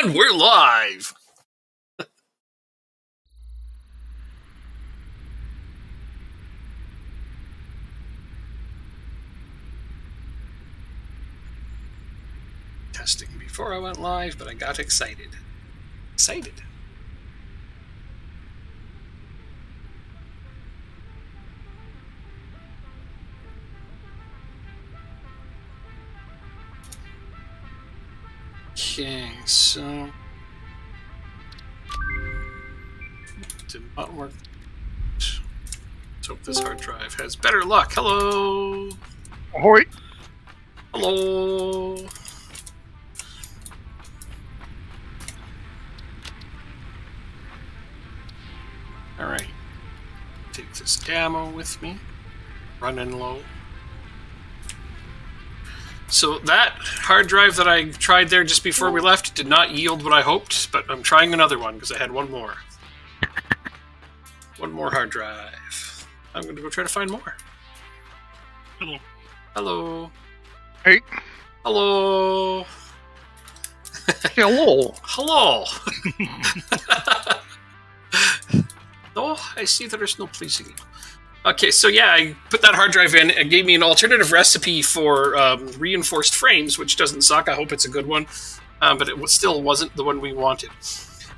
And we're live! Testing before I went live, but I got excited. Excited. Okay, so... Did not work. Let's hope this hard drive has better luck. Hello! Ahoy! Hello! Alright. Take this ammo with me. Running low. So that hard drive that I tried there just before we left did not yield what I hoped, but I'm trying another one because I had one more. One more hard drive. I'm going to go try to find more. Hello. Hello. Hey. Hello. Hello. Hello. No, I see there's no pleasing you. Okay, so yeah, I put that hard drive in. It gave me an alternative recipe for reinforced frames, which doesn't suck. I hope it's a good one, but it still wasn't the one we wanted.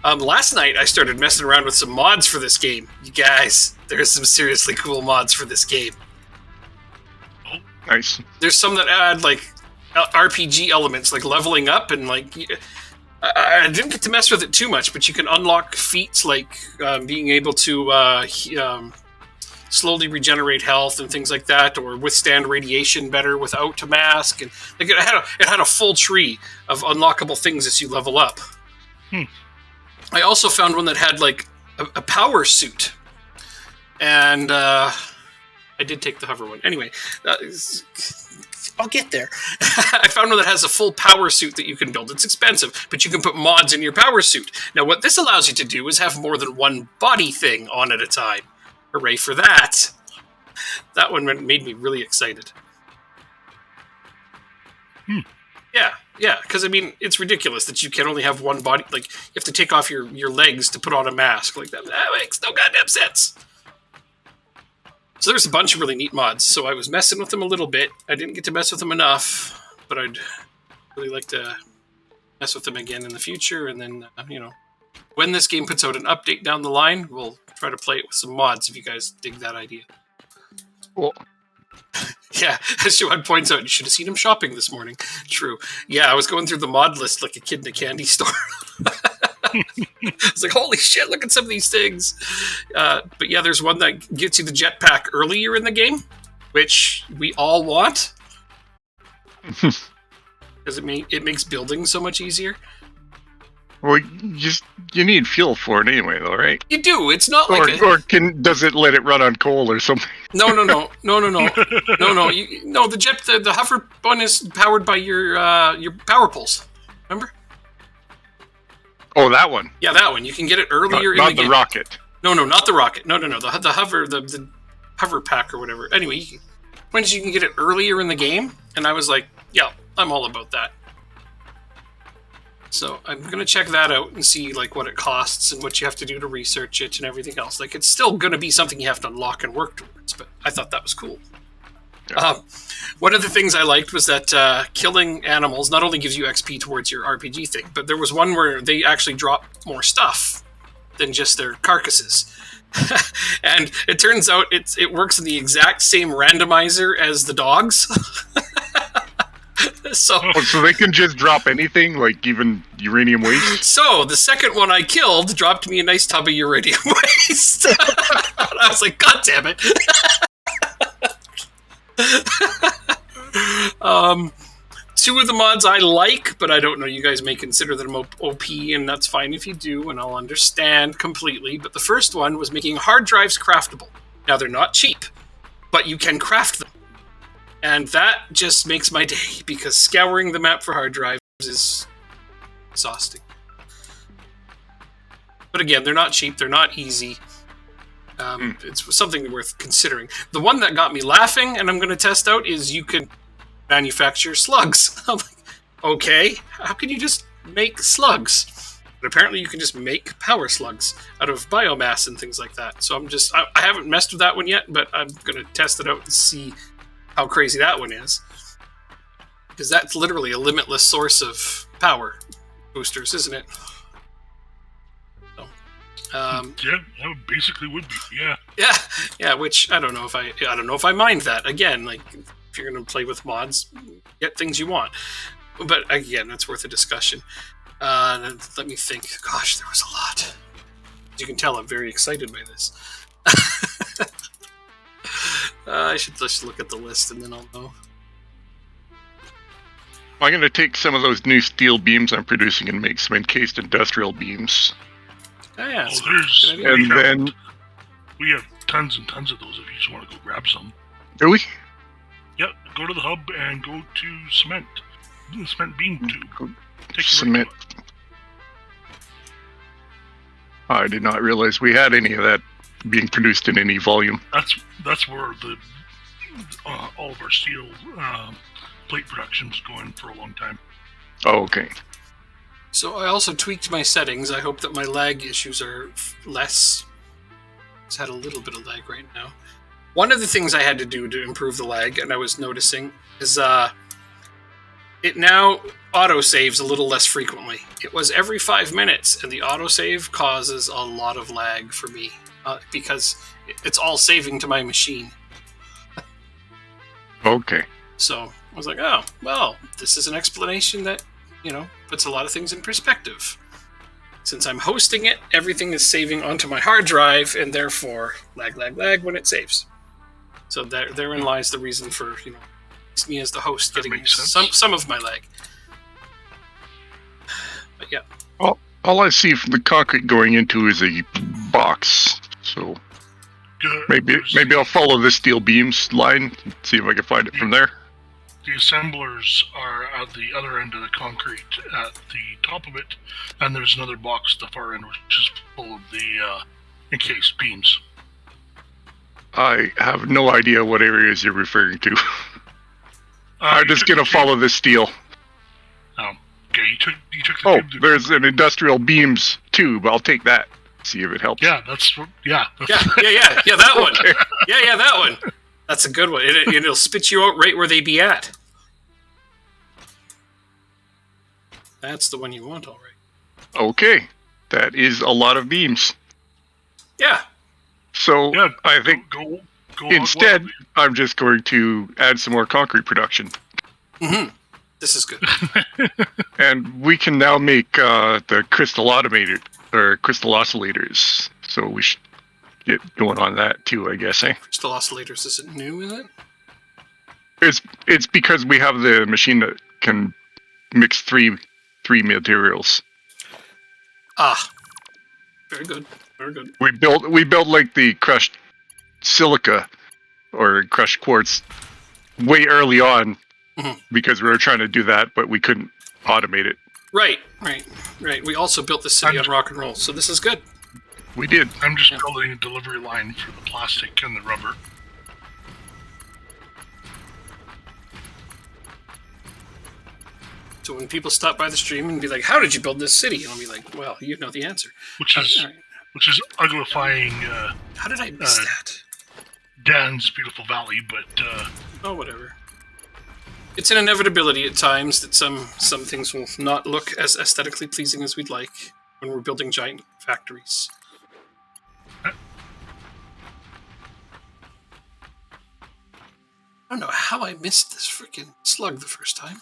Last night, I started messing around with some mods for this game. You guys, there's some seriously cool mods for this game. Oh, nice. There's some that add, like, RPG elements, like leveling up, and, like... I didn't get to mess with it too much, but you can unlock feats like being able to slowly regenerate health and things like that, or withstand radiation better without a mask. And like it had a full tree of unlockable things as you level up. I also found one that had like a power suit, and I did take the hover one. Anyway, I'll get there. I found one that has a full power suit that you can build. It's expensive, but you can put mods in your power suit. Now, what this allows you to do is have more than one body thing on at a time. Hooray for that. That one made me really excited. Yeah, because, I mean, it's ridiculous that you can only have one body. Like, you have to take off your legs to put on a mask. Like, that makes no goddamn sense. So there's a bunch of really neat mods. So I was messing with them a little bit. I didn't get to mess with them enough, but I'd really like to mess with them again in the future. And then, when this game puts out an update down the line, we'll try to play it with some mods if you guys dig that idea. Cool. Yeah, as Johan points out, you should have seen him shopping this morning. True. Yeah, I was going through the mod list like a kid in a candy store. I was like, holy shit, look at some of these things. But yeah, there's one that gets you the jetpack earlier in the game, which we all want. Because it makes building so much easier. Well, you need fuel for it anyway, though, right? You do. It's not like does it let it run on coal or something? No. The hover one is powered by your power poles. Remember? Oh, that one. Yeah, that one. You can get it earlier in the game. Not the rocket. No, not the rocket. No. The hover, the hover pack or whatever. Anyway, you can get it earlier in the game, and I was like, yeah, I'm all about that. So I'm going to check that out and see like what it costs and what you have to do to research it and everything else. Like it's still going to be something you have to unlock and work towards, but I thought that was cool. Yeah. One of the things I liked was that killing animals not only gives you XP towards your RPG thing, but there was one where they actually drop more stuff than just their carcasses. And it turns out it works in the exact same randomizer as the dogs. So they can just drop anything, like even uranium waste? So the second one I killed dropped me a nice tub of uranium waste. And I was like, God damn it. Two of the mods I like, but I don't know, you guys may consider them OP, and that's fine if you do, and I'll understand completely. But the first one was making hard drives craftable. Now, they're not cheap, but you can craft them. And that just makes my day, because scouring the map for hard drives is exhausting. But again, they're not cheap, they're not easy. It's something worth considering. The one that got me laughing, and I'm going to test out, is you can manufacture slugs. I'm like, okay, how can you just make slugs? But apparently you can just make power slugs out of biomass and things like that. So I haven't messed with that one yet, but I'm going to test it out and see how crazy that one is. Because that's literally a limitless source of power boosters, isn't it? So, yeah, that basically would be, yeah. Which I don't know if I mind that. Again, like if you're going to play with mods, get things you want. But again, that's worth a discussion. Let me think. Gosh, there was a lot. As you can tell, I'm very excited by this. I should just look at the list and then I'll know. I'm going to take some of those new steel beams I'm producing and make some encased industrial beams. Oh, yeah. We have tons and tons of those if you just want to go grab some. Do we? Yep, go to the hub and go to cement. The cement beam tube. Take cement. I did not realize we had any of that being produced in any volume. That's where the all of our steel plate production's going for a long time. Oh, okay. So I also tweaked my settings. I hope that my lag issues are less. It's had a little bit of lag right now. One of the things I had to do to improve the lag, and I was noticing, is it now auto-saves a little less frequently. It was every 5 minutes, and the auto-save causes a lot of lag for me because it's all saving to my machine. Okay. So I was like, oh, well, this is an explanation that, puts a lot of things in perspective. Since I'm hosting it, everything is saving onto my hard drive, and therefore lag when it saves. So therein lies the reason for, me as the host getting some of my lag. But yeah. Well, all I see from the concrete going into is a box. So maybe I'll follow this steel beams line and see if I can find it from there. The assemblers are at the other end of the concrete at the top of it, and there's another box at the far end which is full of the encased beams. I have no idea what areas you're referring to. I'm just going to follow the steel. Oh, okay. You took the tube. There's an industrial beams tube. I'll take that. See if it helps. Yeah, yeah, that one. Okay. Yeah, that one. That's a good one. It'll spit you out right where they be at. That's the one you want, all right. Okay. That is a lot of beams. Yeah. So I think go instead, I'm just going to add some more concrete production. Mm-hmm. This is good. And we can now make the crystal automated or crystal oscillators. So we should get going on that too, I guess. Crystal oscillators isn't new, is it? It's because we have the machine that can mix three materials. Ah, very good. Very good. We built like the crushed silica or crushed quartz way early on because we were trying to do that, but we couldn't automate it. Right. We also built the city on rock and roll, so this is good. We did. I'm just building a delivery line for the plastic and the rubber. So when people stop by the stream and be like, "How did you build this city?" and I'll be like, "Well, you know the answer." Which is uglifying. How did I miss that? Dan's beautiful valley, but oh, whatever. It's an inevitability at times that some things will not look as aesthetically pleasing as we'd like when we're building giant factories. I don't know how I missed this freaking slug the first time.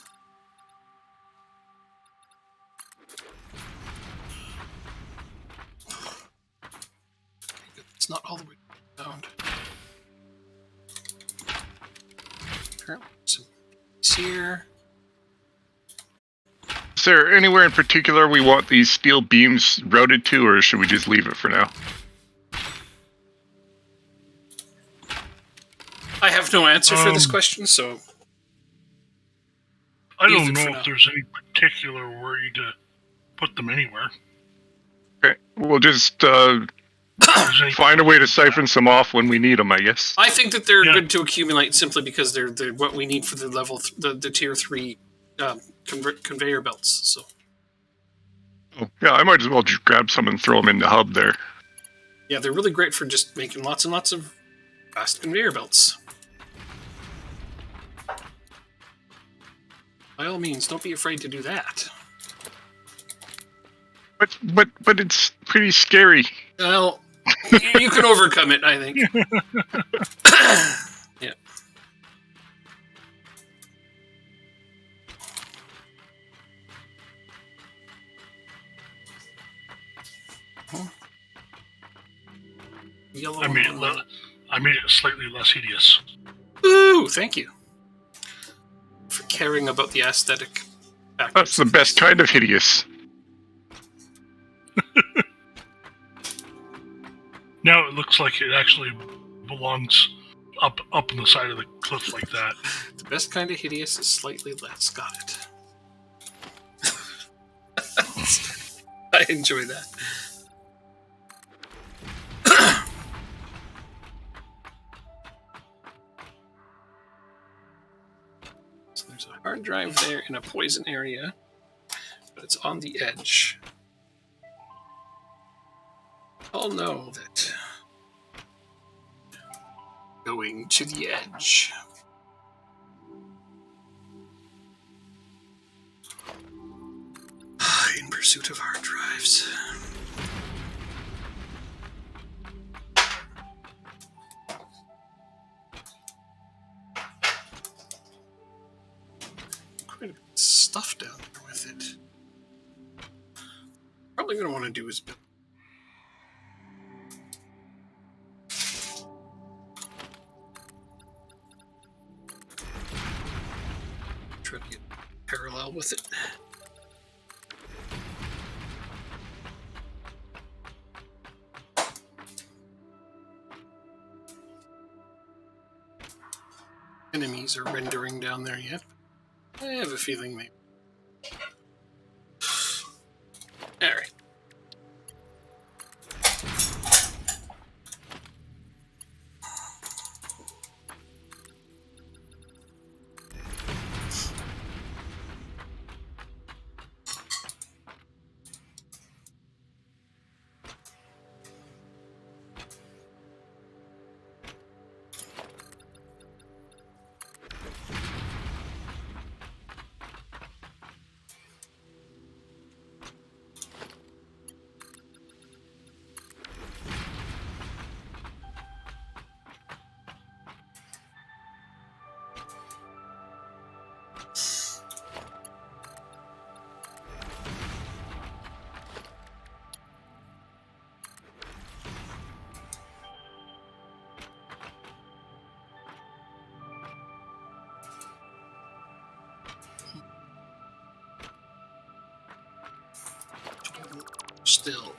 It's not all the way down. Some here. Is there anywhere in particular we want these steel beams routed to, or should we just leave it for now? I have no answer for this question, so... I don't know if there's any particular worry to put them anywhere. Okay, we'll just find a way to siphon some off when we need them, I guess. I think that they're good to accumulate simply because they're what we need for the level, the tier 3 conveyor belts. So Oh, yeah, I might as well just grab some and throw them in the hub there. Yeah, they're really great for just making lots and lots of fast conveyor belts. By all means, don't be afraid to do that. But it's pretty scary. Well, you can overcome it, I think. Yeah. Yellow. I made it slightly less hideous. Ooh, thank you for caring about the aesthetic factors. That's the best kind of hideous. Now it looks like it actually belongs up on the side of the cliff like that. The best kind of hideous is slightly less. Got it. I enjoy that. So there's a hard drive there in a poison area, but it's on the edge. I'll know that going to the edge. In pursuit of hard drives. Quite a bit of stuff down there with it. Probably going to want to do is build. Try to get parallel with it. Enemies are rendering down there yet. I have a feeling maybe. Alright. Still.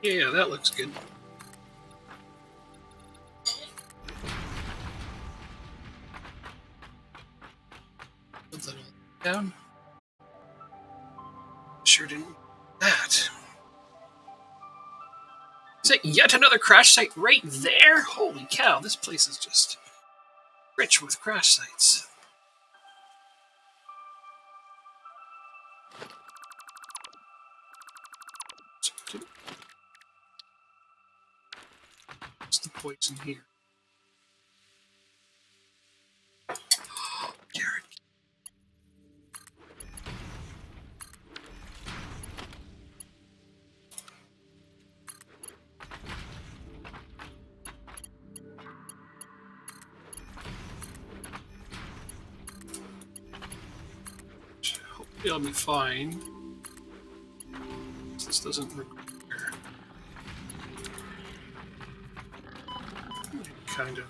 Yeah, that looks good. Put that all down. Sure didn't. That. Is it yet another crash site right there? Holy cow, this place is just rich with crash sites. What's the poison here? Garrett. Hopefully I'll be fine. This doesn't require kind of.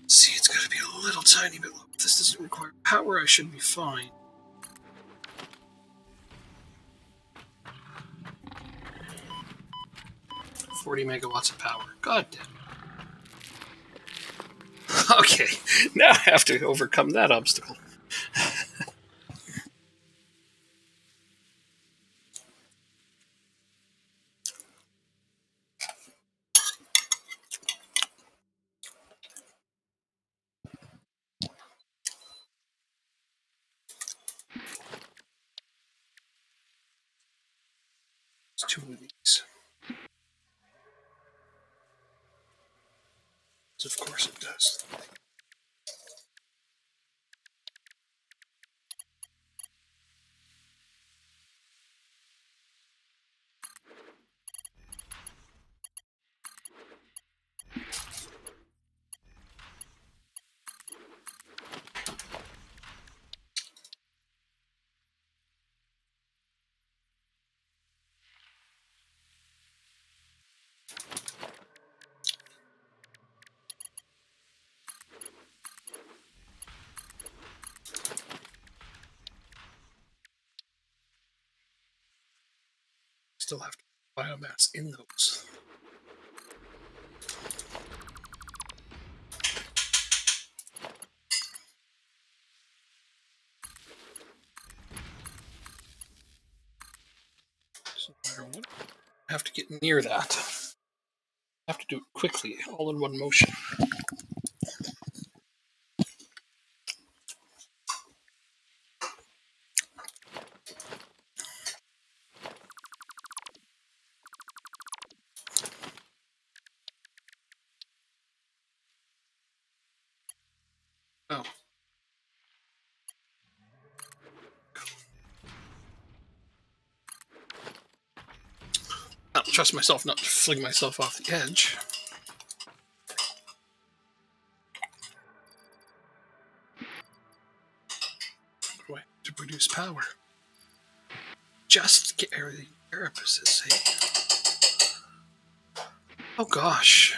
See, it's got to be a little tiny bit low. If this doesn't require power, I should be fine. $40 megawatts of power. God damn. Okay, now I have to overcome that obstacle. It's two of these. Of course it does. Still have to put biomass in those. So no matter what, I have to get near that. I have to do it quickly, all in one motion. Oh. I don't trust myself not to fling myself off the edge. What do I have to produce power? Just get the carapace's sake. Oh gosh.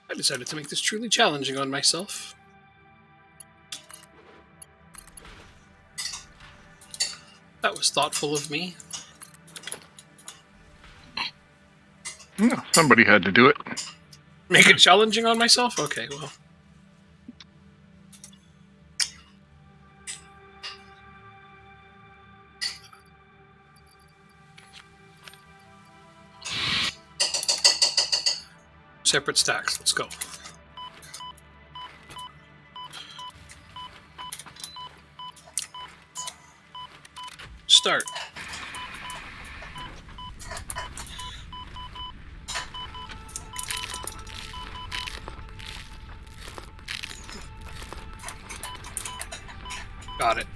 I decided to make this truly challenging on myself. That was thoughtful of me. Yeah, somebody had to do it. Make it challenging on myself? Okay, well. Separate stacks. Let's go. Start. Got it.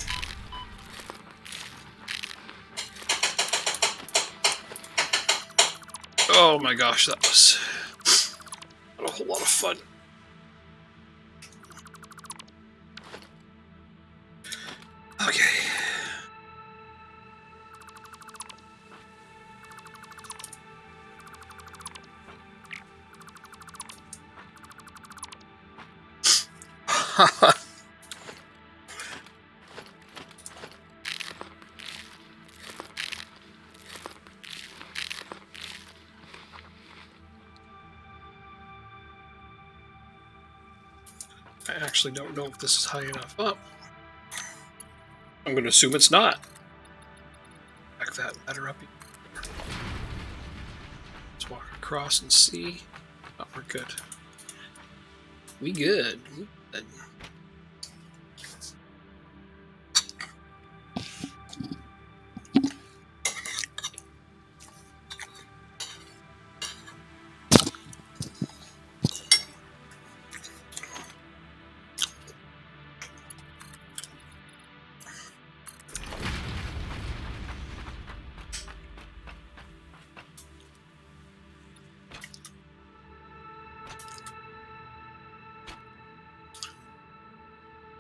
Oh my gosh, that was a whole lot of fun. Okay. I actually don't know if this is high enough up. I'm going to assume it's not. Back that ladder up. Let's walk across and see. Oh, we're good. We good. We good.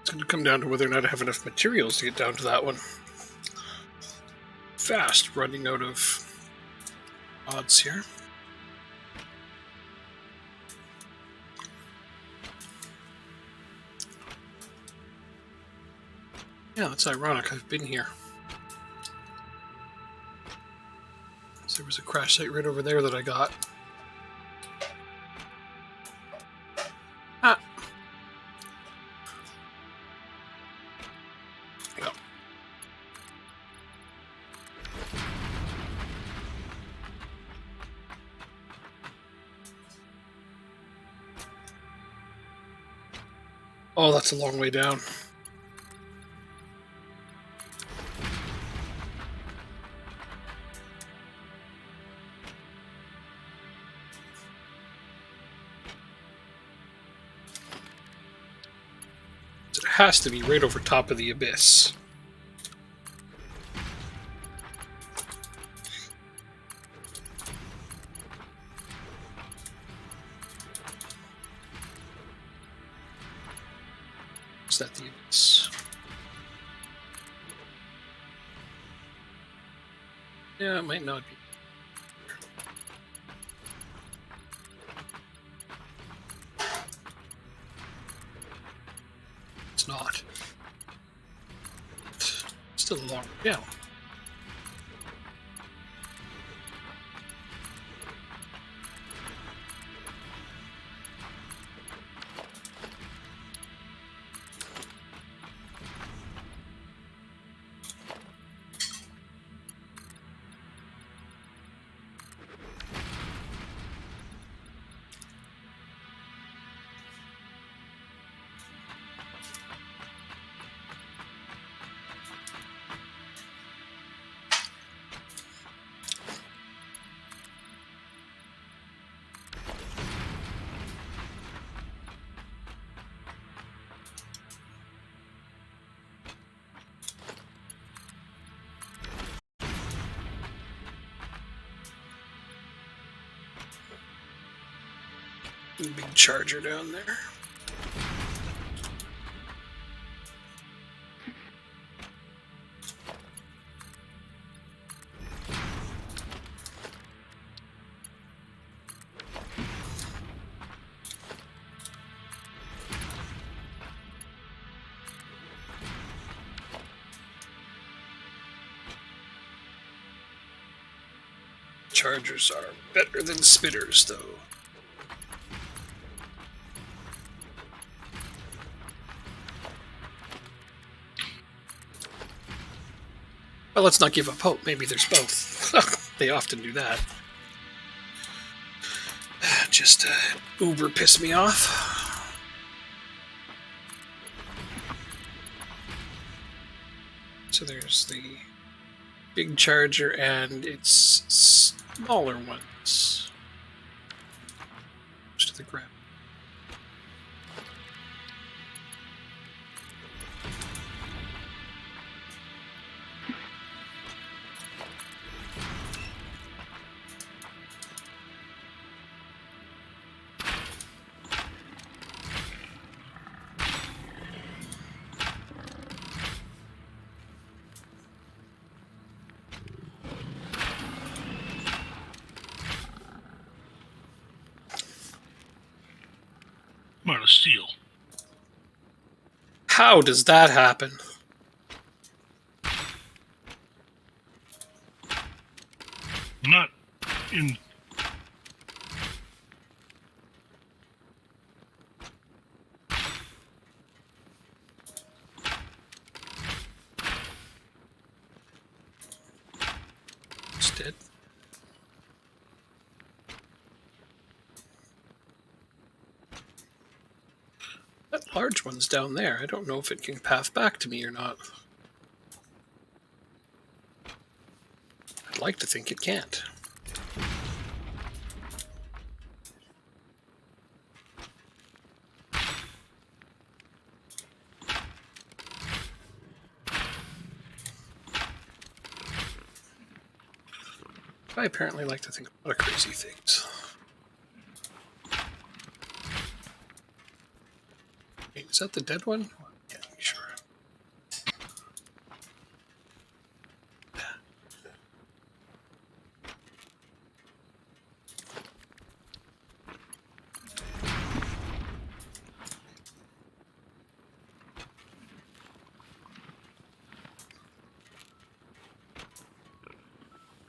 It's going to come down to whether or not I have enough materials to get down to that one. Fast running out of odds here. Yeah, that's ironic. I've been here. So there was a crash site right over there that I got. Ah. Yep. Oh, that's a long way down. it has to be right over top of the abyss. Is that the abyss? Yeah, it might not be. It's not. Still a long way down. Big charger down there. Chargers are better than spitters, though. Well, let's not give up hope. Maybe there's both. They often do that. Just uber piss me off. So there's the big charger and its smaller ones. Just to the ground. I'm out of steel. How does that happen? Not in. It's dead. That large one's down there. I don't know if it can path back to me or not. I'd like to think it can't. I apparently like to think a lot of crazy things. Wait, is that the dead one? Yeah, sure.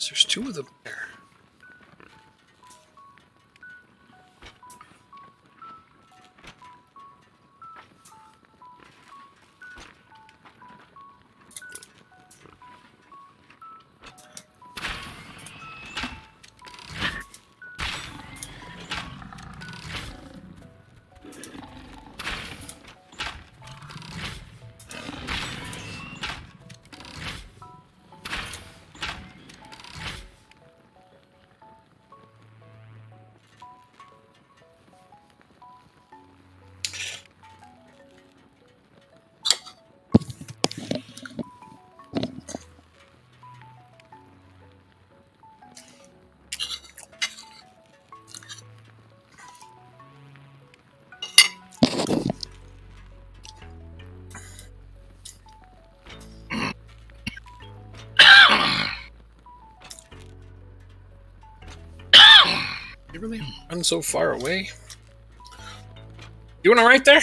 There's two of them there. They really run so far away. Doing all right there?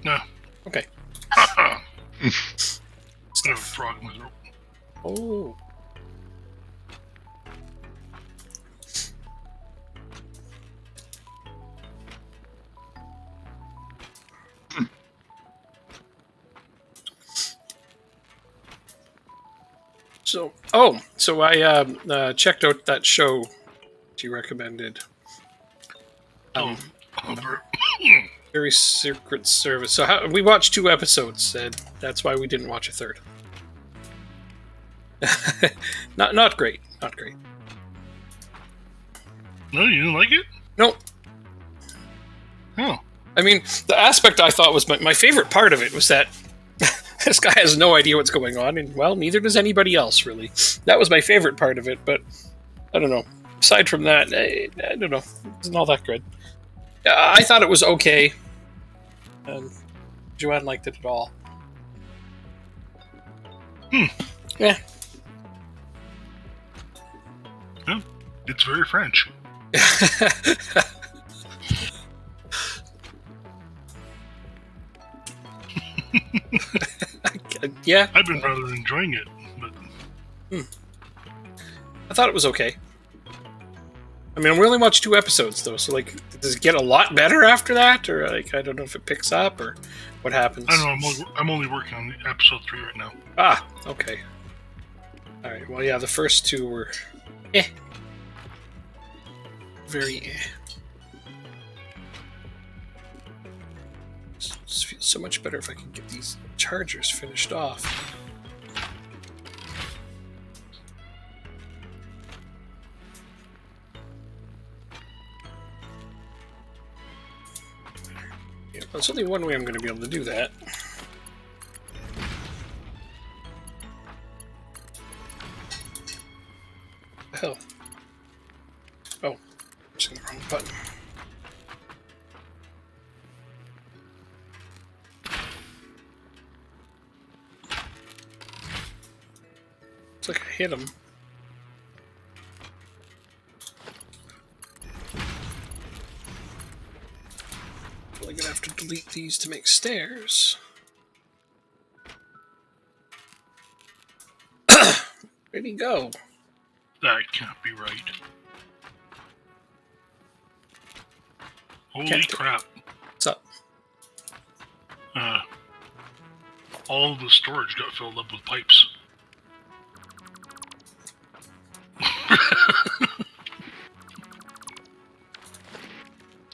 No. Okay. Bit of a frog in my throat. Oh. So I checked out that show you recommended. Very Secret Service. So we watched 2 episodes, and that's why we didn't watch a third. Not great. Not great. No, you didn't like it? No. Oh. I mean, the aspect I thought was my favorite part of it was that this guy has no idea what's going on, and, well, neither does anybody else, really. That was my favorite part of it, but I don't know. Aside from that, I don't know. It wasn't all that good. I thought it was okay. Joanne liked it at all. Yeah. Yeah. It's very French. Yeah. I've been rather enjoying it, but I thought it was okay. I mean, we only watched 2 episodes, though, so, like, does it get a lot better after that? Or, like, I don't know if it picks up or what happens. I don't know. I'm only working on episode 3 right now. Ah, okay. Alright, well, yeah, the first 2 were very This feels so much better if I can get these chargers finished off. Yeah, there's only one way I'm going to be able to do that. The hell? Oh, pressing the wrong button. Looks like I hit him. Probably gonna have to delete these to make stairs. Where'd he go? That can't be right. Holy Can't crap. What's up? All the storage got filled up with pipes.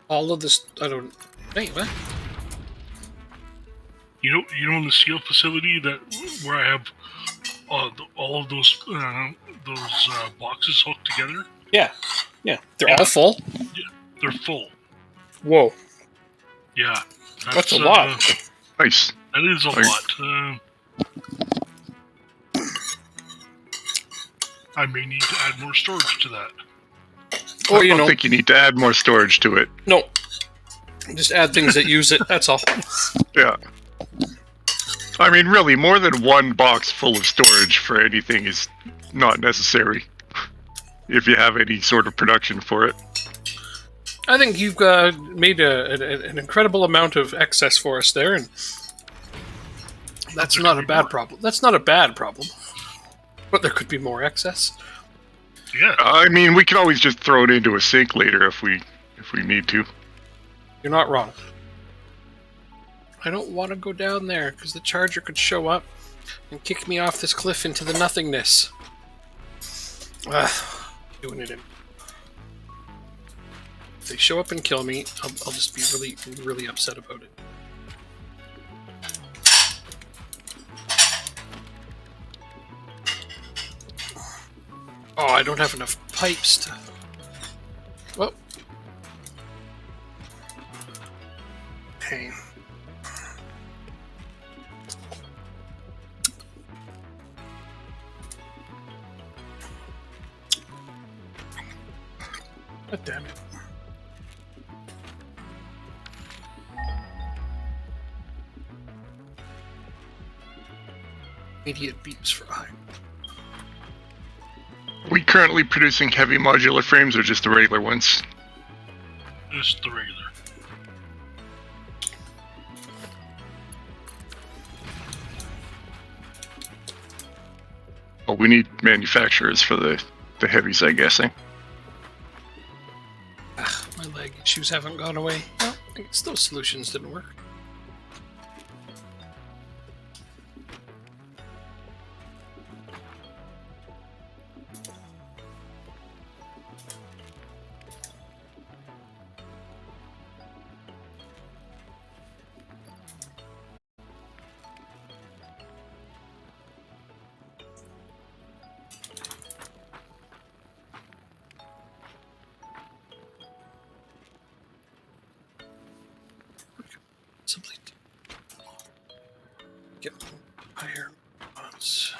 All of this, I don't... Wait, what? You know in the steel facility that where I have all of those boxes hooked together? Yeah. They're all full? Yeah, they're full. Whoa. Yeah. That's a lot. Nice. That is a lot. I may need to add more storage to that. Or, I don't think you need to add more storage to it. No. Just add things that use it, that's all. Yeah. I mean, really, more than one box full of storage for anything is not necessary. If you have any sort of production for it. I think you've made an incredible amount of excess for us there, and that's not a bad problem. That's not a bad problem. But there could be more excess. Yeah. I mean, we can always just throw it into a sink later if we need to. You're not wrong. I don't want to go down there, because the charger could show up and kick me off this cliff into the nothingness. Doing it in. If they show up and kill me, I'll just be really, really upset about it. Oh, I don't have enough pipes to... Well... Hey. God damn it. Idiot beeps for iron. we currently producing heavy modular frames or just the regular ones? Just the regular. Well, we need manufacturers for the heavies, I'm guessing. My leg issues haven't gone away. Well, I guess those solutions didn't work. Simply get higher odds.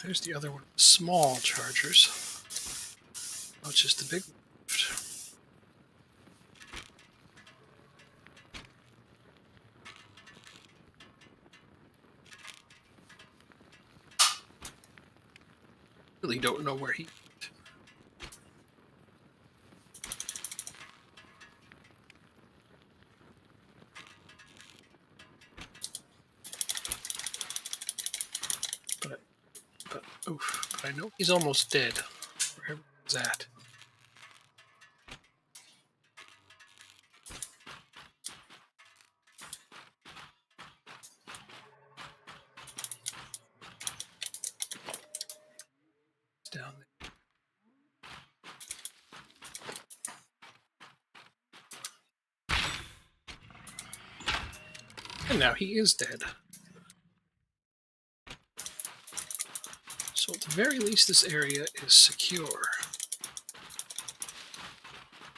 There's the other one. Small chargers. Oh, it's just the big one. Really don't know where he. But oof! But I know he's almost dead. Wherever he's at. He's down there. And now he is dead. So at the very least, this area is secure.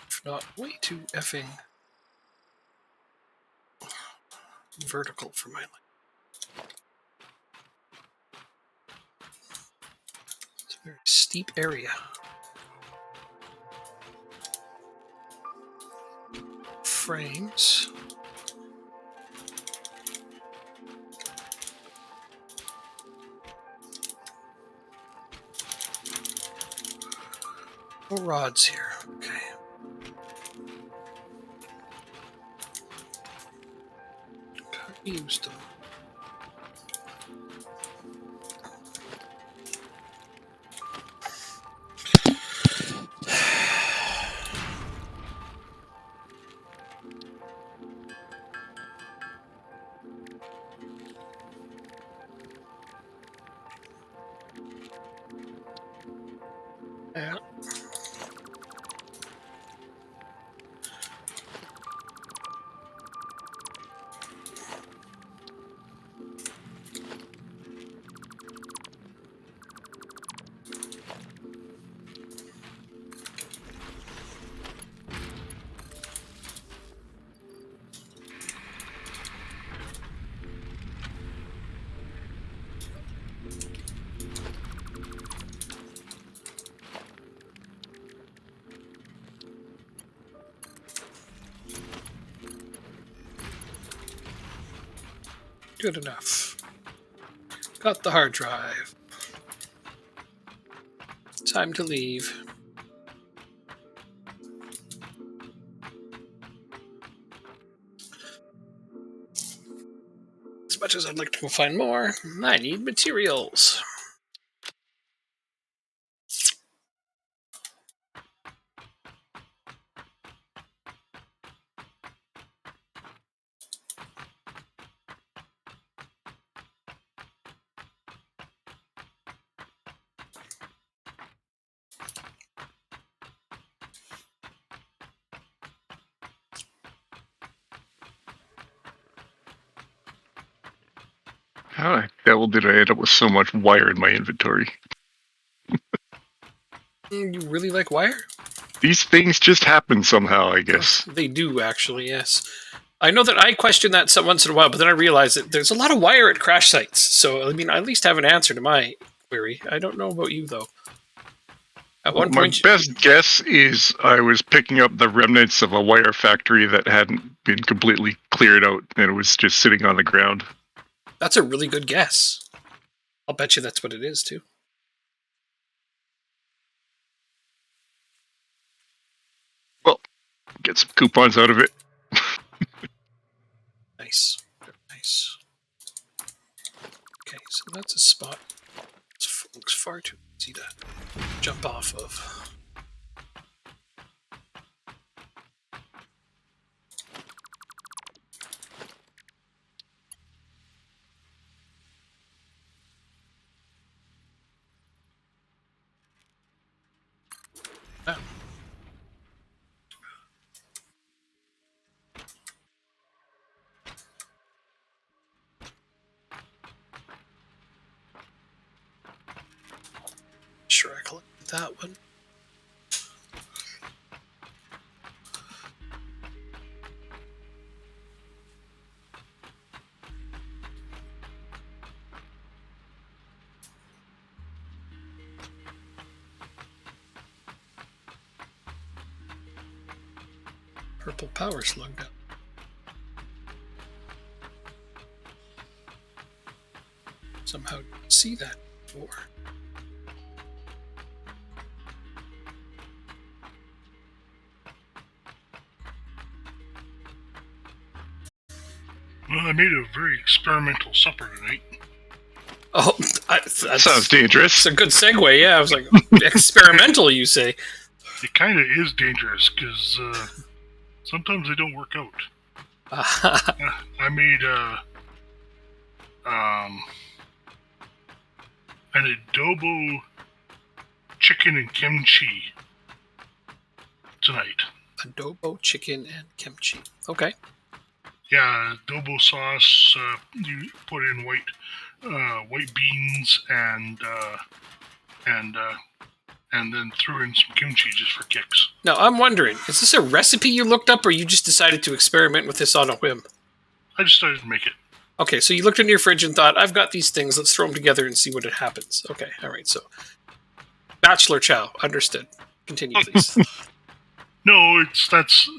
If not, way too effing vertical for my life. It's a very steep area. Frames. No rods here. Okay. Used them. Yeah. Good enough. Got the hard drive. Time to leave. As much as I'd like to go find more, I need materials. How the devil did I end up with so much wire in my inventory? You really like wire? These things just happen somehow, I guess. They do, actually, yes. I know that I question that once in a while, but then I realize that there's a lot of wire at crash sites. So, I mean, I at least have an answer to my query. I don't know about you, though. At one My point, best guess is I was picking up the remnants of a wire factory that hadn't been completely cleared out, and it was just sitting on the ground. that's a really good guess. I'll bet you that's what it is, too. Well, get some coupons out of it. Nice. Very nice. Okay, so that's a spot. It looks far too easy to jump off of. Ah. Sure, I collected that one. Purple power slug down. Somehow didn't see that before. Well, I made a very experimental supper tonight. Oh, that Sounds dangerous. It's a good segue, yeah. I was like, experimental, you say? It kind of is dangerous because sometimes they don't work out. I made an adobo chicken and kimchi tonight. Adobo, chicken, and kimchi. Okay. Yeah, adobo sauce. You put in white beans and then threw in some kimchi just for kicks. Now, I'm wondering, is this a recipe you looked up, or you just decided to experiment with this on a whim? I just started to make it. Okay, so you looked in your fridge and thought, I've got these things, let's throw them together and see what happens. Okay, all right, so bachelor chow, understood. Continue, please. No, that's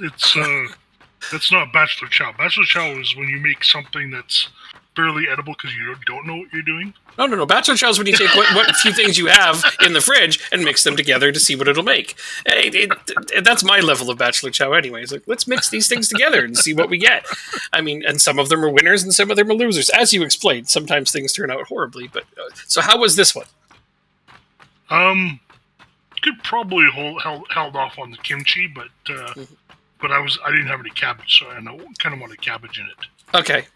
not bachelor chow. Bachelor chow is when you make something that's barely edible because you don't know what you're doing. No. Bachelor chow is when you take what few things you have in the fridge and mix them together to see what it'll make. That's my level of bachelor chow anyway. It's like, let's mix these things together and see what we get. I mean, and some of them are winners and some of them are losers. As you explained, sometimes things turn out horribly. But so how was this one? Could probably held off on the kimchi, but I didn't have any cabbage, so I kind of wanted cabbage in it. Okay.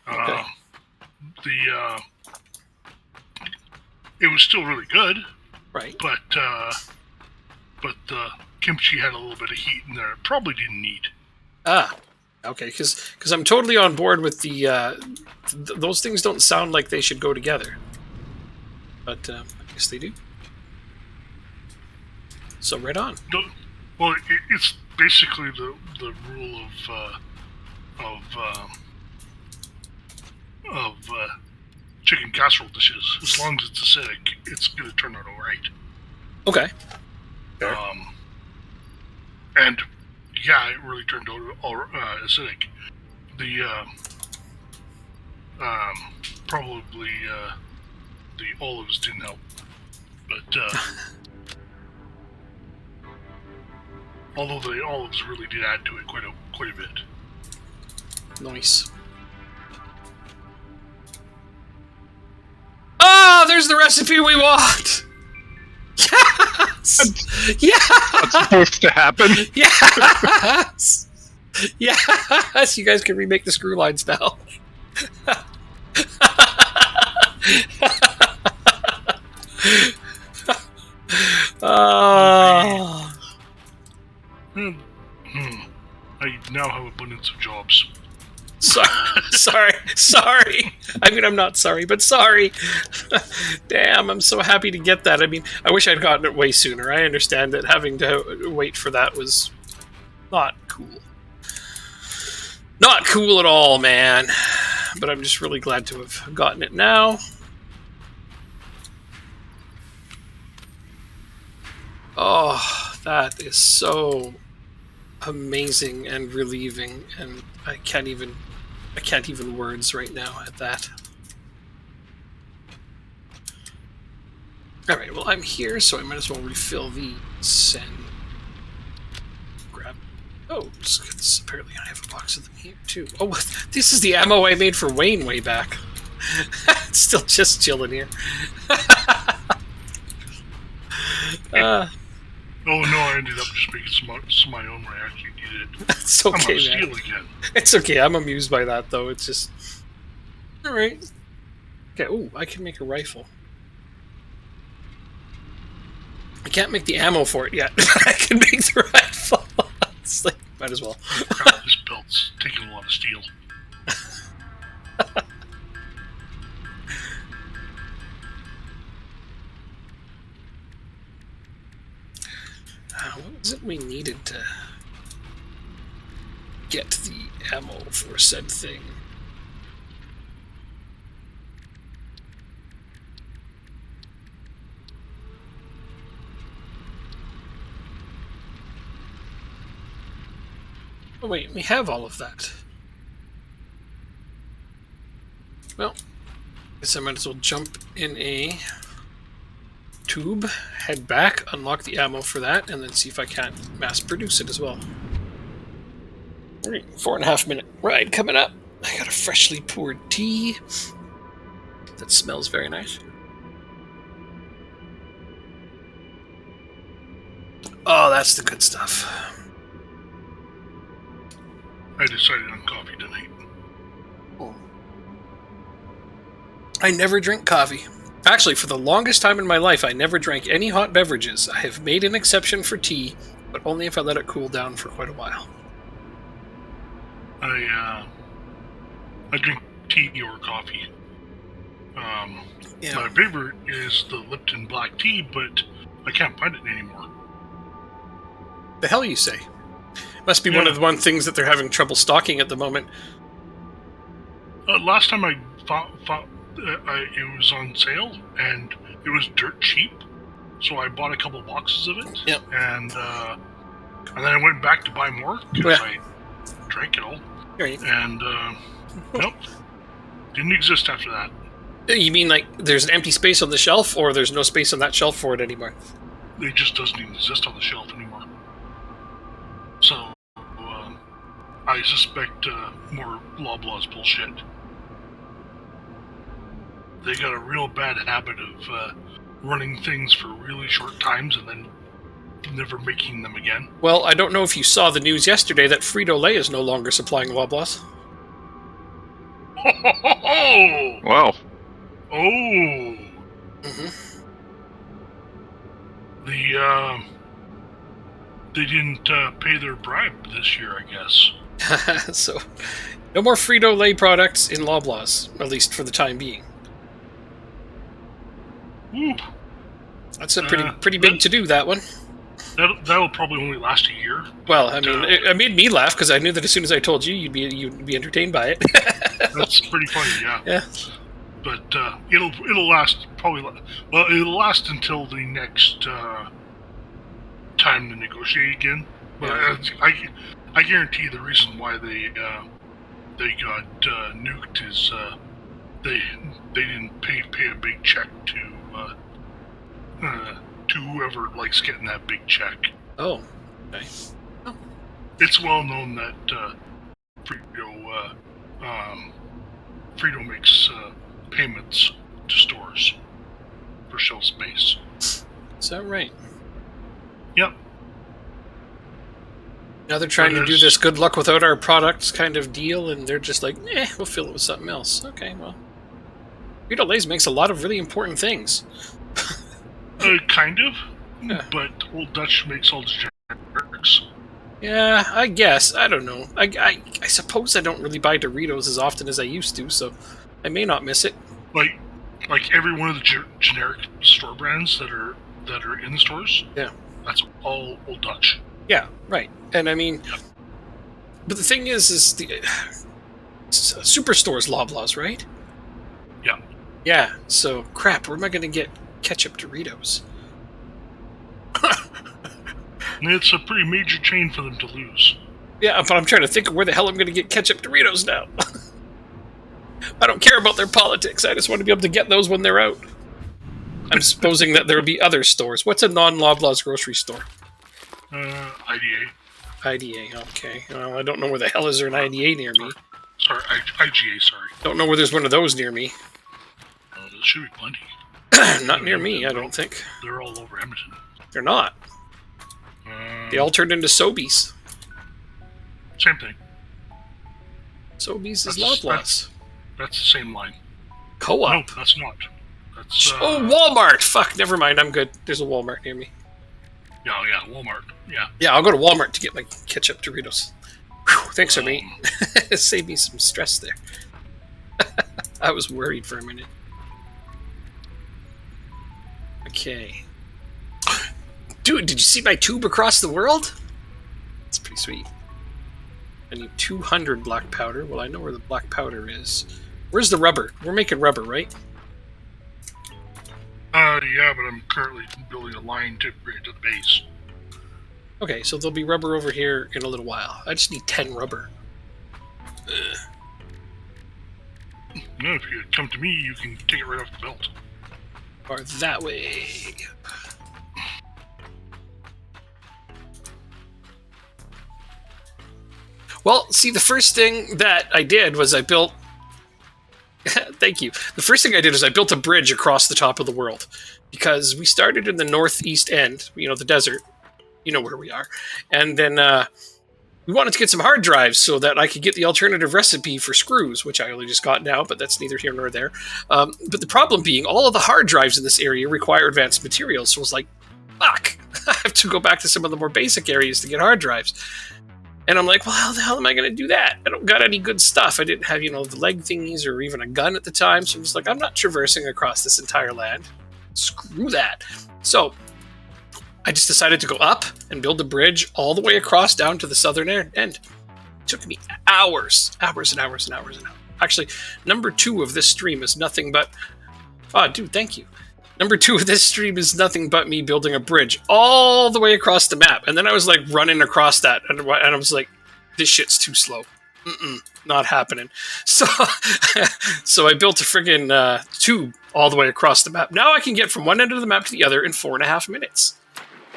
It was still really good, right? But the kimchi had a little bit of heat in there. It probably didn't need. Okay, because I'm totally on board with the those things don't sound like they should go together, but I guess they do. So right on. Well, it's basically the rule of chicken casserole dishes. As long as it's acidic, it's going to turn out all right. Okay. Fair. And yeah, it really turned out all acidic. The probably the olives didn't help, but although the olives really did add to it quite a bit. Nice. Oh, there's the recipe we want! Yes! Yes! What's supposed to happen? Yes! Yes! You guys can remake the screw lines now. I now have abundance of jobs. Sorry. I mean, I'm not sorry, but sorry. Damn, I'm so happy to get that. I mean, I wish I'd gotten it way sooner. I understand that having to wait for that was not cool. Not cool at all, man. But I'm just really glad to have gotten it now. Oh, that is so amazing and relieving, and I can't even words right now at that. All right, well, I'm here, so I might as well refill these and grab those, because apparently I have a box of them here too. Oh, this is the ammo I made for Wayne way back. It's still just chilling here. Oh no, I ended up just making some of my own when I actually needed it. It's okay, I'm man. steal again. It's okay, I'm amused by that, though. It's just... Alright. Okay, ooh, I can make a rifle. I can't make the ammo for it yet. I can make the rifle. It's like, might as well. God, this belt's taking a lot of steel. What was it we needed to get the ammo for said thing? Oh wait, we have all of that. Well, guess I might as well jump in a tube, head back, unlock the ammo for that, and then see if I can't mass produce it as well. Alright, 4.5 minute ride coming up. I got a freshly poured tea that smells very nice. Oh, that's the good stuff. I decided on coffee tonight. Oh. I never drink coffee. Actually, for the longest time in my life, I never drank any hot beverages. I have made an exception for tea, but only if I let it cool down for quite a while. I drink tea or coffee. Yeah. My favorite is the Lipton black tea, but I can't find it anymore. The hell you say? Must be one of the things that they're having trouble stocking at the moment. Last time I thought it was on sale, and it was dirt cheap, so I bought a couple boxes of it. Yep. And then I went back to buy more because I drank it all. Right. And nope, didn't exist after that. You mean like there's an empty space on the shelf, or there's no space on that shelf for it anymore? It just doesn't even exist on the shelf anymore. So I suspect more Loblaws bullshit. They got a real bad habit of running things for really short times and then never making them again. Well, I don't know if you saw the news yesterday that Frito-Lay is no longer supplying Loblaws. Oh! Wow. Oh! Mm-hmm. They didn't pay their bribe this year, I guess. So, no more Frito-Lay products in Loblaws, at least for the time being. Ooh. That's a pretty big to-do, that one. That'll probably only last a year. Well, I mean, it made me laugh because I knew that as soon as I told you, you'd be entertained by it. That's pretty funny, yeah. Yeah. But it'll last probably. Well, it'll last until the next time to negotiate again. But Yeah. I guarantee the reason why they got nuked is they didn't pay a big check to whoever likes getting that big check. Oh. Okay. Oh. It's well known that Frito makes payments to stores for shelf space. Is that right? Yep. Now they're trying to do this good luck without our products kind of deal, and they're just like, we'll fill it with something else. Okay, well. Frito-Lay's makes a lot of really important things. Kind of. Yeah. But Old Dutch makes all the generics. Yeah, I guess. I don't know. I suppose I don't really buy Doritos as often as I used to, so I may not miss it. Like every one of the generic store brands that are in the stores. Yeah. That's all Old Dutch. Yeah, right. And I mean, But the thing is the Superstore's Loblaws, right? Yeah. Yeah. So crap. Where am I going to get ketchup Doritos? It's a pretty major chain for them to lose. Yeah, but I'm trying to think of where the hell I'm going to get ketchup Doritos now. I don't care about their politics. I just want to be able to get those when they're out. I'm supposing that there will be other stores. What's a non-Loblaws grocery store? IDA. IDA, okay. Well, I don't know where the hell is there an IDA near me. Sorry, IGA, sorry. Don't know where there's one of those near me. Oh, there should be plenty. Not near me, I don't think. They're all over Edmonton. They're not. They all turned into Sobeys. Same thing. Sobeys is Loblaws. That's the same line. Co-op. No, that's not. That's Oh, Walmart! Fuck, never mind, I'm good. There's a Walmart near me. yeah, Walmart. Yeah. Yeah, I'll go to Walmart to get my ketchup Doritos. Whew, thanks, mate. Save me some stress there. I was worried for a minute. Okay. Dude, did you see my tube across the world? It's pretty sweet. I need 200 black powder. Well, I know where the black powder is. Where's the rubber? We're making rubber, right? Yeah, but I'm currently building a line to bring it to the base. Okay, so there'll be rubber over here in a little while. I just need 10 rubber. No, if you come to me, you can take it right off the belt. Or that way. Well, see, the first thing that I did was I built... Thank you. The first thing I did is I built a bridge across the top of the world. Because we started in the northeast end, you know, the desert. You know where we are. And then we wanted to get some hard drives so that I could get the alternative recipe for screws, which I only just got now, but that's neither here nor there. But the problem being, all of the hard drives in this area require advanced materials. So I was like, fuck, I have to go back to some of the more basic areas to get hard drives. And I'm like, well, how the hell am I going to do that? I don't got any good stuff. I didn't have, you know, the leg thingies or even a gun at the time. So I'm just like, I'm not traversing across this entire land. Screw that. So I just decided to go up and build a bridge all the way across down to the southern end. It took me hours and hours and hours and hours. Actually, number 2 of this stream is nothing but... Oh, dude, thank you. Number 2 of this stream is nothing but me building a bridge all the way across the map. And then I was like running across that. And I was like, this shit's too slow. Not happening. So so I built a friggin' tube all the way across the map. Now I can get from one end of the map to the other in 4.5 minutes.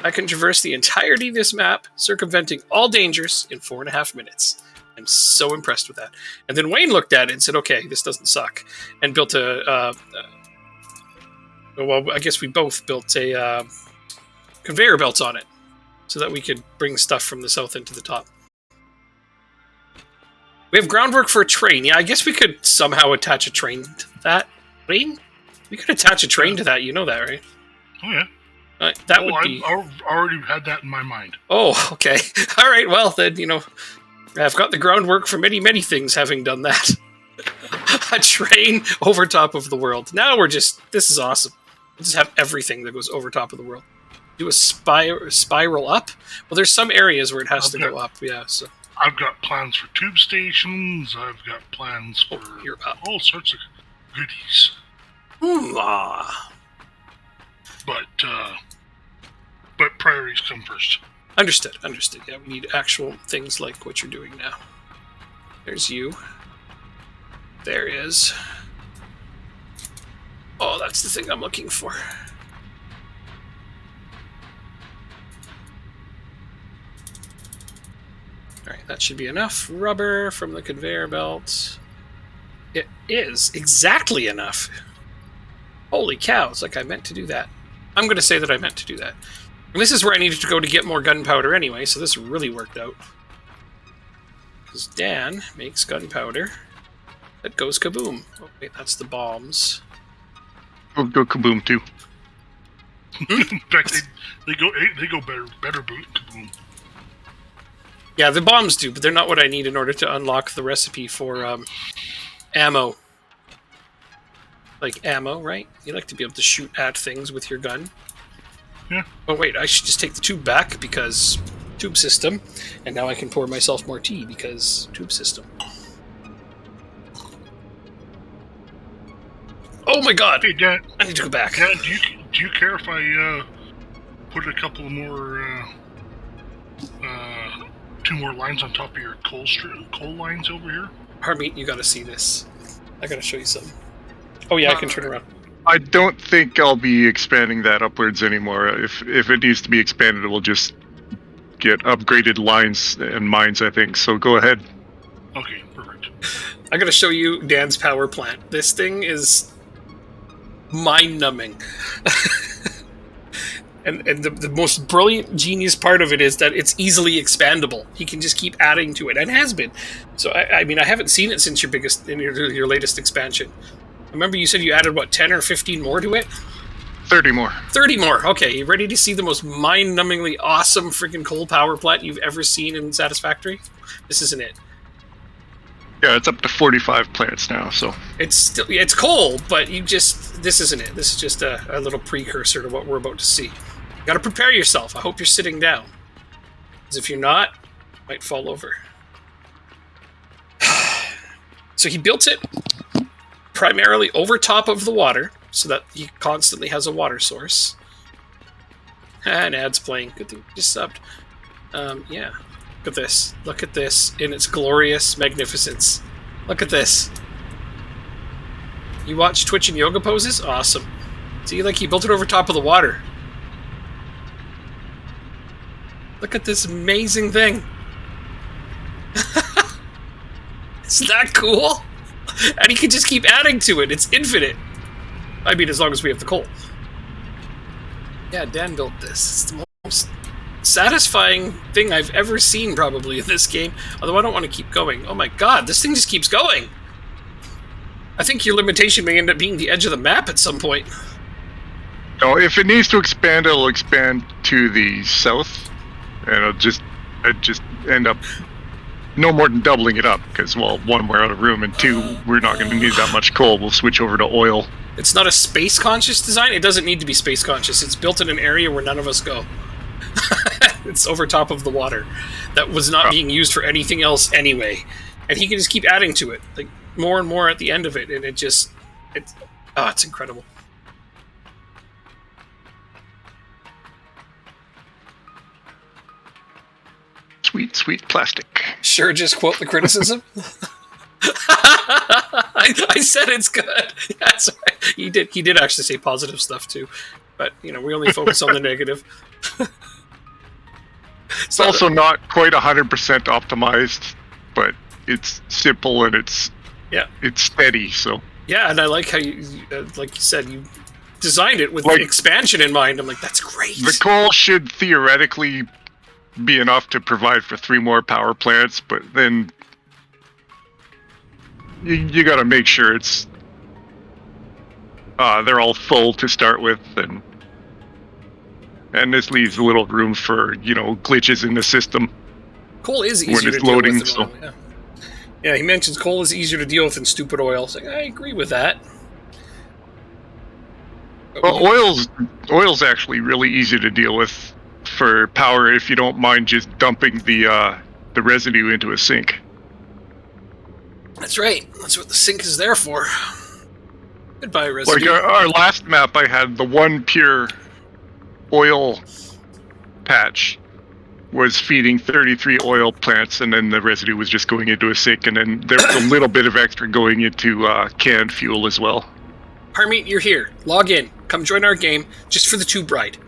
I can traverse the entirety of this map, circumventing all dangers in 4.5 minutes. I'm so impressed with that. And then Wayne looked at it and said, okay, this doesn't suck. And built well, I guess we both built a conveyor belt on it so that we could bring stuff from the south end to the top. We have groundwork for a train. Yeah, I guess we could somehow attach a train to that. Wayne? We could attach a train to that. You know that, right? Oh, yeah. That would be... I've already had that in my mind. Oh, okay. All right, well, then, you know, I've got the groundwork for many, many things having done that. A train over top of the world. Now we're just... This is awesome. We'll just have everything that goes over top of the world. Do a spiral up? Well, there's some areas where it has to go up, yeah, so... I've got plans for tube stations. I've got plans for all sorts of goodies. But priorities come first. Understood. Yeah, we need actual things like what you're doing now. There's you. There is. Oh, that's the thing I'm looking for. Alright, that should be enough rubber from the conveyor belt. It is exactly enough. Holy cow, it's like I meant to do that. I'm going to say that I meant to do that. And this is where I needed to go to get more gunpowder anyway, so this really worked out. Because Dan makes gunpowder that goes kaboom. Oh, wait, that's the bombs. Go kaboom, too. In fact, they go better boot kaboom. Yeah, the bombs do, but they're not what I need in order to unlock the recipe for ammo. Like ammo, right? You like to be able to shoot at things with your gun. Yeah. Oh, wait, I should just take the tube back because Tube system. And now I can pour myself more tea because tube system. Oh my god! Hey, Dan, I need to go back. Dan, do you care if I put a couple more, 2 more lines on top of your coal lines over here? Harmeet, you gotta see this. I gotta show you something. Oh yeah, I can turn around. I don't think I'll be expanding that upwards anymore. If it needs to be expanded, we'll just get upgraded lines and mines, I think. So go ahead. Okay, perfect. I gotta show you Dan's power plant. This thing is mind-numbing. and the most brilliant, genius part of it is that it's easily expandable. He can just keep adding to it, and has been. So, I mean, I haven't seen it since your latest expansion. Remember you said you added, what, 10 or 15 more to it? 30 more. 30 more. Okay, you ready to see the most mind-numbingly awesome freaking coal power plant you've ever seen in Satisfactory? This isn't it. Yeah, it's up to 45 plants now, so... It's coal, but this isn't it. This is just a little precursor to what we're about to see. You gotta prepare yourself. I hope you're sitting down. Because if you're not, you might fall over. So he built it primarily over top of the water, so that he constantly has a water source. And ads playing. Good thing just subbed. Yeah. Look at this. Look at this in its glorious magnificence. Look at this. You watch Twitch and yoga poses? Awesome. See, like he built it over top of the water. Look at this amazing thing. Isn't that cool? And he can just keep adding to it. It's infinite. I mean, as long as we have the coal. Yeah, Dan built this. It's the most satisfying thing I've ever seen, probably, in this game. Although I don't want to keep going. Oh my god, this thing just keeps going! I think your limitation may end up being the edge of the map at some point. No, if it needs to expand, it'll expand to the south. And it'll just end up no more than doubling it up. Because, well, 1, we're out of room, and 2, we're not going to need that much coal. We'll switch over to oil. It's not a space-conscious design. It doesn't need to be space-conscious. It's built in an area where none of us go. It's over top of the water. That was not being used for anything else anyway. And he can just keep adding to it. Like, more and more at the end of it. And it's incredible. Sweet, sweet plastic. Sure, just quote the criticism. I said it's good. That's right. He did actually say positive stuff too. But, we only focus on the negative. It's also not quite 100% optimized, but it's simple and it's steady. So yeah, and I like how you, like you said, you designed it with expansion in mind. I'm like, that's great. The coal should theoretically be enough to provide for 3 more power plants, but then you got to make sure it's they're all full to start with, and this leaves a little room for glitches in the system. Coal is easier when it's to deal loading. with than oil, yeah, he mentions coal is easier to deal with than stupid oil. It's like, I agree with that. Well, oil's actually really easy to deal with for power if you don't mind just dumping the residue into a sink. That's right. That's what the sink is there for. Goodbye, residue. Like our last map, I had the one pure oil patch was feeding 33 oil plants, and then the residue was just going into a sink, and then there was a little bit of extra going into canned fuel as well. Harmeet, you're here. Log in. Come join our game just for the tube ride.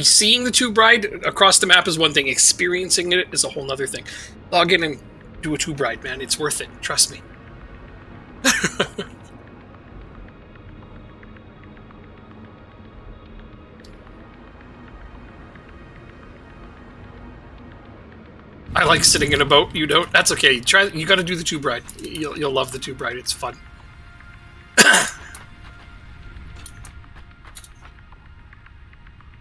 Seeing the tube ride across the map is one thing. Experiencing it is a whole other thing. Log in and do a tube ride, man. It's worth it. Trust me. I like sitting in a boat. You don't? That's okay. You got to do the tube ride. You'll love the tube ride. It's fun.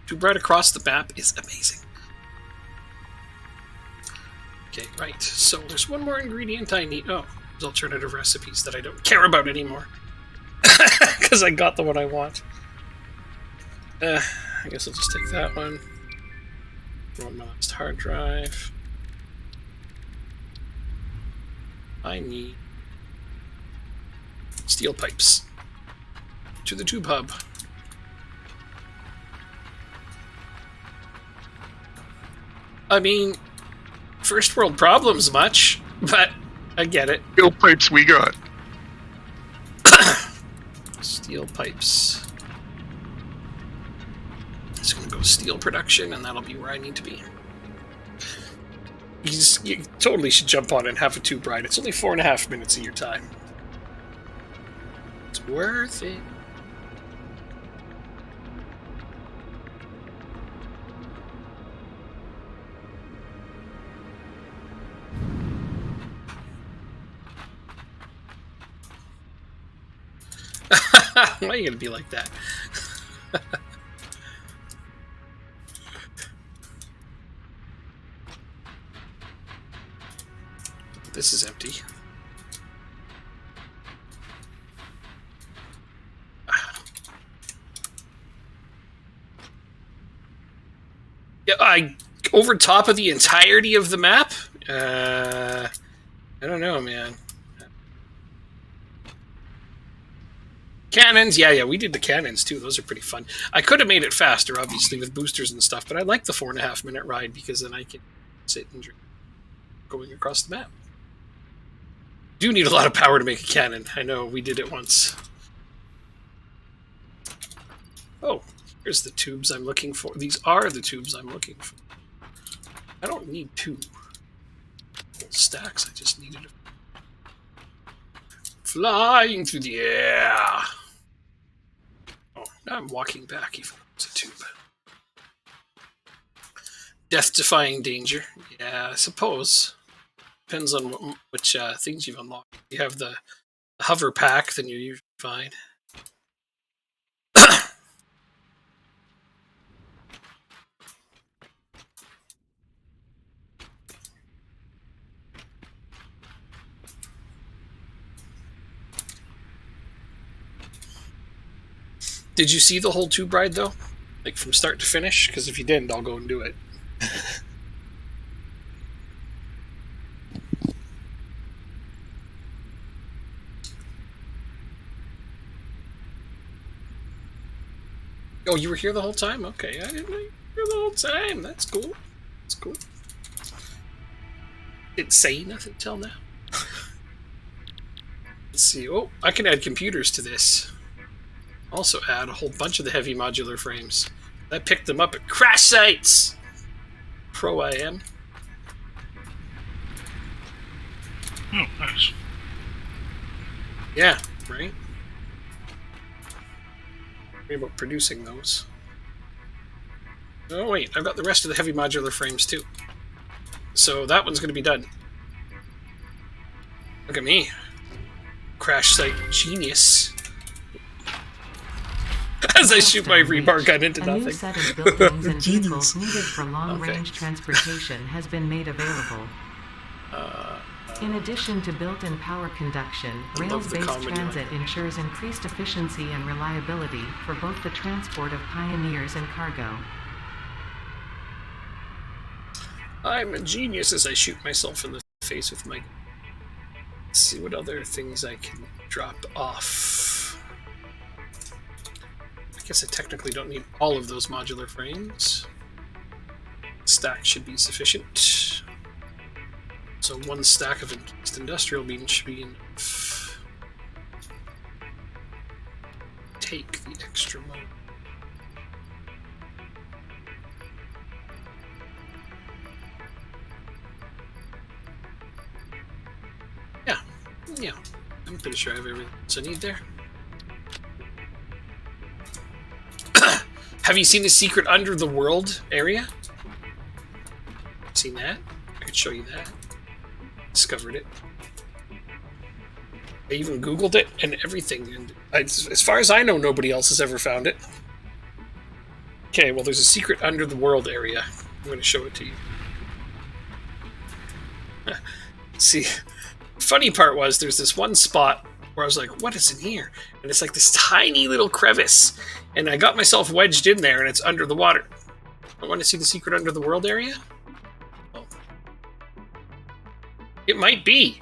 Tube ride across the map is amazing. Okay, right. So there's one more ingredient I need. Oh, there's alternative recipes that I don't care about anymore. Because I got the one I want. I guess I'll just take that one. want my last hard drive. I need steel pipes to the tube hub. I mean, first world problems much, but I get it. Steel pipes we got. Steel pipes. It's going to go steel production, and that'll be where I need to be. You totally should jump on and have a tube ride. It's only 4.5 minutes of your time. It's worth it. Why are you going to be like that? This is empty. Yeah, over top of the entirety of the map? I don't know, man. Cannons, yeah, we did the cannons too. Those are pretty fun. I could have made it faster, obviously, with boosters and stuff, but I like the 4.5 minute ride because then I can sit and drink going across the map. Do need a lot of power to make a cannon. I know, we did it once. Oh, here's the tubes I'm looking for. These are the tubes I'm looking for. I don't need 2 whole stacks. I just needed a flying through the air. Oh, now I'm walking back even though it's a tube. Death-defying danger. Yeah, I suppose. Depends on which things you've unlocked. If you have the hover pack, then you're usually fine. Did you see the whole tube ride, though? Like, from start to finish? Because if you didn't, I'll go and do it. Oh, you were here the whole time? Okay, I didn't know you were here the whole time. That's cool. That's cool. Didn't say nothing till now. Let's see. Oh, I can add computers to this. Also add a whole bunch of the heavy modular frames. I picked them up at crash sites. Pro I am. Oh, nice. Yeah, right? Worry about producing those. Oh wait, I've got the rest of the heavy modular frames too. So that one's going to be done. Look at me. Crash site genius. As I shoot my rebar gun into nothing. A new set of buildings and vehicles needed for long-range transportation has been made available. In addition to built-in power conduction, rails-based transit ensures increased efficiency and reliability for both the transport of pioneers and cargo. I'm a genius as I shoot myself in the face with my... Let's see what other things I can drop off. I guess I technically don't need all of those modular frames. Stack should be sufficient. So 1 stack of encased industrial beams should be enough. Take the extra mode. Yeah, I'm pretty sure I have everything I need there. Have you seen the secret under the world area? Seen that? I could show you that. Discovered it. I even Googled it and everything, and as far as I know, nobody else has ever found it. Okay, well, there's a secret under the world area. I'm going to show it to you. See, the funny part was there's this one spot where I was like, what is in here? And it's like this tiny little crevice, and I got myself wedged in there, and it's under the water. I want to see the secret under the world area? Oh. It might be.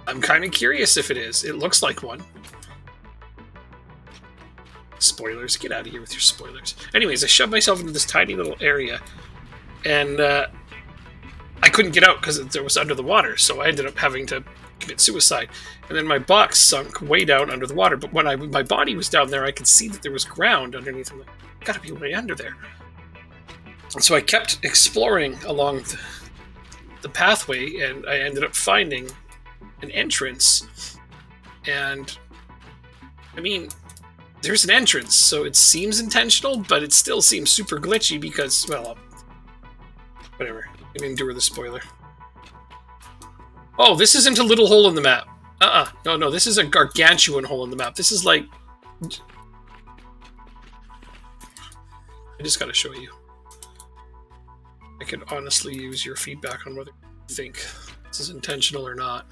I'm kind of curious if it is. It looks like one. Spoilers. Get out of here with your spoilers. Anyways, I shoved myself into this tiny little area, and I couldn't get out because it was under the water, so I ended up having to commit suicide. And then my box sunk way down under the water, but when my body was down there, I could see that there was ground underneath. I'm like, gotta be way under there. And so I kept exploring along the pathway, and I ended up finding an entrance. And I mean, there's an entrance, so it seems intentional, but it still seems super glitchy because, well, whatever. You can endure the spoiler. Oh, this isn't a little hole in the map. No, this is a gargantuan hole in the map. This is like... I just gotta show you. I could honestly use your feedback on whether you think this is intentional or not.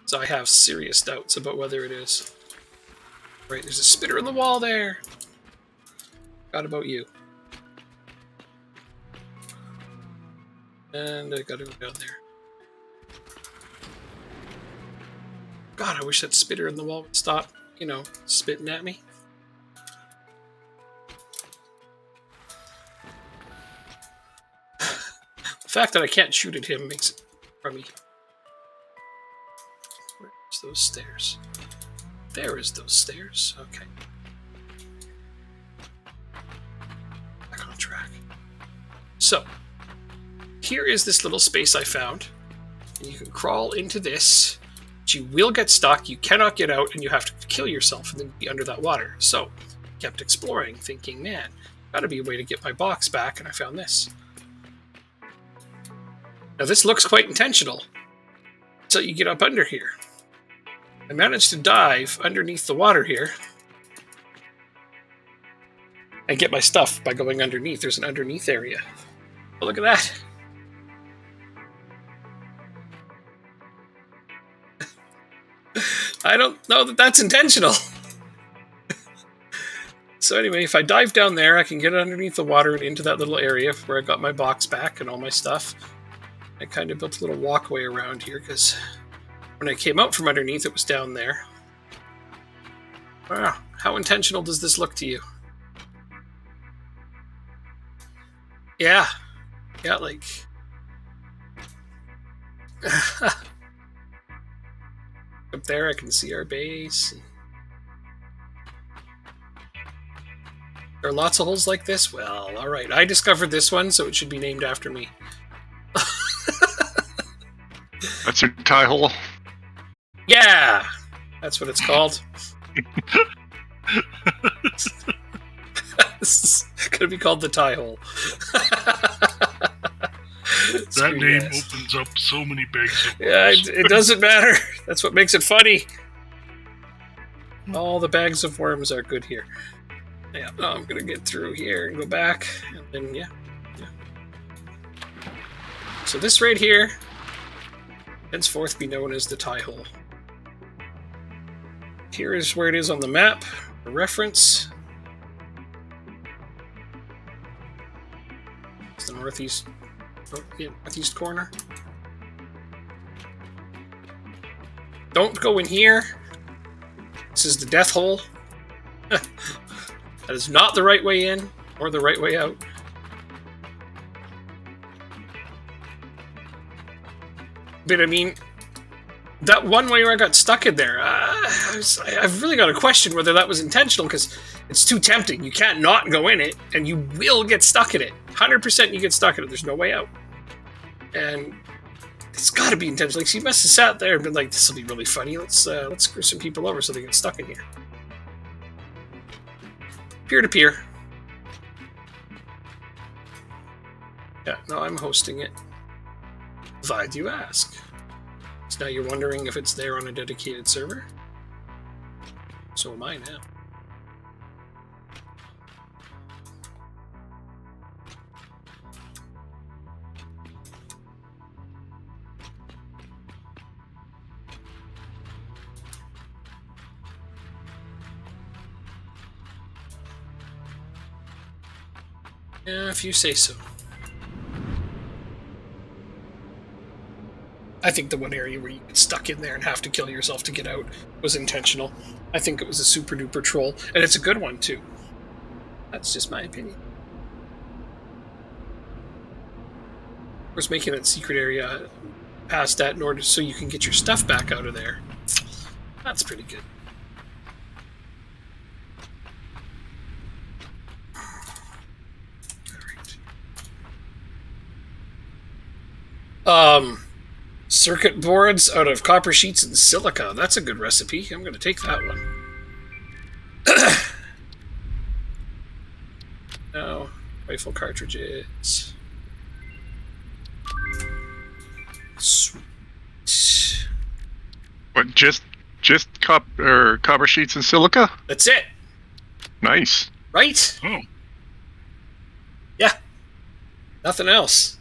So I have serious doubts about whether it is. Right, there's a spitter in the wall there. Forgot about you. And I gotta go down there. God, I wish that spitter in the wall would stop, you know, spitting at me. The fact that I can't shoot at him makes it crummy. Where's those stairs? There is those stairs. Okay. Back on track. So, here is this little space I found. And you can crawl into this, but you will get stuck, you cannot get out, and you have to kill yourself and then be under that water. So, kept exploring, thinking, man, gotta be a way to get my box back, and I found this. Now this looks quite intentional, until you get up under here. I managed to dive underneath the water here, and get my stuff by going underneath. There's an underneath area. Oh, look at that. I don't know that that's intentional. So anyway, if I dive down there, I can get underneath the water and into that little area where I got my box back and all my stuff. I kind of built a little walkway around here because when I came out from underneath, it was down there. Wow, how intentional does this look to you? Yeah, like... Up there I can see our base. There are lots of holes like this? Well, alright. I discovered this one, so it should be named after me. That's your tie hole? Yeah! That's what it's called. This is going to be called the tie hole. That name opens up so many bags of worms. Yeah, it doesn't matter. That's what makes it funny. All the bags of worms are good here. Yeah, I'm going to get through here and go back. And then, yeah. So this right here, henceforth be known as the tie hole. Here is where it is on the map, for reference. It's the northeast corner. Don't go in here. This is the death hole. That is not the right way in or the right way out. But I mean, that one way where I got stuck in there, I've really got to question whether that was intentional because it's too tempting. You can't not go in it, and you will get stuck in it. 100% you get stuck in it. There's no way out. And it's got to be intentional. Like, she must have sat there and been like, this will be really funny. Let's screw some people over so they get stuck in here. Peer-to-peer. Yeah, no, I'm hosting it. Why do you ask? So now you're wondering if it's there on a dedicated server? So am I now. Yeah, if you say so. I think the one area where you get stuck in there and have to kill yourself to get out was intentional. I think it was a super duper troll, and it's a good one too. That's just my opinion. Of course, making that secret area past that in order so you can get your stuff back out of there. That's pretty good. All right. Circuit boards out of copper sheets and silica. That's a good recipe. I'm going to take that one. Now, rifle cartridges. Sweet. What? Just copper sheets and silica? That's it. Nice. Right? Oh, Yeah. Nothing else.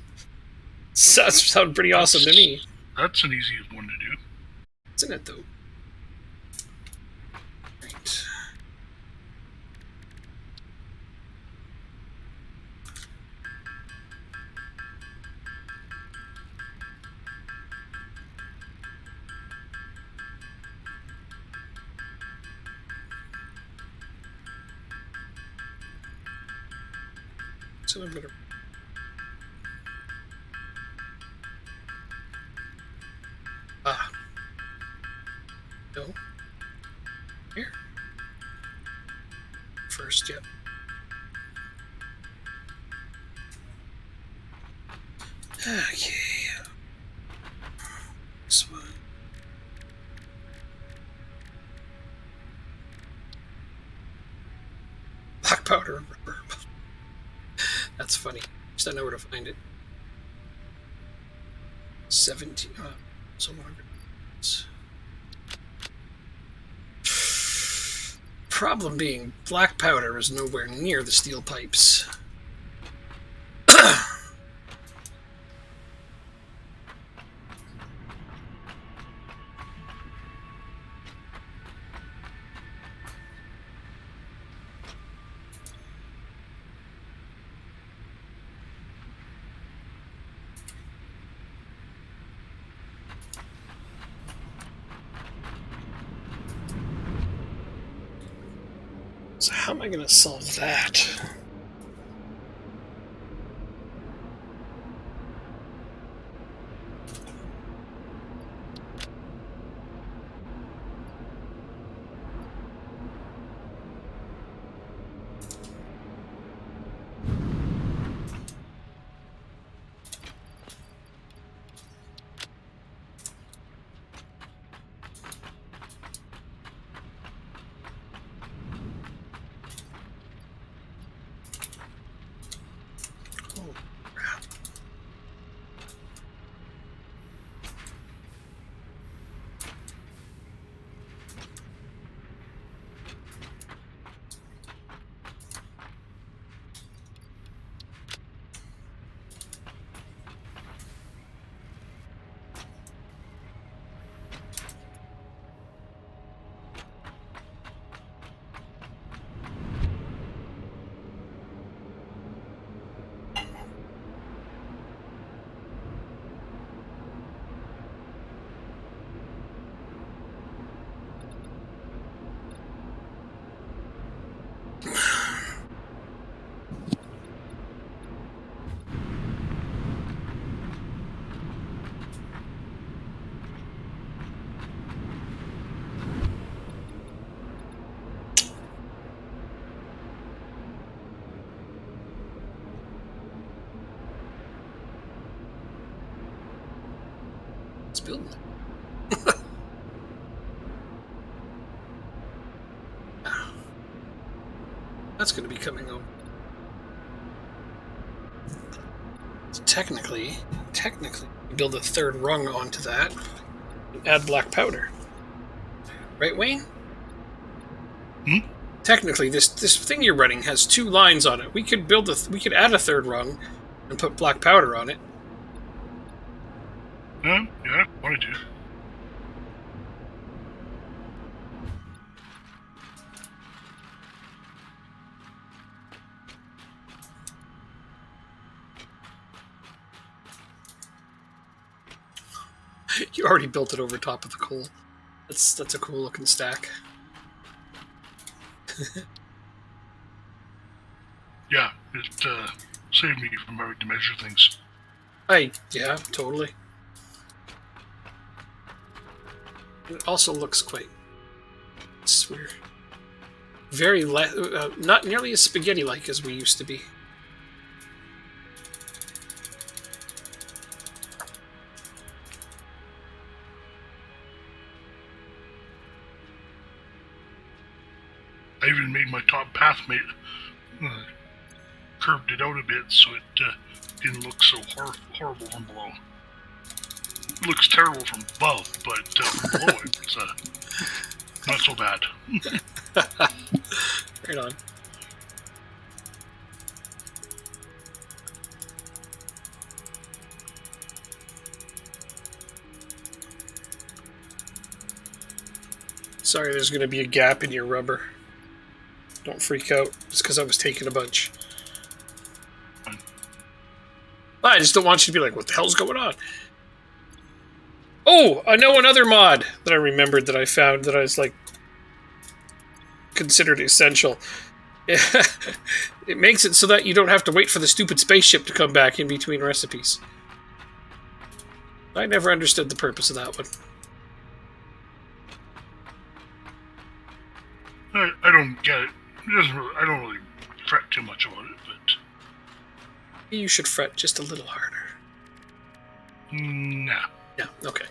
That sounds pretty awesome to me. That's an easy one to do. Isn't it, though? Right. So I'm gonna... Ah. No. Here. First, yep. Okay. This one. Black powder and rubber. That's funny. Just I know where to find it. 17. So 100. Problem being, black powder is nowhere near the steel pipes. So how am I going to solve that? Oh, crap. It's building. That's going to be coming over. So technically, build a third rung onto that and add black powder. Right, Wayne? Hmm? Technically, this thing you're running has 2 lines on it. We could add a third rung and put black powder on it. Yeah, I want to do. You already built it over top of the coal. That's a cool looking stack. Yeah, it saved me from having to measure things. Yeah, totally. It also looks quite weird. Very not nearly as spaghetti-like as we used to be. I even made my top path curved it out a bit so it didn't look so horrible from below. It looks terrible from above, but from below it's not so bad. Right on. Sorry, there's going to be a gap in your rubber. Don't freak out. It's because I was taking a bunch. I just don't want you to be like, what the hell's going on? Oh, I know another mod that I remembered that I found that I was like considered essential. It makes it so that you don't have to wait for the stupid spaceship to come back in between recipes. I never understood the purpose of that one. I don't get it. I don't really fret too much about it, but You should fret just a little harder. nah. Yeah, okay.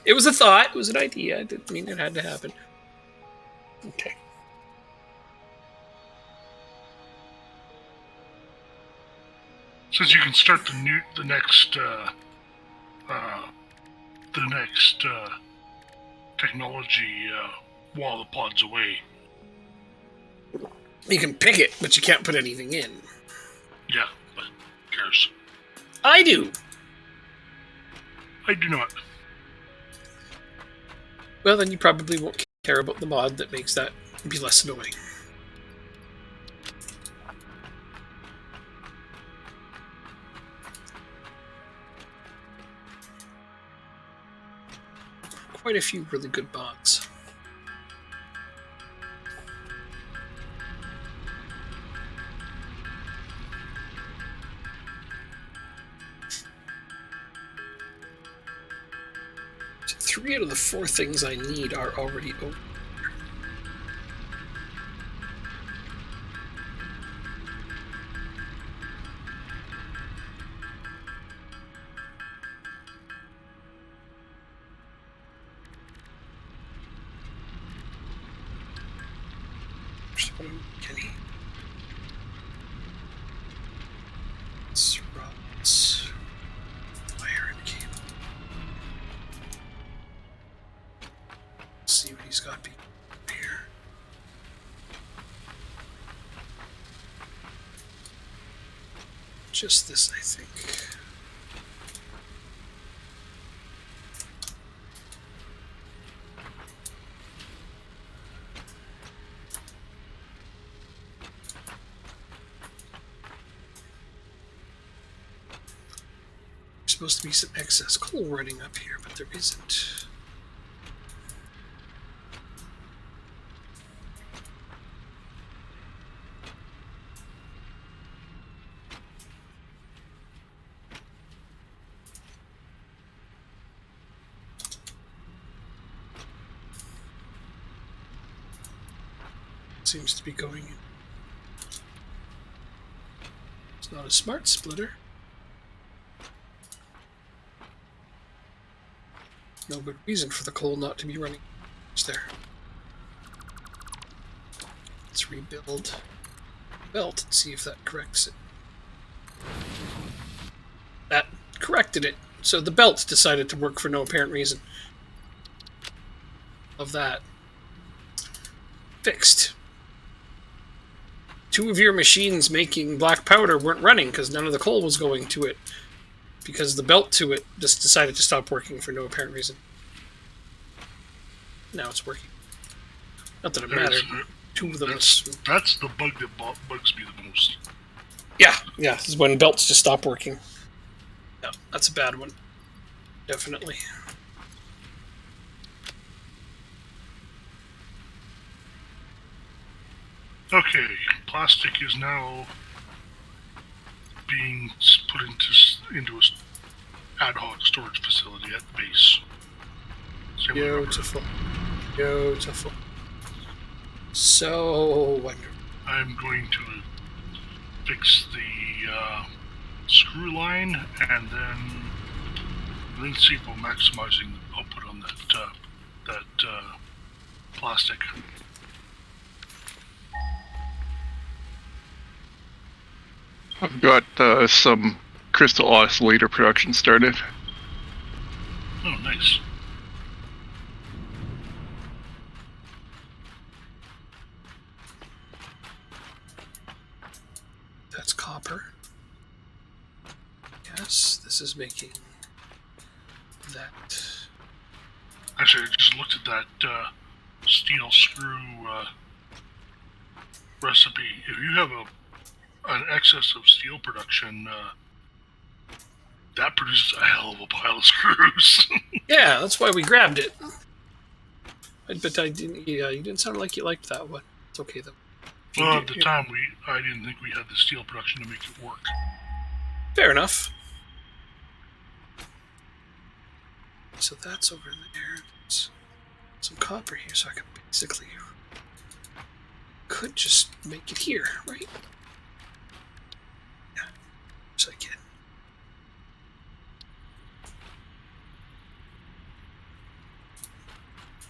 It was a thought. It was an idea. I didn't mean it had to happen. Okay. Says you can start the next technology while the pod's away. You can pick it, but you can't put anything in. Yeah, but who cares? I do. I do not. Well, then you probably won't care about the mod that makes that be less annoying. Quite a few really good mods. So 3 out of the 4 things I need are already over. Kenny. Rods. Wire and cable. Let's see what he's got here. Just this, I think. There's supposed to be some excess coal running up here, but there isn't. Seems to be going in. It's not a smart splitter. No good reason for the coal not to be running. It's there. Let's rebuild the belt and see if that corrects it. That corrected it. So the belt decided to work for no apparent reason. Of that. Fixed. 2 of your machines making black powder weren't running because none of the coal was going to it. Because the belt to it just decided to stop working for no apparent reason. Now it's working. Not that it mattered. 2 of them. That's the bug that bugs me the most. Yeah, this is when belts just stop working. No, that's a bad one. Definitely. Okay, plastic is now being put into a ad hoc storage facility at the base. Beautiful. Beautiful. So wonderful. I'm going to fix the screw line and then see about maximizing the output on that plastic. I've got some crystal oscillator production started. Oh, nice. That's copper. Yes, this is making that. Actually, I just looked at that steel screw recipe. If you have an excess of steel production, that produces a hell of a pile of screws. Yeah, that's why we grabbed it. But I didn't. Yeah, you didn't sound like you liked that one. It's okay though. Well, at the time, I didn't think we had the steel production to make it work. Fair enough. So that's over there. There's some copper here, so I can basically could just make it here, right? Yeah, so I can.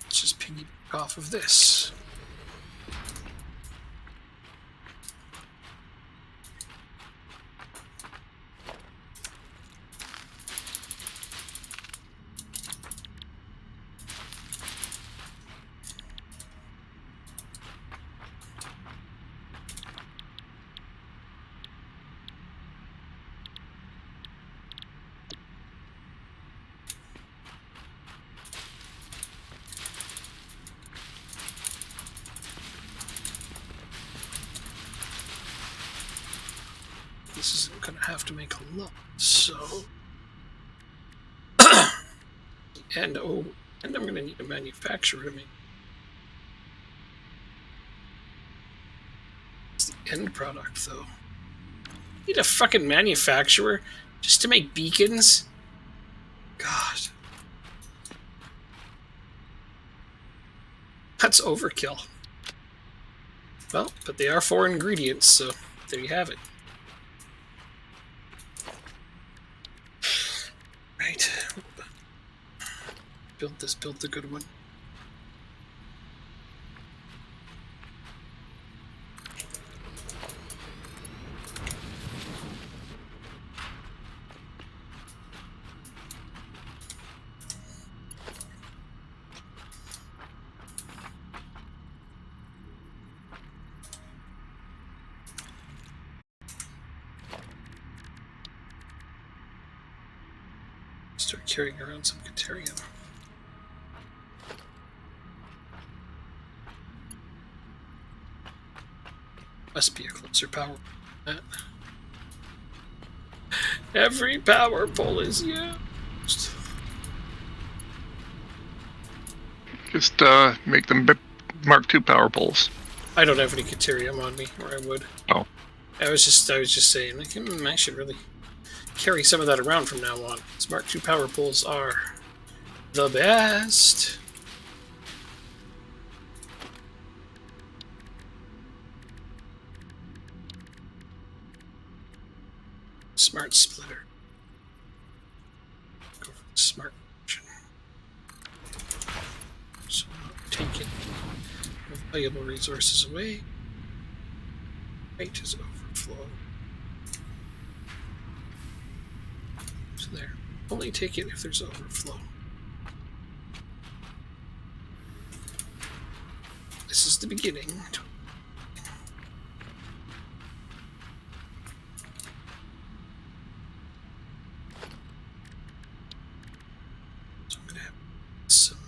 Let's just piggyback off of this. This isn't going to have to make a lot, so... and I'm going to need a manufacturer to make... It's the end product, though. Need a fucking manufacturer just to make beacons? God. That's overkill. Well, but they are 4 ingredients, so there you have it. Right. Build the good one. Start carrying around some Caterium. Must be a closer power than that. Every power pole is used. Just make them Mark II power poles. I don't have any Caterium on me, or I would. Oh. I was just saying, like, I should really carry some of that around from now on. Smart 2 power poles are the best. Smart splitter. Go for the smart option. So take it. Valuable resources away. Rate is overflow. So there. Only take it if there's overflow. This is the beginning. So I'm going to have some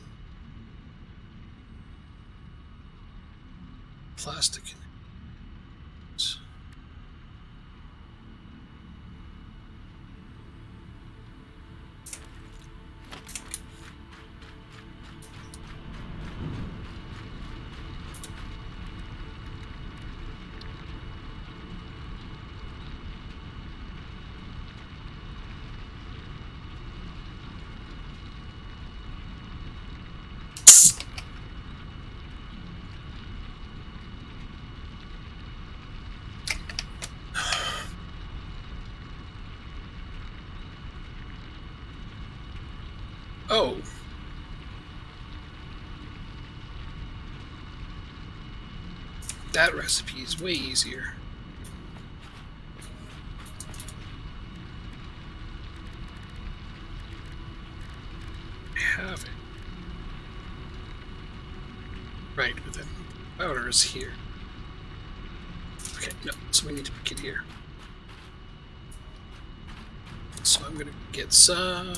plastic in it. Oh. That recipe is way easier. I have it. Right, but then powder is here. Okay, no, so we need to make it here. So I'm gonna get some...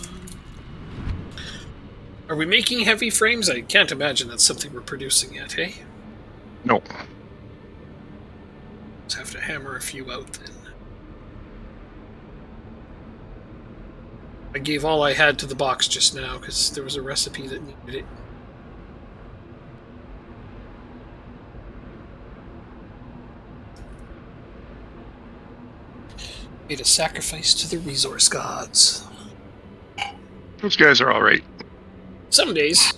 Are we making heavy frames? I can't imagine that's something we're producing yet, hey? No. Just have to hammer a few out then. I gave all I had to the box just now because there was a recipe that needed it. Made a sacrifice to the resource gods. Those guys are all right. Some days.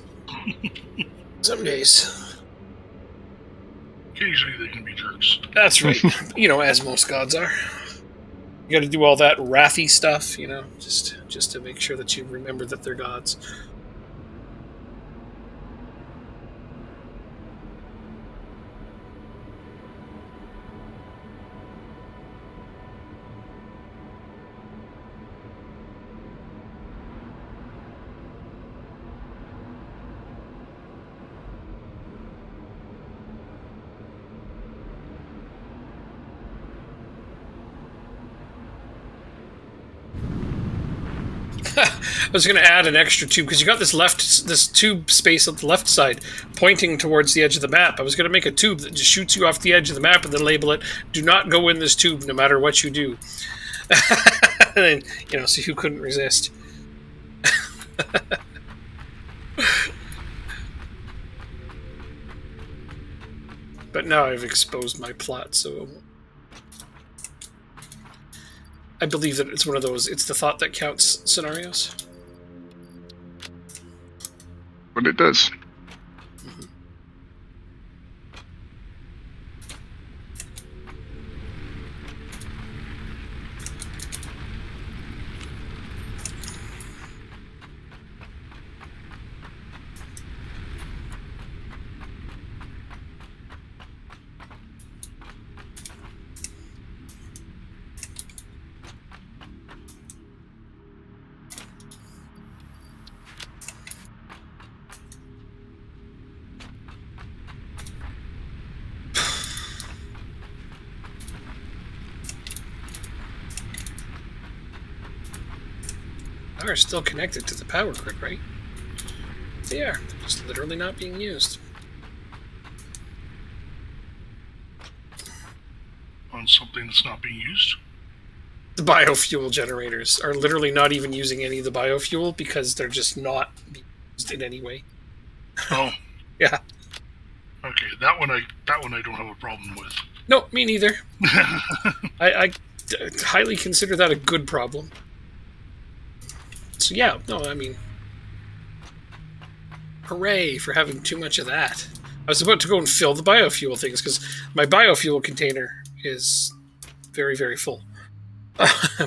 Some days. Occasionally they can be jerks. That's right. You know, as most gods are. You got to do all that wrathy stuff, you know, just to make sure that you remember that they're gods. I was going to add an extra tube because you got this tube space at the left side pointing towards the edge of the map. I was going to make a tube that just shoots you off the edge of the map and then label it, "Do not go in this tube no matter what you do." And, you know, so you couldn't resist. But now I've exposed my plot, so I believe that it's one of those "it's the thought that counts" scenarios. But it does. Are still connected to the power grid, right? They are. They're just literally not being used. On something that's not being used? The biofuel generators are literally not even using any of the biofuel because they're just not being used in any way. Oh. Yeah. Okay, that one I don't have a problem with. No, me neither. I highly consider that a good problem. So yeah, no, I mean, hooray for having too much of that. I was about to go and fill the biofuel things because my biofuel container is very, very full.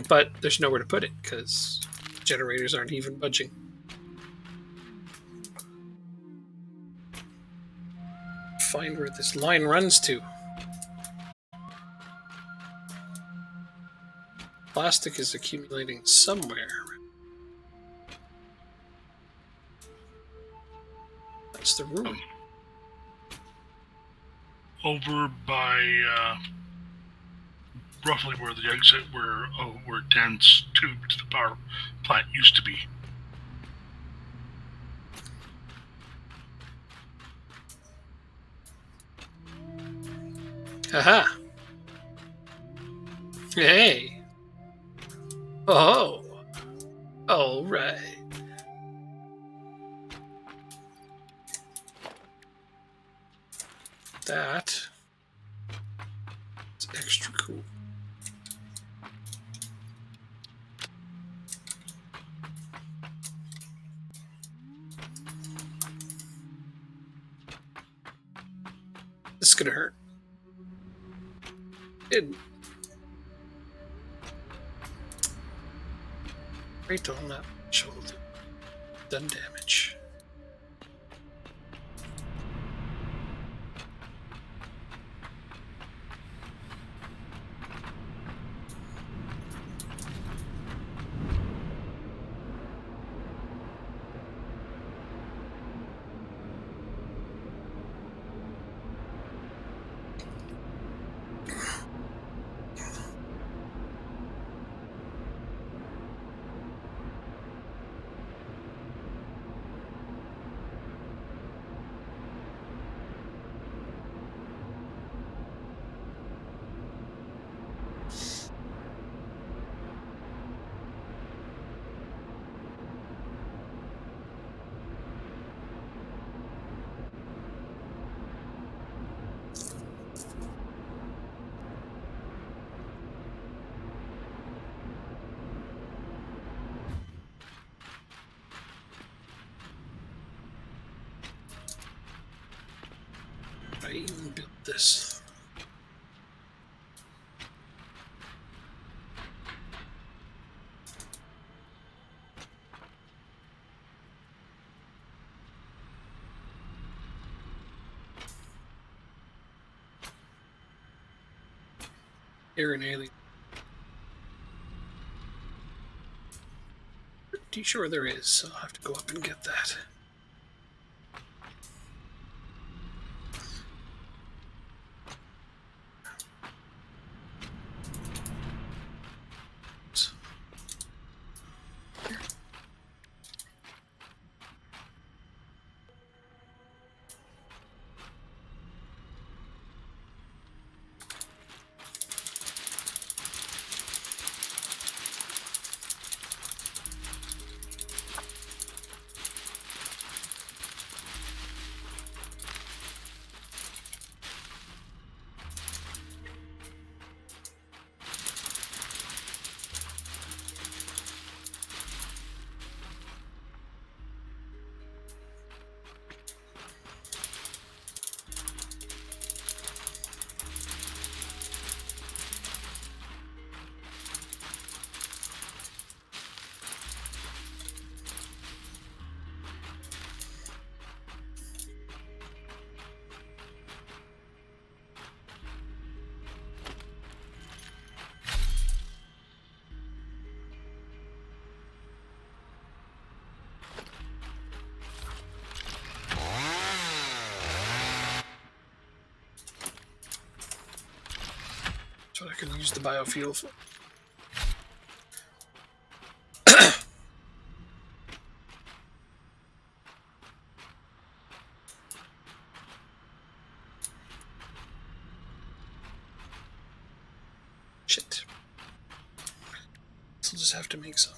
But there's nowhere to put it because generators aren't even budging. Find where this line runs to. Plastic is accumulating somewhere. That's the room. Over by roughly where the exit, where Dan's tube to the power plant used to be. Aha! Hey! Oh! All right. That is extra cool. This is gonna hurt. Right on that shoulder. done damage. I even built this. Air and alien. Pretty sure there is, so I'll have to go up and get that. So I can use the biofuel for. Shit. So I'll just have to make some.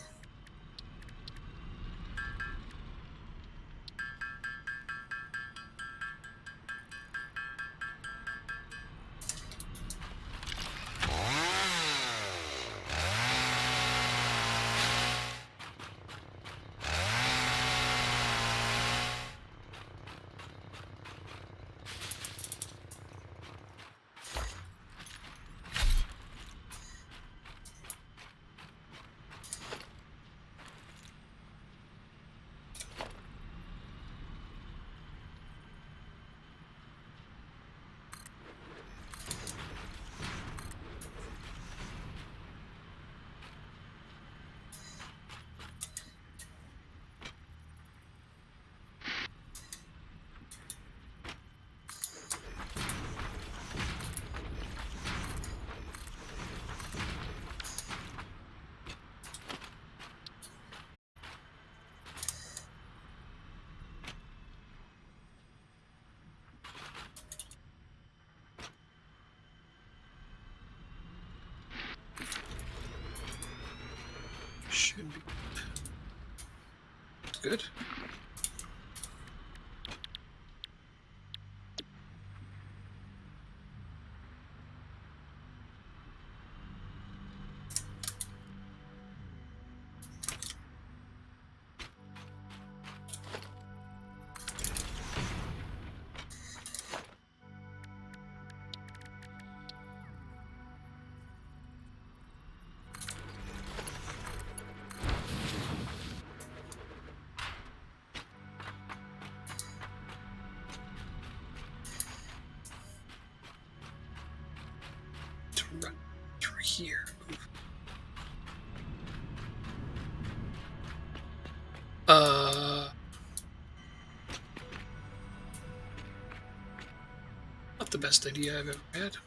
Should be good. here. Not the best idea I've ever had.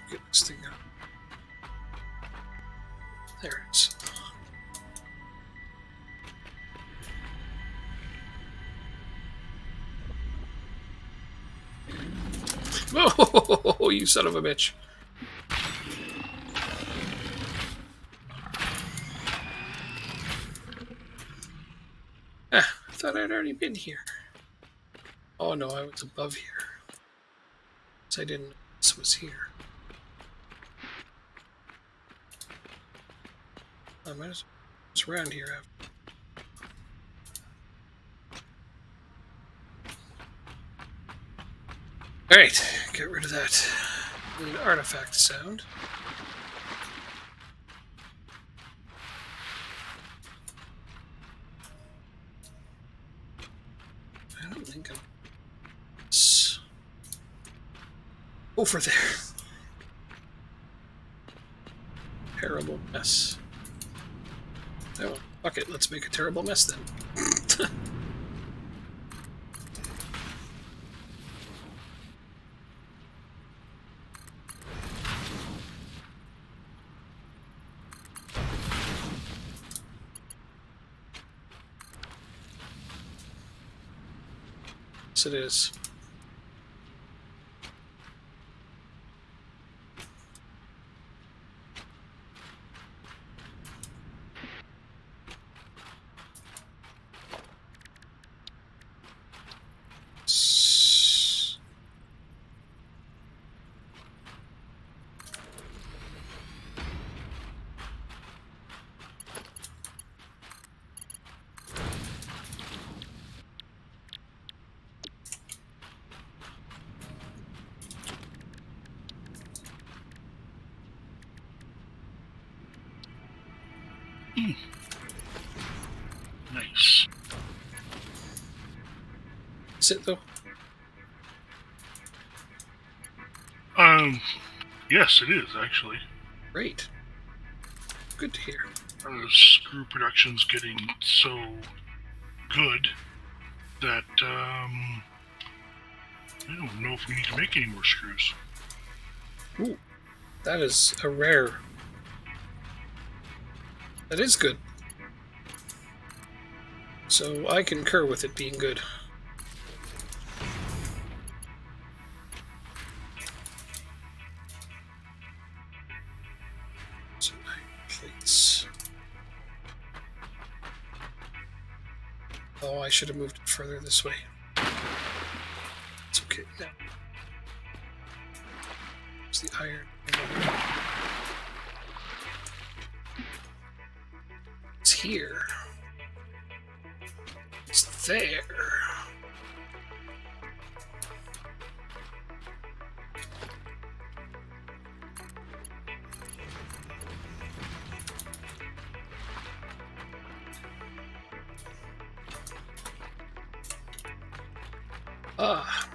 Get this thing up. There it is. Oh, you son of a bitch. I thought I'd already been here. Oh no, I was above here. So I didn't know this was here. I might as well. It's around here after. Alright, get rid of that. Need artifact sound. I don't think I'm... Over there. Terrible mess. Oh, fuck it, let's make a terrible mess then. Yes, it is. Nice. Is it though? Yes, it is actually. Great. Good to hear. Screw production's getting so good that I don't know if we need to make any more screws. Ooh, that is a rare. That is good. So I concur with it being good. So plates. Oh, I should have moved it further this way. It's okay now. It's the iron. It's here. It's there. Ah.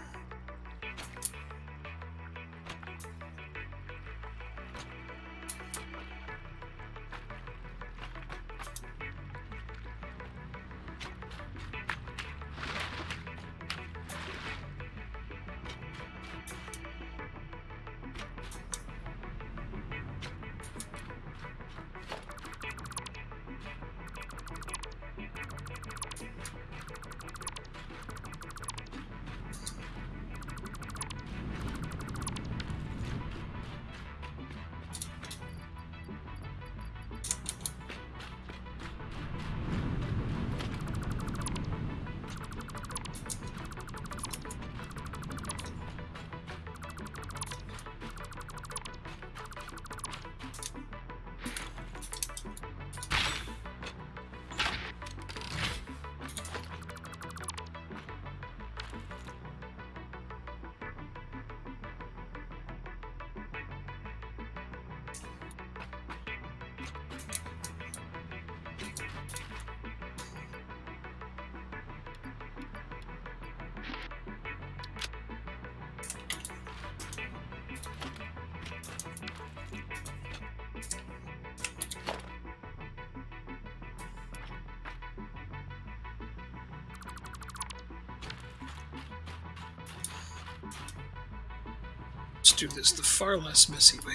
do this the far less messy way.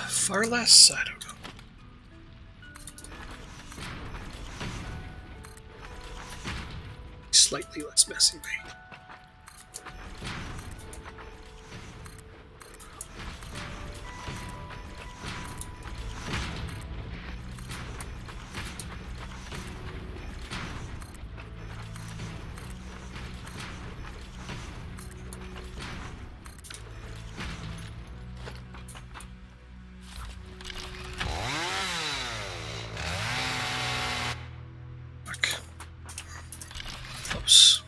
Far less? I don't know. Slightly less messy way. Close.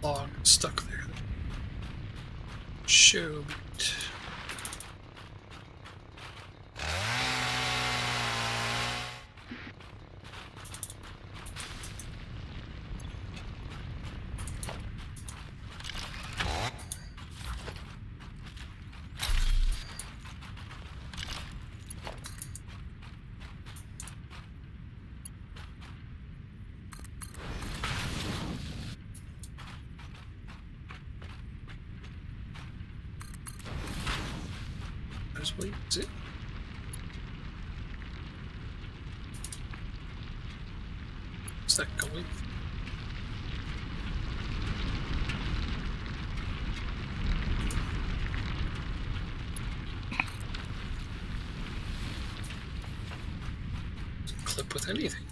Log stuck there. Show it. as well use it. Is that going? Clip with anything.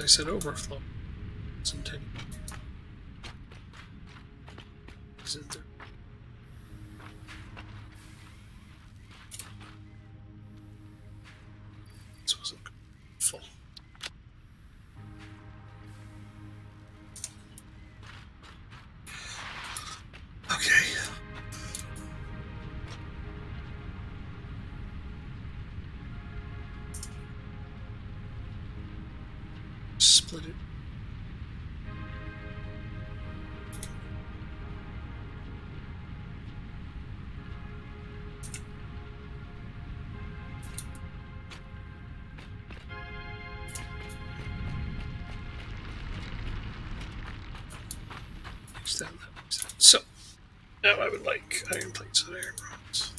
I said overflow. It's intended. Isn't there? This wasn't full. Okay. Split it. So now I would like iron plates and iron rods.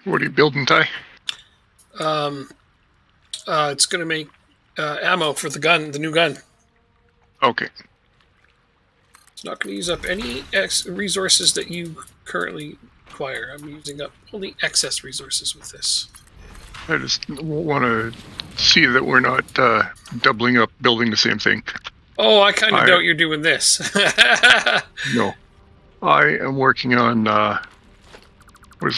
What are you building, Ty? It's going to make ammo for the gun, the new gun. Okay. It's not going to use up any resources that you currently require. I'm using up only excess resources with this. I just want to see that we're not doubling up building the same thing. Oh, I kind of doubt you're doing this. No. I am working on, what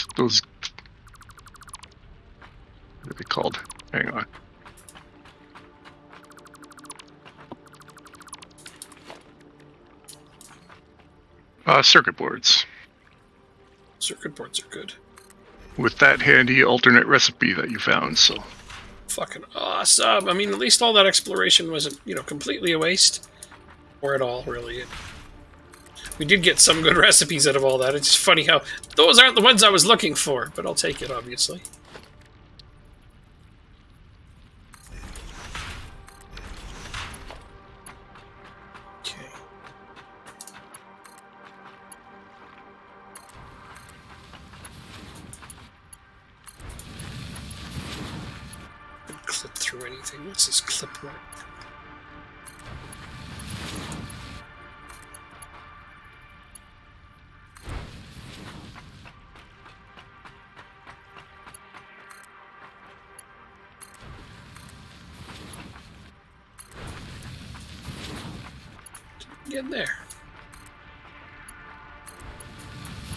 are they called? Hang on. Circuit boards. Circuit boards are good. With that handy alternate recipe that you found, so. Fucking awesome. I mean, at least all that exploration wasn't, completely a waste. Or at all, really. We did get some good recipes out of all that. It's just funny how those aren't the ones I was looking for, but I'll take it, obviously. Okay. Clip through anything. What's this clip mark? Get in there.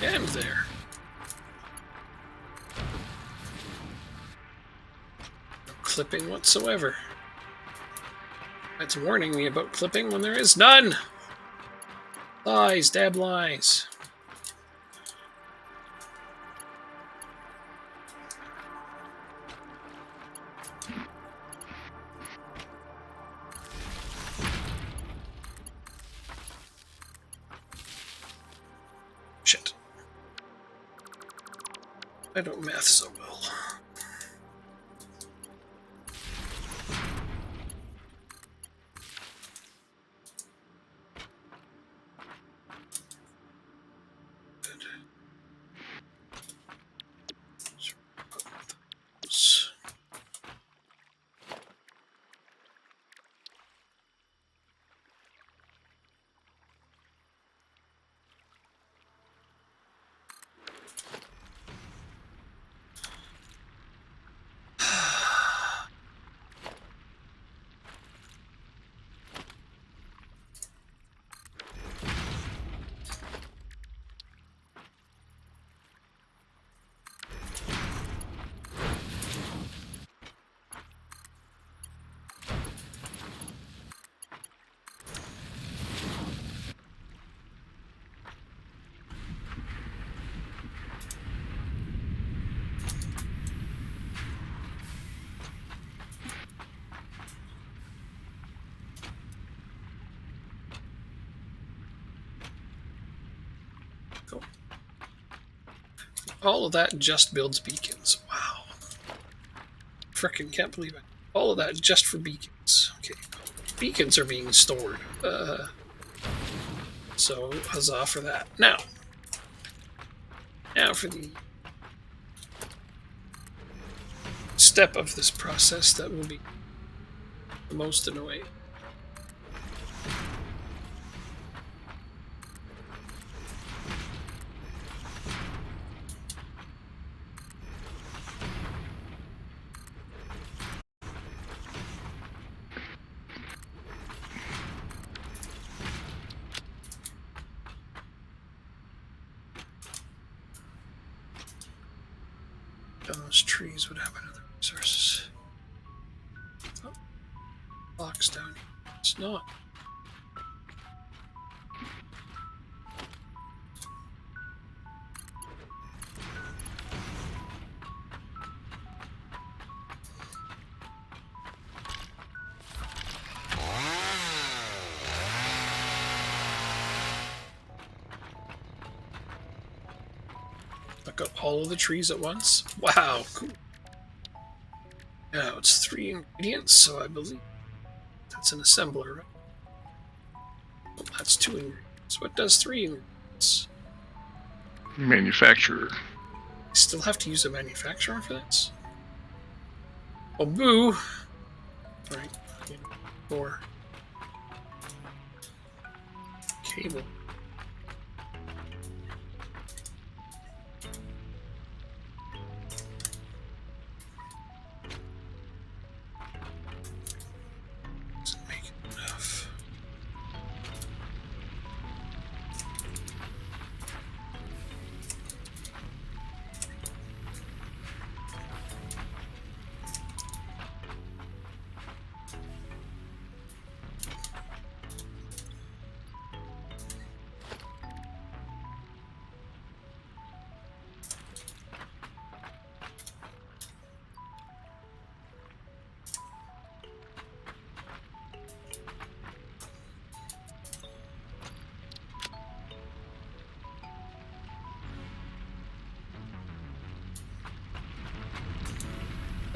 And there. No clipping whatsoever. It's warning me about clipping when there is none. Lies, dab lies. Shit. I don't math so well. Cool. All of that just builds beacons. Wow. Frickin' can't believe it. All of that just for beacons. Okay. Beacons are being stored. So, huzzah for that. Now for the step of this process that will be the most annoying. Those trees would have another resources. Oh, blocks down here. It's not. Look up all of the trees at once. Wow, cool. Now it's 3 ingredients, so I believe that's an assembler, right? Well, that's 2 ingredients. What does 3 ingredients? Manufacturer. I still have to use a manufacturer for this? Oh, boo! Alright, 4. Cable.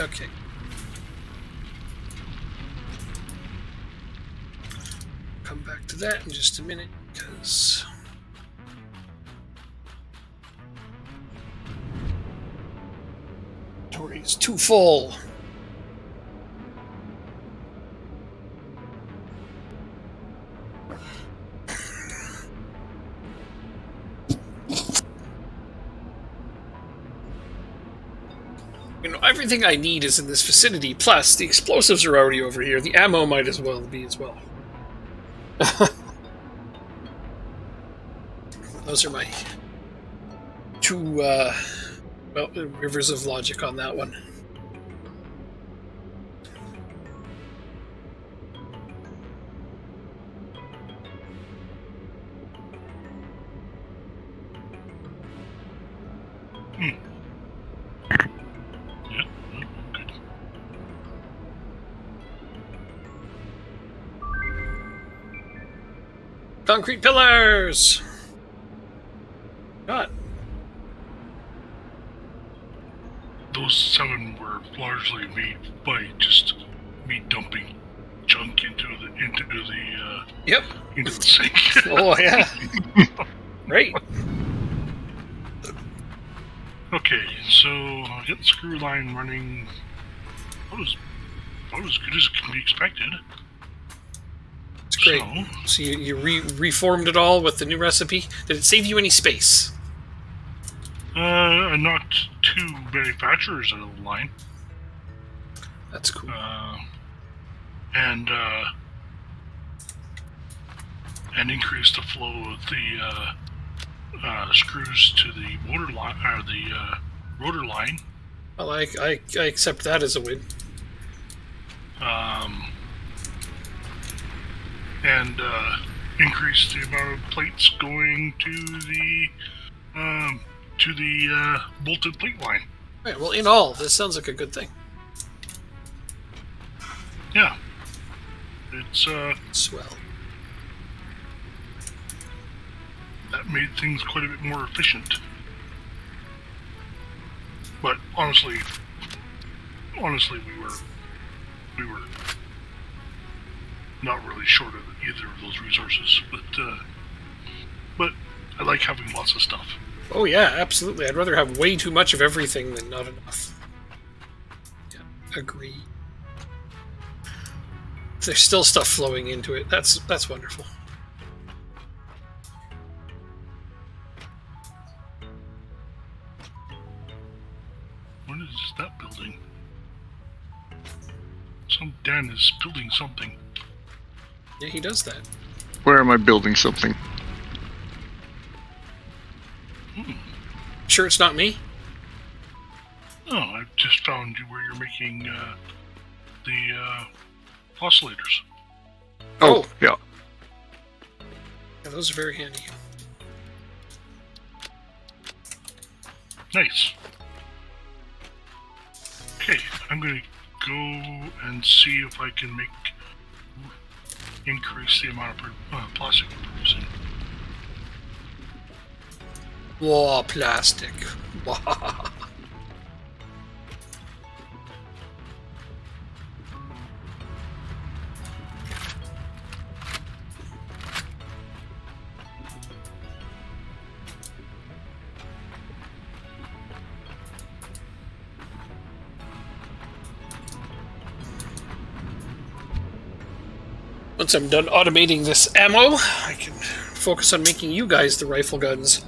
Okay. Come back to that in just a minute, because inventory is too full. You know, everything I need is in this vicinity, plus the explosives are already over here. The ammo might as well be as well. Those are my two rivers of logic on that one. Yeah, good. Concrete pillars! God. Those 7 were largely made by just me dumping junk into the Yep. into the sink. Oh, yeah. Right. Okay, so get the screw line running. That was as good as can be expected. It's great. So you reformed it all with the new recipe. Did it save you any space? I knocked 2 manufacturers out of the line. That's cool. And increased the flow of the screws to the motor line, or the rotor line. Well, I accept that as a win. And increased the amount of plates going to the bolted plate line. Right. Well, in all, this sounds like a good thing. Yeah, it's Swell. that made things quite a bit more efficient. But honestly, we were not really short of either of those resources. But I like having lots of stuff. Oh yeah, absolutely. I'd rather have way too much of everything than not enough. Yeah, agree. There's still stuff flowing into it. That's wonderful. What is that building? Some Dan is building something. Yeah, he does that. Where am I building something? Sure it's not me? Oh, I just found you where you're making the oscillators. Oh. Yeah. Yeah, those are very handy. Nice. Okay, I'm gonna go and see if I can increase the amount of plastic we're producing. Whoa, plastic. Once I'm done automating this ammo, I can focus on making you guys the rifle guns.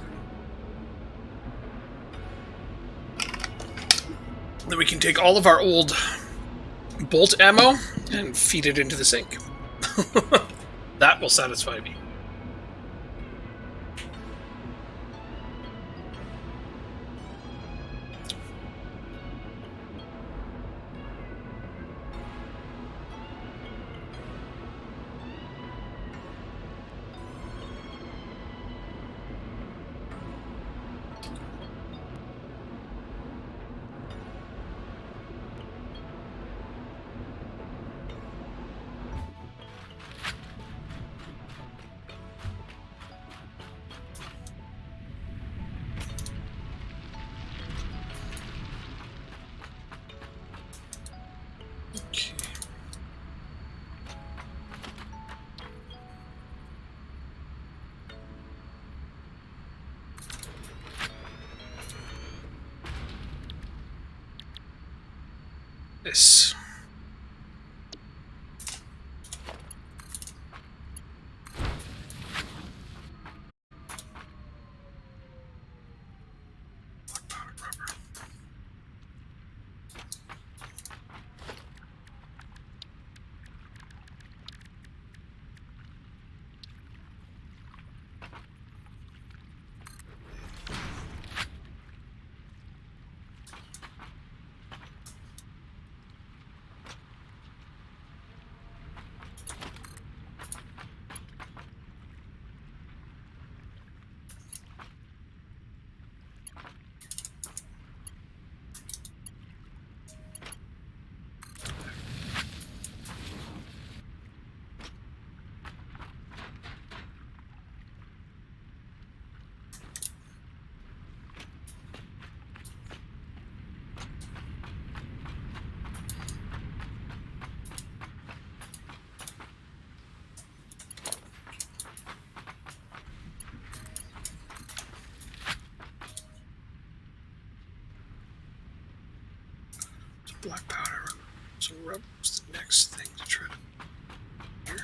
Then we can take all of our old bolt ammo and feed it into the sink. That will satisfy me. Okay. This. next thing to try to... Here.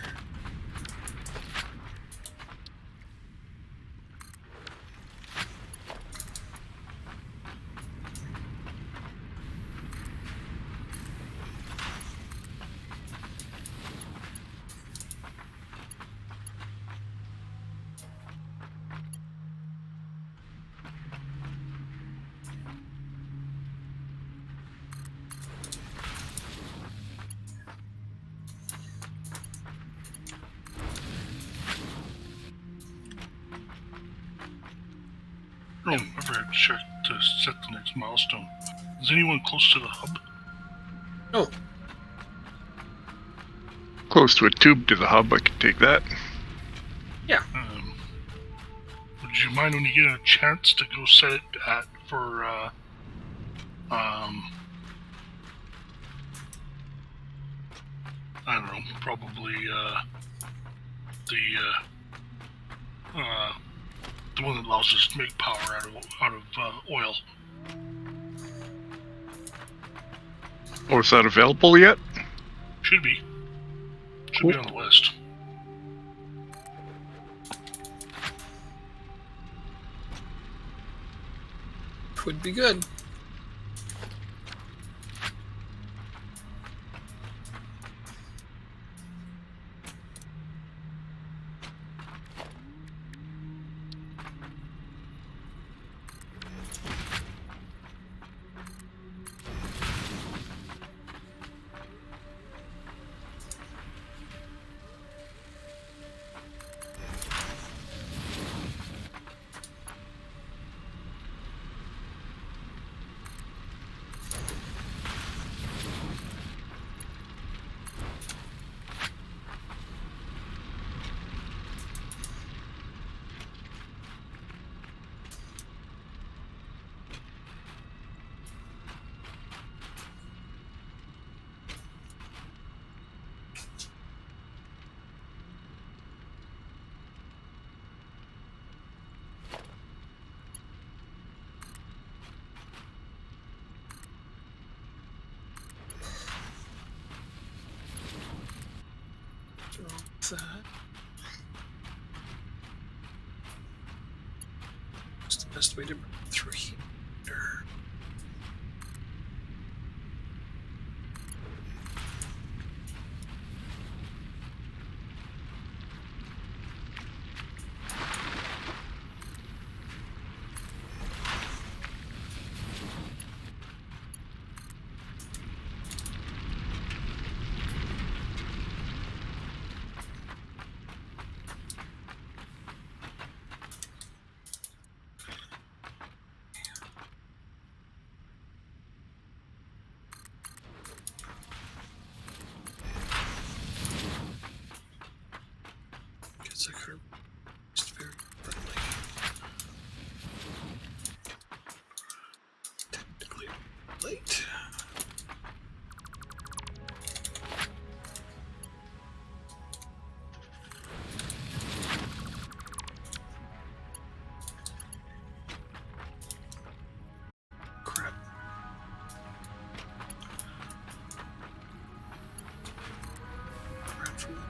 Oh, I forgot to check to set the next milestone. Is anyone close to the hub? No. Close to a tube to the hub, I could take that. Yeah. Would you mind when you get a chance to go set it for I don't know, probably the one that allows us to make power out of oil. Oh, is that available yet? Should be. Should Cool. be on the list. Would be good. What's the best way to run through here? It's a curve. It's very friendly. Technically late. Crap. Crap from the...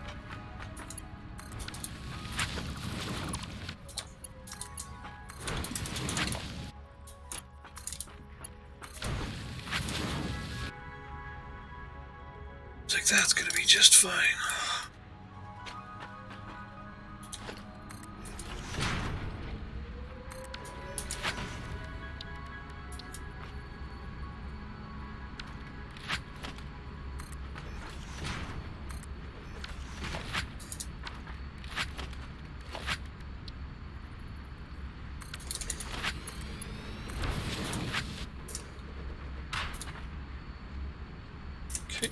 Looks like that's gonna be just fine. Okay.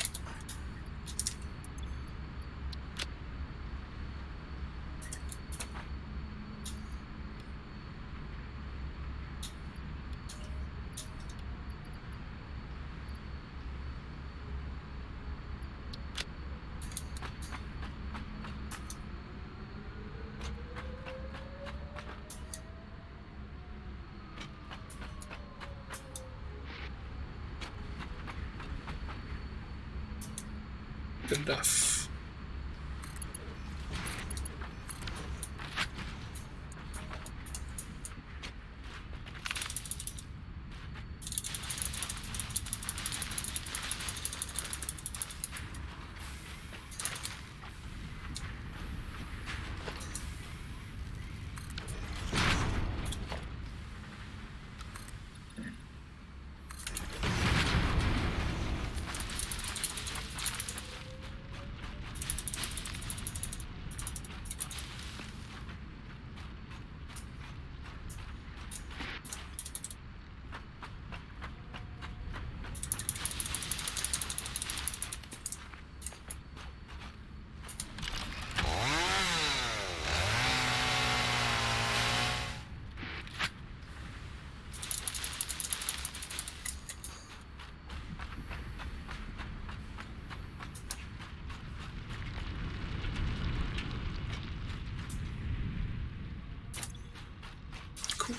Good enough. Cool.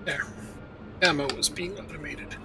There. Ammo was being automated.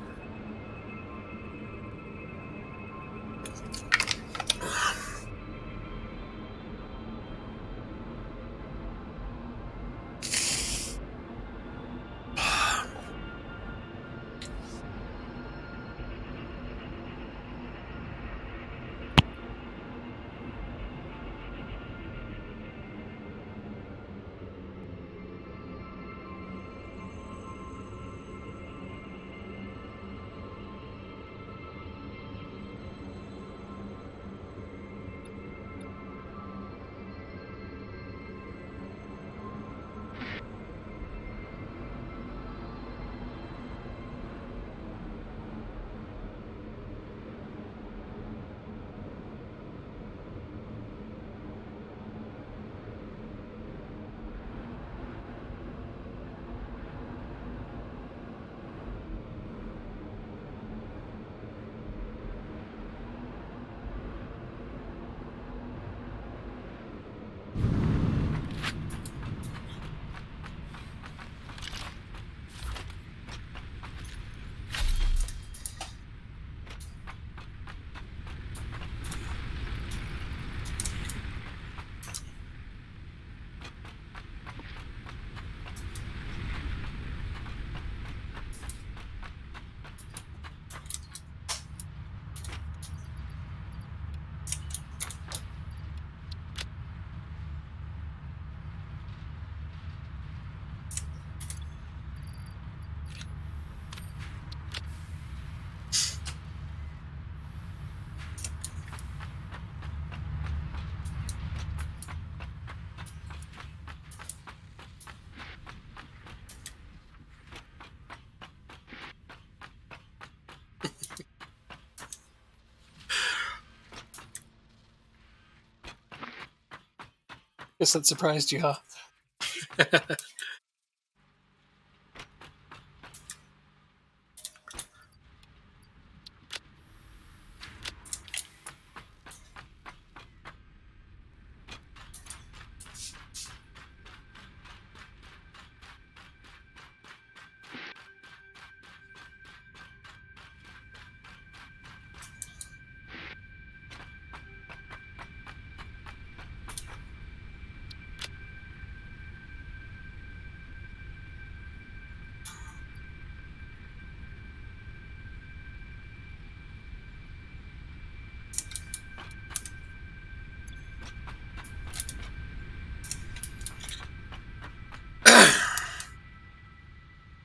Guess that surprised you, huh?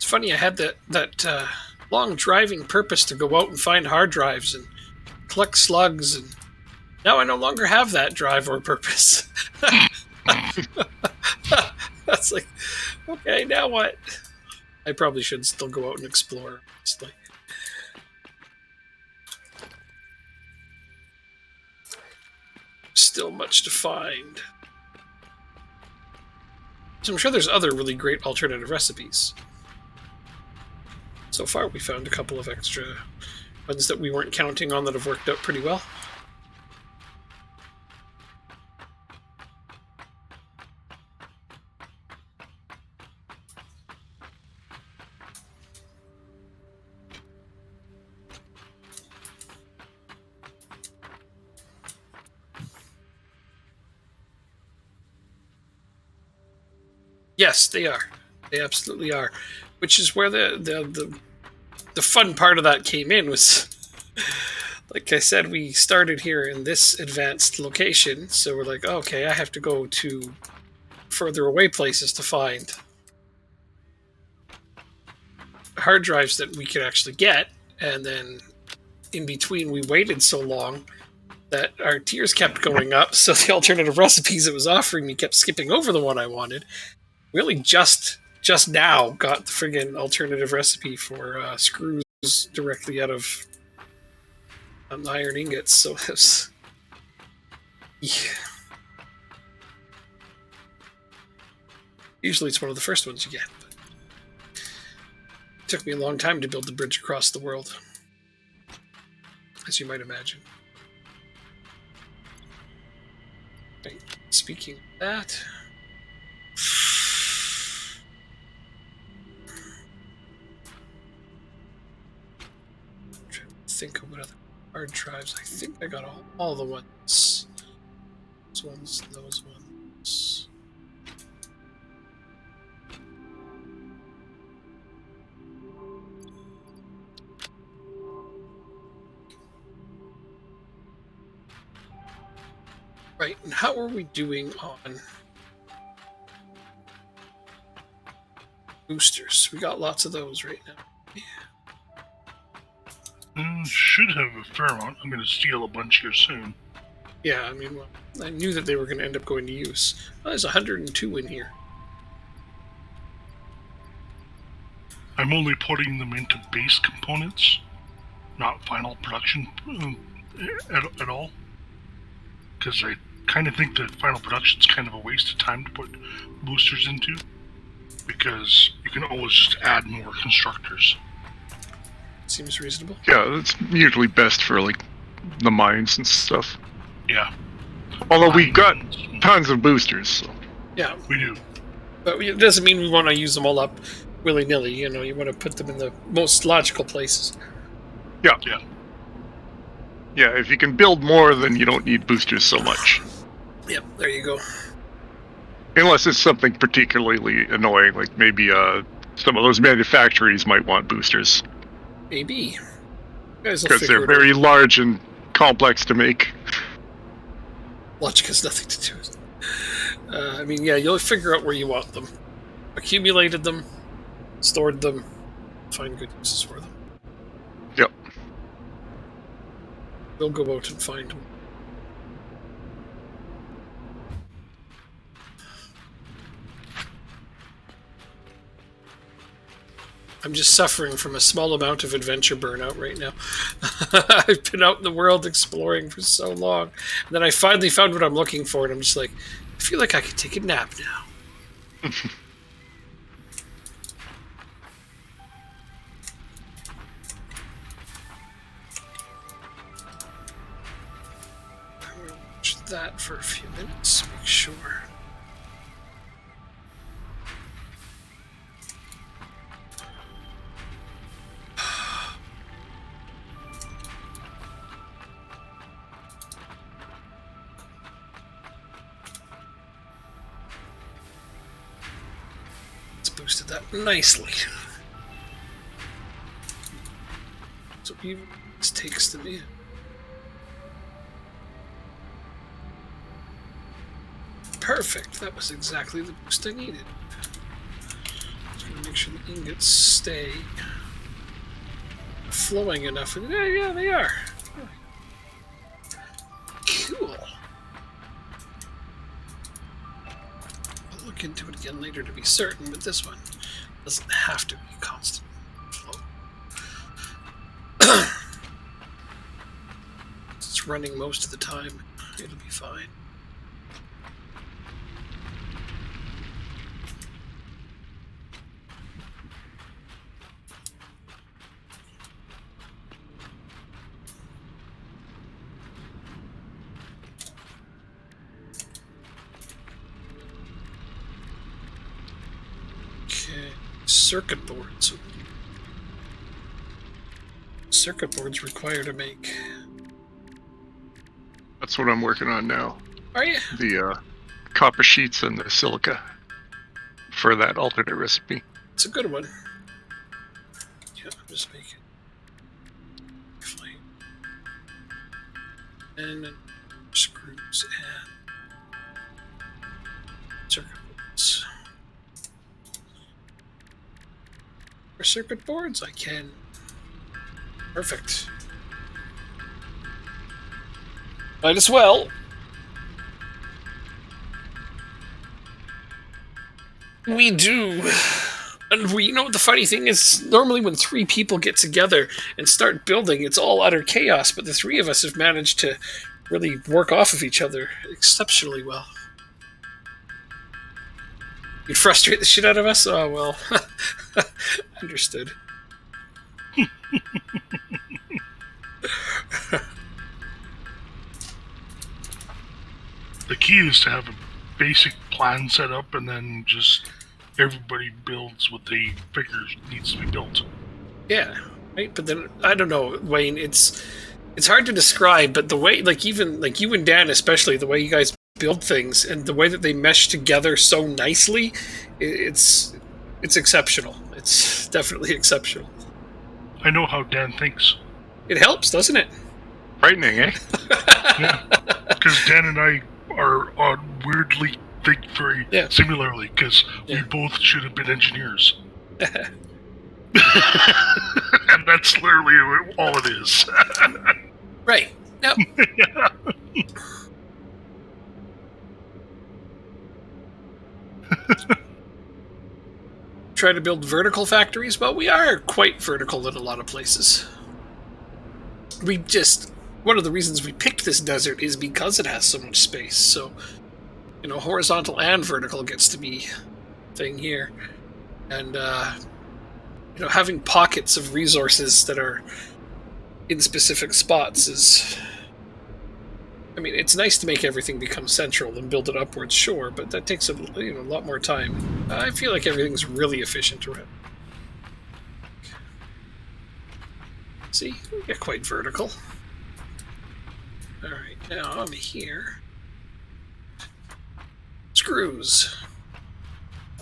funny. I had that long driving purpose to go out and find hard drives and collect slugs, and now I no longer have that drive or purpose. That's like, okay, now what? I probably should still go out and explore, honestly. Still much to find. So I'm sure there's other really great alternative recipes. So far, we found a couple of extra ones that we weren't counting on that have worked out pretty well. Yes, they are. They absolutely are. Which is where the fun part of that came in was, like I said, we started here in this advanced location, so we're like, okay, I have to go to further away places to find hard drives that we could actually get, and then in between we waited so long that our tiers kept going up, so the alternative recipes it was offering me kept skipping over the one I wanted. Really just now got the friggin' alternative recipe for screws directly out of iron ingots, so it was... Yeah. Usually it's one of the first ones you get, but it took me a long time to build the bridge across the world, as you might imagine. Right. Speaking of that... think of what other hard drives. I think I got all the ones. Those ones. Right, and how are we doing on boosters? We got lots of those right now. Yeah. Should have a fair amount. I'm going to steal a bunch here soon. Yeah, I mean, well, I knew that they were going to end up going to use. Well, there's 102 in here. I'm only putting them into base components, not final production at all. Because I kind of think that final production is kind of a waste of time to put boosters into. Because you can always just add more constructors. Seems reasonable. Yeah, that's usually best for like the mines and stuff. Yeah. Although we've got tons of boosters. So. Yeah, we do. But it doesn't mean we want to use them all up willy-nilly. You know, you want to put them in the most logical places. Yeah. Yeah. Yeah, if you can build more, then you don't need boosters so much. Yep, there you go. Unless it's something particularly annoying, like maybe some of those manufactories might want boosters. Maybe. Because they're very large and complex to make. Logic has nothing to do with it. I mean, yeah, you'll figure out where you want them. Accumulated them, stored them, find good uses for them. Yep. We'll go out and find them. I'm just suffering from a small amount of adventure burnout right now. I've been out in the world exploring for so long. And then I finally found what I'm looking for, and I'm just like, I feel like I could take a nap now. I'm going to watch that for a few minutes, make sure. Boosted that nicely. So even this takes them in. Perfect. That was exactly the boost I needed. Just gonna make sure that ingots stay flowing enough. And yeah, they are. Cool. I'll look into it again later to be certain, but this one doesn't have to be constant flow. It's running most of the time. It'll be fine. Circuit boards. Circuit boards require to make. That's what I'm working on now. Are you? The copper sheets and the silica for that alternate recipe. It's a good one. Yeah, I'm just making. And then screws and circuit boards. For circuit boards, I can. Perfect. Might as well. We do. And you know what the funny thing is? Normally when 3 people get together and start building, it's all utter chaos, but the 3 of us have managed to really work off of each other exceptionally well. You frustrate the shit out of us? Oh, well. Understood. The key is to have a basic plan set up, and then just everybody builds what they figure needs to be built. Yeah, right. But then I don't know, Wayne. It's hard to describe, but the way, like even like you and Dan, especially the way you guys build things and the way that they mesh together so nicely, it's exceptional. It's definitely exceptional. I know how Dan thinks. It helps, doesn't it? Frightening, eh? Yeah, because Dan and I are weirdly think very similarly, because we both should have been engineers. And that's literally all it is. Right. Yep. Try to build vertical factories. Well, we are quite vertical in a lot of places. One of the reasons we picked this desert is because it has so much space. So, you know, horizontal and vertical gets to be a thing here. And, you know, having pockets of resources that are in specific spots is... I mean, it's nice to make everything become central and build it upwards, sure, but that takes a lot more time. I feel like everything's really efficient around. See, we get quite vertical. Alright, now I'm here. Screws.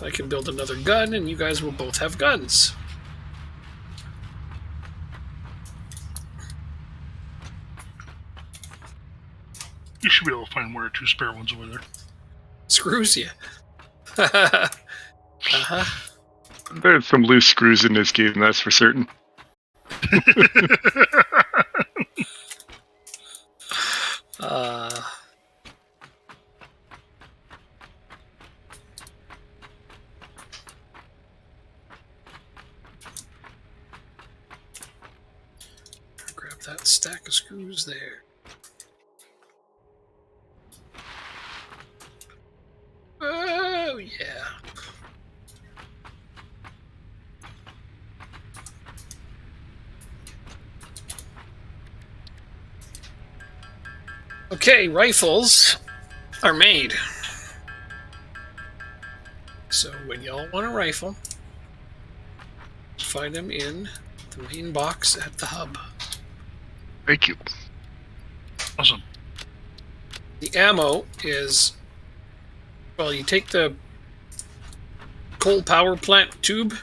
I can build another gun, and you guys will both have guns. You should be able to find 1 or 2 spare ones over there. Screws you. Uh-huh. There's some loose screws in this game, that's for certain. Grab that stack of screws there. Oh, yeah. Okay, rifles are made. So when y'all want a rifle, find them in the main box at the hub. Thank you. Awesome. The ammo is... Well, you take the coal power plant tube,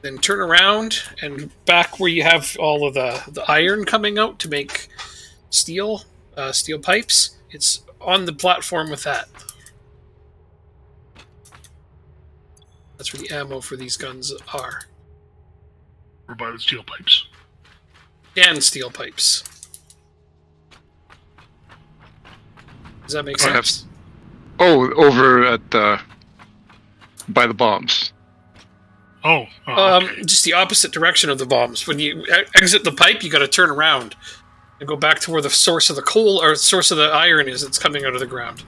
then turn around, and back where you have all of the iron coming out to make steel pipes, it's on the platform with that. That's where the ammo for these guns are. Or by the steel pipes. And steel pipes. Does that make sense? Over at by the bombs. Okay. Just the opposite direction of the bombs. When you exit the pipe, you got to turn around and go back to where the source of the coal or source of the iron is. It's coming out of the ground.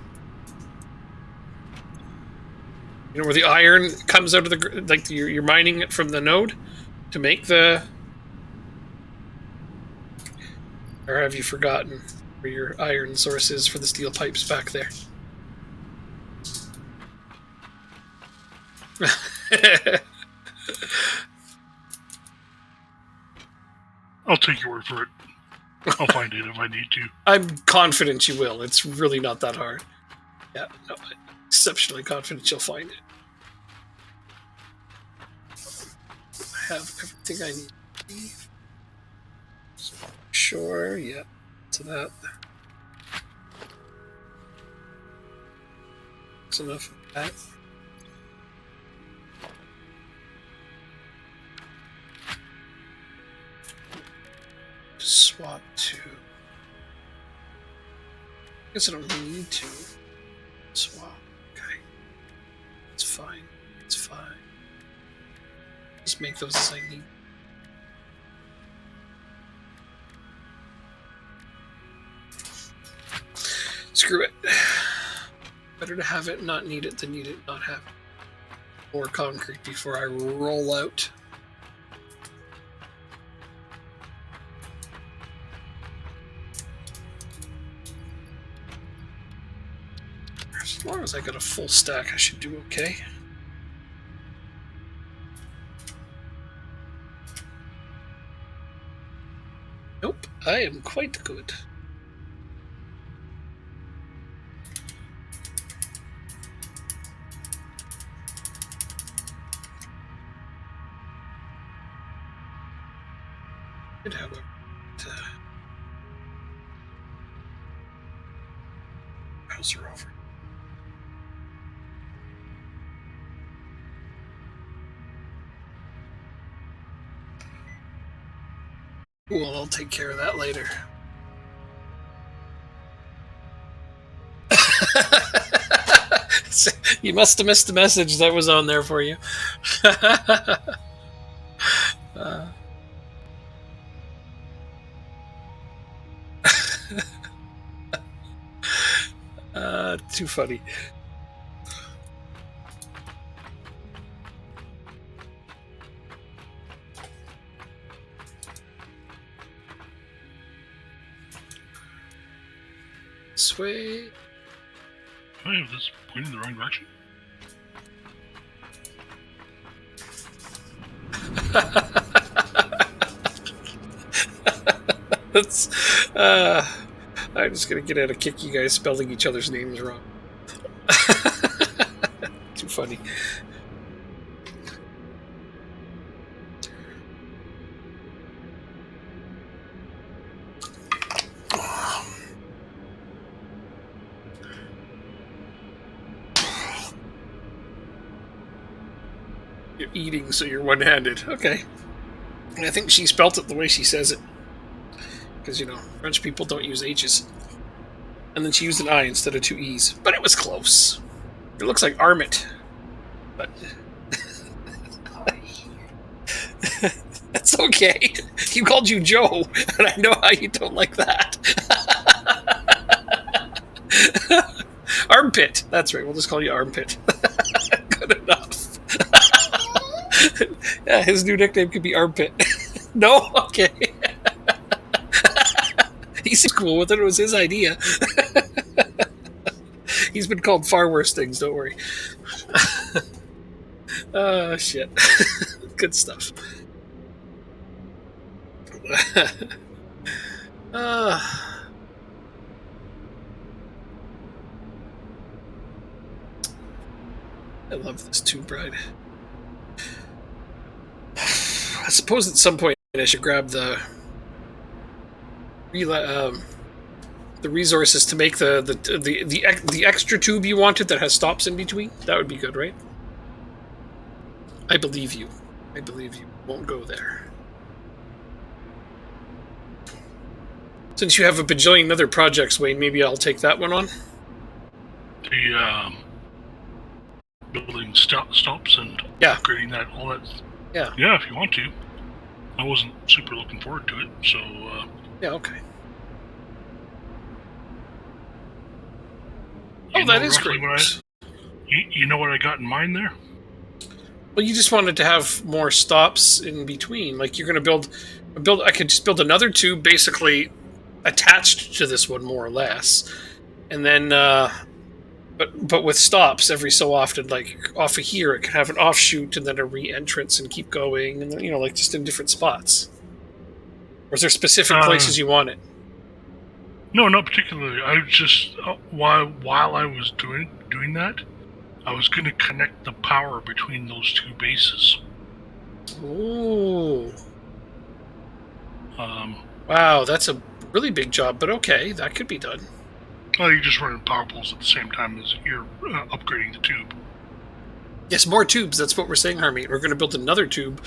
You know where the iron comes out of the like you're mining it from the node to make the. Or have you forgotten where your iron source is for the steel pipes back there? I'll take your word for it. I'll find it if I need to. I'm confident you will. It's really not that hard. Yeah, no, I'm exceptionally confident you'll find it. I have everything I need. Sure, yeah. To that. That's enough of that. Swap to. I guess I don't need to swap. Okay. It's fine. It's fine. Just make those as I need. Screw it. Better to have it, not need it, than need it, not have it. More concrete before I roll out. As long as I got a full stack, I should do okay. Nope, I am quite good. However, browser over. Well, I'll take care of that later. You must have missed the message that was on there for you. Too funny. Sway. Hey, is this pointing in the wrong direction? That's. I'm just gonna get out a kick you guys spelling each other's names wrong. Too funny. You're eating, so you're one-handed. Okay. And I think she spelt it the way she says it. Because, you know, French people don't use H's. And then she used an I instead of two E's. But it was close. It looks like Armit. But... That's okay. He called you Joe, and I know how you don't like that. Armpit. That's right, we'll just call you Armpit. Good enough. Yeah, his new nickname could be Armpit. No? Okay. He seems cool with it. It was his idea. He's been called far worse things, don't worry. Oh, shit. Good stuff. I love this Tomb Bride. I suppose at some point I should grab the resources to make the extra tube you wanted that has stops in between. That would be good, right? I believe you. I believe you won't go there. Since you have a bajillion other projects, Wayne, maybe I'll take that one on. The building stops and upgrading that, all that. Yeah. Yeah, if you want to. I wasn't super looking forward to it, so. Yeah. Okay. Oh, that is great. You know what I got in mind there? Well, you just wanted to have more stops in between. Like you're going to build. I could just build another tube, basically attached to this one, more or less, and then, but with stops every so often. Like off of here, it could have an offshoot and then a re-entrance and keep going, and then, like just in different spots. Or is there specific places you want it? No, not particularly. I was just while I was doing that, I was going to connect the power between those two bases. Ooh. Wow, that's a really big job, but okay, that could be done. Well, you're just running power poles at the same time as you're upgrading the tube. Yes, more tubes. That's what we're saying, Harmeet. We're going to build another tube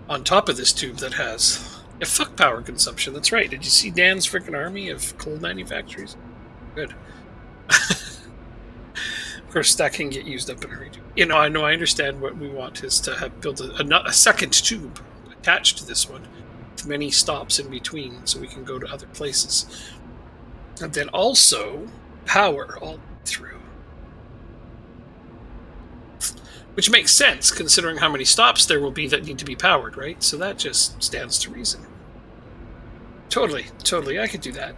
on top of this tube that has... Yeah, fuck power consumption. That's right. Did you see Dan's freaking army of coal manufactories? Good. Of course, that can get used up in a hurry. I understand what we want is to have built a second tube attached to this one with many stops in between so we can go to other places. And then also power all through. Which makes sense, considering how many stops there will be that need to be powered, right? So that just stands to reason. Totally, I could do that.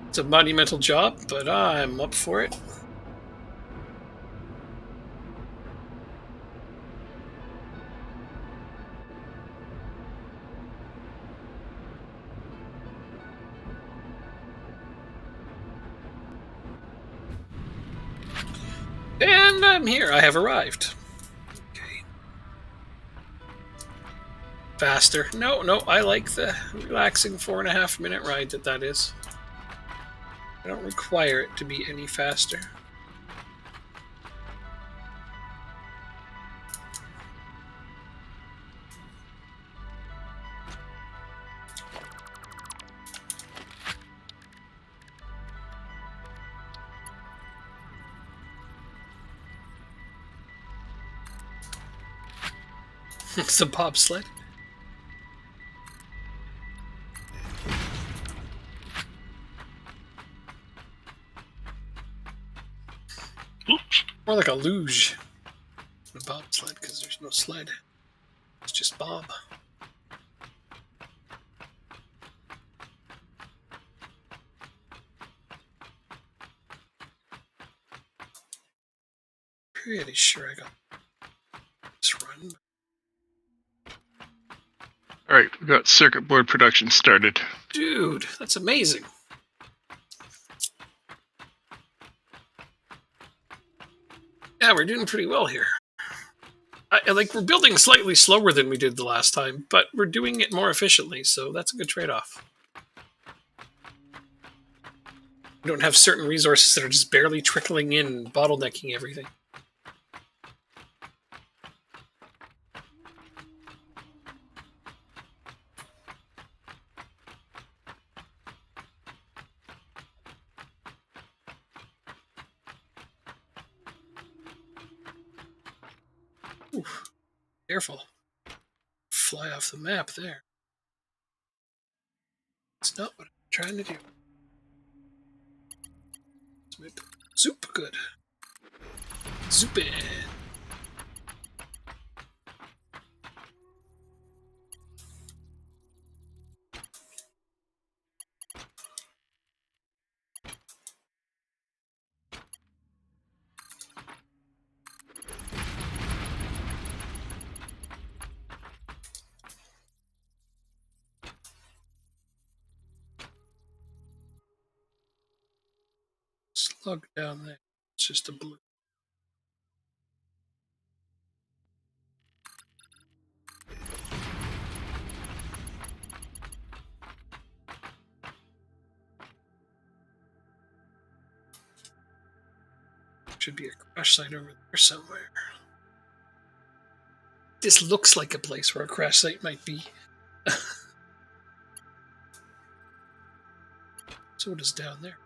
It's a monumental job, but I'm up for it. And I'm here. I have arrived. Okay. Faster. No, I like the relaxing 4.5 minute ride that is. I don't require it to be any faster. It's a bobsled. Oops. More like a luge than a bobsled, because there's no sled. It's just bob. Pretty sure I got this run. Alright, we've got circuit board production started. Dude, that's amazing. Yeah, we're doing pretty well here. We're building slightly slower than we did the last time, but we're doing it more efficiently, so that's a good trade-off. We don't have certain resources that are just barely trickling in and bottlenecking everything. Oof. Careful. Fly off the map there. That's not what I'm trying to do. Zoop, good. Zoop in. Slug down there. It's just a blue. Should be a crash site over there somewhere. This looks like a place where a crash site might be. So it is down there.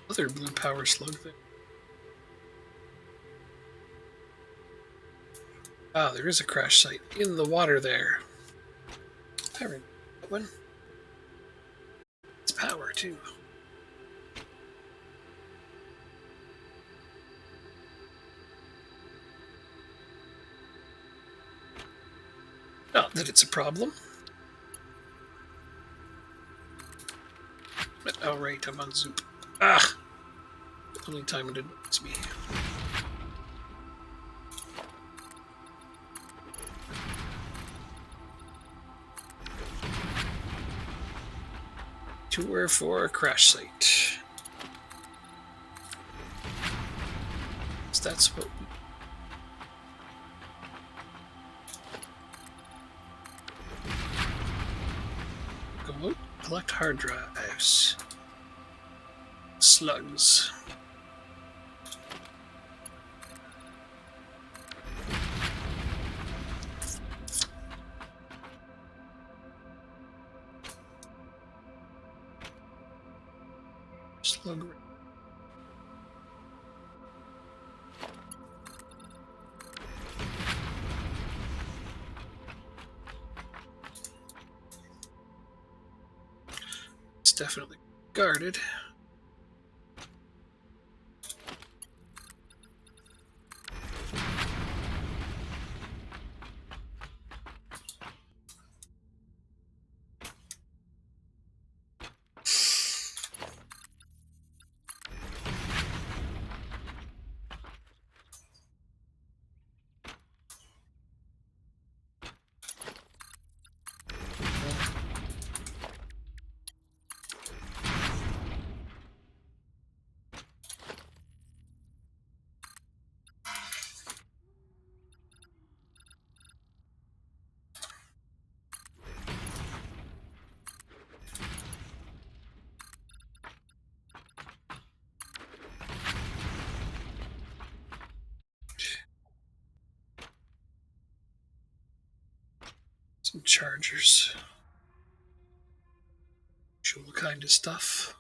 Other blue power slug there. Ah, there is a crash site in the water there. I remember that one. It's power too. Not that it's a problem. But, oh right, I'm on Zoop. Ah! The only time it annoys me. Tour for a crash site. So that's what we... Go out, collect hard drives. Slugs. Slug. It's definitely guarded. Some chargers. Usual kind of stuff.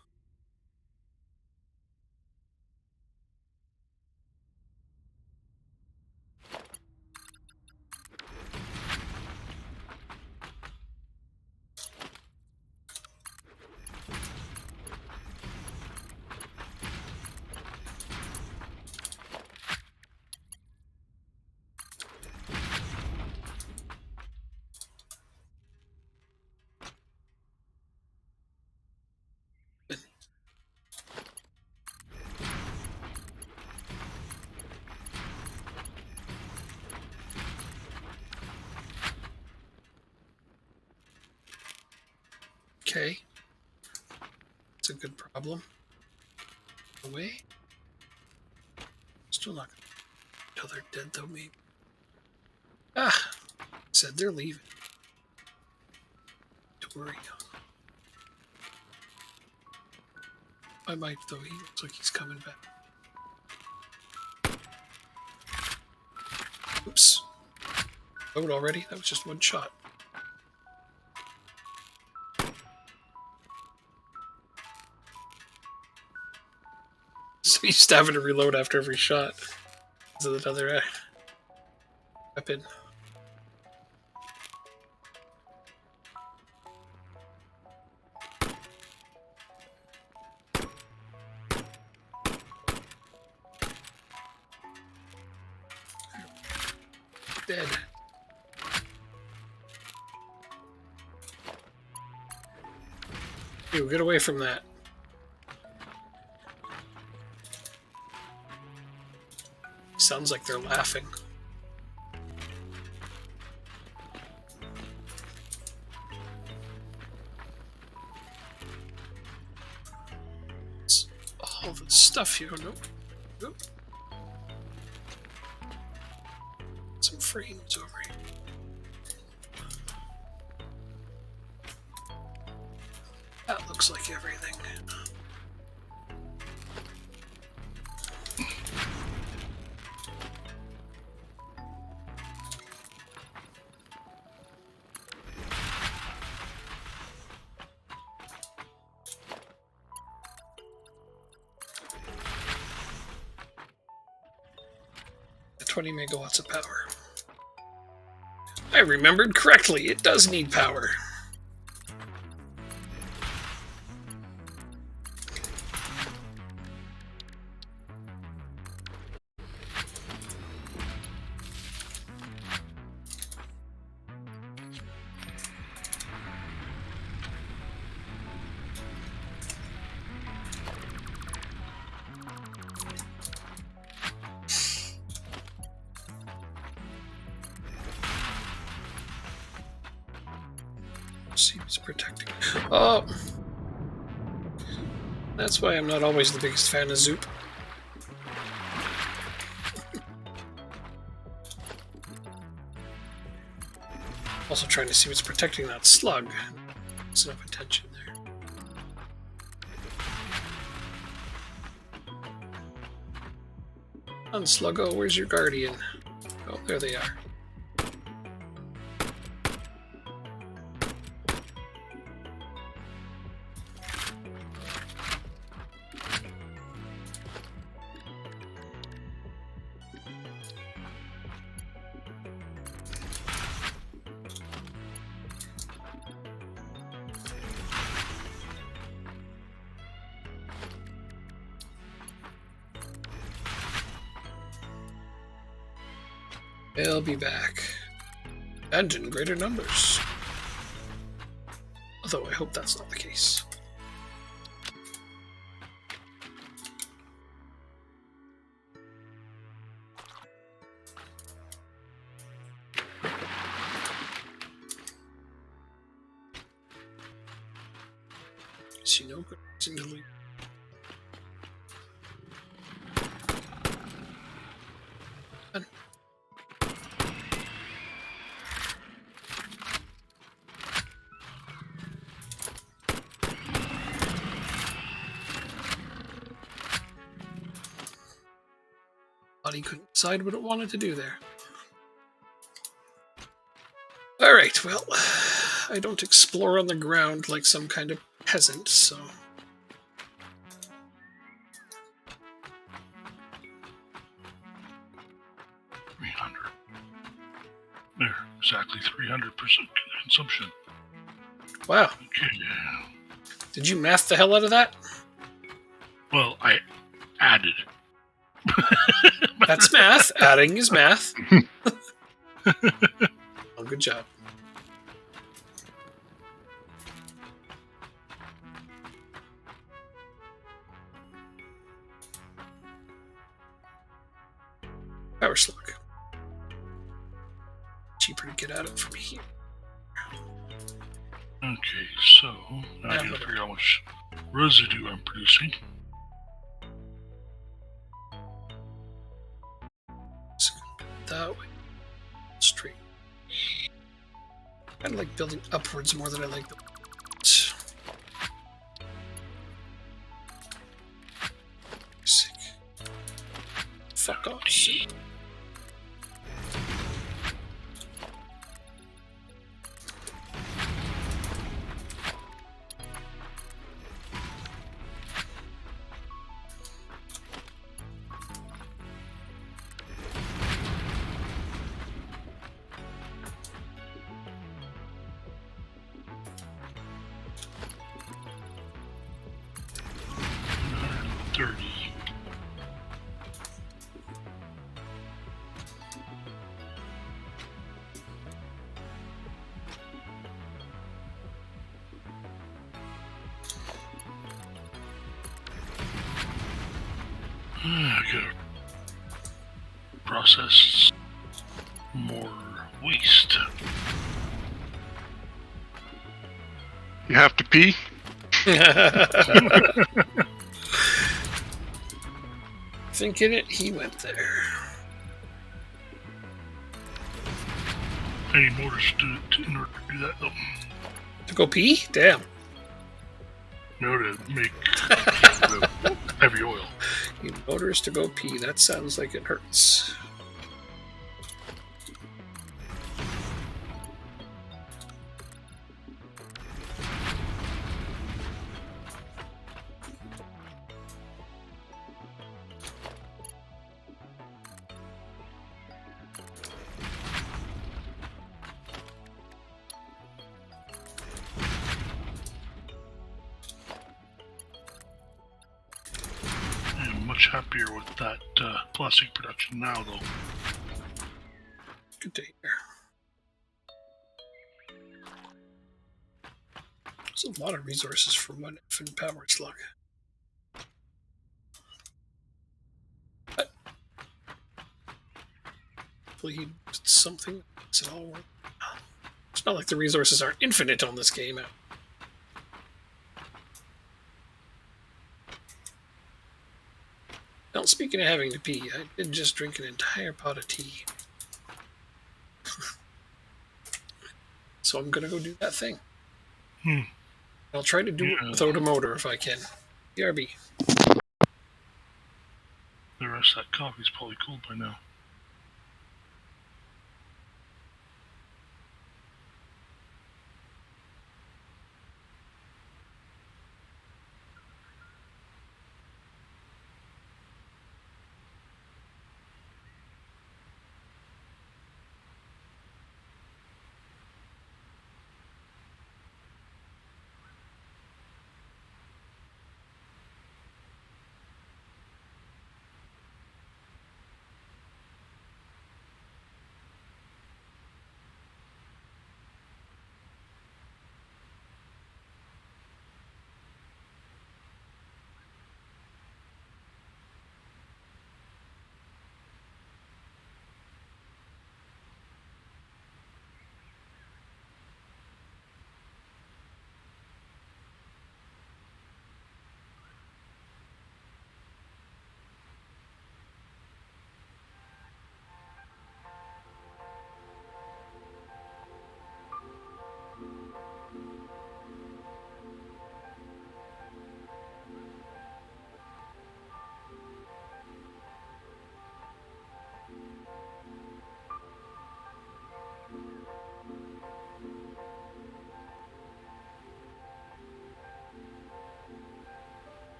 Okay. It's a good problem. Away. Still not until they're dead though, maybe. Ah! Said they're leaving. Don't worry. I might though, he looks like he's coming back. Oops. Load already? That was just one shot. So used to having to reload after every shot. Is it another weapon? Dead. Ew, get away from that. Sounds like they're laughing. It's all the stuff here. Nope. Nope. Some frames over here. That looks like everything. At 20 megawatts of power. I remembered correctly. It does need power. Seems protecting. Oh, that's why I'm not always the biggest fan of Zoop. Also trying to see what's protecting that slug. There's enough attention there. Unsluggo, where's your guardian? Oh, there they are. They'll be back. And in greater numbers. Although I hope that's not the case. See no good reason to leave. Body couldn't decide what it wanted to do there. Alright, well, I don't explore on the ground like some kind of peasant, so... There, exactly 300% consumption. Wow. Okay. Did you math the hell out of that? Well, I added. That's math. Adding is math. Well, good job. Power slug. Cheaper to get at it from here. Okay, so now I need to figure out how much residue I'm producing. That way. Straight. I like building upwards more than I like the... Sick. Fuck off, soup. I gotta process more waste. You have to pee? Thinking it, he went there. I need motors in order to do that, though. To go pee? Damn. No, to make heavy oil. Need motors to go pee. That sounds like it hurts. Much happier with that plastic production now, though. Good to hear. There's a lot of resources for one infant power slug. But hopefully he used something that makes it all work. It's not like the resources are infinite on this game. Now, speaking of having to pee, I did just drink an entire pot of tea. So I'm gonna go do that thing. I'll try to do it without a motor if I can. BRB. The rest of that coffee's probably cold by now.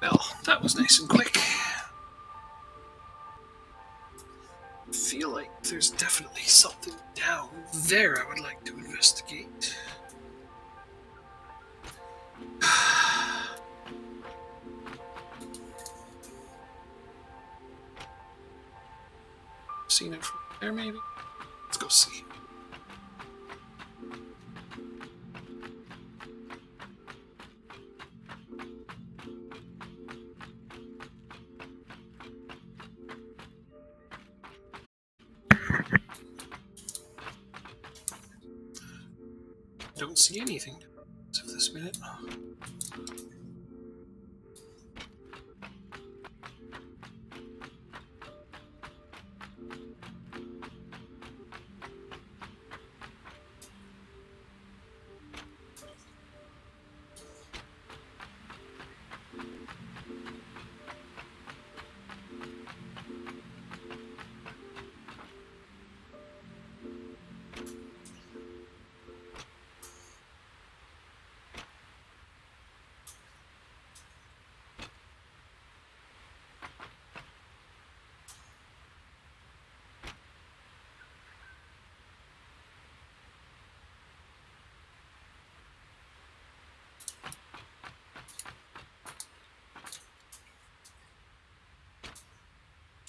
Well, that was nice and quick. I feel like there's definitely something down there I would like to investigate. Seen it from there, maybe? Let's go see. Don't see anything as of this minute.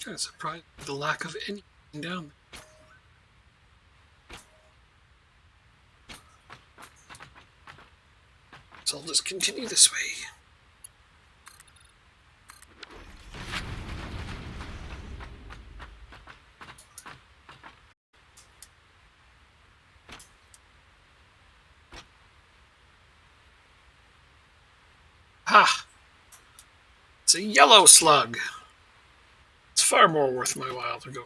Kind of surprised at the lack of anything down there. just continue this way. Ha! It's a yellow slug. It's far more worth my while to go.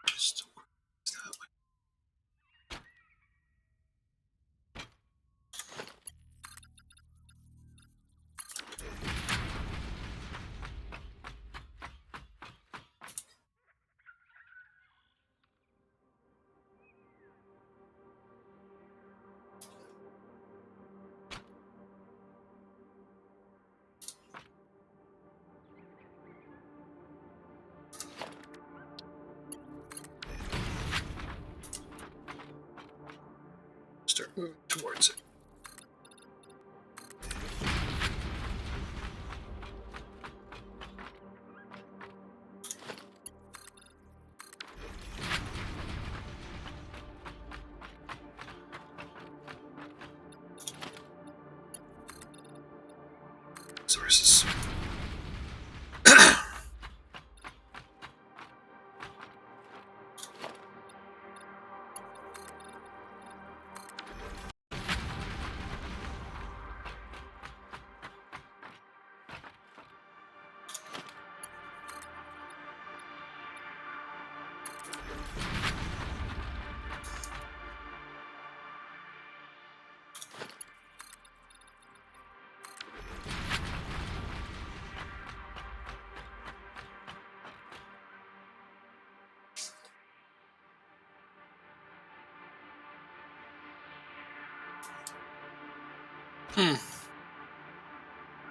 Just that way. Start moving towards it. Sources.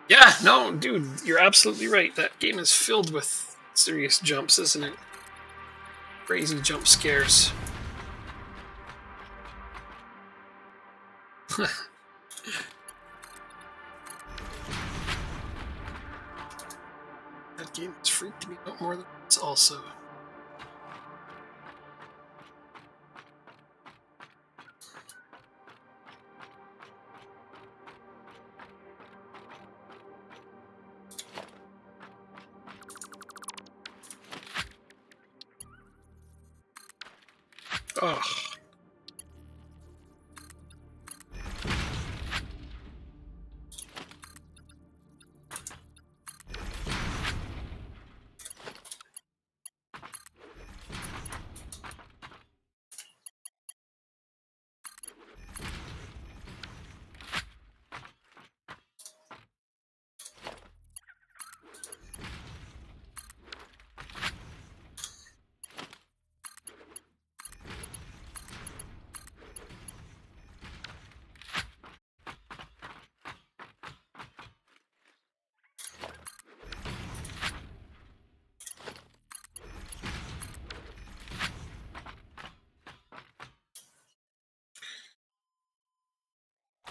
Yeah, no, dude, you're absolutely right. That game is filled with serious jumps, isn't it? Crazy jump scares. That game has freaked me out more than once also. Oh.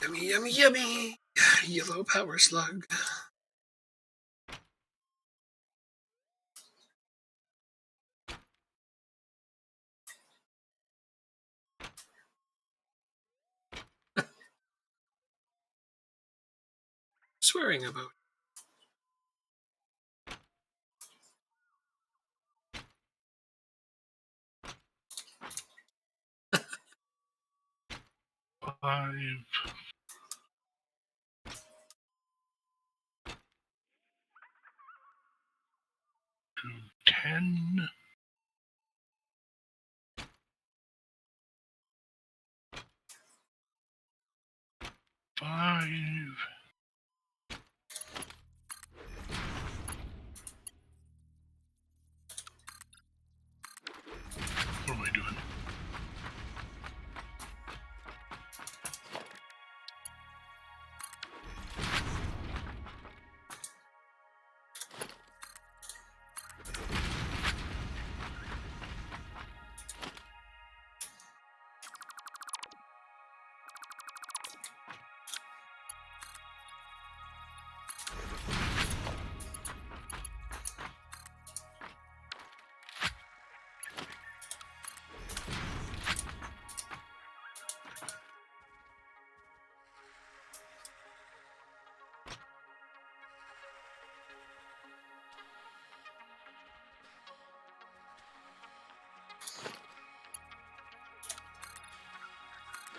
Yummy, yummy, yummy! Yellow power slug. Swearing about. Five to 10. 5. What am I doing?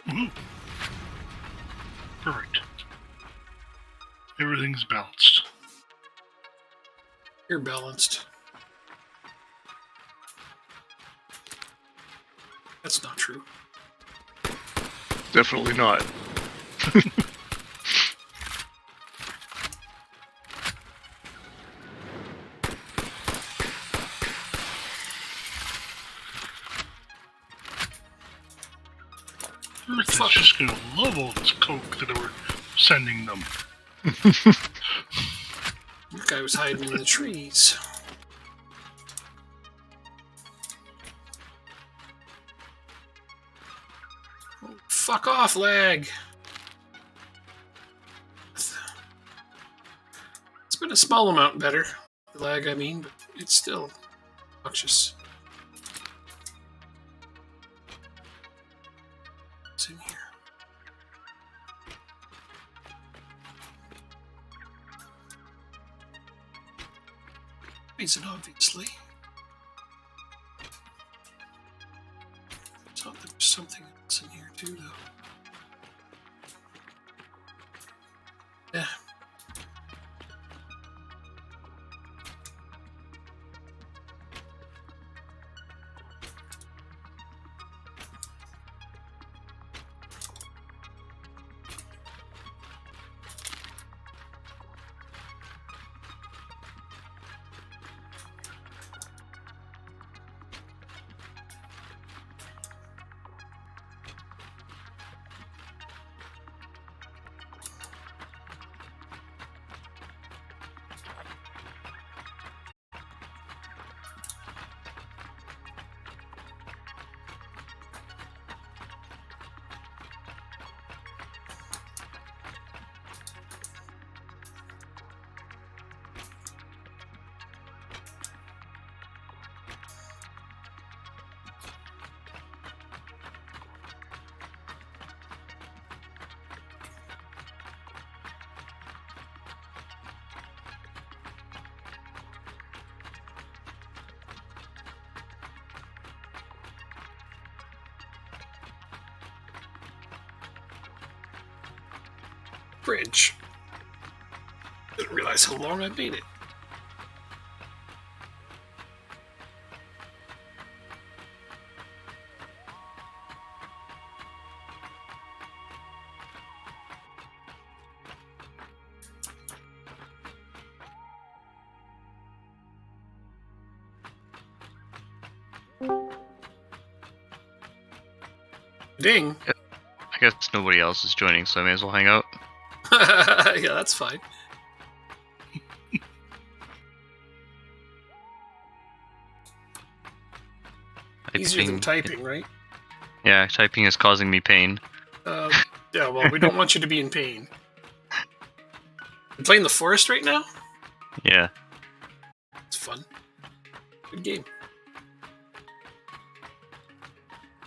Woohoo. Perfect. Everything's balanced. You're balanced. That's not true. Definitely not. Earth is just gonna love all this coke that we're sending them. That guy was hiding in the trees. Oh, fuck off, lag. It's been a small amount better. The lag, I mean, but it's still obnoxious. What's in here? Reason, obviously. I thought there was something else in here too, though. Yeah. Bridge. Didn't realize how long I made it. Ding. I guess nobody else is joining, so I may as well hang out. Yeah, that's fine. Easier than typing, right? Yeah, typing is causing me pain. Yeah, well, we don't want you to be in pain. You playing the forest right now? Yeah. It's fun. Good game.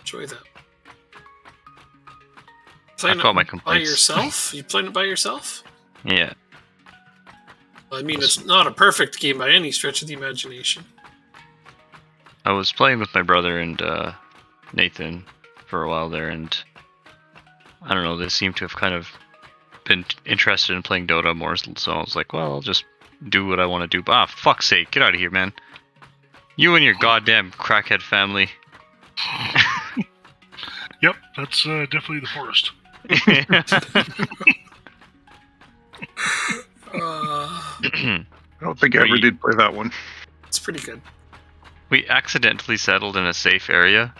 Enjoy that. Playing I've got my it by complaints. yourself? You playing it by yourself? Yeah. Well, I mean, it's not a perfect game by any stretch of the imagination. I was playing with my brother and Nathan for a while there, and I don't know, they seem to have kind of been interested in playing Dota more, so I was like, well, I'll just do what I want to do. But fuck's sake, get out of here, man. You and your goddamn crackhead family. Yep, that's definitely the forest. I don't think I ever did play that one. It's pretty good. We accidentally settled in a safe area,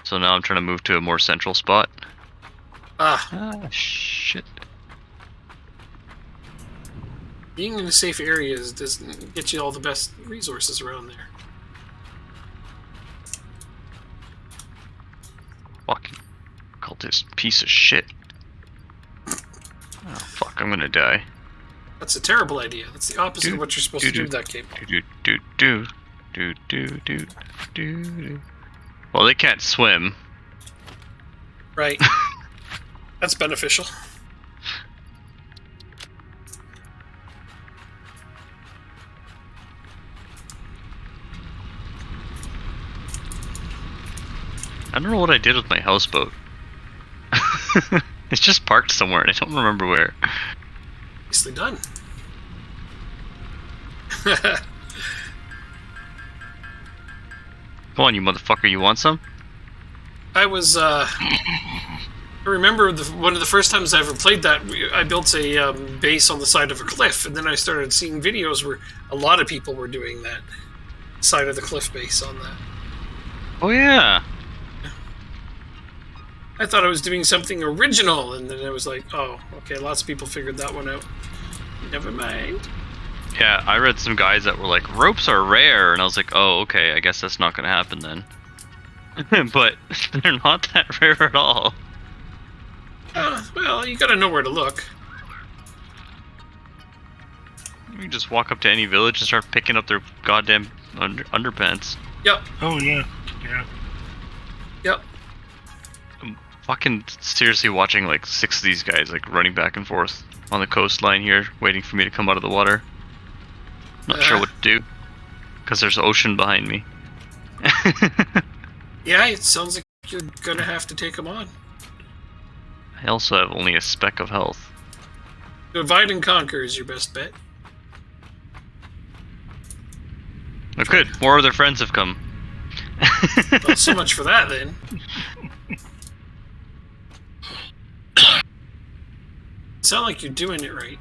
so now I'm trying to move to a more central spot. Ah, shit. Being in a safe area doesn't get you all the best resources around there. Fucking cultist piece of shit. Oh, fuck, I'm gonna die. That's a terrible idea. That's the opposite of what you're supposed to do in that game. Well, they can't swim. Right. That's beneficial. I don't know what I did with my houseboat. It's just parked somewhere, and I don't remember where. Nicely done. Come on, you motherfucker, you want some? I was, I remember one of the first times I ever played that, I built a base on the side of a cliff, and then I started seeing videos where a lot of people were doing that. Side of the cliff base on that. Oh, yeah. I thought I was doing something original, and then I was like, oh, okay, lots of people figured that one out. Never mind. Yeah, I read some guys that were like, ropes are rare, and I was like, oh, okay, I guess that's not going to happen then. But they're not that rare at all. Well, you gotta know where to look. You can just walk up to any village and start picking up their goddamn underpants. Yep. Oh, yeah. Yeah. Yep. I'm fucking seriously watching like 6 of these guys like running back and forth on the coastline here, waiting for me to come out of the water. Not sure what to do, because there's ocean behind me. Yeah, it sounds like you're gonna have to take them on. I also have only a speck of health. Divide and conquer is your best bet. Oh, good. More of their friends have come. Well, so much for that, then. Sound like you're doing it right.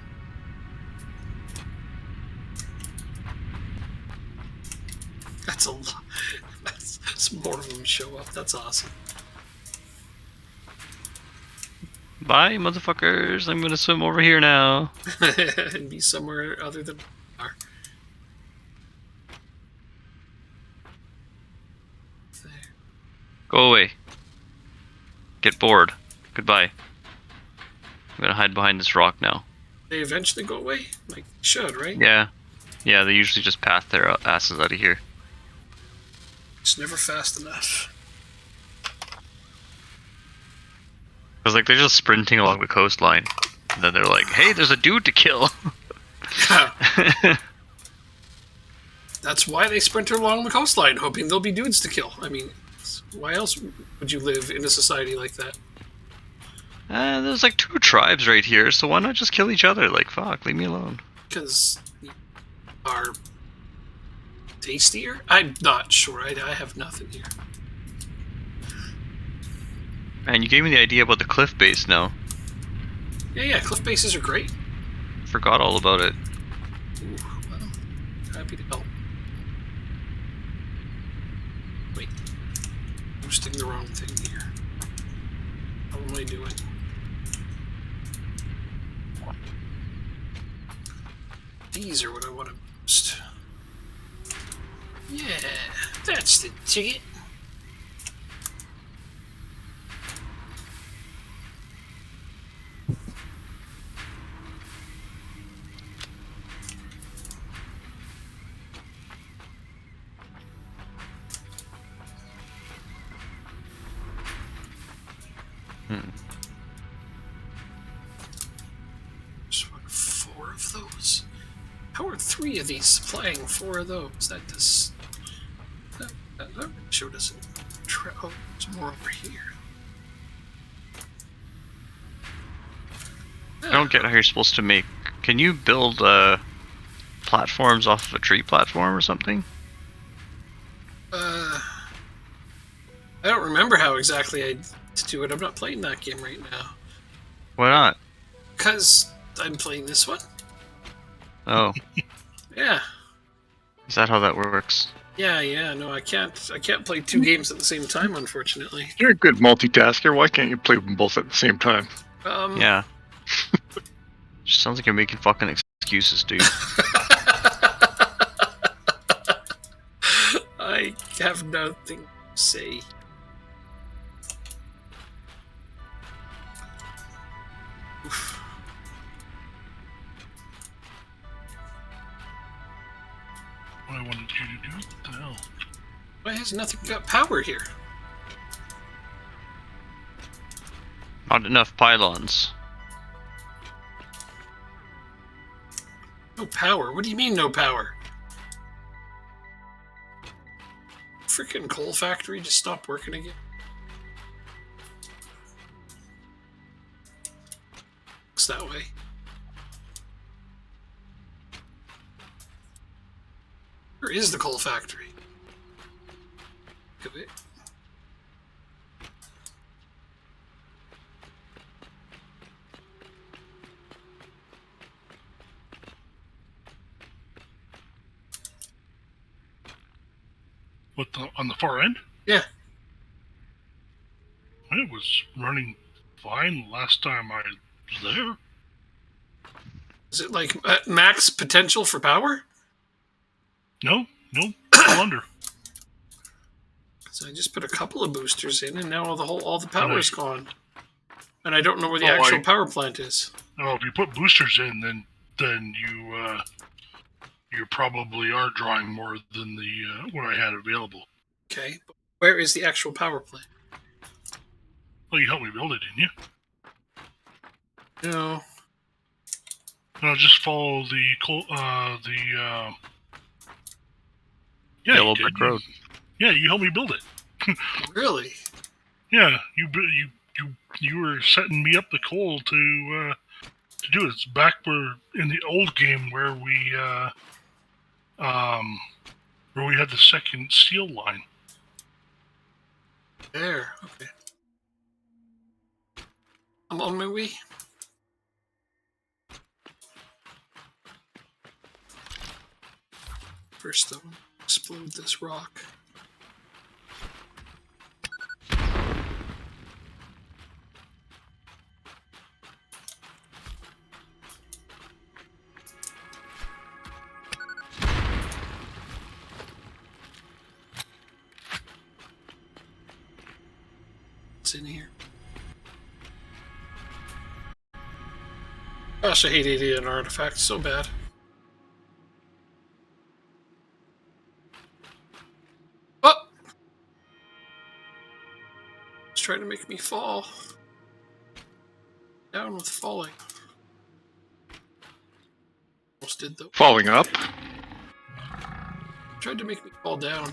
That's a lot. That's more of them show up. That's awesome. Bye, motherfuckers. I'm gonna swim over here now. And be somewhere other than our. There. Go away. Get bored. Goodbye. I'm gonna hide behind this rock now. They eventually go away? Like, should, right? Yeah. Yeah, they usually just path their asses out of here. It's never fast enough. Because, like, they're just sprinting along the coastline. And then they're like, hey, there's a dude to kill. That's why they sprint along the coastline, hoping there'll be dudes to kill. I mean, why else would you live in a society like that? There's like 2 tribes right here, so why not just kill each other? Like, fuck, leave me alone. Because you are tastier? I'm not sure. I have nothing here. Man, you gave me the idea about the cliff base now. Yeah, cliff bases are great. Forgot all about it. Ooh, well, happy to help. Wait. I'm boosting the wrong thing here. How am I doing? These are what I want to boost. Yeah, that's the ticket. Just want 4 of those. How are 3 of these supplying 4 of those? That does. That show doesn't. Oh, there's more over here. I don't get how you're supposed to make... Can you build platforms off of a tree platform or something? I don't remember how exactly I to do it. I'm not playing that game right now. Why not? Because I'm playing this one. Oh. Yeah. Is that how that works? Yeah, no, I can't play 2 games at the same time, unfortunately. You're a good multitasker. Why can't you play them both at the same time? Yeah. Just sounds like you're making fucking excuses, dude. I have nothing to say. Oof. What I wanted you to do? What the hell? Why has nothing got power here? Not enough pylons. No power? What do you mean no power? Freaking coal factory just stopped working again? looks that way. Where is the coal factory? Look at it. What, on the far end? Yeah. It was running fine last time I was there. Is it like max potential for power? No, under. So I just put a couple of boosters in, and now all the power is gone. And I don't know where the actual power plant is. Oh, if you put boosters in, then you probably are drawing more than the what I had available. Okay, but where is the actual power plant? Well, you helped me build it, didn't you? No. No, just follow the Yellow brick road. Yeah, you helped me build it. Really? Yeah, you were setting me up the coal to do it. It's back where in the old game where we had the second steel line. There. Okay. I'm on my way. First, though, explode this rock. What's in here? Gosh, I hate alien artifacts so bad. Oh! It's trying to make me fall. Down with falling. Almost did though. Falling up. Tried to make me fall down.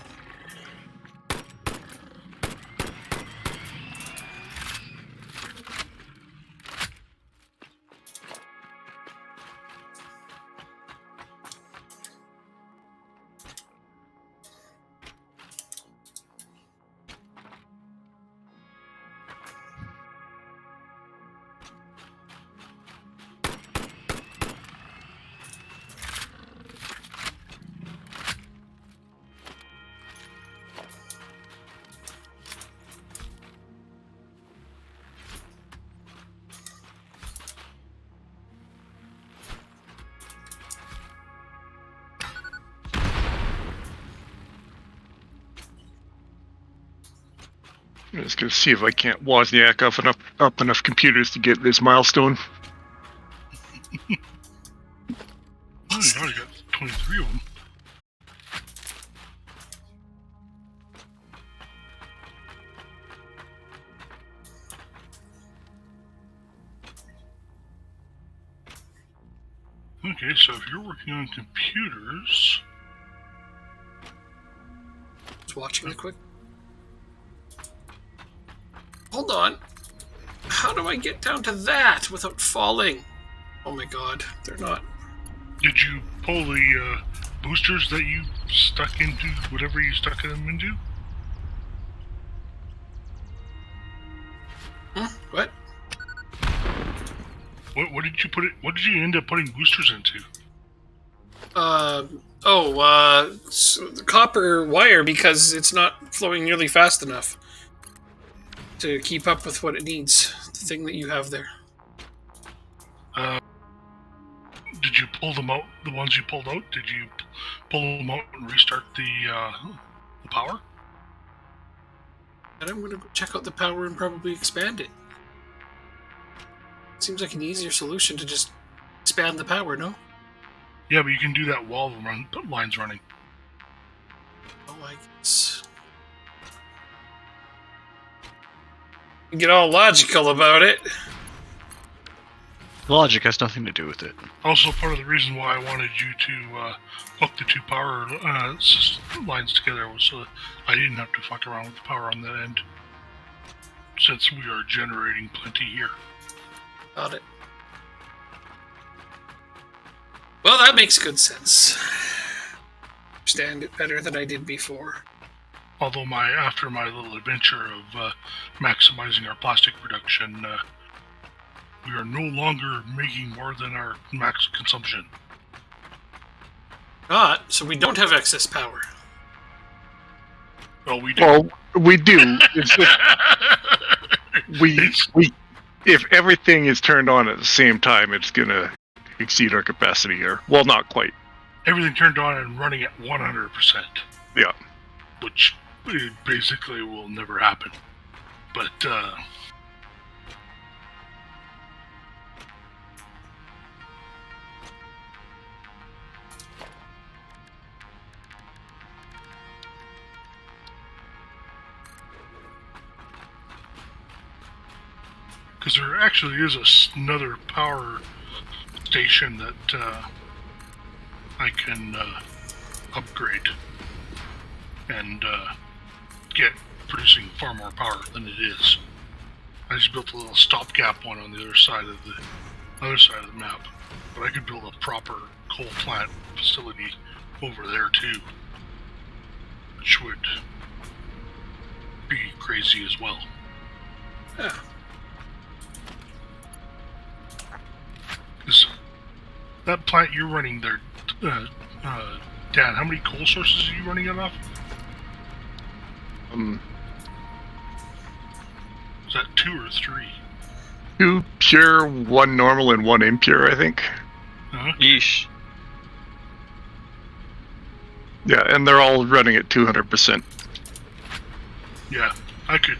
I'm just gonna see if I can't Wozniak up enough computers to get this milestone. Oh, you already got 23 of them. Okay, so if you're working on computers... Just watching it quick. Hold on. How do I get down to that without falling? Oh my god, they're not. Did you pull the boosters that you stuck into whatever you stuck them into? Huh? What? What did you put it? What did you end up putting boosters into? Copper wire because it's not flowing nearly fast enough to keep up with what it needs. The thing that you have there. Did you pull them out? The ones you pulled out? Did you pull them out and restart the power? And I'm gonna go check out the power and probably expand it. Seems like an easier solution to just expand the power, no? Yeah, but you can do that while the line's running. Oh, I guess. You get all logical about it. Logic has nothing to do with it. Also, part of the reason why I wanted you to hook the two power lines together was so that I didn't have to fuck around with the power on that end. Since we are generating plenty here. Got it. Well, that makes good sense. Understand it better than I did before. Although after my little adventure of maximizing our plastic production, we are no longer making more than our max consumption. So we don't have excess power. Well, we do. Well, we do. It's just we if everything is turned on at the same time, it's gonna exceed our capacity here. Well, not quite. Everything turned on and running at 100%. Yeah. Which it basically will never happen. But because there actually is another power station that I can upgrade and get producing far more power than it is. I just built a little stopgap one on the other side of the map, but I could build a proper coal plant facility over there too, which would be crazy as well. Yeah. That plant you're running there, Dan, how many coal sources are you running it off? Is that 2 or 3? 2 pure, 1 normal, and 1 impure, I think. Yeesh. Yeah, and they're all running at 200%. Yeah, I could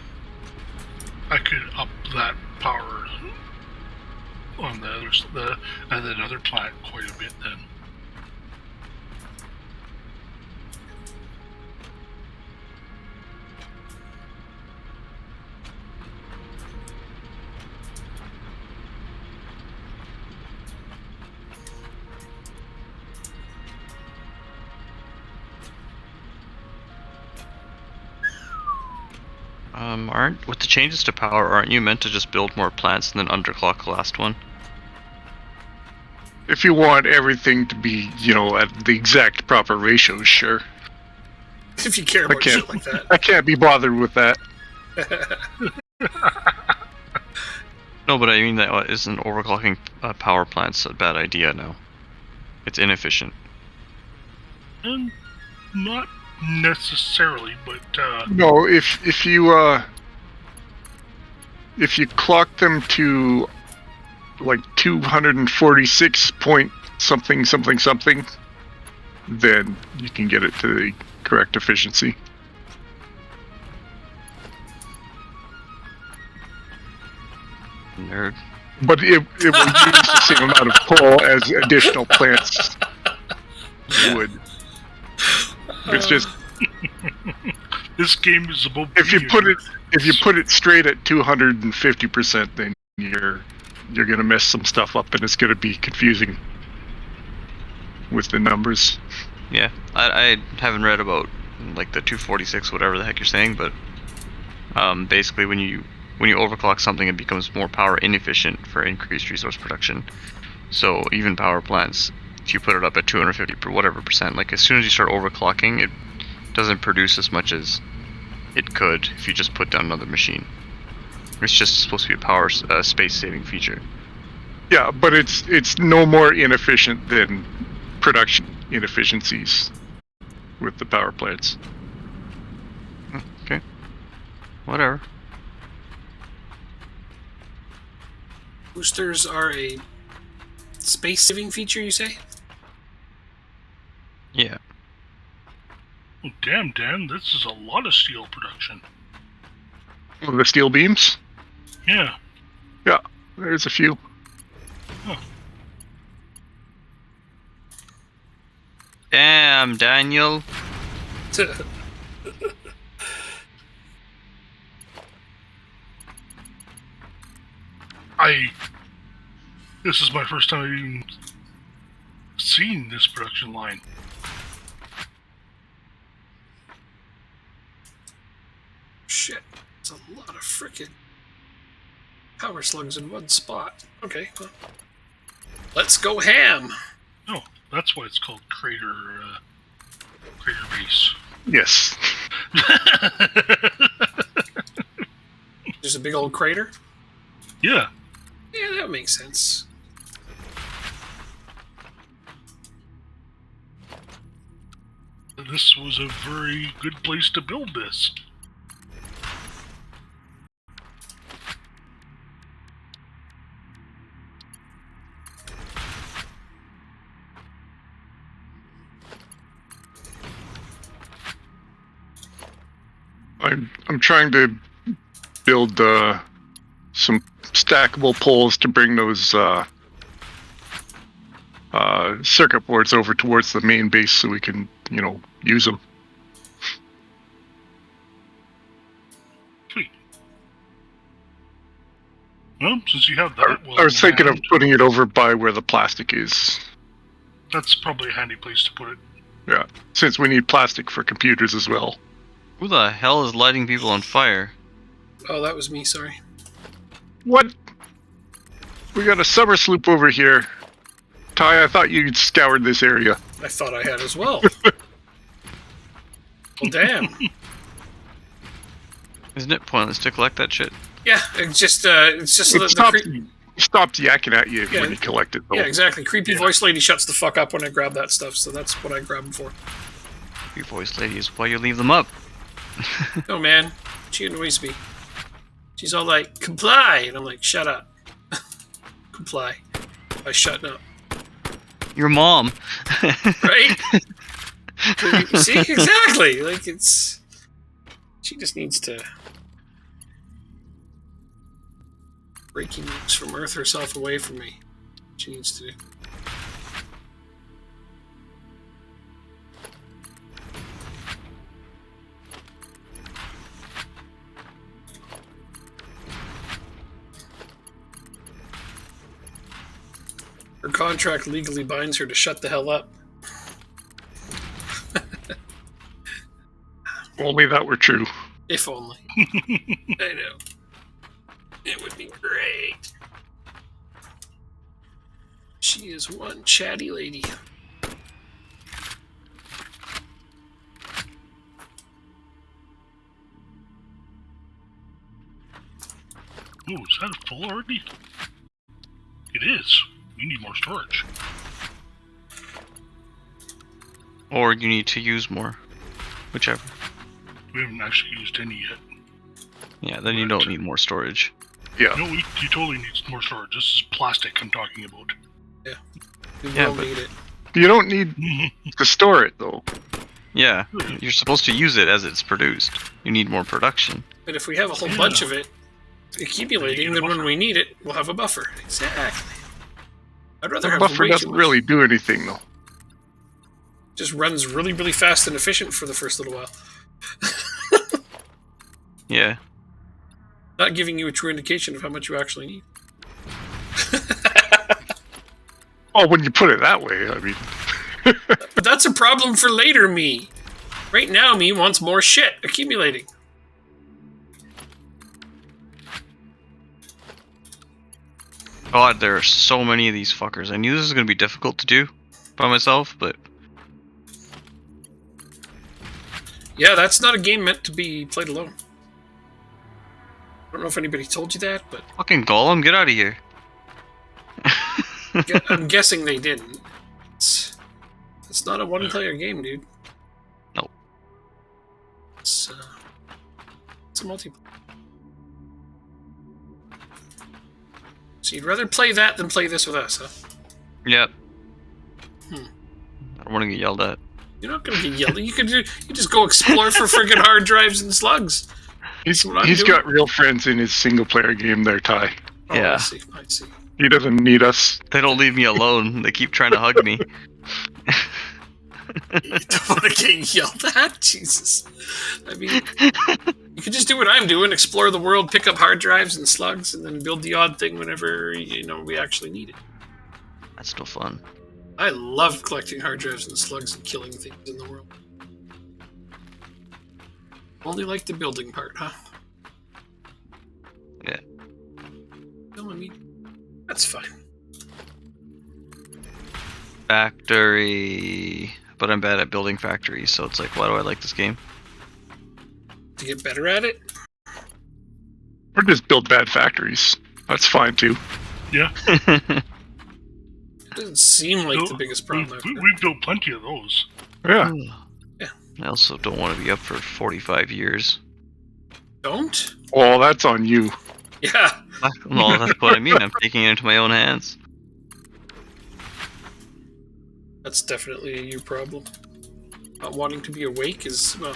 up that power on the other plant quite a bit then. With the changes to power, aren't you meant to just build more plants and then underclock the last one? If you want everything to be, at the exact proper ratios, sure. If you care about shit like that. I can't be bothered with that. No, but I mean that isn't overclocking power plants a bad idea now? It's inefficient. Not necessarily, but no. If you clock them to like 246 point something, then you can get it to the correct efficiency. Nerd. But it will use the same amount of coal as additional plants would. It's just this game is about if you put it straight at 250%, then you're gonna mess some stuff up and it's gonna be confusing with the numbers. Yeah, I haven't read about like the 246 whatever the heck you're saying, but basically when you overclock something, it becomes more power inefficient for increased resource production. So even power plants, if you put it up at 250 per whatever percent, like as soon as you start overclocking, it doesn't produce as much as it could if you just put down another machine. It's just supposed to be a power space saving feature. Yeah, but it's no more inefficient than production inefficiencies with the power plants. Okay. Whatever. Boosters are a space-saving feature, you say? Yeah. Oh, damn, Dan, this is a lot of steel production. Oh, the steel beams? Yeah. Yeah, there's a few. Huh. Damn, Daniel. This is my first time I've even seen this production line. Shit, it's a lot of frickin' power slugs in one spot. Okay, well, let's go ham. Oh, that's why it's called Crater Base. Yes. There's a big old crater? Yeah. Yeah, that makes sense. This was a very good place to build this. I'm trying to build some stackable poles to bring those circuit boards over towards the main base so we can, use them. Sweet. Well, since you have that, I was thinking of putting it over by where the plastic is. That's probably a handy place to put it. Yeah, since we need plastic for computers as well. Who the hell is lighting people on fire? Oh, that was me, sorry. What? We got a summer sloop over here. Ty, I thought you'd scoured this area. I thought I had as well. Well, damn. Isn't it pointless to collect that shit? Yeah, it's just so that Stops yakking at you Yeah. when you collect it, though. yeah, exactly. Creepy voice lady shuts the fuck up when I grab that stuff, so that's what I grab them for. Your voice lady is why you leave them up. Oh man, she annoys me. She's all like, comply, and I'm like, shut up. Comply by shutting up. Your mom. Right? See, exactly. Like she just needs to breaking news from Earth herself away from me. She needs to do. Her contract legally binds her to shut the hell up. Only that were true. If only. I know. It would be great. She is one chatty lady. Oh, is that full already? It is. We need more storage. Or you need to use more. Whichever. We haven't actually used any yet. Yeah, then you don't need more storage. Yeah. No, you totally need more storage. This is plastic I'm talking about. We Yeah, will but- need it. You don't need to store it, though. Yeah, you're supposed to use it as it's produced. You need more production. But if we have a whole Yeah. bunch of it accumulating, Then you then get a when we need it, we'll have a buffer. Exactly. I'd rather The have buffer way too doesn't much. really do anything, though. Just runs really, really fast and efficient for the first little while. Yeah. Not giving you a true indication of how much you actually need. Oh, when you put it that way, I mean... But that's a problem for later me. Right now, me wants more shit accumulating. God, there are so many of these fuckers. I knew this was going to be difficult to do by myself, but Yeah, that's not a game meant to be played alone. I don't know if anybody told you that, but fucking Gollum, get out of here. I'm guessing they didn't. It's not a one-player game, dude. No. It's a multiplayer. So you'd rather play that than play this with us, huh? Yep. Hmm. I don't want to get yelled at. You're not gonna get yelled at. You just go explore for friggin' hard drives and slugs. He's what I'm doing. got real friends in his single-player game there, Ty. Oh, Yeah. I see. He doesn't need us. They don't leave me alone. They keep trying to hug me. You don't want to get yelled at? Jesus. I mean, you could just do what I'm doing, explore the world, pick up hard drives and slugs, and then build the odd thing whenever, we actually need it. That's still fun. I love collecting hard drives and slugs and killing things in the world. Only like the building part, huh? Yeah. No, I mean, that's fine. Satisfactory, but I'm bad at building factories, so it's like, why do I like this game? To get better at it? Or just build bad factories. That's fine too. Yeah. It doesn't seem like the biggest problem. We've built plenty of those. Yeah. I also don't want to be up for 45 years. Don't? Well, that's on you. Yeah. Well, that's what I mean. I'm taking it into my own hands. That's definitely your problem. Not wanting to be awake is, well...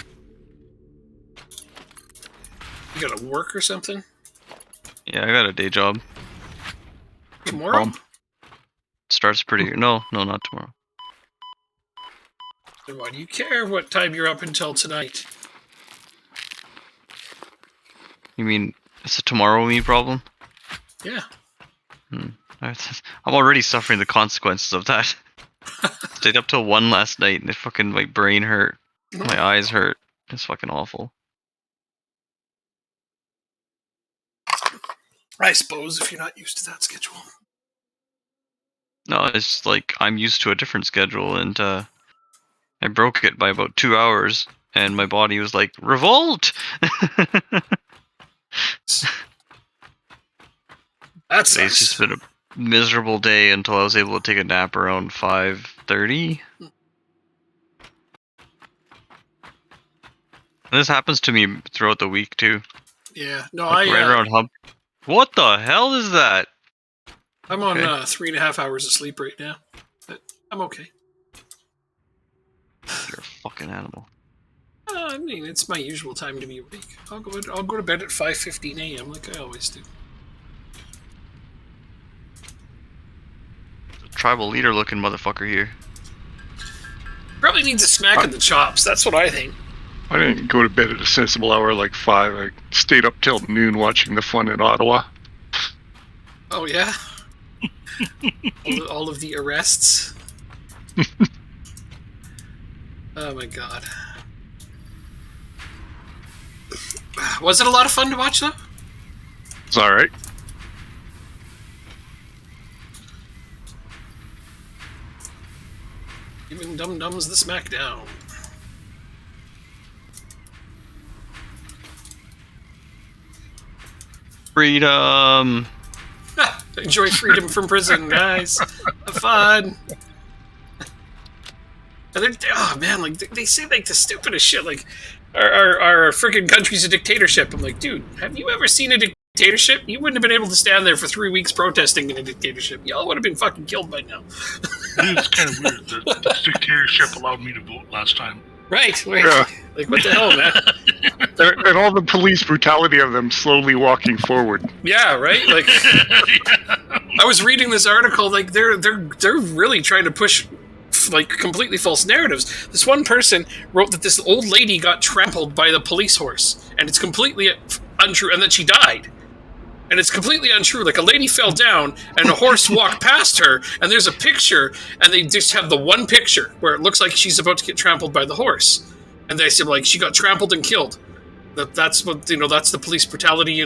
You gotta work or something? Yeah, I got a day job. Tomorrow? Starts pretty... No, not tomorrow. Then why do you care what time you're up until tonight? You mean it's a tomorrow me problem? Yeah. I'm already suffering the consequences of that. Stayed up till 1 last night and my brain hurt. My eyes hurt. It's fucking awful. I suppose if you're not used to that schedule. No, it's just like I'm used to a different schedule, and I broke it by about 2 hours, and my body was like, revolt! That's It's just been a miserable day until I was able to take a nap around 5:30. And this happens to me throughout the week too. Yeah, no, Like right around hump. What the hell is that? I'm on 3.5 hours of sleep right now, but I'm okay. You're a fucking animal. I mean, it's my usual time to be awake. I'll go to bed at 5:15 a.m. like I always do. Tribal leader looking motherfucker here. Probably needs a smack in the chops. That's what I think. I didn't go to bed at a sensible hour like 5. I stayed up till noon watching the fun in Ottawa. Oh yeah. all of the arrests. Oh my god. Was it a lot of fun to watch though? It's alright. Even Dum Dum's the smackdown. Freedom! Enjoy freedom from prison, guys. Have fun. And oh man, like they say like the stupidest shit, like our freaking country's a dictatorship. I'm like, dude, have you ever seen a dictatorship? You wouldn't have been able to stand there for 3 weeks protesting in a dictatorship. Y'all would have been fucking killed by now. It's kind of weird that the dictatorship allowed me to vote last time. Right. Yeah. Like what the hell, man? And all the police brutality of them slowly walking forward. Yeah, right. Like, I was reading this article. Like, they're really trying to push like completely false narratives. This one person wrote that this old lady got trampled by the police horse, and it's completely untrue, and that she died. And it's completely untrue. Like, a lady fell down, and a horse walked past her, and there's a picture, and they just have the one picture where it looks like she's about to get trampled by the horse. And they said, like, she got trampled and killed. That's what, that's the police brutality.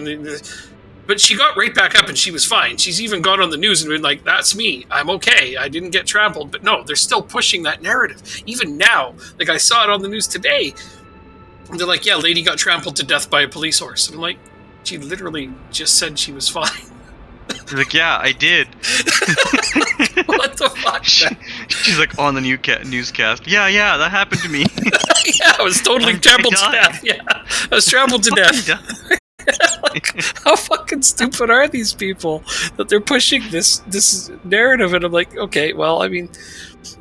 But she got right back up, and she was fine. She's even gone on the news and been like, that's me. I'm okay. I didn't get trampled. But no, they're still pushing that narrative. Even now, like, I saw it on the news today. And they're like, yeah, lady got trampled to death by a police horse. And I'm like, she literally just said she was fine. You're like, yeah, I did. What the fuck? She's like on the newscast. Yeah, that happened to me. Yeah, I was totally trampled to death. Yeah, I was trampled to death. Like, how fucking stupid are these people that they're pushing this narrative? And I'm like, okay, well, I mean,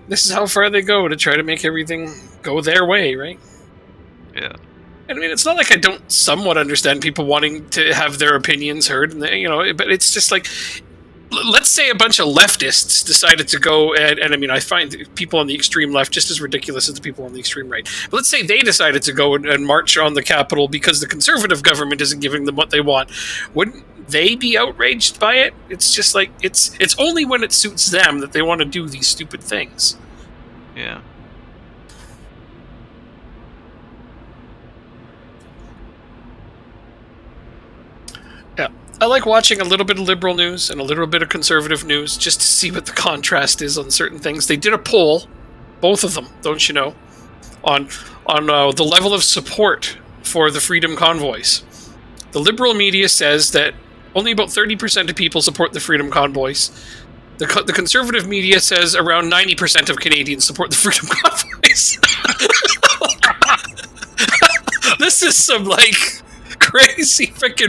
this is how far they go to try to make everything go their way, right? Yeah. I mean, it's not like I don't somewhat understand people wanting to have their opinions heard, and but it's just like, let's say a bunch of leftists decided to go, and I mean, I find people on the extreme left just as ridiculous as the people on the extreme right. But let's say they decided to go and march on the Capitol because the conservative government isn't giving them what they want. Wouldn't they be outraged by it? It's just like, it's only when it suits them that they want to do these stupid things. Yeah. Yeah. I like watching a little bit of liberal news and a little bit of conservative news just to see what the contrast is on certain things. They did a poll, both of them, don't you know, on the level of support for the freedom convoys. The liberal media says that only about 30% of people support the freedom convoys. The conservative media says around 90% of Canadians support the freedom convoys. This is some, like, crazy freaking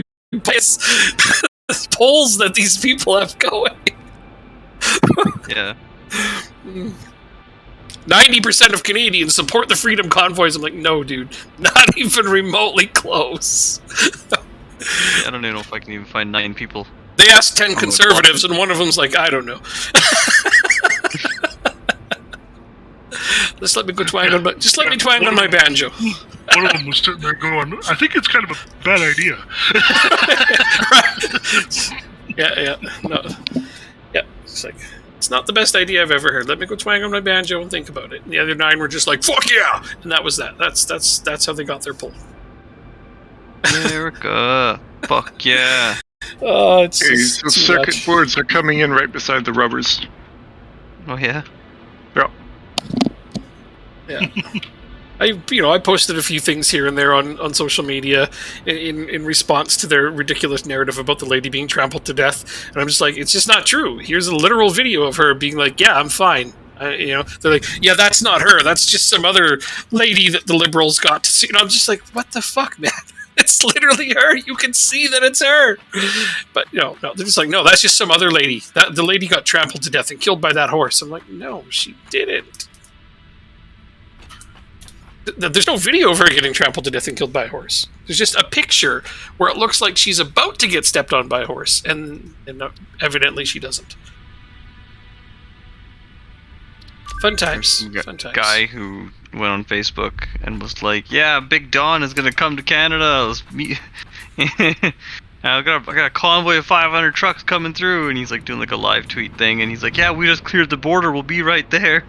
polls that these people have going. Yeah. 90% of Canadians support the freedom convoys. I'm like, no, dude, not even remotely close. I don't even know if I can even find 9 people. They asked 10 conservatives, and one of them's like, I don't know. Just let me go twang on my. Just let me twang on my banjo. One of them was sitting there going, I think it's kind of a bad idea. Yeah, no. Yeah, it's like, it's not the best idea I've ever heard. Let me go twang on my banjo and think about it. And the other 9 were just like, fuck yeah! And that was that. That's how they got their poll. America. Fuck yeah. Oh, it's Okay, just so too circuit much. boards are coming in right beside the rubbers. Oh yeah. Yeah. Yeah. I posted a few things here and there on social media in response to their ridiculous narrative about the lady being trampled to death, and I'm just like, it's just not true. Here's a literal video of her being like, yeah, I'm fine. They're like, yeah, that's not her. That's just some other lady that the liberals got to see. And I'm just like, what the fuck, man? It's literally her. You can see that it's her. But no, they're just like, no, that's just some other lady. That the lady got trampled to death and killed by that horse. I'm like, no, she didn't. There's no video of her getting trampled to death and killed by a horse. There's just a picture where it looks like she's about to get stepped on by a horse, and evidently she doesn't. Fun times. Fun times. Guy who went on Facebook and was like, "Yeah, Big Don is gonna come to Canada. Let's meet." I got a convoy of 500 trucks coming through, and he's like doing like a live tweet thing, and he's like, "Yeah, we just cleared the border. We'll be right there.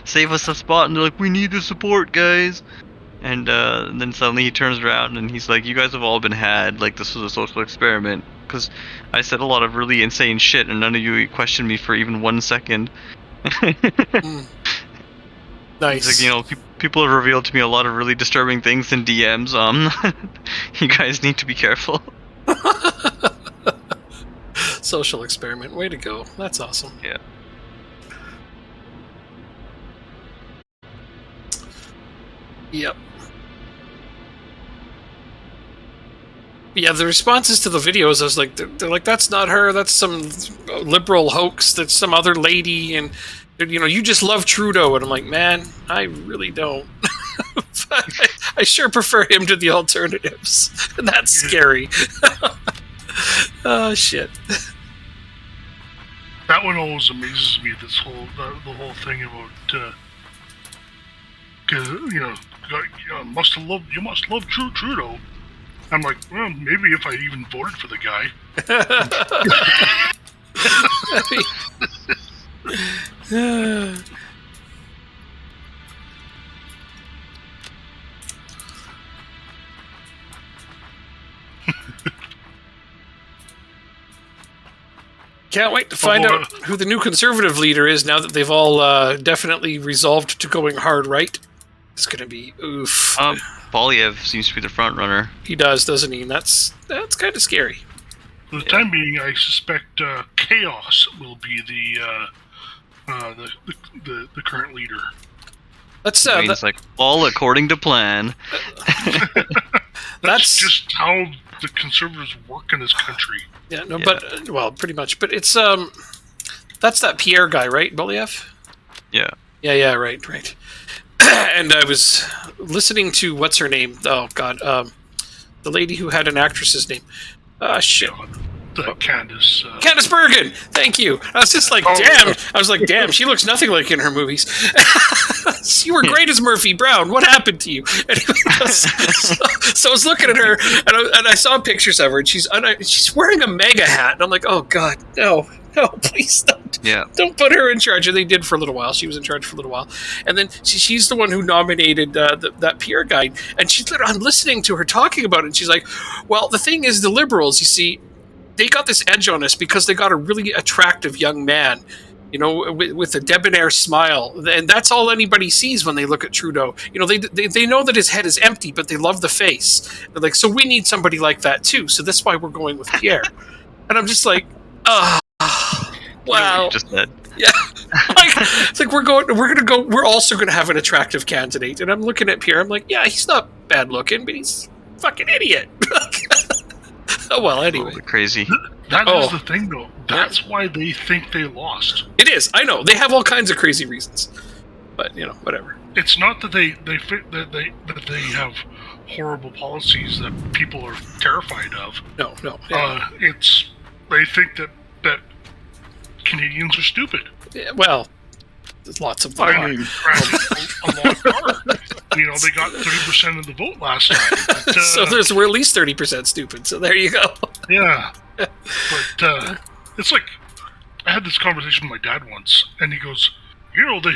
Save us a spot." And they're like, "We need the support, guys." And then suddenly he turns around and he's like, "You guys have all been had. Like, this was a social experiment because I said a lot of really insane shit, and none of you questioned me for even 1 second." Nice. It's like, people have revealed to me a lot of really disturbing things in DMs. You guys need to be careful. Social experiment. Way to go. That's awesome. Yeah. Yep. Yeah, the responses to the videos, I was like, they're like, that's not her, that's some liberal hoax, that's some other lady, and, you just love Trudeau. And I'm like, man, I really don't. I sure prefer him to the alternatives. And that's scary. Oh, shit. That one always amazes me, the whole thing about, because, you must love Trudeau. I'm like, well, maybe if I even voted for the guy. Can't wait to find out who the new conservative leader is now that they've all definitely resolved to going hard right. It's going to be oof. Polyev seems to be the front runner. He does, doesn't he? And that's kind of scary. For the time being, I suspect Chaos will be the current leader. That's like all according to plan. That's just how the conservatives work in this country. Yeah, no, but well, pretty much. But it's that's that Pierre guy, right, Boliev? Yeah. Yeah, right. And I was listening to what's her name? Oh God, the lady who had an actress's name. Shit. Candice Bergen. Thank you. I was just like, damn. I was like, damn. She looks nothing like in her movies. You were great as Murphy Brown. What happened to you? Anyway, so I was looking at her, and I saw pictures of her, and she's wearing a mega hat, and I'm like, oh God, no, please don't. Yeah. Don't put her in charge. And they did for a little while. She was in charge for a little while, and then she's the one who nominated that Pierre guy, and I'm listening to her talking about it, and she's like, well, the thing is, the Liberals, you see, they got this edge on us because they got a really attractive young man, you know, with a debonair smile, and that's all anybody sees when they look at Trudeau. You know, they know that his head is empty, but they love the face. They're like, so we need somebody like that too. So that's why we're going with Pierre. And I'm just like, wow. You know what you just said. Yeah, it's like we're also gonna have an attractive candidate, and I'm looking at Pierre. I'm like, yeah, he's not bad looking, but he's a fucking idiot. Oh well, anyway, crazy. That is the thing, though. That's why they think they lost. It is. I know they have all kinds of crazy reasons, but you know, whatever. It's not that they have horrible policies that people are terrified of. No. Yeah. It's they think that Canadians are stupid. Yeah, well, there's lots of them. I mean, a lot are. You know, they got 30% of the vote last time. But, so we're at least 30% stupid. So there you go. Yeah, but it's like I had this conversation with my dad once, and he goes, "You know, the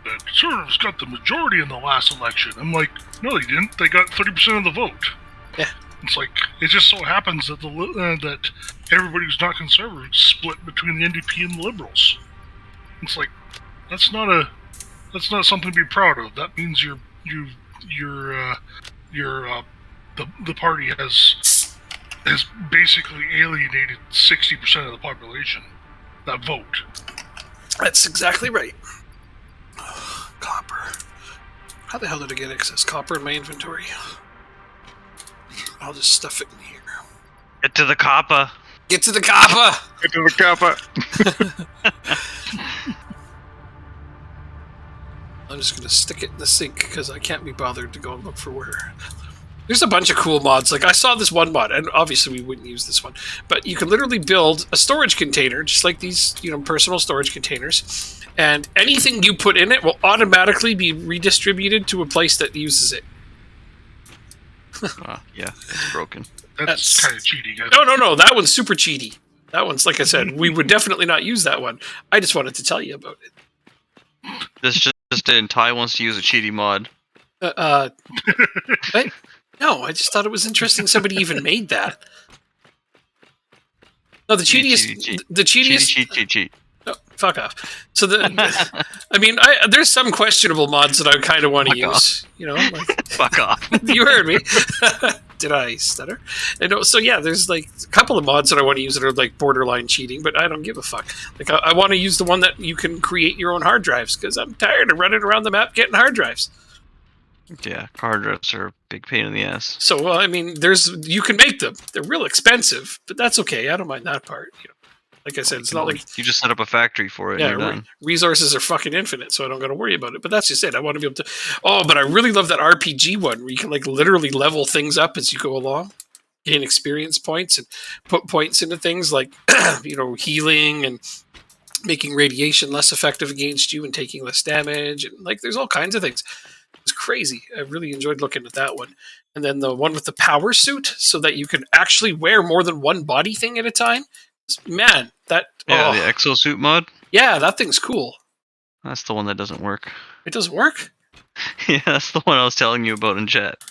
Conservatives got the majority in the last election." I'm like, "No, they didn't. They got 30% of the vote." Yeah. It's like it just so happens that that everybody who's not conservative split between the NDP and the Liberals. It's like that's not something to be proud of. That means the party has basically alienated 60% of the population. That vote. That's exactly right. Copper. How the hell did I get excess copper in my inventory? I'll just stuff it in here. Get to the copper. Get to the copper! Get to the copper. I'm just going to stick it in the sink because I can't be bothered to go and look for where. There's a bunch of cool mods. Like, I saw this one mod, and obviously we wouldn't use this one, but you can literally build a storage container, just like these, you know, personal storage containers, and anything you put in it will automatically be redistributed to a place that uses it. Yeah, it's broken. That's kind of cheating. No. That one's super cheaty. That one's, like I said, we would definitely not use that one. I just wanted to tell you about it. This just in. Ty wants to use a cheaty mod. What? No, I just thought it was interesting somebody even made that. No, the cheatiest... Cheat. No, fuck off. So I mean, there's some questionable mods that I kind of want to use. You know, like, fuck off. You heard me. Did I stutter? So yeah, there's like a couple of mods that I want to use that are like borderline cheating, but I don't give a fuck. Like I want to use the one that you can create your own hard drives because I'm tired of running around the map getting hard drives. Yeah, hard drives are a big pain in the ass. So I mean, you can make them. They're real expensive, but that's okay. I don't mind that part. You know. Like I said, it's not like... You just set up a factory for it and you're done. Resources are fucking infinite, so I don't got to worry about it. But that's just it. I want to be able to... Oh, but I really love that RPG one, where you can like literally level things up as you go along. Gain experience points and put points into things like, you know, healing and making radiation less effective against you and taking less damage. And like, there's all kinds of things. It's crazy. I really enjoyed looking at that one. And then the one with the power suit, so that you can actually wear more than one body thing at a time. Man, that... Yeah, the exosuit mod? Yeah, that thing's cool. That's the one that doesn't work. It doesn't work? Yeah, that's the one I was telling you about in chat.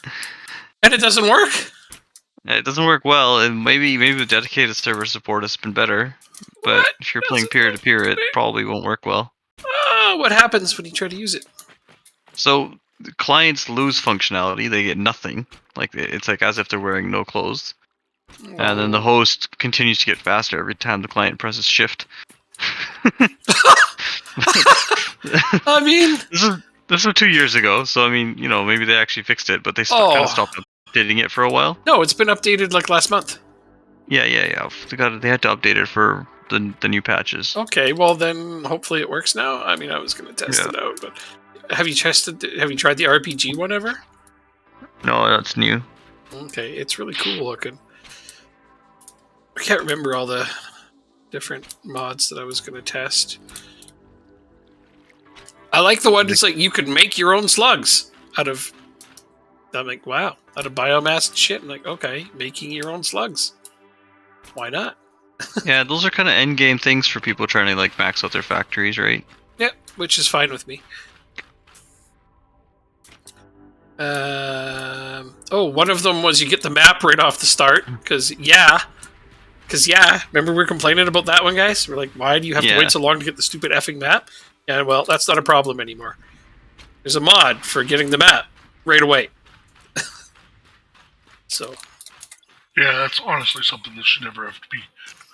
And it doesn't work? Yeah, it doesn't work well, and maybe with dedicated server support it's been better. But What? if you're playing peer-to-peer, it probably won't work well. What happens when you try to use it? So, the clients lose functionality, they get nothing. Like, it's like as if they're wearing no clothes. And then the host continues to get faster every time the client presses shift. I mean... This was 2 years ago, so I mean, you know, maybe they actually fixed it, but they kind of stopped updating it for a while. No, it's been updated like last month. Yeah. They had to update it for the new patches. Okay, well then hopefully it works now. I mean, I was going to test it out, but have you tried the RPG one ever? No, that's new. Okay, it's really cool looking. I can't remember all the different mods that I was going to test. I like the one that's like you could make your own slugs out of... I'm like, wow, out of biomass and shit. I'm like, okay, making your own slugs. Why not? Yeah, those are kind of end game things for people trying to like max out their factories, right? Yep, which is fine with me. One of them was you get the map right off the start, because, yeah, Because, remember we were complaining about that one, guys? We're like, why do you have to wait so long to get the stupid effing map? Yeah, well, that's not a problem anymore. There's a mod for getting the map right away. So... Yeah, that's honestly something that should never have to be...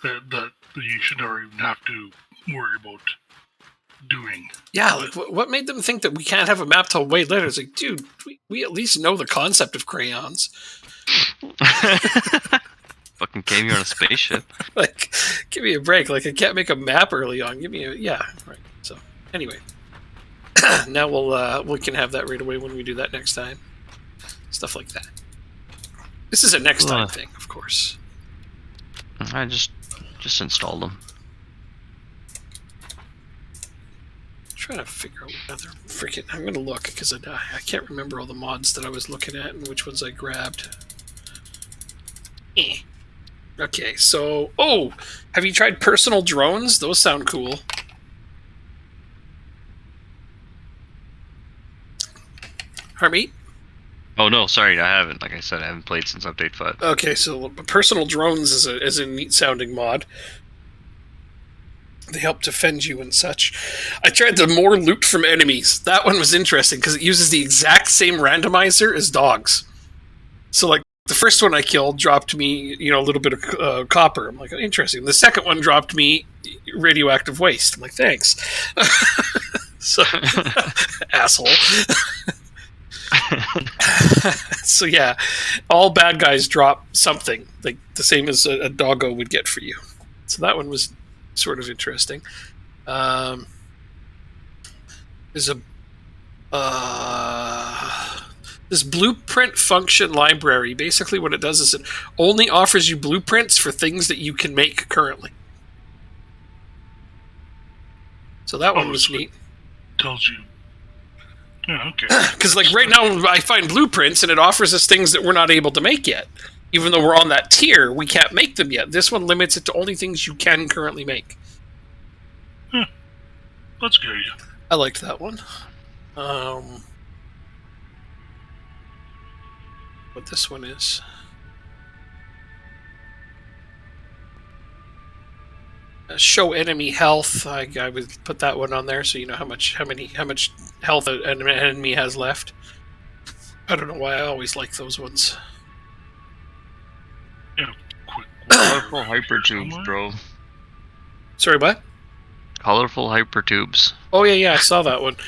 That you should never even have to worry about doing. Yeah, like, what made them think that we can't have a map till way later? It's like, dude, we at least know the concept of crayons. Fucking came here on a spaceship. Like, give me a break. Like, I can't make a map early on. Give me a... Yeah, right. So, anyway. Now we can have that right away when we do that next time. Stuff like that. This is a next time thing, of course. I just installed them. Trying to figure out what other freaking... I'm going to look, because I can't remember all the mods that I was looking at and which ones I grabbed. Okay, so... Oh! Have you tried personal drones? Those sound cool. Harmeet? Oh no, sorry, I haven't. Like I said, I haven't played since Update 5. Okay, so personal drones is a neat-sounding mod. They help defend you and such. I tried the more loot from enemies. That one was interesting, because it uses the exact same randomizer as dogs. So, like, the first one I killed dropped me, a little bit of copper. I'm like, oh, interesting. The second one dropped me radioactive waste. I'm like, thanks. So, asshole. So yeah, all bad guys drop something, like the same as a doggo would get for you. So that one was sort of interesting. There's this blueprint function library. Basically what it does is it only offers you blueprints for things that you can make currently. So that one was neat. Tells you. Yeah, okay. Because like right now I find blueprints and it offers us things that we're not able to make yet. Even though we're on that tier, we can't make them yet. This one limits it to only things you can currently make. That's good. I liked that one. What this one is. Show enemy health. I would put that one on there so you know how much health an enemy has left. I don't know why I always like those ones. Yeah, quick. Colorful hypertubes, bro. Sorry, what? Colorful hypertubes. Oh yeah, I saw that one.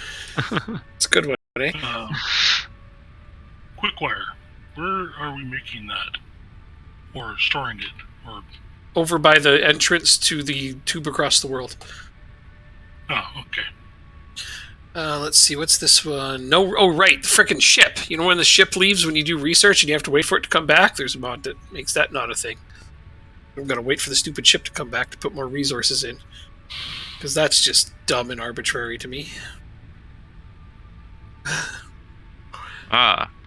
It's a good one, eh? Quickwire. Where are we making that? Or storing it? Or over by the entrance to the tube across the world. Oh, okay. Let's see, what's this one? No, oh right, the frickin' ship. You know when the ship leaves when you do research and you have to wait for it to come back? There's a mod that makes that not a thing. I'm gonna wait for the stupid ship to come back to put more resources in. Because that's just dumb and arbitrary to me.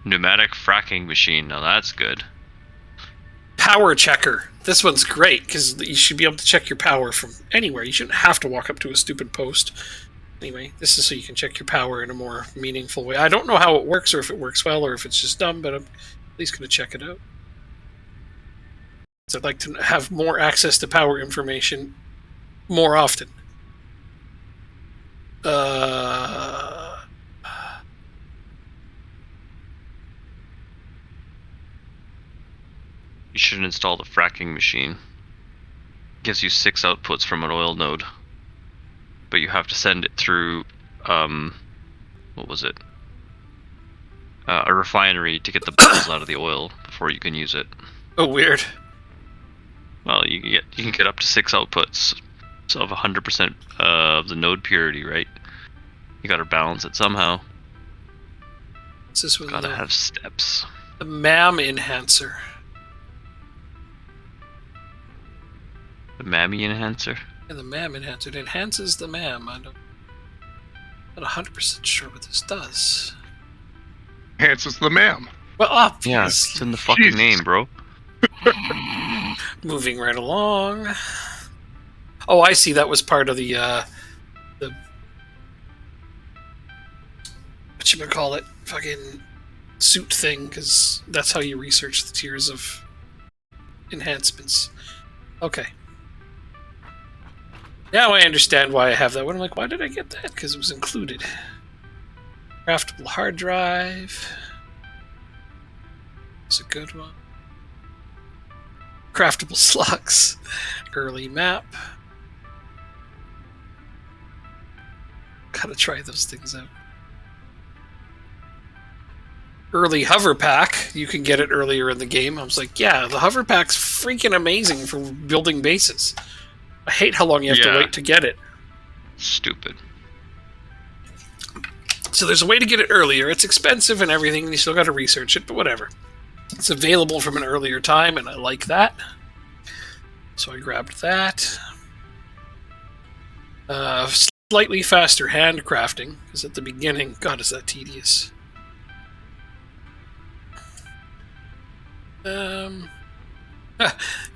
Pneumatic fracking machine. Now that's good. Power checker. This one's great because you should be able to check your power from anywhere. You shouldn't have to walk up to a stupid post. Anyway, this is so you can check your power in a more meaningful way. I don't know how it works or if it works well or if it's just dumb, but I'm at least going to check it out. So I'd like to have more access to power information more often. You should install the fracking machine. Gives you 6 outputs from an oil node. But you have to send it through, what was it? A refinery to get the bubbles out of the oil before you can use it. Oh, weird. Well, you can get up to 6 outputs of 100% of the node purity, right? You gotta balance it somehow. What's this one? Gotta have steps. The MAM enhancer. The MAMI enhancer? Yeah, the MAM enhancer. It enhances the MAM. I'm not 100% sure what this does. Enhances the MAM. Well, obviously. Yeah, it's in the fucking Jesus. name, bro. Moving right along. Oh, I see. That was part of the whatchamacallit, fucking suit thing, because that's how you research the tiers of enhancements. Okay. Now I understand why I have that one. I'm like, why did I get that? Because it was included. Craftable hard drive. It's a good one. Craftable slugs. Early map. Gotta try those things out. Early hover pack. You can get it earlier in the game. I was like, yeah, the hover pack's freaking amazing for building bases. I hate how long you have to wait to get it. Stupid. So there's a way to get it earlier. It's expensive and everything, and you still got to research it, but whatever. It's available from an earlier time, and I like that. So I grabbed that. Slightly faster handcrafting, because at the beginning, God, is that tedious.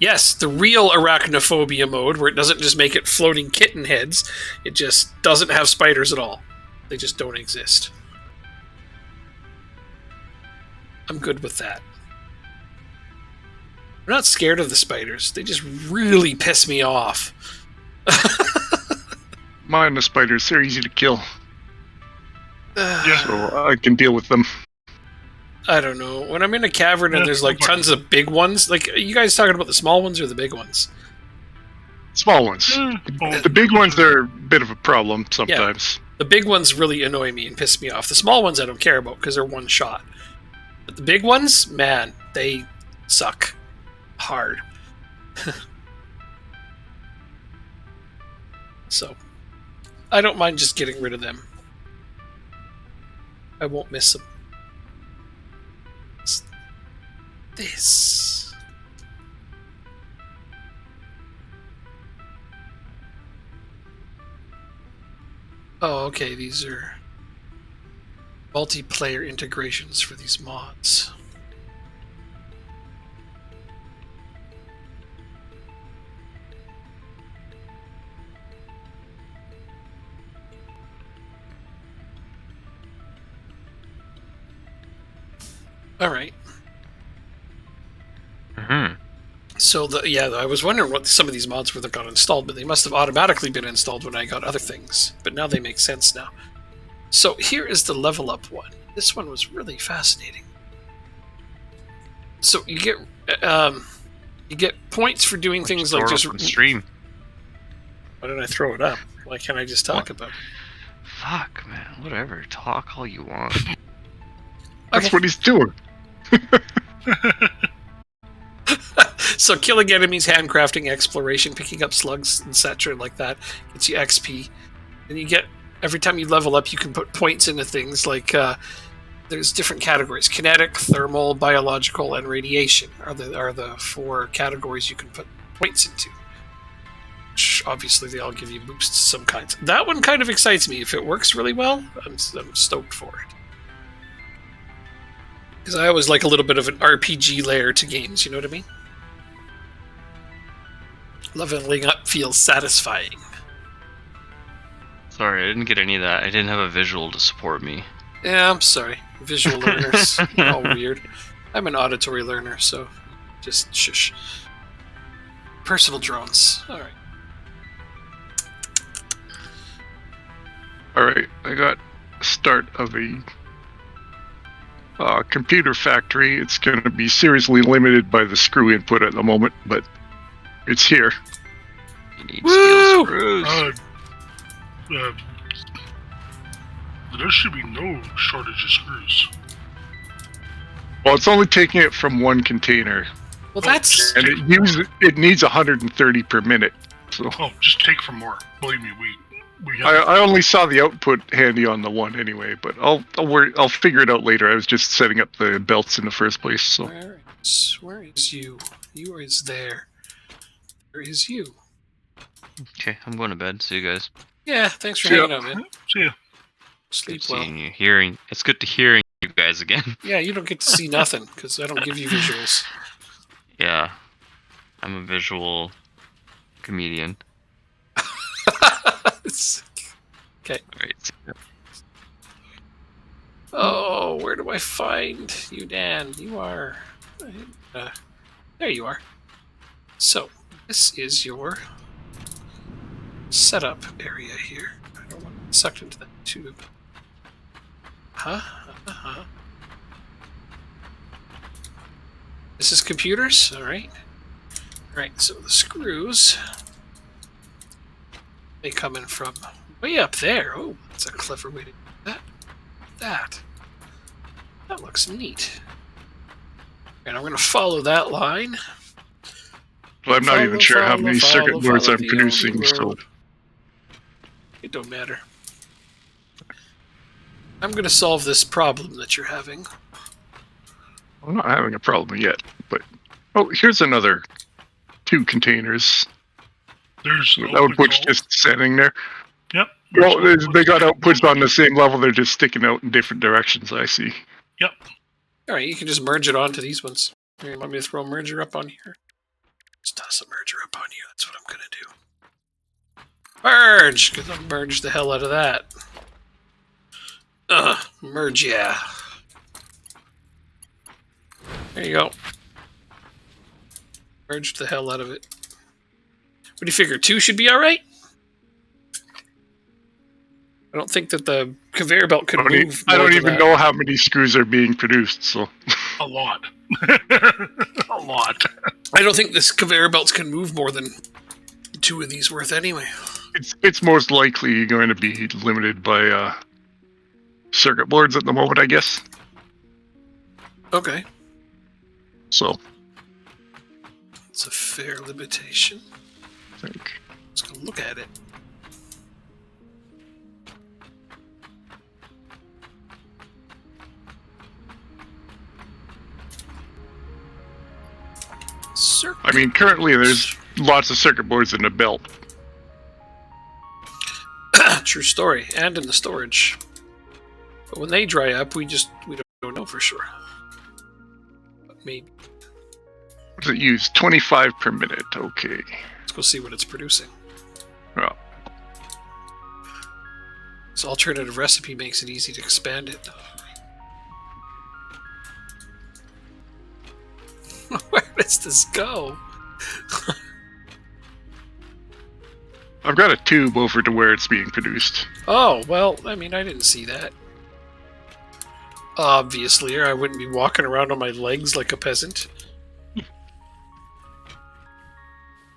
Yes, the real arachnophobia mode, where it doesn't just make it floating kitten heads, it just doesn't have spiders at all. They just don't exist. I'm good with that. I'm not scared of the spiders. They just really piss me off. Mine, the spiders, they're easy to kill. Yeah. So I can deal with them. I don't know. When I'm in a cavern and there's like tons of big ones, like, are you guys talking about the small ones or the big ones? Small ones. The big ones are a bit of a problem sometimes. Yeah. The big ones really annoy me and piss me off. The small ones I don't care about because they're one shot. But the big ones, man, they suck hard. So, I don't mind just getting rid of them. I won't miss them. It's this. Oh, okay, these are multiplayer integrations for these mods. All right. So I was wondering what some of these mods were that got installed, but they must have automatically been installed when I got other things. But now they make sense now. So here is the level up one. This one was really fascinating. So you get points for doing things like just stream. Why didn't I throw it up? Why can't I just talk about it? Fuck, man. Whatever. Talk all you want. That's what he's doing. So killing enemies, handcrafting, exploration, picking up slugs, etc. like that gets you XP. And you get, every time you level up, you can put points into things like, there's different categories. Kinetic, thermal, biological, and radiation are the 4 categories you can put points into. Which obviously they all give you boosts of some kinds. That one kind of excites me. If it works really well, I'm stoked for it. Because I always like a little bit of an RPG layer to games, you know what I mean? Leveling up feels satisfying. Sorry, I didn't get any of that. I didn't have a visual to support me. Yeah, I'm sorry. Visual learners. They're all weird. I'm an auditory learner, so just shush. Personal drones. Alright. Alright, I got start of a computer factory. It's going to be seriously limited by the screw input at the moment, but it's here. You need steel screws. There should be no shortage of screws. Well, it's only taking it from one container. Well, that's... And it needs 130 per minute. So just take from more. Believe me, we have... I only saw the output handy on the one anyway, but I'll figure it out later. I was just setting up the belts in the first place. So where is you? You is there. Where is you? Okay, I'm going to bed. See you guys. Yeah, thanks for hanging out, man. See ya. Sleep Good well. seeing you, hearing. It's good to hearing you guys again. Yeah, you don't get to see nothing because I don't give you visuals. Yeah, I'm a visual comedian. Okay. Right. Oh, where do I find you, Dan? You are... there you are. So, This is your setup area here. I don't want to get sucked into that tube. This is computers? Alright. Alright, so the screws, they come in from way up there. Oh, that's a clever way to do that. That looks neat. And I'm going to follow that line. Well, I'm not even sure how many circuit boards I'm producing, so... It don't matter. I'm going to solve this problem that you're having. I'm not having a problem yet, but... Oh, here's another 2 containers. There's with outputs just sitting there. Yep. Well, they got outputs on the same level, they're just sticking out in different directions, I see. Yep. Alright, you can just merge it onto these ones. Here, you want me to throw a merger up on here? Just toss a merger up on here, that's what I'm going to do. Merge! Because I'll merge the hell out of that. Merge, yeah. There you go. Merged the hell out of it. What do you figure, 2 should be alright? I don't think that the conveyor belt could move. I don't even know how many screws are being produced, so... A lot. A lot. I don't think this conveyor belts can move more than 2 of these worth anyway. It's most likely going to be limited by circuit boards at the moment, I guess. Okay. So... It's a fair limitation. I think. Let's go look at it. I mean, currently there's lots of circuit boards in the belt. True story, and in the storage. But when they dry up, we don't know for sure. But maybe. What does it use? 25 per minute. Okay. Let's go see what it's producing. Well. This alternative recipe makes it easy to expand it. Where does this go? I've got a tube over to where it's being produced. Oh, well, I mean, I didn't see that. Obviously, or I wouldn't be walking around on my legs like a peasant.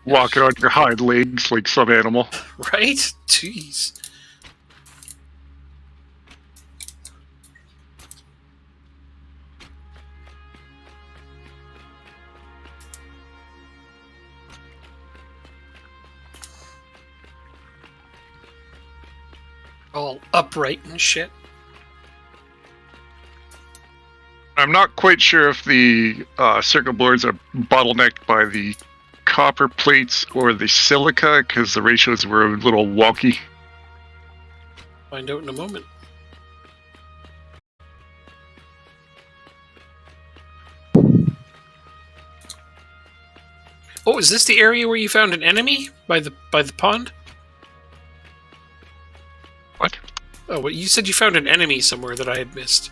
Walking on your hind legs like some animal. Right? Jeez. All upright and shit. I'm not quite sure if the circuit boards are bottlenecked by the copper plates or the silica, because the ratios were a little wonky. Find out in a moment. Oh, is this the area where you found an enemy by the pond? What? Oh, well, you said you found an enemy somewhere that I had missed.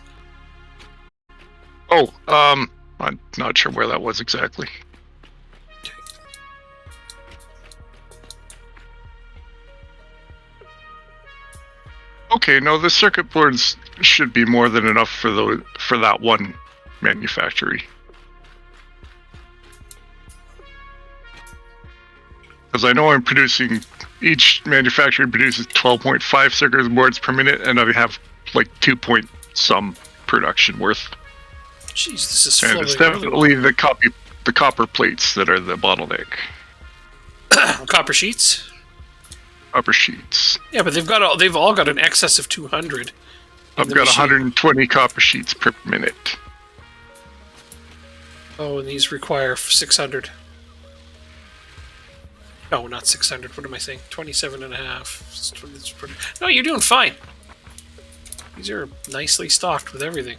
Oh, I'm not sure where that was exactly. Okay, no, the circuit boards should be more than enough for that one manufactory. Because I know I'm producing, each manufacturer produces 12.5 circuit boards per minute, and I have like 2 point some production worth. Jeez, this is flowing. And it's definitely the copper plates that are the bottleneck. Copper sheets? Copper sheets. Yeah, but they've all got an excess of 200. I've got 120 copper sheets per minute. Oh, and these require 600. No, not 600. What am I saying? 27 and a half. No, you're doing fine. These are nicely stocked with everything.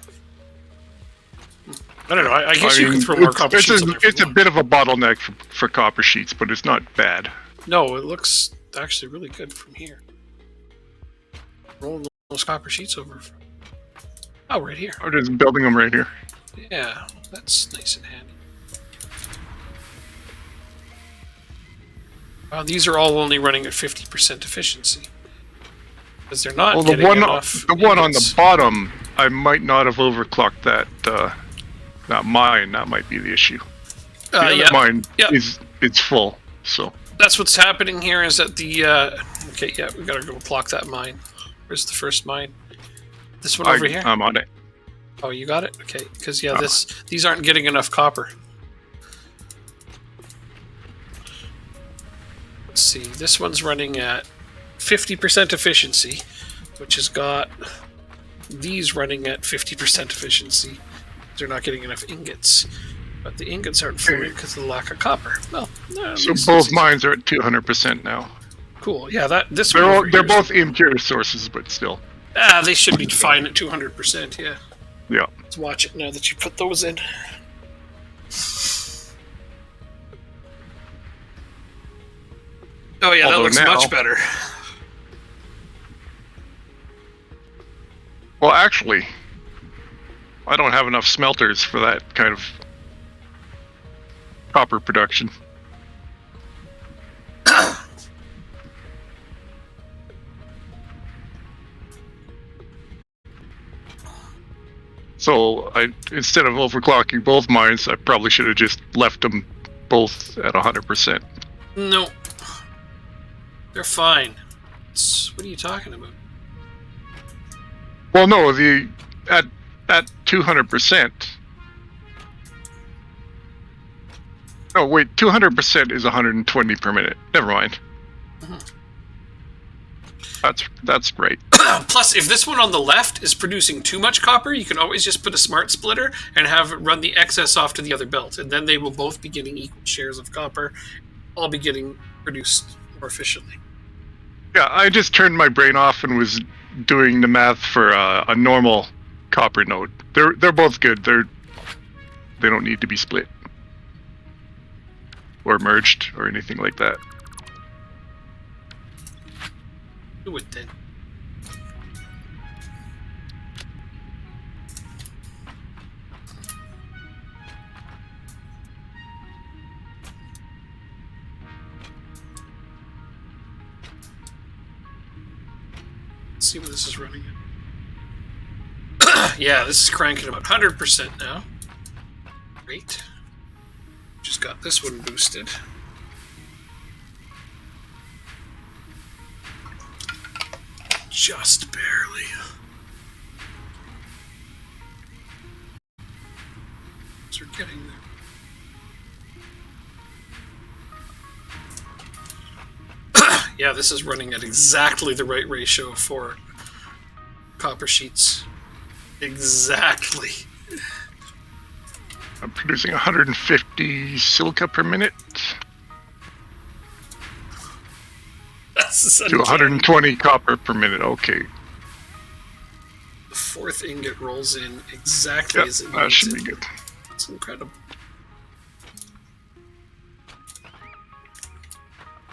I don't know. I guess you can throw more copper sheets on there. It's a bit of a bottleneck for copper sheets, but it's not bad. No, it looks actually really good from here. Rolling those copper sheets over. Oh, right here. I'm just building them right here. Yeah, that's nice and handy. These are all only running at 50% efficiency. Because they're not Well, getting enough. the one on the ingots. bottom, I might not have overclocked that. Not mine. That might be the issue. The other mine is full. So that's what's happening here. Is that the okay? Yeah, we gotta go block that mine. Where's the first mine? This one over here. I'm on it. Oh, you got it. Okay, because yeah, these aren't getting enough copper. Let's see. This one's running at 50% efficiency, which has got these running at 50% efficiency. They're not getting enough ingots, but the ingots aren't flowing because of the lack of copper. Well, no, so both mines are at 200% now. Cool. Yeah, this they're both impure sources, but still. They should be fine at 200%. Yeah. Yeah. Let's watch it now that you put those in. Oh yeah, that looks much better. Well, actually, I don't have enough smelters for that kind of copper production. So instead of overclocking both mines, I probably should have just left them both at 100%. No, they're fine. What are you talking about? Well, no, at 200%. Oh wait, 200% is 120 per minute. Never mind. Mm-hmm. That's great. Plus, if this one on the left is producing too much copper, you can always just put a smart splitter and have it run the excess off to the other belt, and then they will both be getting equal shares of copper, all be getting produced more efficiently. Yeah, I just turned my brain off and was doing the math for a normal copper node. They're both good. They don't need to be split or merged or anything like that. Do it then. Let's see what this is running at. Yeah, this is cranking about 100% now. Great. Just got this one boosted. Just barely. So we're getting there. Yeah, this is running at exactly the right ratio for copper sheets. Exactly. I'm producing 150 silica per minute. That's to 120 copper per minute. Okay. The fourth ingot rolls in exactly as it needs. That should be good. That's incredible.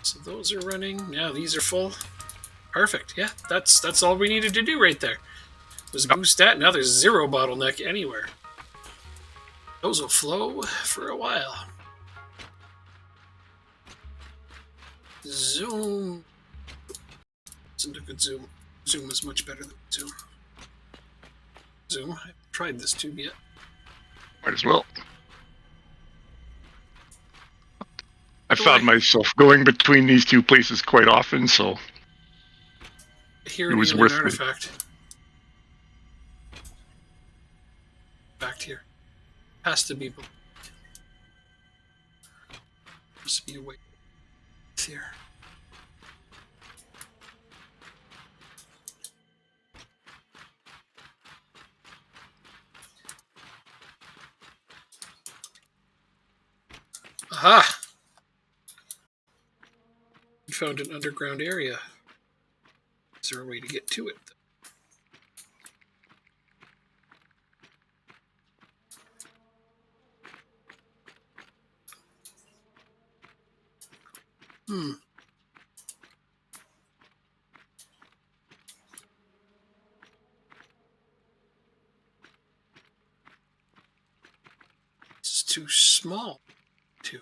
So those are running. Yeah, these are full. Perfect. Yeah, that's all we needed to do right there. Was boost that. Now there's zero bottleneck anywhere. Those will flow for a while. Zoom. Isn't a good zoom. Zoom is much better than zoom. Zoom. I haven't tried this tube yet. Might as well. I found myself going between these two places quite often, so here it was worth it. Artifact. Back here. Has to be. Must be a way here. Aha! We found an underground area. Is there a way to get to it? This is too small. Too.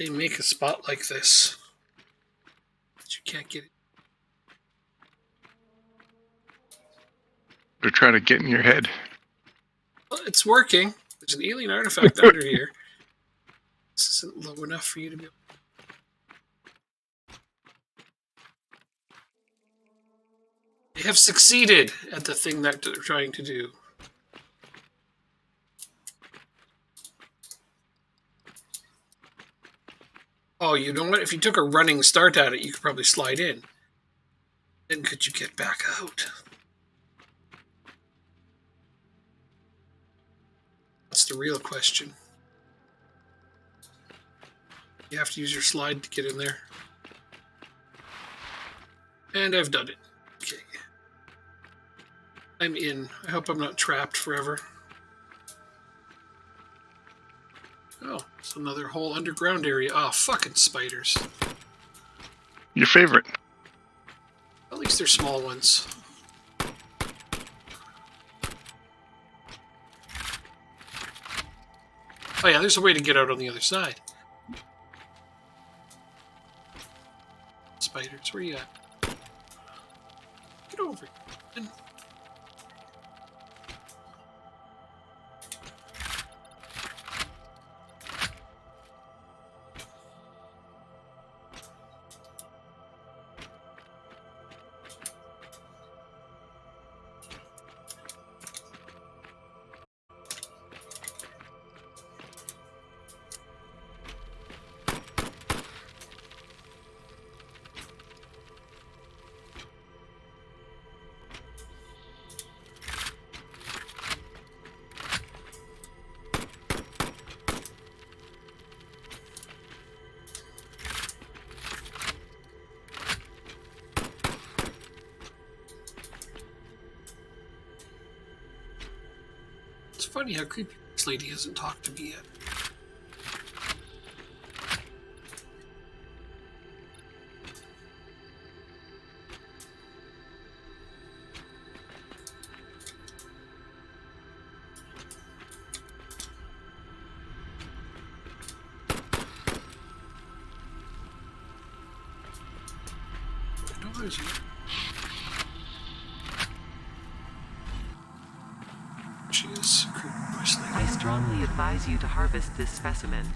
They make a spot like this, but you can't get it. They're trying to get in your head. Well, it's working. There's an alien artifact under here. This isn't low enough for you to be able. They have succeeded at the thing that they're trying to do. Oh, you know what? If you took a running start at it, you could probably slide in. Then could you get back out? That's the real question. You have to use your slide to get in there. And I've done it. Okay. I'm in. I hope I'm not trapped forever. Oh, it's another whole underground area. Oh, fucking spiders. Your favorite. At least they're small ones. Oh yeah, there's a way to get out on the other side. Spiders, where you at? Get over here. It's funny how creepy this lady hasn't talked to me yet. She is a creepy voice lady. I strongly advise you to harvest this specimen.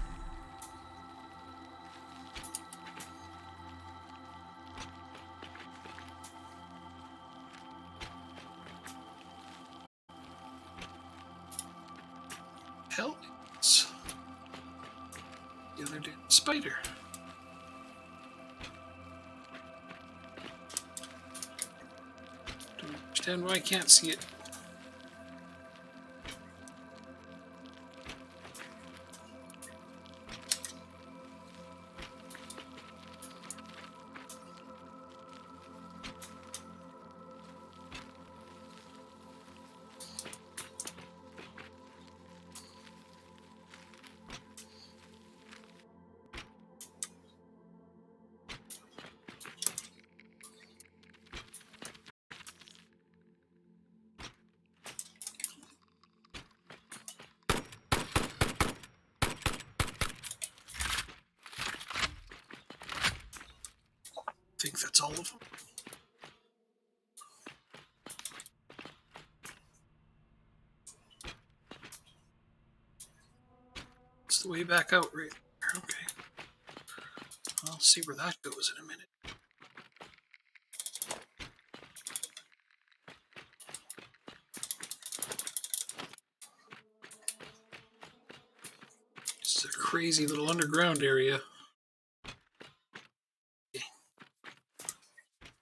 Hell, it's the other damn spider. Don't understand why I can't see it. I think that's all of them. It's the way back out right there. Okay. I'll see where that goes in a minute. This is a crazy little underground area.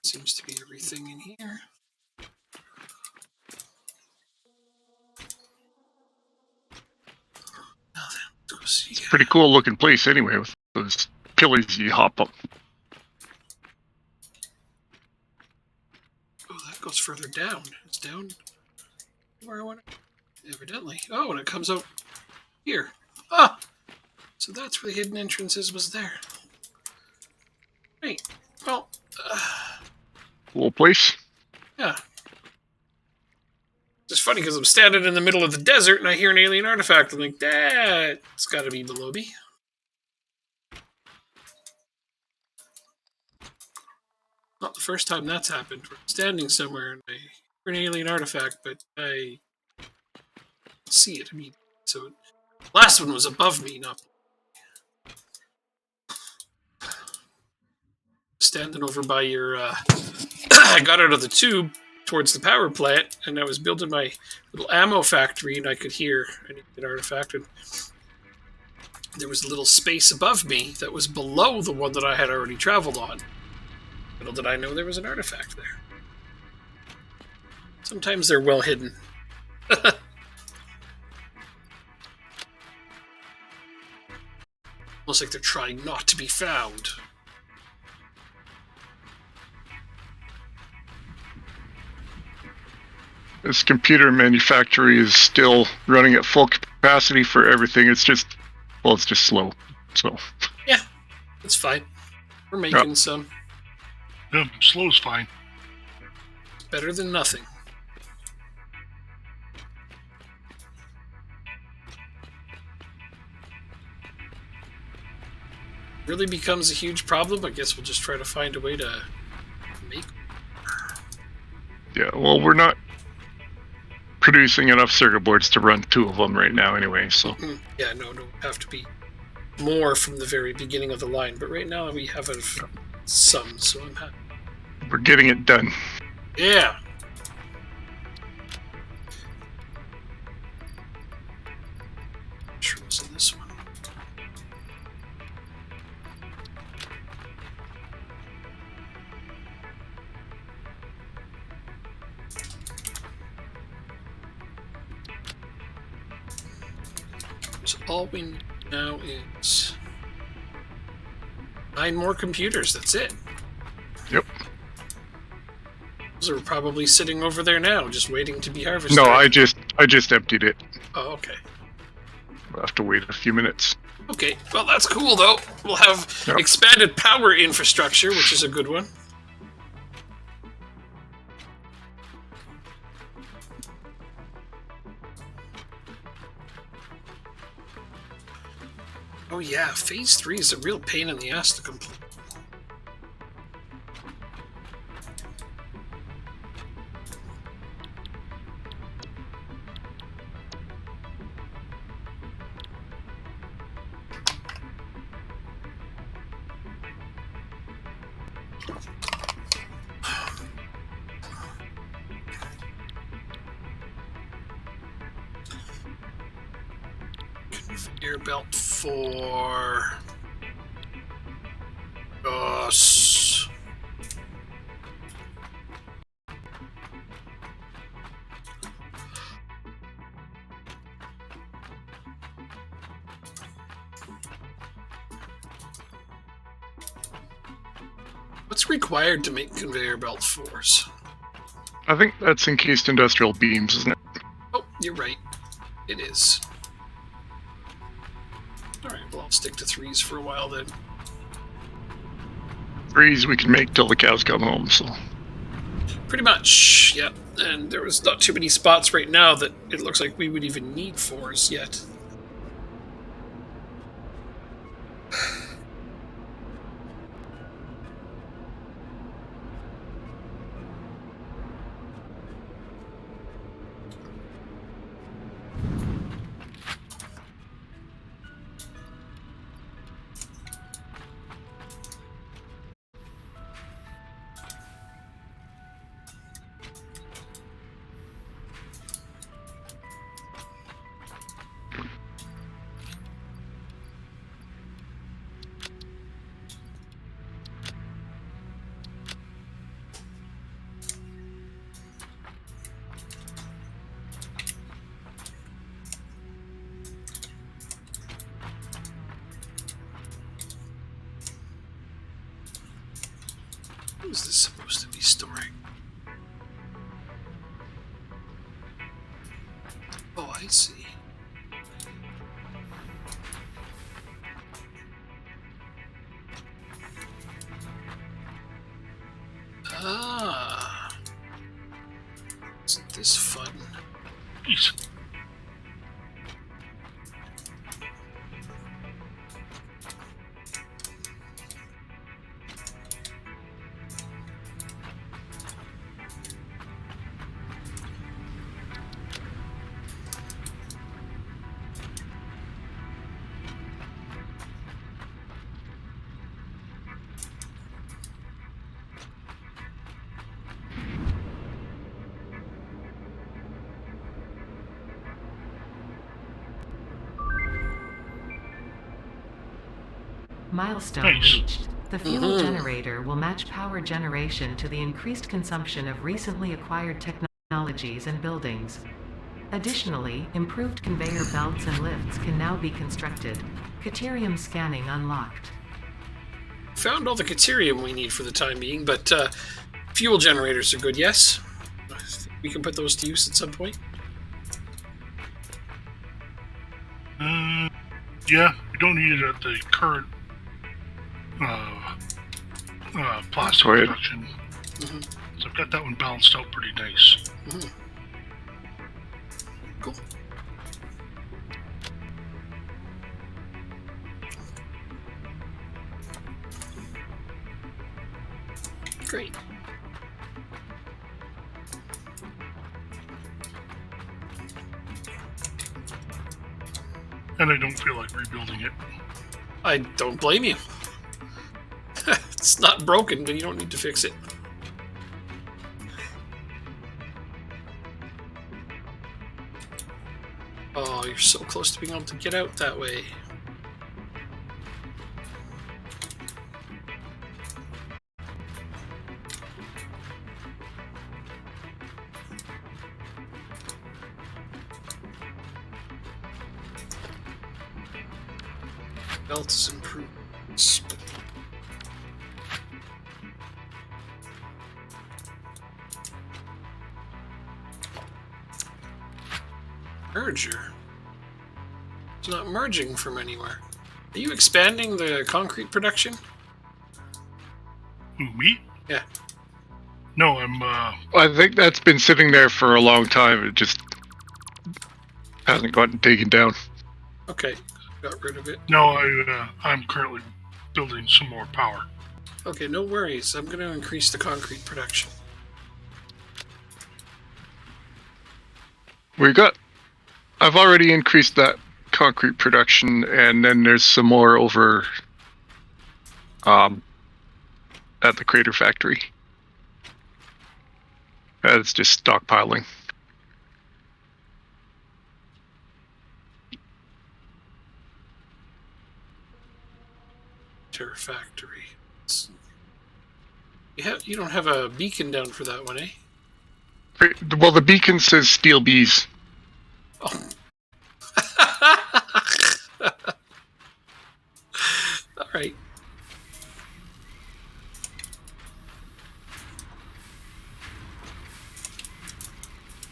Seems to be everything in here. Now then, let's go see. Pretty cool looking place anyway with those pillars you hop up. Oh, that goes further down. It's down where I want it. Evidently. Oh, and it comes out here. Ah! So that's where the hidden entrances was there. Right. Well, Cool place. yeah. It's funny because I'm standing in the middle of the desert and I hear an alien artifact. I'm like, that's got to be below me. Not the first time that's happened. We're standing somewhere and I hear an alien artifact, but I see it immediately. So last one was above me, not standing over by your. I got out of the tube towards the power plant, and I was building my little ammo factory, and I could hear an artifact, and there was a little space above me that was below the one that I had already traveled on. Little did I know there was an artifact there. Sometimes they're well hidden. Almost like they're trying not to be found. This computer manufactory is still running at full capacity for everything. It's just slow. So yeah, it's fine. We're making some. Yeah, slow's fine. Better than nothing. Really becomes a huge problem. I guess we'll just try to find a way to make. Yeah, well, we're not producing enough circuit boards to run 2 of them right now anyway, so. Yeah, no, have to be more from the very beginning of the line, but right now we have some, so I'm happy. We're getting it done. Yeah. Sure was in this one. So all we need now is 9 more computers. That's it. Yep. Those are probably sitting over there now, just waiting to be harvested. No, I just emptied it. Oh, okay. We'll have to wait a few minutes. Okay, well that's cool though. We'll have expanded power infrastructure, which is a good one. Oh yeah, Phase 3 is a real pain in the ass to complete. Conveyor belt for us. What's required to make conveyor belt fours? I think that's encased industrial beams, isn't it? Oh, you're right. It is. Alright, well I'll stick to 3s for a while then. 3s we can make till the cows come home, so. Pretty much, yeah. And there was not too many spots right now that it looks like we would even need 4s yet. What is this supposed to be storing? Oh, I see. Ah. Isn't this fun? Jeez. Milestone Nice. reached. The fuel generator will match power generation to the increased consumption of recently acquired technologies and buildings. Additionally, improved conveyor belts and lifts can now be constructed. Caterium scanning unlocked. Found all the Caterium we need for the time being, but fuel generators are good, yes? I think we can put those to use at some point. Yeah, we don't need it at the current plastic Right. production. So I've got that one balanced out pretty nice. Cool. Great. And I don't feel like rebuilding it. I don't blame you. It's not broken, but you don't need to fix it. Oh, you're so close to being able to get out that way. Belt is improved. Merger. It's not merging from anywhere. Are you expanding the concrete production? Who, me? Yeah. No, I'm I think that's been sitting there for a long time. It just hasn't gotten taken down. Okay, got rid of it. I'm currently building some more power. Okay, no worries. I'm going to increase the concrete production. I've already increased that concrete production, and then there's some more over at the crater factory. It's just stockpiling. Factory. You don't have a beacon down for that one, eh? Well, the beacon says steel bees. Oh. All right.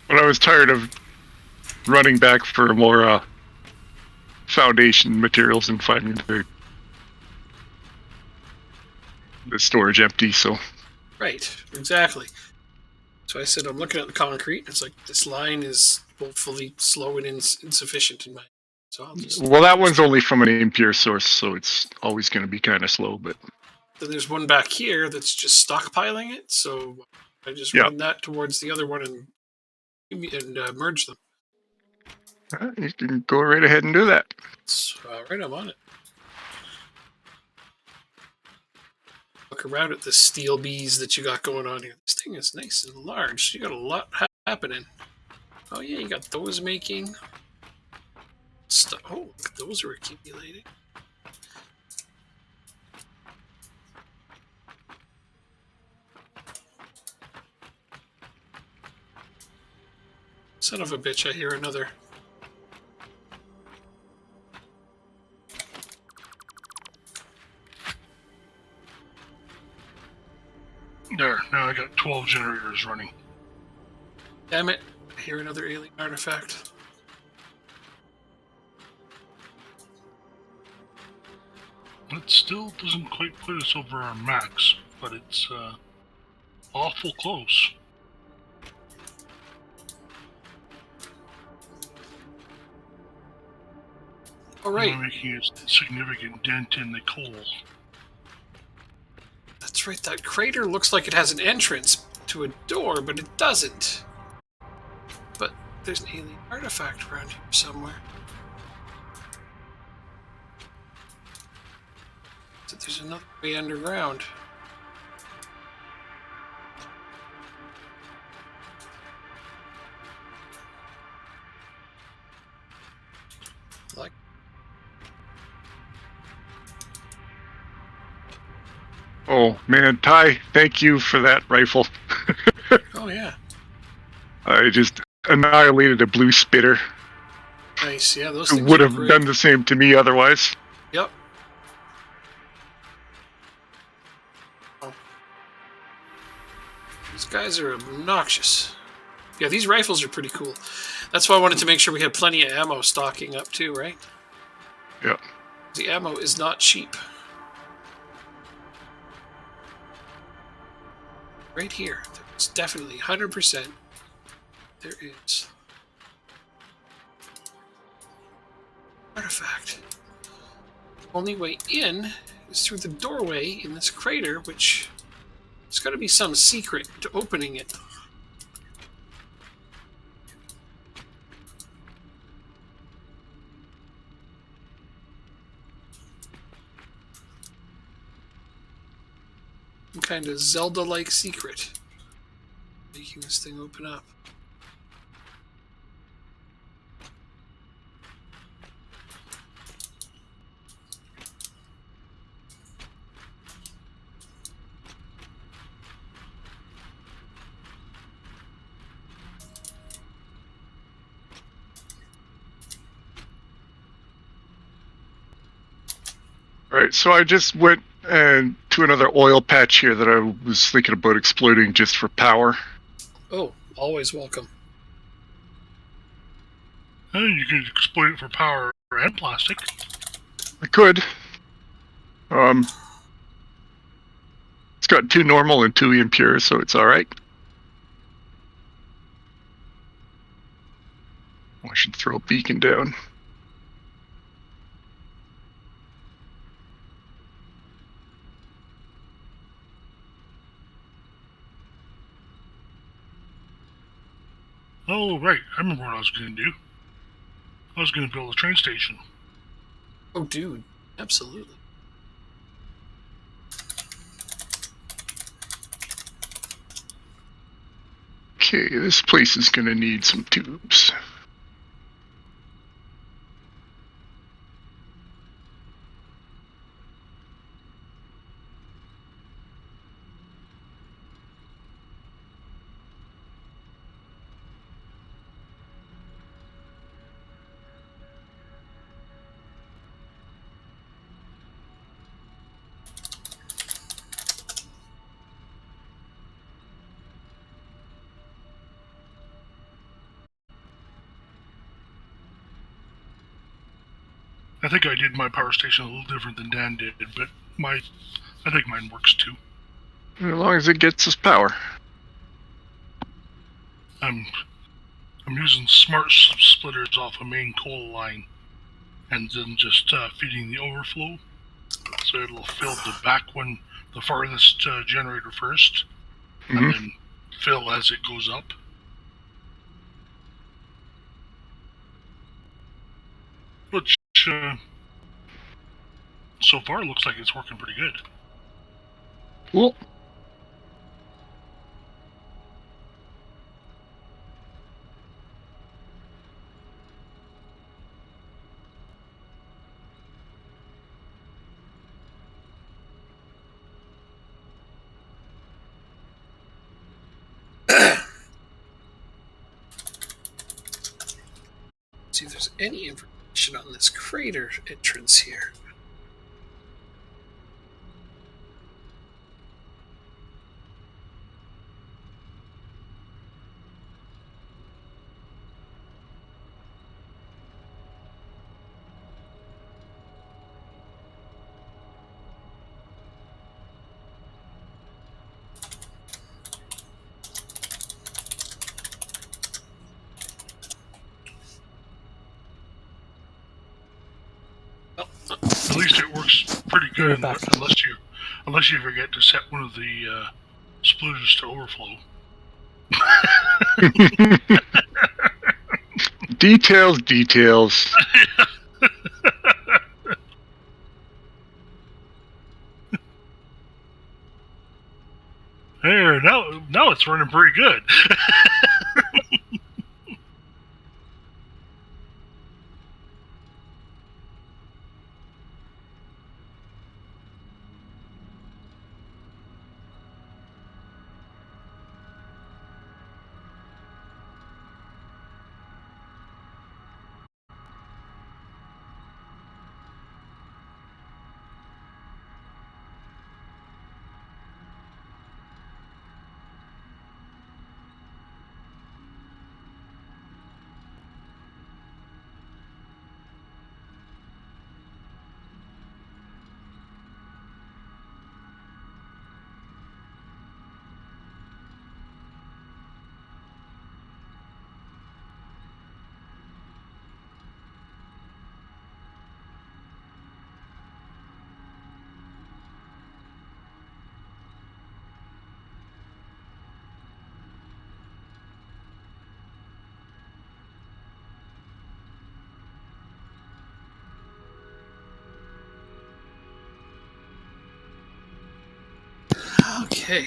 When I was tired of running back for more foundation materials and finding the storage empty, so. Right, exactly. So I said I'm looking at the concrete. It's like this line is woefully slow and insufficient in my. So I'll just. Well, that one's only from an impure source, so it's always going to be kind of slow. But then there's one back here that's just stockpiling it. So I just run that towards the other one and merge them. You can go right ahead and do that. All right, I'm on it. Look around at the steel bees that you got going on here. This thing is nice and large. You got a lot happening. Oh yeah, you got those making stuff. Oh, look, those are accumulating. Son of a bitch, I hear another. There, now I got 12 generators running. Damn it, I hear another alien artifact. It still doesn't quite put us over our max, but it's awful close. All right. We're making a significant dent in the coal. That's right, that crater looks like it has an entrance to a door, but it doesn't. But there's an alien artifact around here somewhere. So there's another way underground. Oh man, Ty, thank you for that rifle. Oh yeah, I just annihilated a blue spitter. nice. Yeah, those Who things would are have great. done the same to me otherwise. Yep. Oh. These guys are obnoxious. Yeah, these rifles are pretty cool. That's why I wanted to make sure we had plenty of ammo stocking up too, right? Yeah. The ammo is not cheap. Right here. It's definitely 100%. There is. Artifact. Only way in is through the doorway in this crater, which there's got to be some secret to opening it. Some kind of Zelda-like secret. Making this thing open up. Alright, so I just went to another oil patch here that I was thinking about exploiting just for power. Oh, always welcome. You can exploit it for power and plastic. I could. It's got 2 normal and 2 impure, so it's alright. I should throw a beacon down. Oh, right. I remember what I was going to do. I was going to build a train station. Oh, dude. Absolutely. Okay, this place is going to need some tubes. I think I did my power station a little different than Dan did, but I think mine works too. As long as it gets us power. I'm using smart splitters off a main coal line, and then just feeding the overflow, so it'll fill the farthest generator first, and then fill as it goes up. Which so far looks like it's working pretty good. Cool. See if there's any information on this crater entrance here. At least it works pretty good, unless you forget to set one of the splitters to overflow. Details. There, now it's running pretty good. Okay.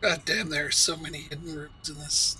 God damn, there are so many hidden rooms in this.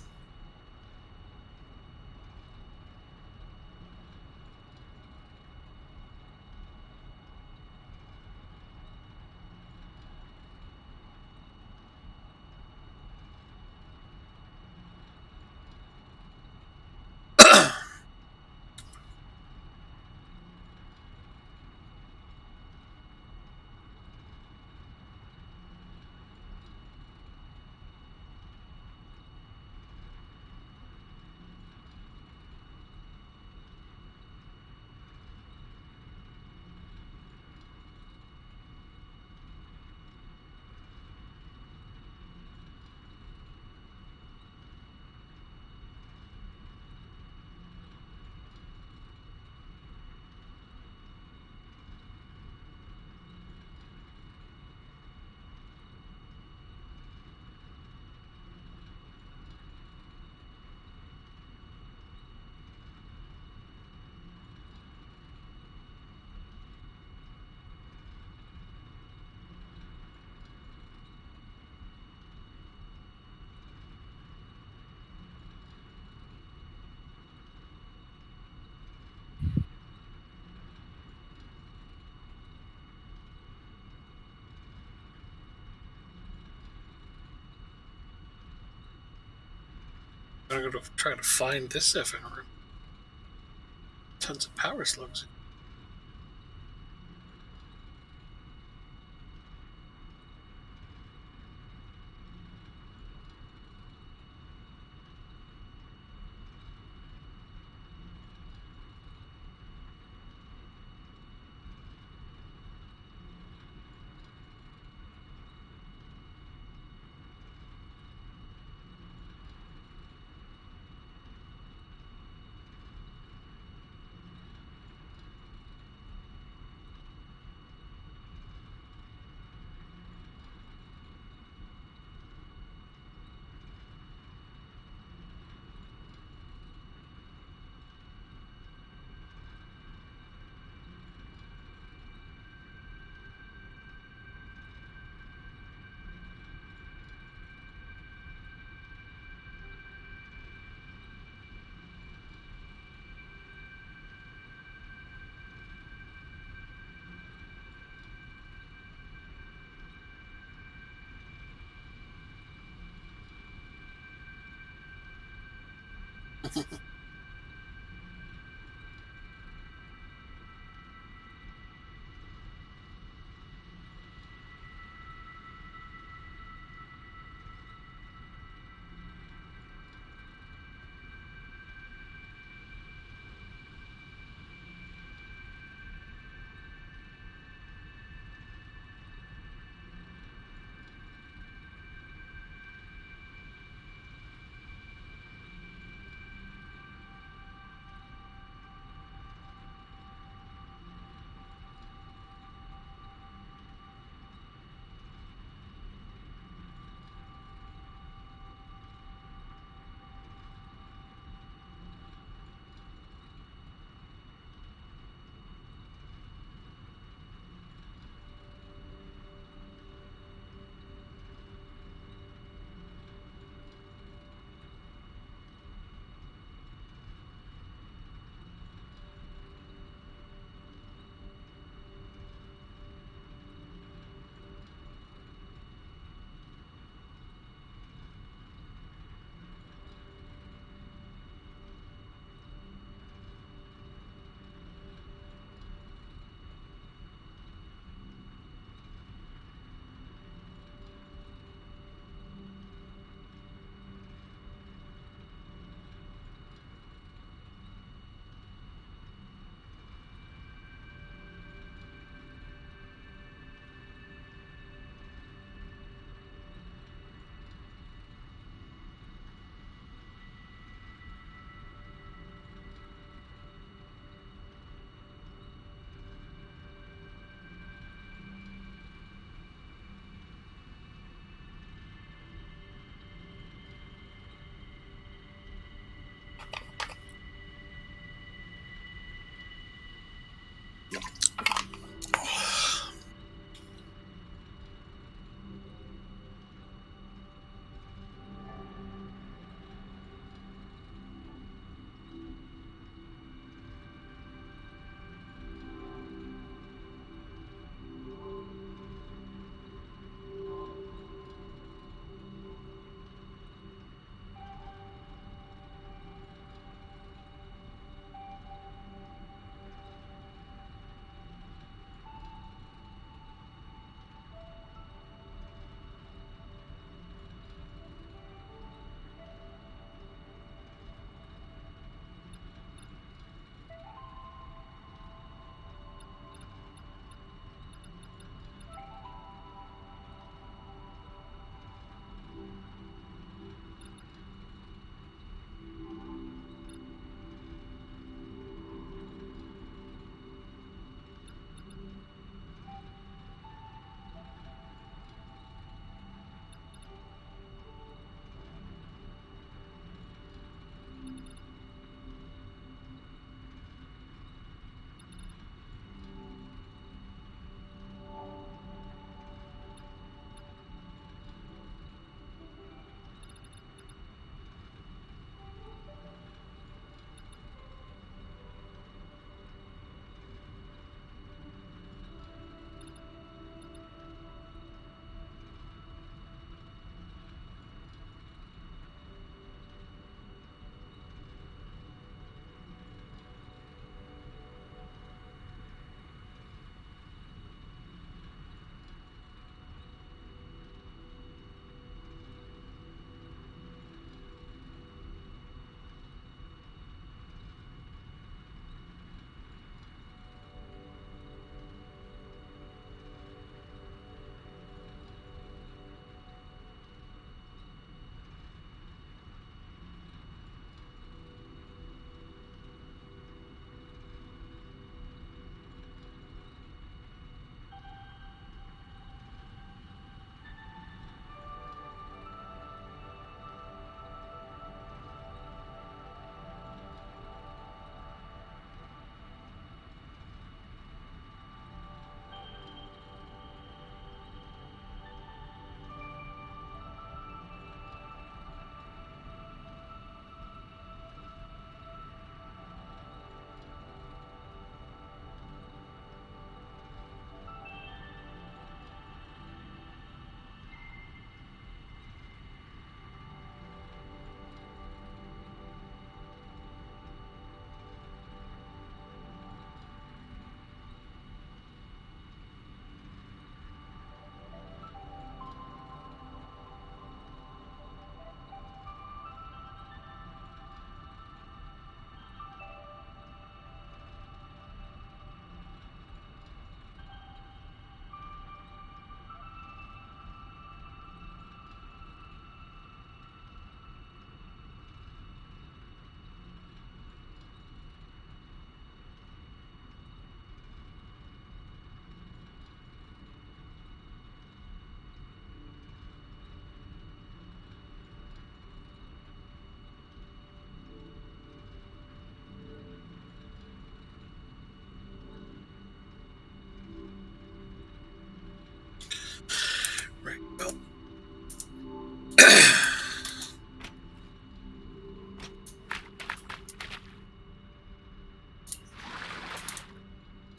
I'm going to try to find this effing room. Tons of power slugs.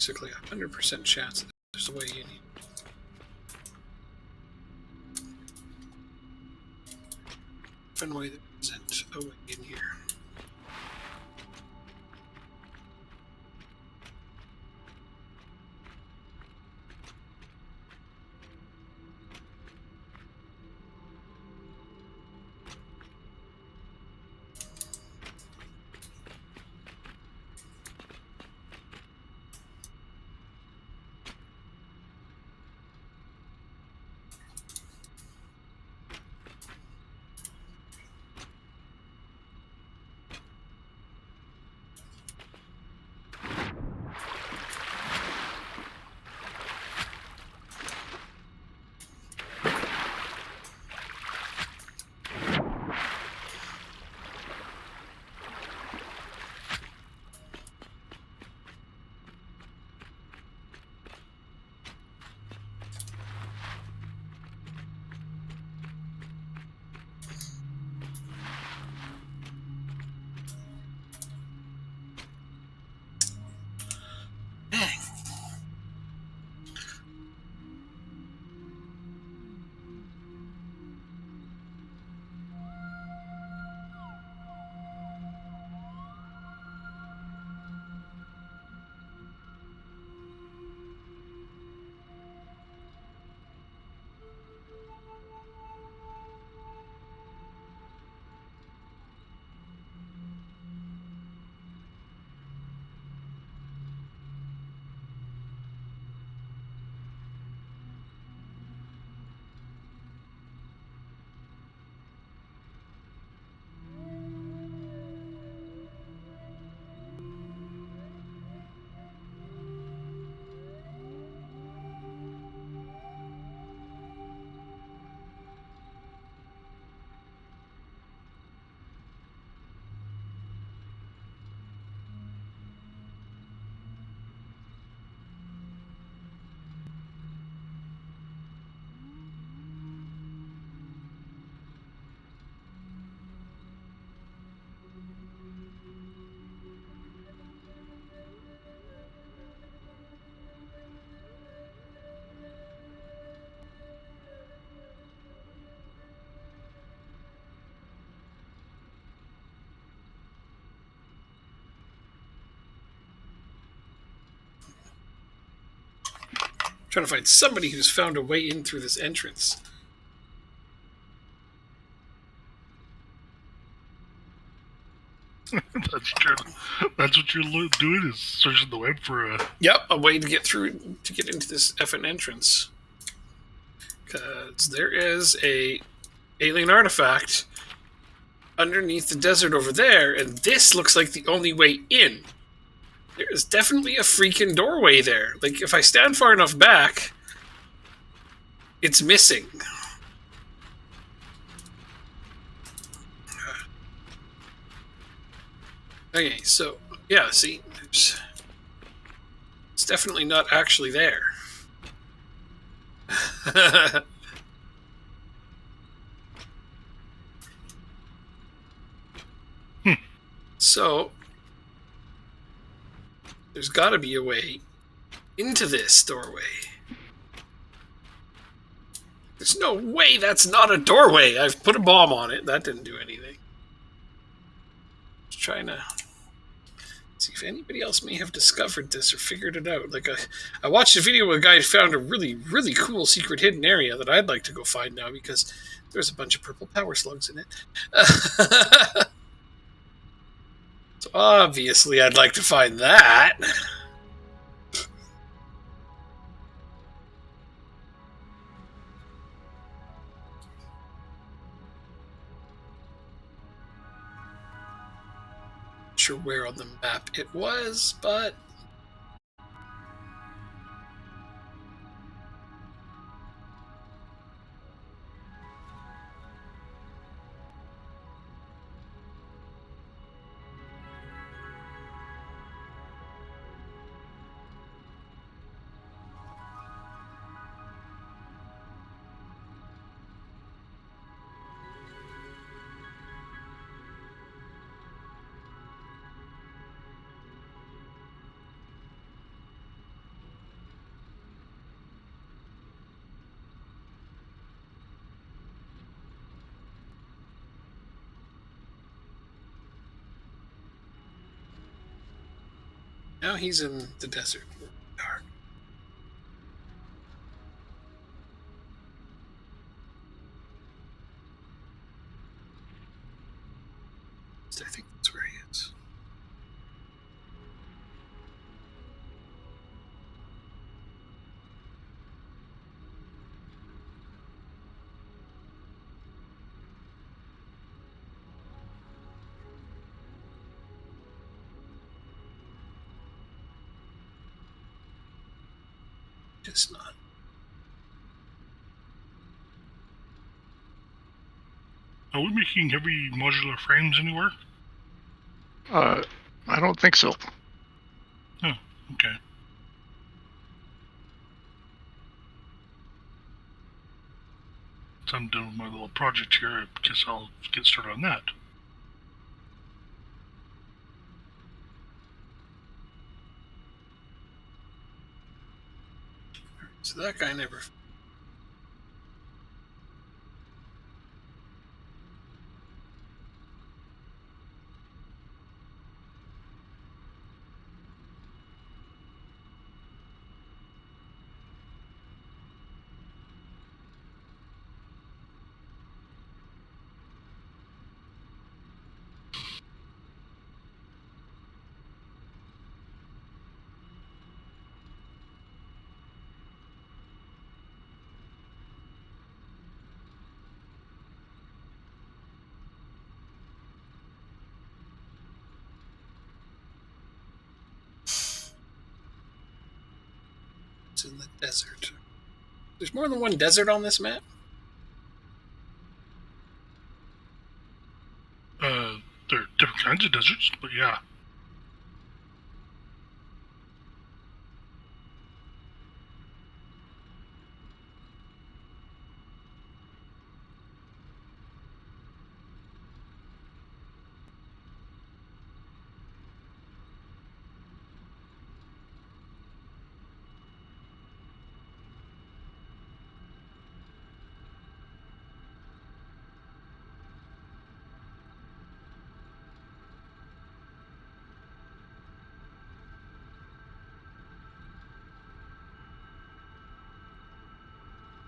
Looks like 100% chance that there's a way in here. One way there isn't a way in here. Trying to find somebody who's found a way in through this entrance. That's true. That's what you're doing, is searching the web for a... Yep, a way to get through, to get into this effing entrance. Because there is a alien artifact underneath the desert over there, and this looks like the only way in. There is definitely a freaking doorway there. Like, if I stand far enough back, it's missing. Okay, so, yeah, see, it's definitely not actually there. So, there's got to be a way into this doorway. There's no way that's not a doorway. I've put a bomb on it. That didn't do anything. Just trying to see if anybody else may have discovered this or figured it out. Like, I watched a video where a guy found a really, really cool secret hidden area that I'd like to go find now because there's a bunch of purple power slugs in it. So obviously I'd like to find that. Not sure where on the map it was, but Now he's in the desert. Dark. I think that's where he is. Just not. Are we making heavy modular frames anywhere? I don't think so. Oh, okay. So I'm done with my little project here. I guess I'll get started on that. So that guy never. It's in the desert. There's more than one desert on this map? There are different kinds of deserts, but yeah.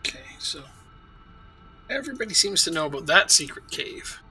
Okay, so everybody seems to know about that secret cave.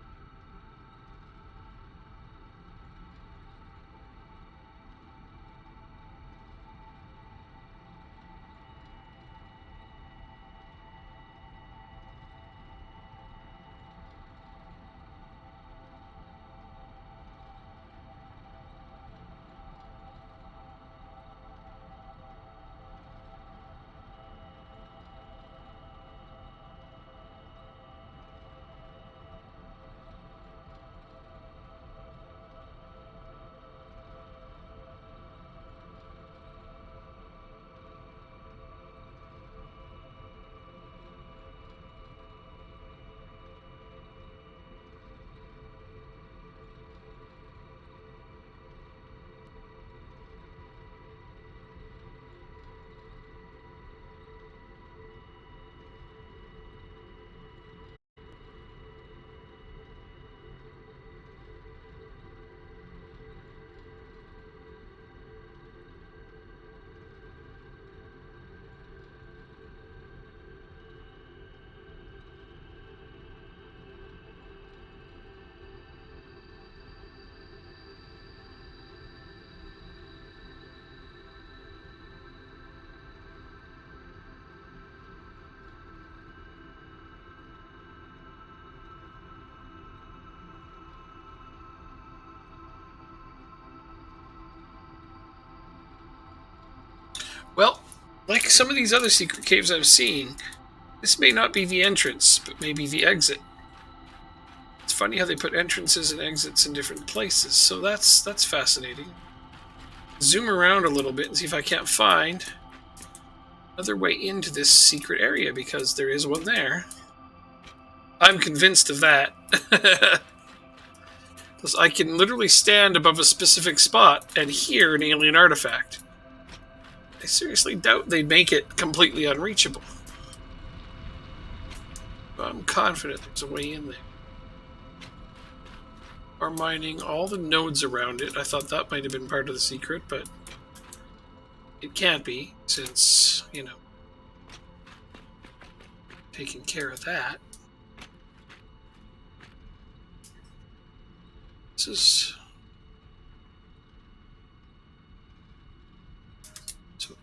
Well, like some of these other secret caves I've seen, this may not be the entrance, but maybe the exit. It's funny how they put entrances and exits in different places, so that's fascinating. Zoom around a little bit and see if I can't find another way into this secret area, because there is one there. I'm convinced of that. Because I can literally stand above a specific spot and hear an alien artifact. I seriously doubt they'd make it completely unreachable. But I'm confident there's a way in there. Are mining all the nodes around it. I thought that might have been part of the secret, but it can't be, since, you know, taking care of that. This is... So...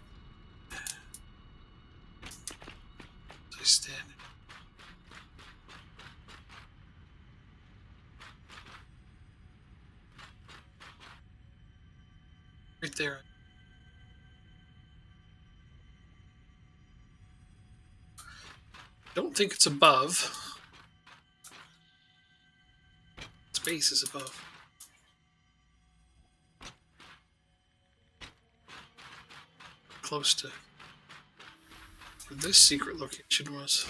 I stand... Right there. Don't think it's above. Space is above. Close to where this secret location was.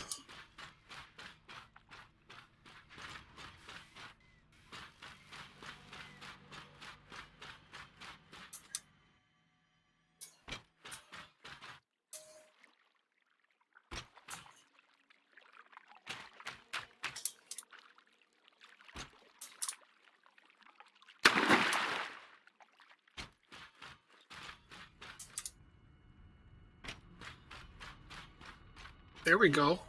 There we go.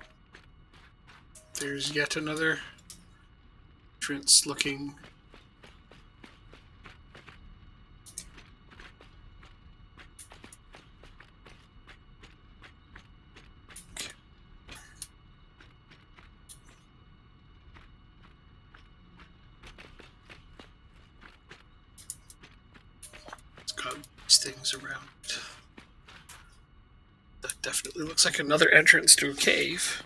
There's yet another entrance looking. Okay. It's got these things around it. That definitely looks like another entrance to a cave.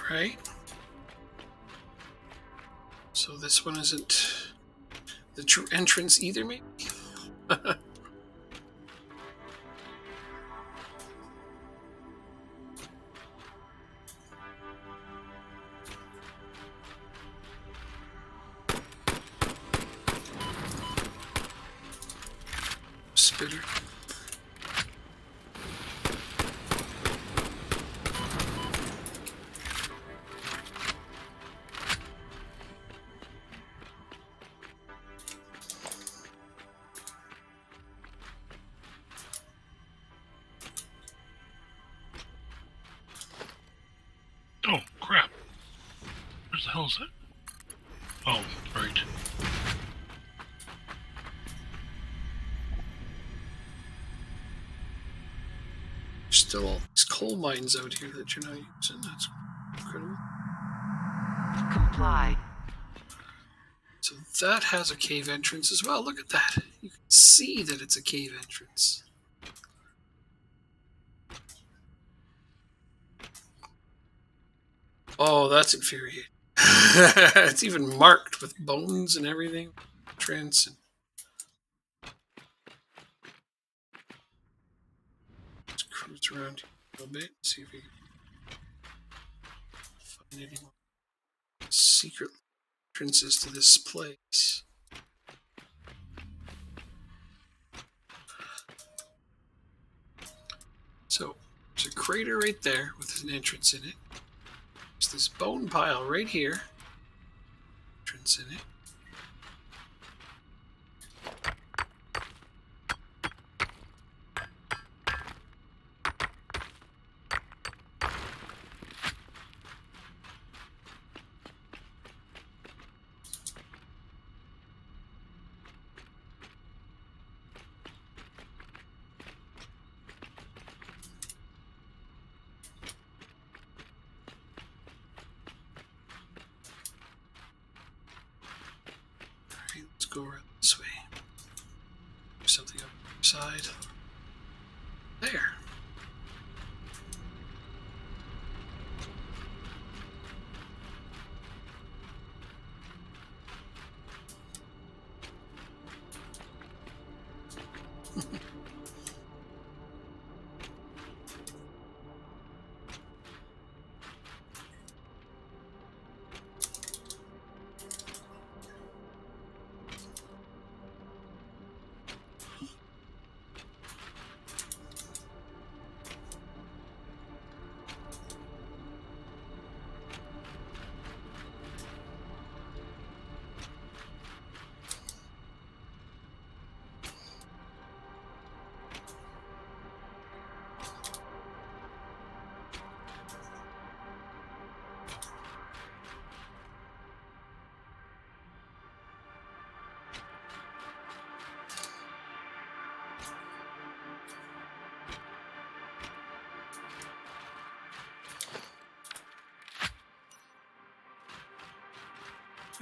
Right. So this one isn't the true entrance either, maybe? Spitter. Oh, crap. Where the hell is it? Oh, right. Still all these coal mines out here that you're not using. That's incredible. Comply. So that has a cave entrance as well. Look at that. You can see that it's a cave entrance. Oh, that's infuriating. It's even marked with bones and everything. Entrance. And let's cruise around here a little bit. See if we can find any more secret entrances to this place. So there's a crater right there with an entrance in it. There's this bone pile right here. Entrance in it. Let's go around this way. Do something up the side. There.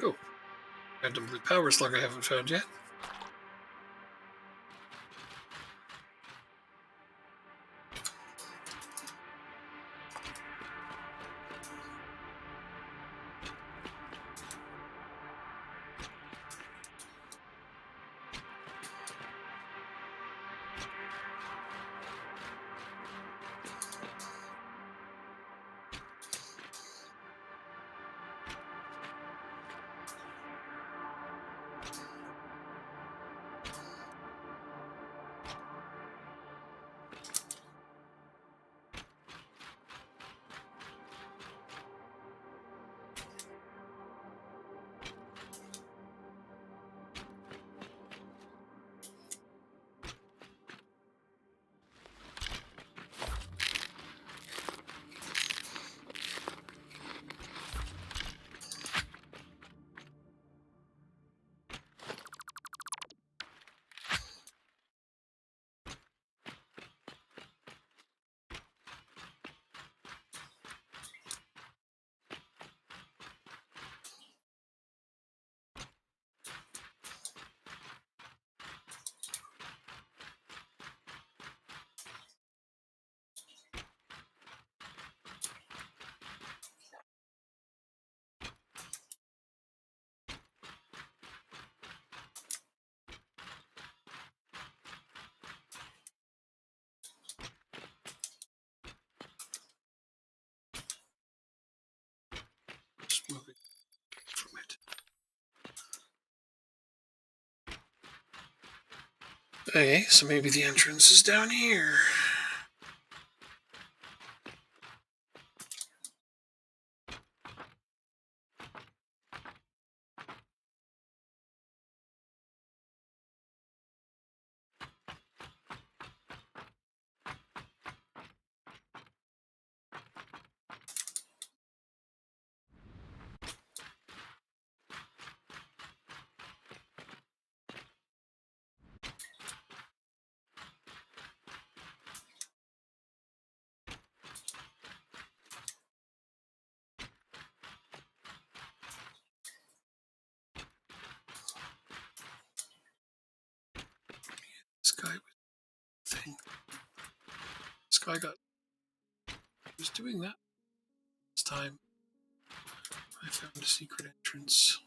Oh, random blue power slug I haven't found yet. Just moving from it. Okay, so maybe the entrance is down here. This guy thing. This guy got. Was doing that. This time, I found a secret entrance.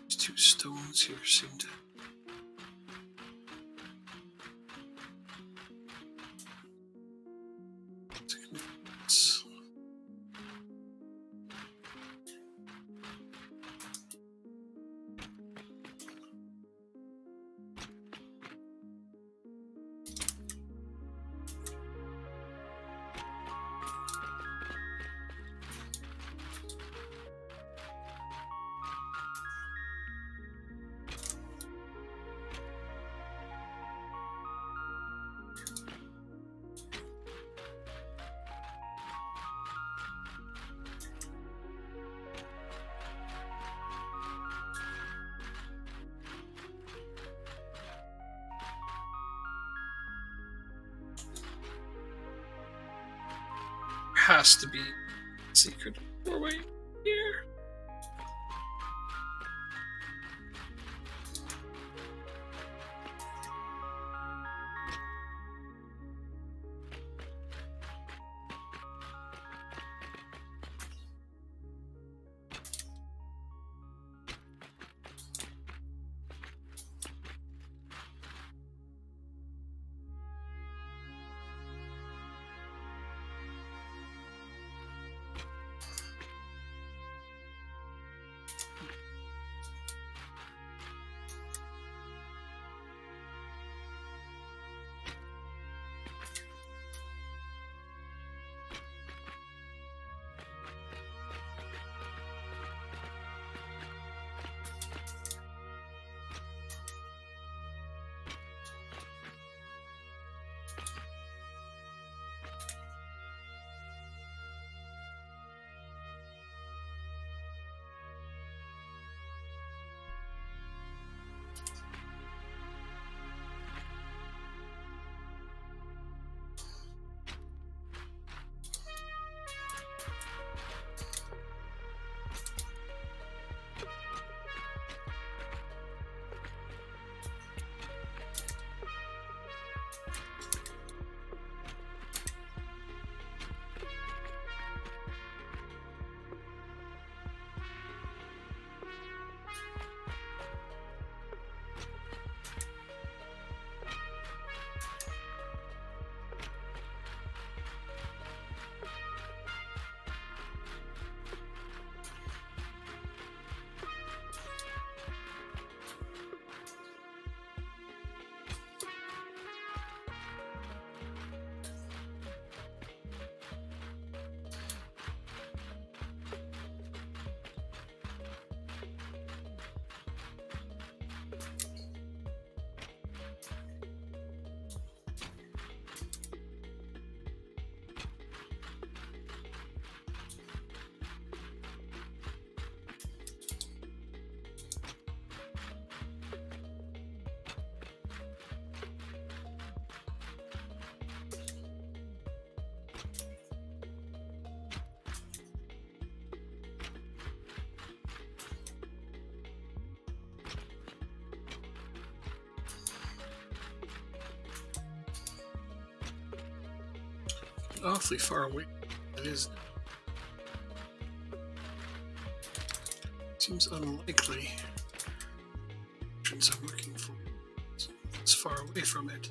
These two stones here seem to. Has to be a secret doorway here. awfully far away. It is. Seems unlikely. Entrance I'm looking for. It's far away from it.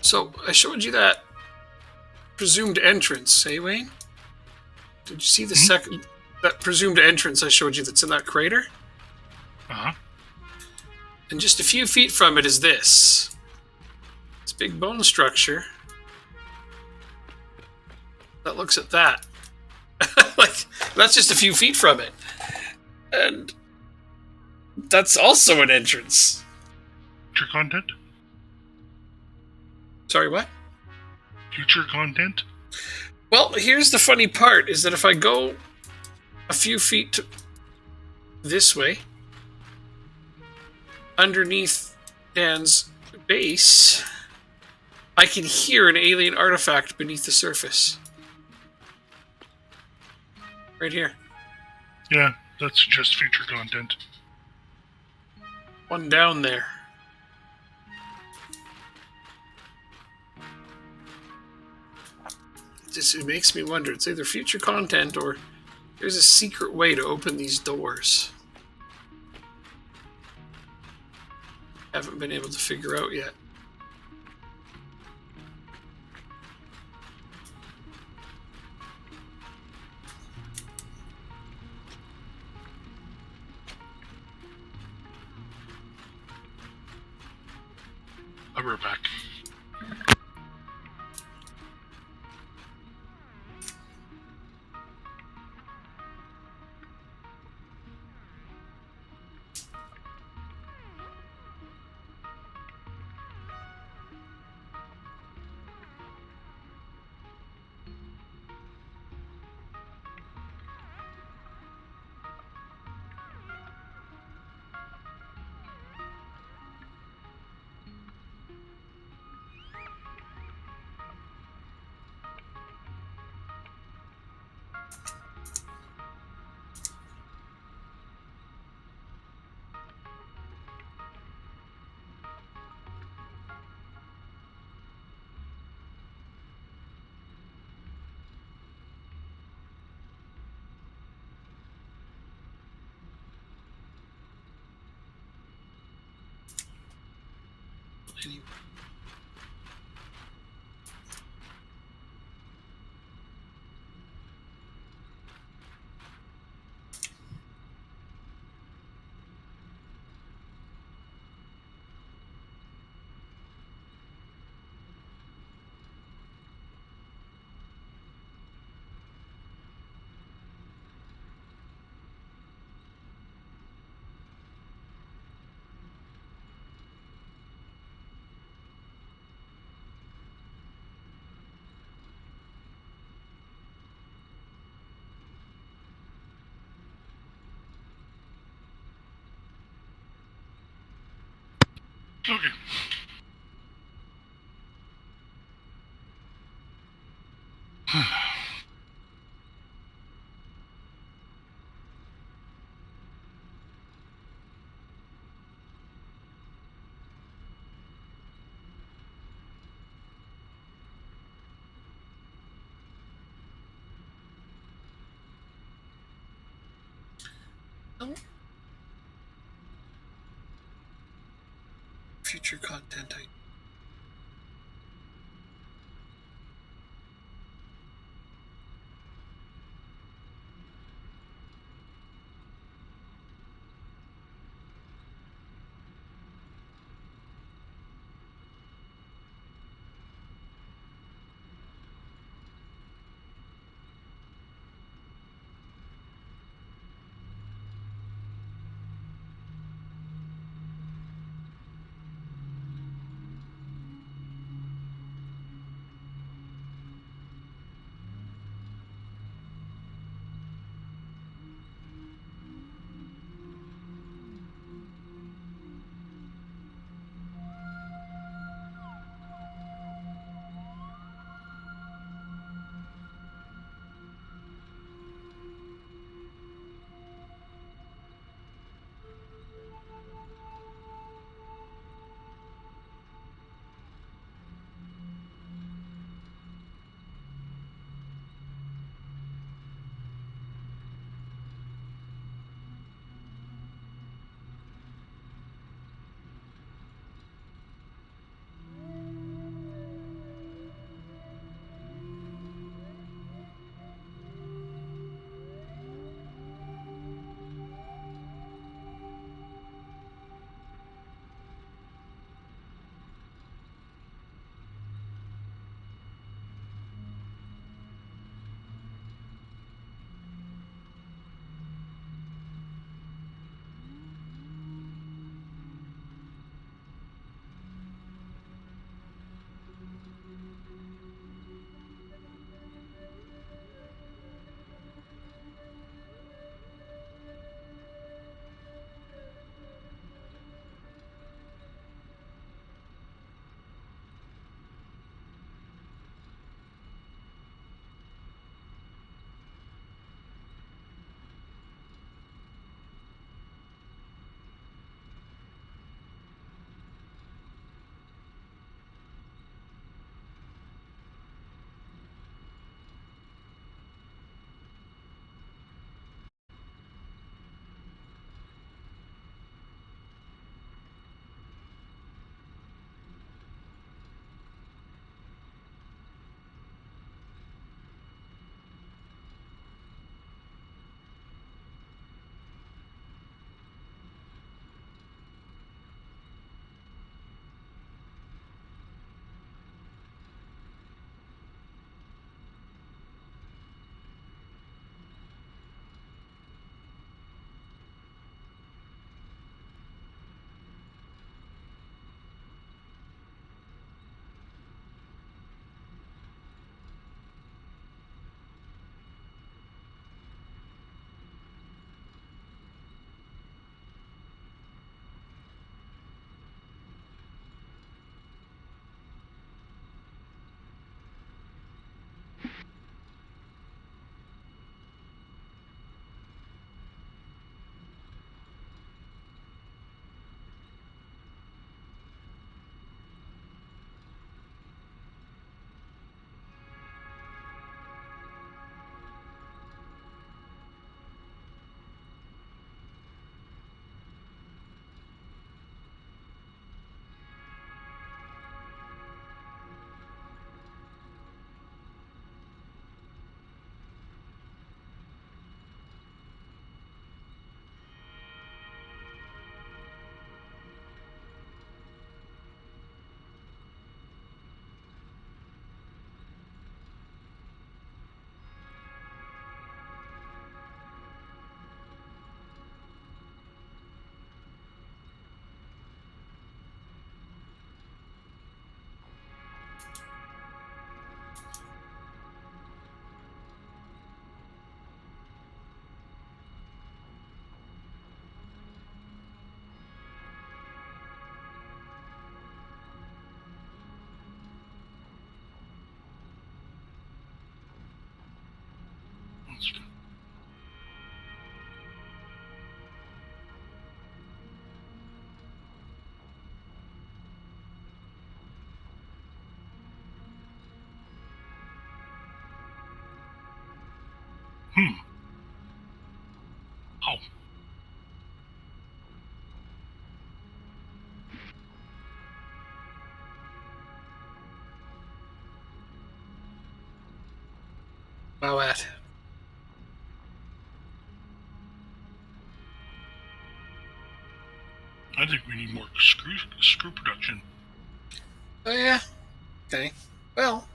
So I showed you that presumed entrance, hey Wayne? Did you see the that presumed entrance I showed you that's in that crater? Uh-huh. And just a few feet from it is this big bone structure that looks at that. Like, that's just a few feet from it. And that's also an entrance. Future content? Sorry, what? Future content? Well, here's the funny part, is that if I go a few feet this way, underneath Dan's base, I can hear an alien artifact beneath the surface. Right here. Yeah, that's just future content. One down there. It makes me wonder. It's either future content or there's a secret way to open these doors. Haven't been able to figure out yet. I'll be right back. Anyway. Okay. future content. Oh. Wow at. I think we need more screw production. Oh yeah. Okay. Well,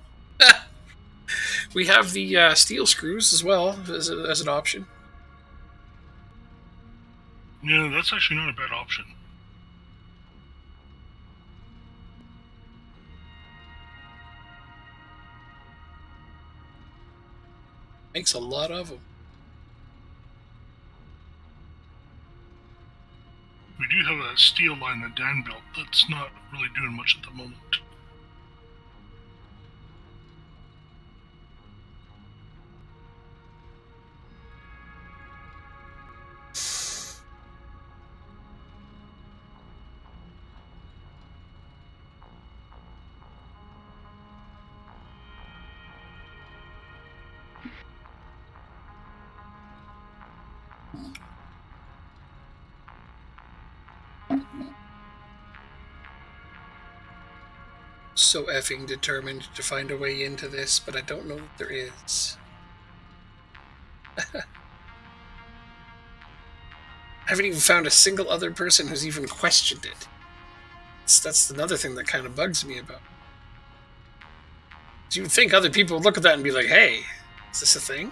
we have the steel screws as well as an option. Yeah, that's actually not a bad option. Makes a lot of them. We do have that steel line that Dan built that's not really doing much at the moment. So effing determined to find a way into this, but I don't know what there is. I haven't even found a single other person who's even questioned it. That's another thing that kind of bugs me about. You would think other people would look at that and be like, hey, is this a thing?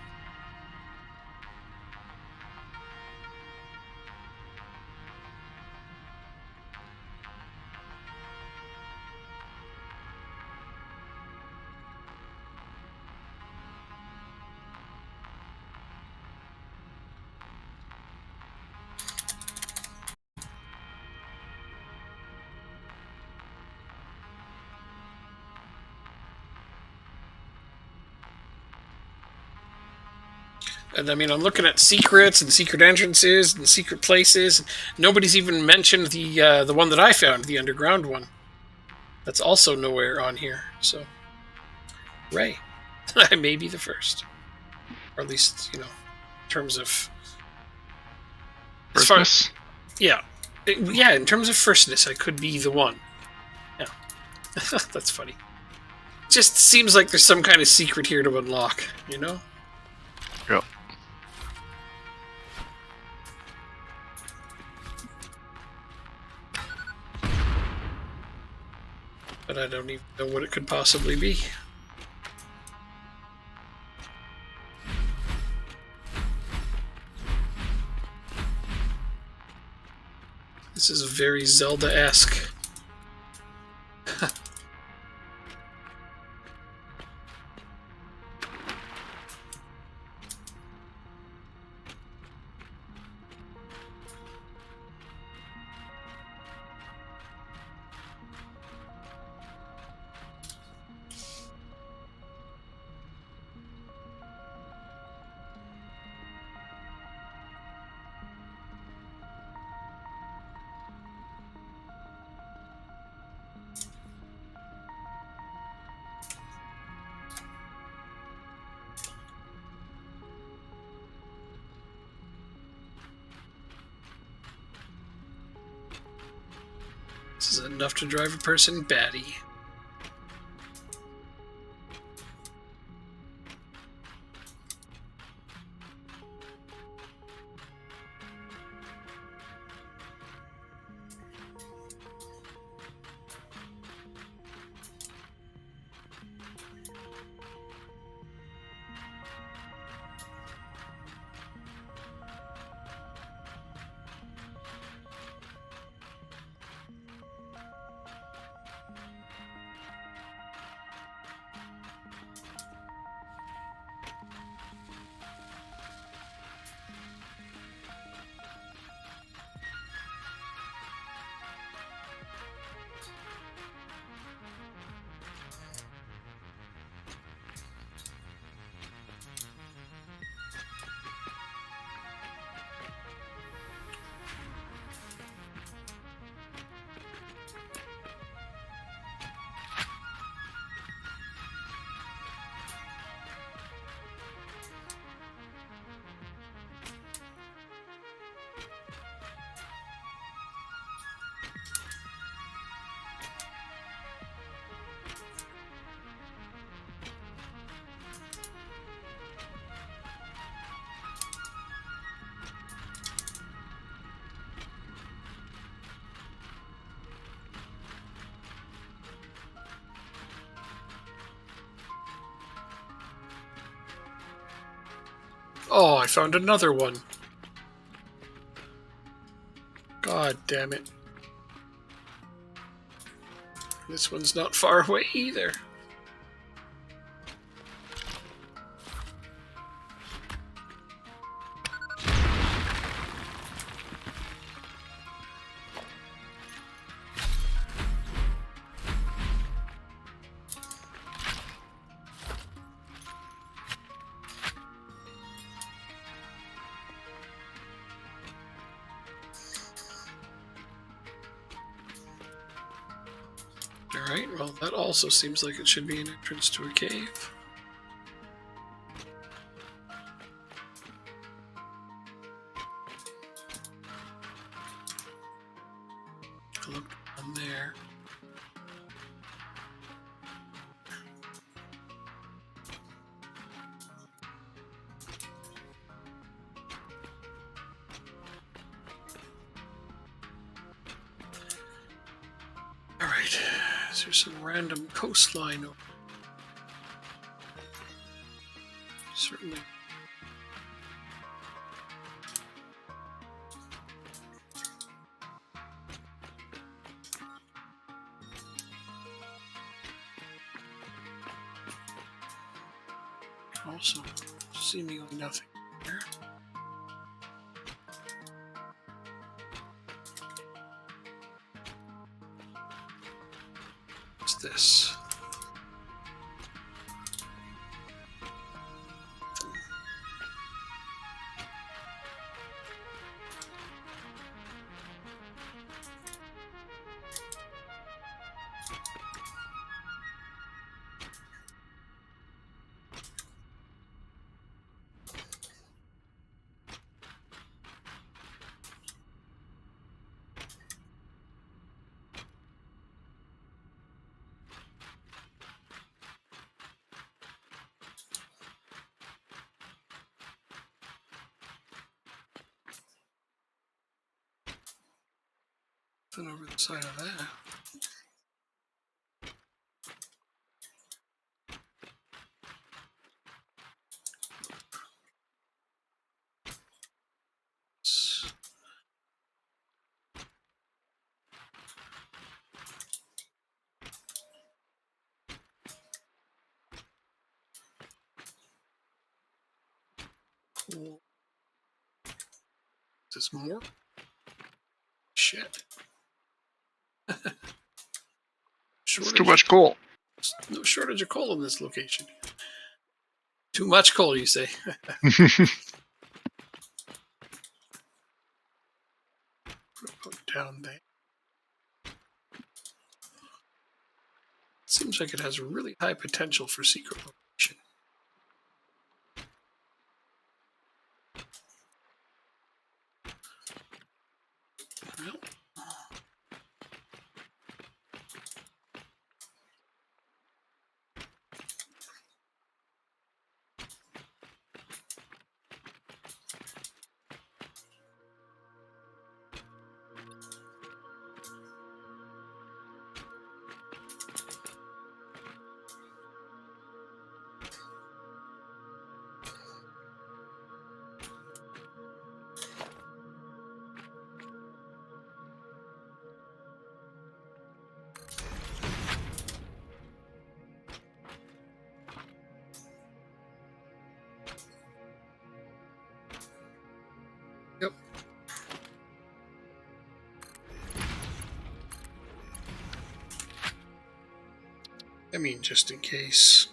And I mean, I'm looking at secrets and secret entrances and secret places. Nobody's even mentioned the one that I found, the underground one. That's also nowhere on here. So, Ray, I may be the first, or at least in terms of Firstness? Yeah, in terms of firstness, I could be the one. Yeah, that's funny. Just seems like there's some kind of secret here to unlock. Yep. But I don't even know what it could possibly be. This is very Zelda-esque. This is enough to drive a person batty. Oh, I found another one. God damn it. This one's not far away either. Alright, well, that also seems like it should be an entrance to a cave. Look down there. Alright, is there some random coastline over? Certainly. Also, seemingly nothing here. What's this? Nothing over the side of that. Cool. Is this more? Shit. It's too much coal. No shortage of coal in this location. Too much coal, you say? Put down there. Seems like it has really high potential for secret location. Well, yep. I mean, just in case.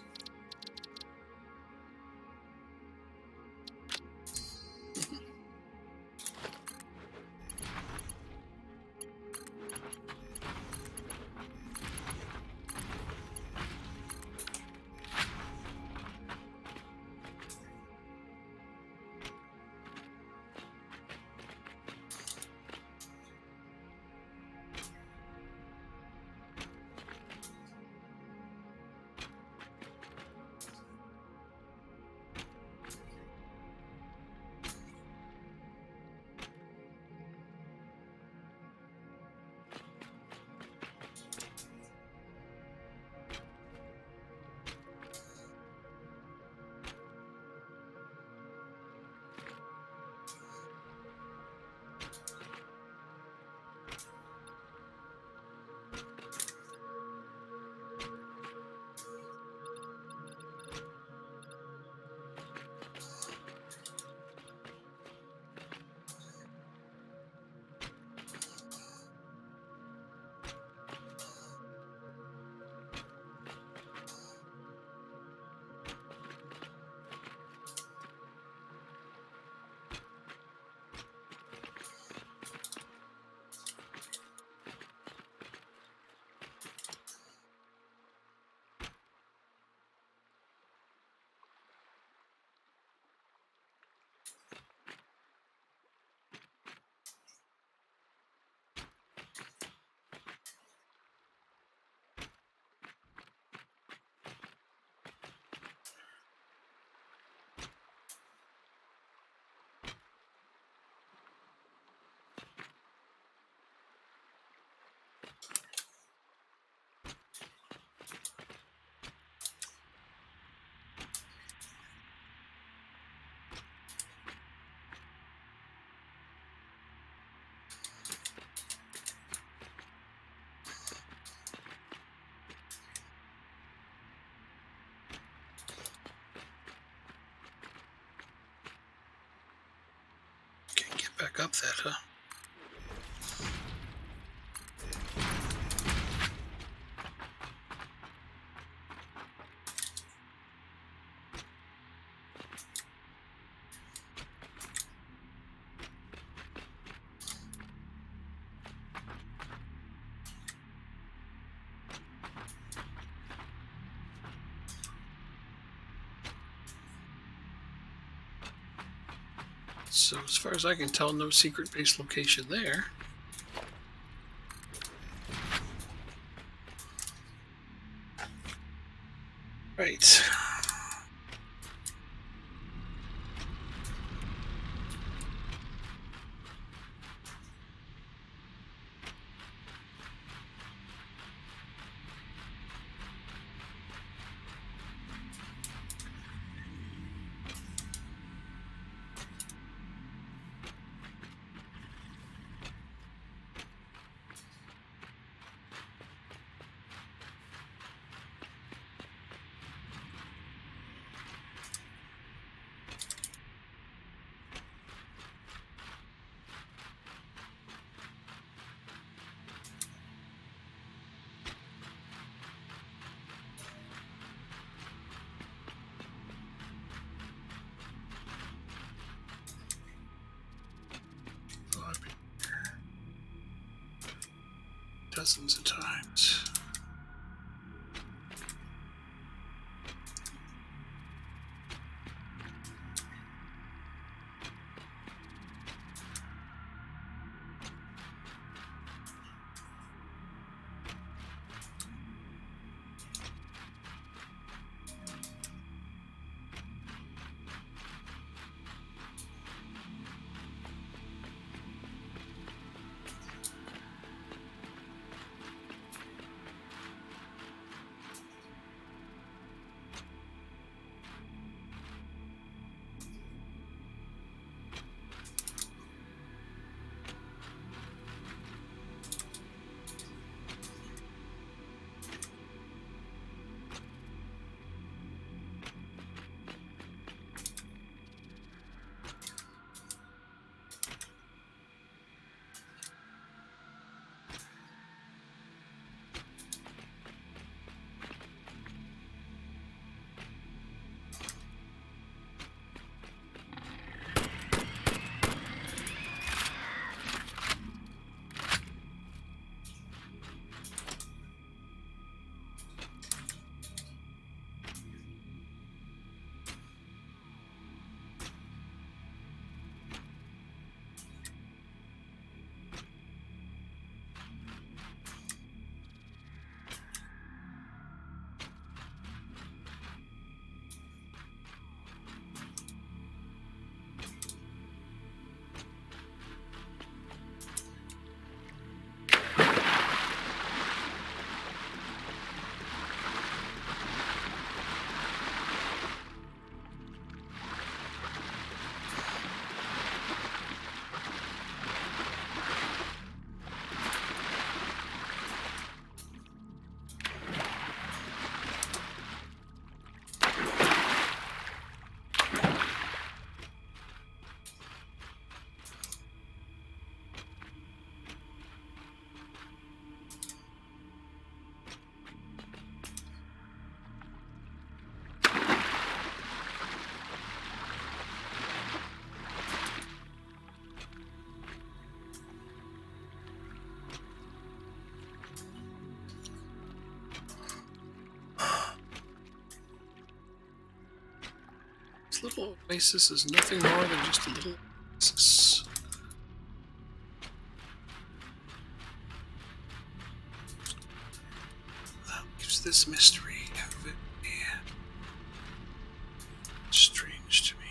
that, huh? So as far as I can tell, no secret base location there. Right. Dozens of times. This little oasis is nothing more than just a little oasis. That leaves this mystery very strange to me.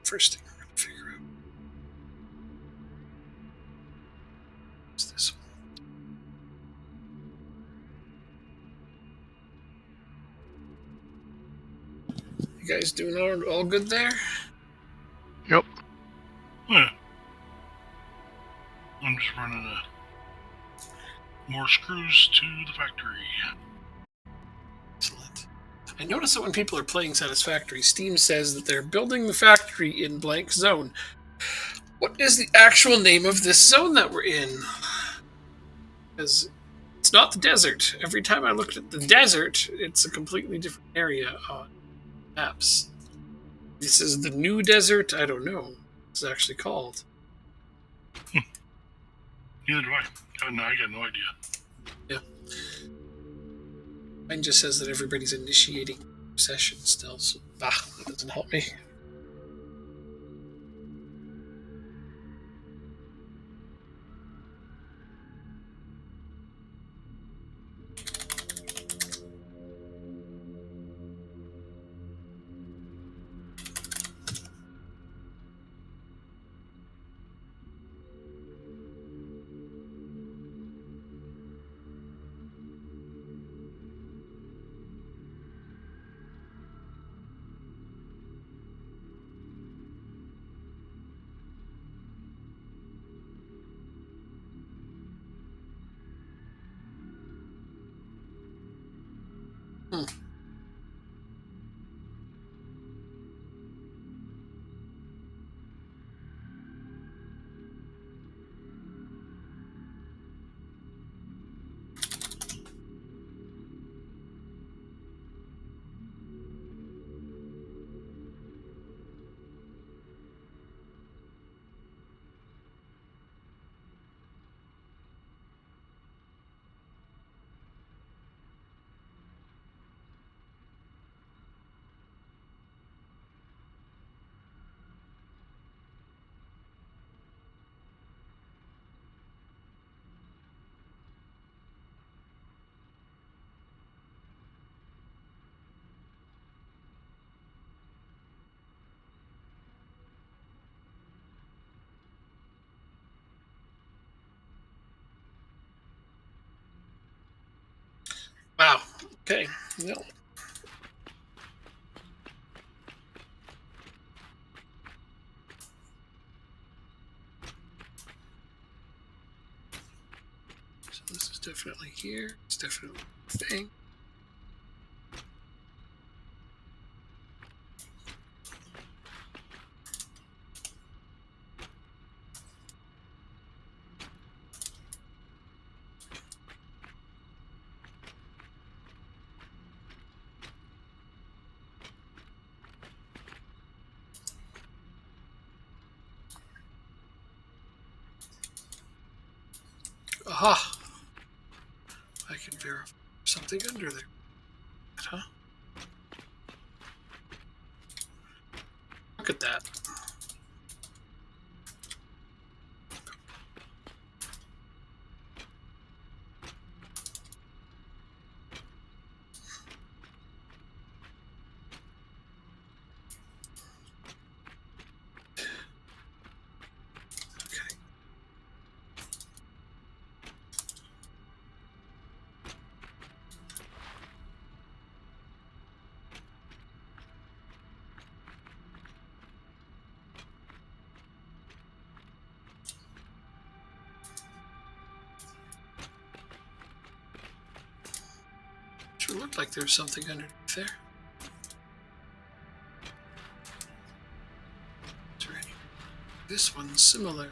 First thing we're going to figure out is this one. guys doing all good there? Yep. Yeah. I'm just running more screws to the factory. Excellent. I notice that when people are playing Satisfactory, Steam says that they're building the factory in blank zone. What is the actual name of this zone that we're in? Because it's not the desert. Every time I looked at the desert, it's a completely different area on maps. This is the new desert? I don't know what it's actually called. Neither do I. I got no idea. Yeah. Mine just says that everybody's initiating session still, so that doesn't help me. Wow. Okay. No. So this is definitely here. It's definitely a thing. Aha! I can verify something under there. Huh? Look at that. Okay. Sure looked like there was something underneath there. Is there any? This one's similar.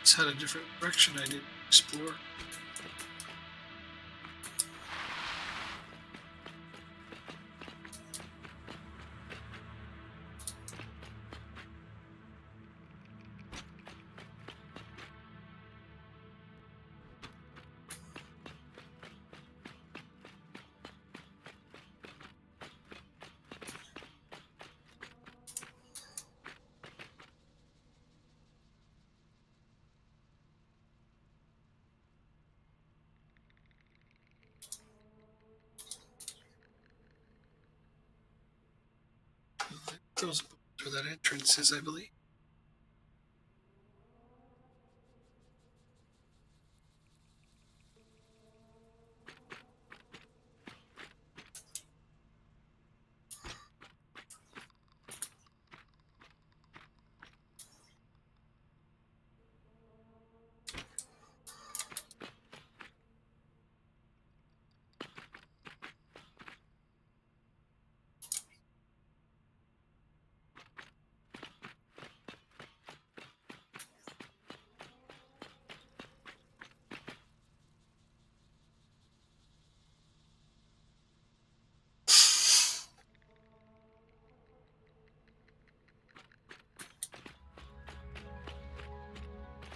It's had a different direction I didn't explore. Those are that entrance is, I believe.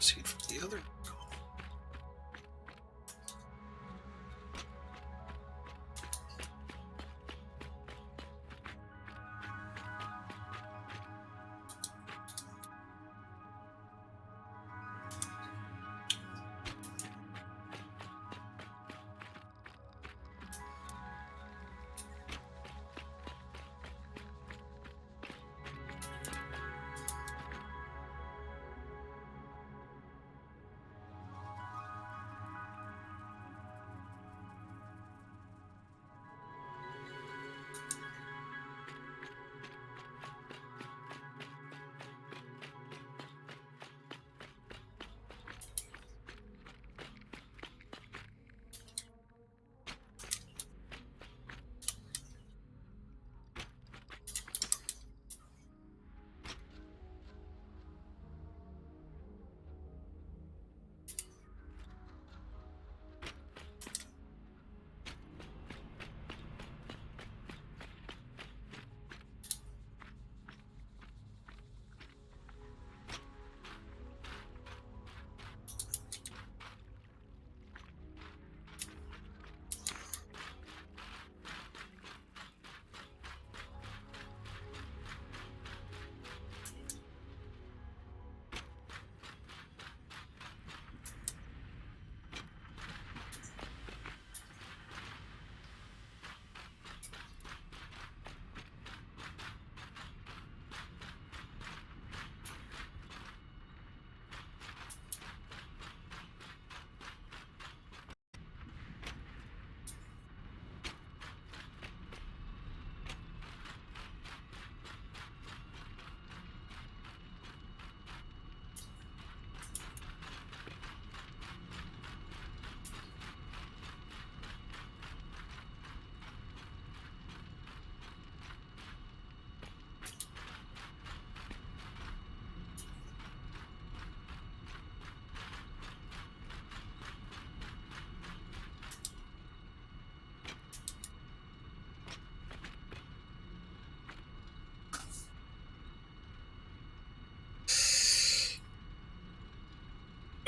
See it from the other angle.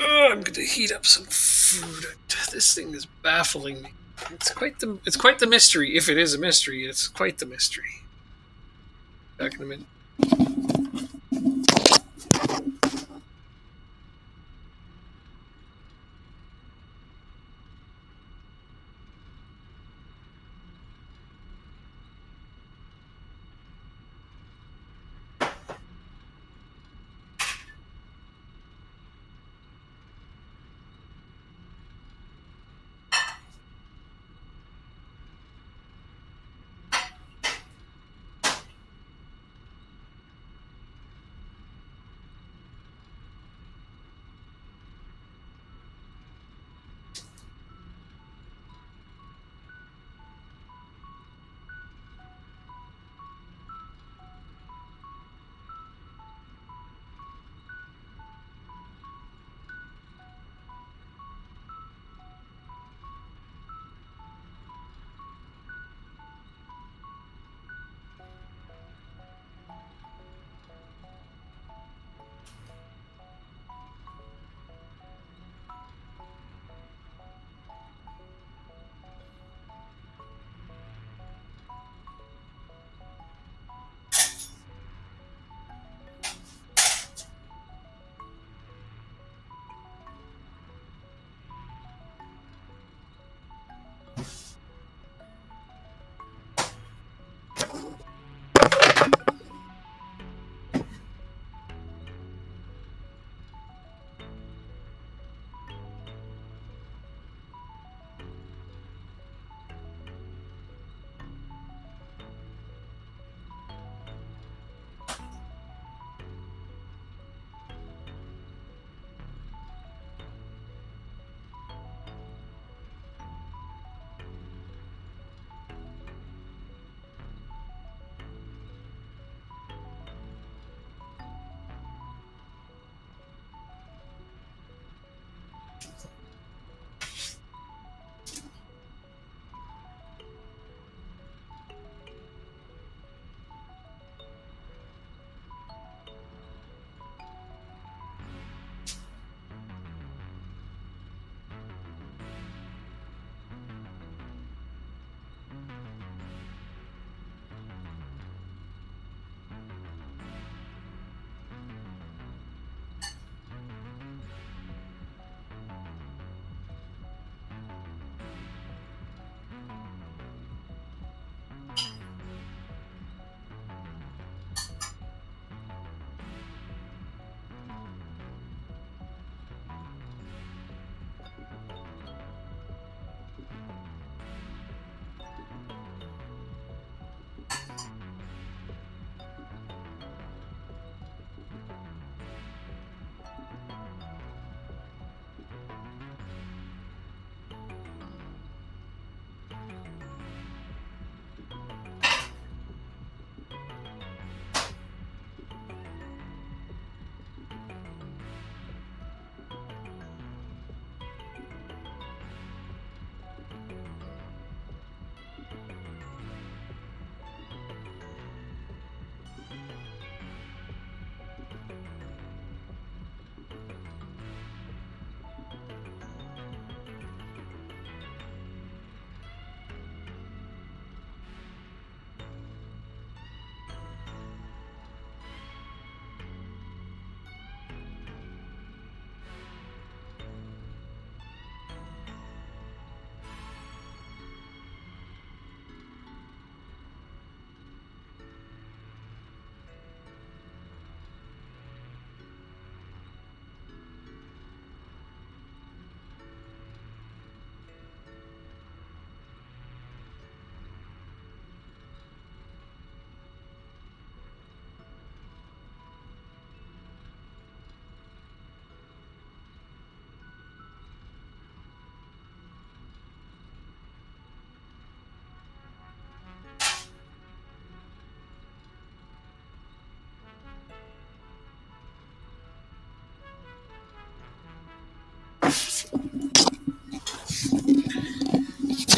Oh, I'm going to heat up some food. This thing is baffling me. It's quite the mystery. If it is a mystery, it's quite the mystery. Back in a minute.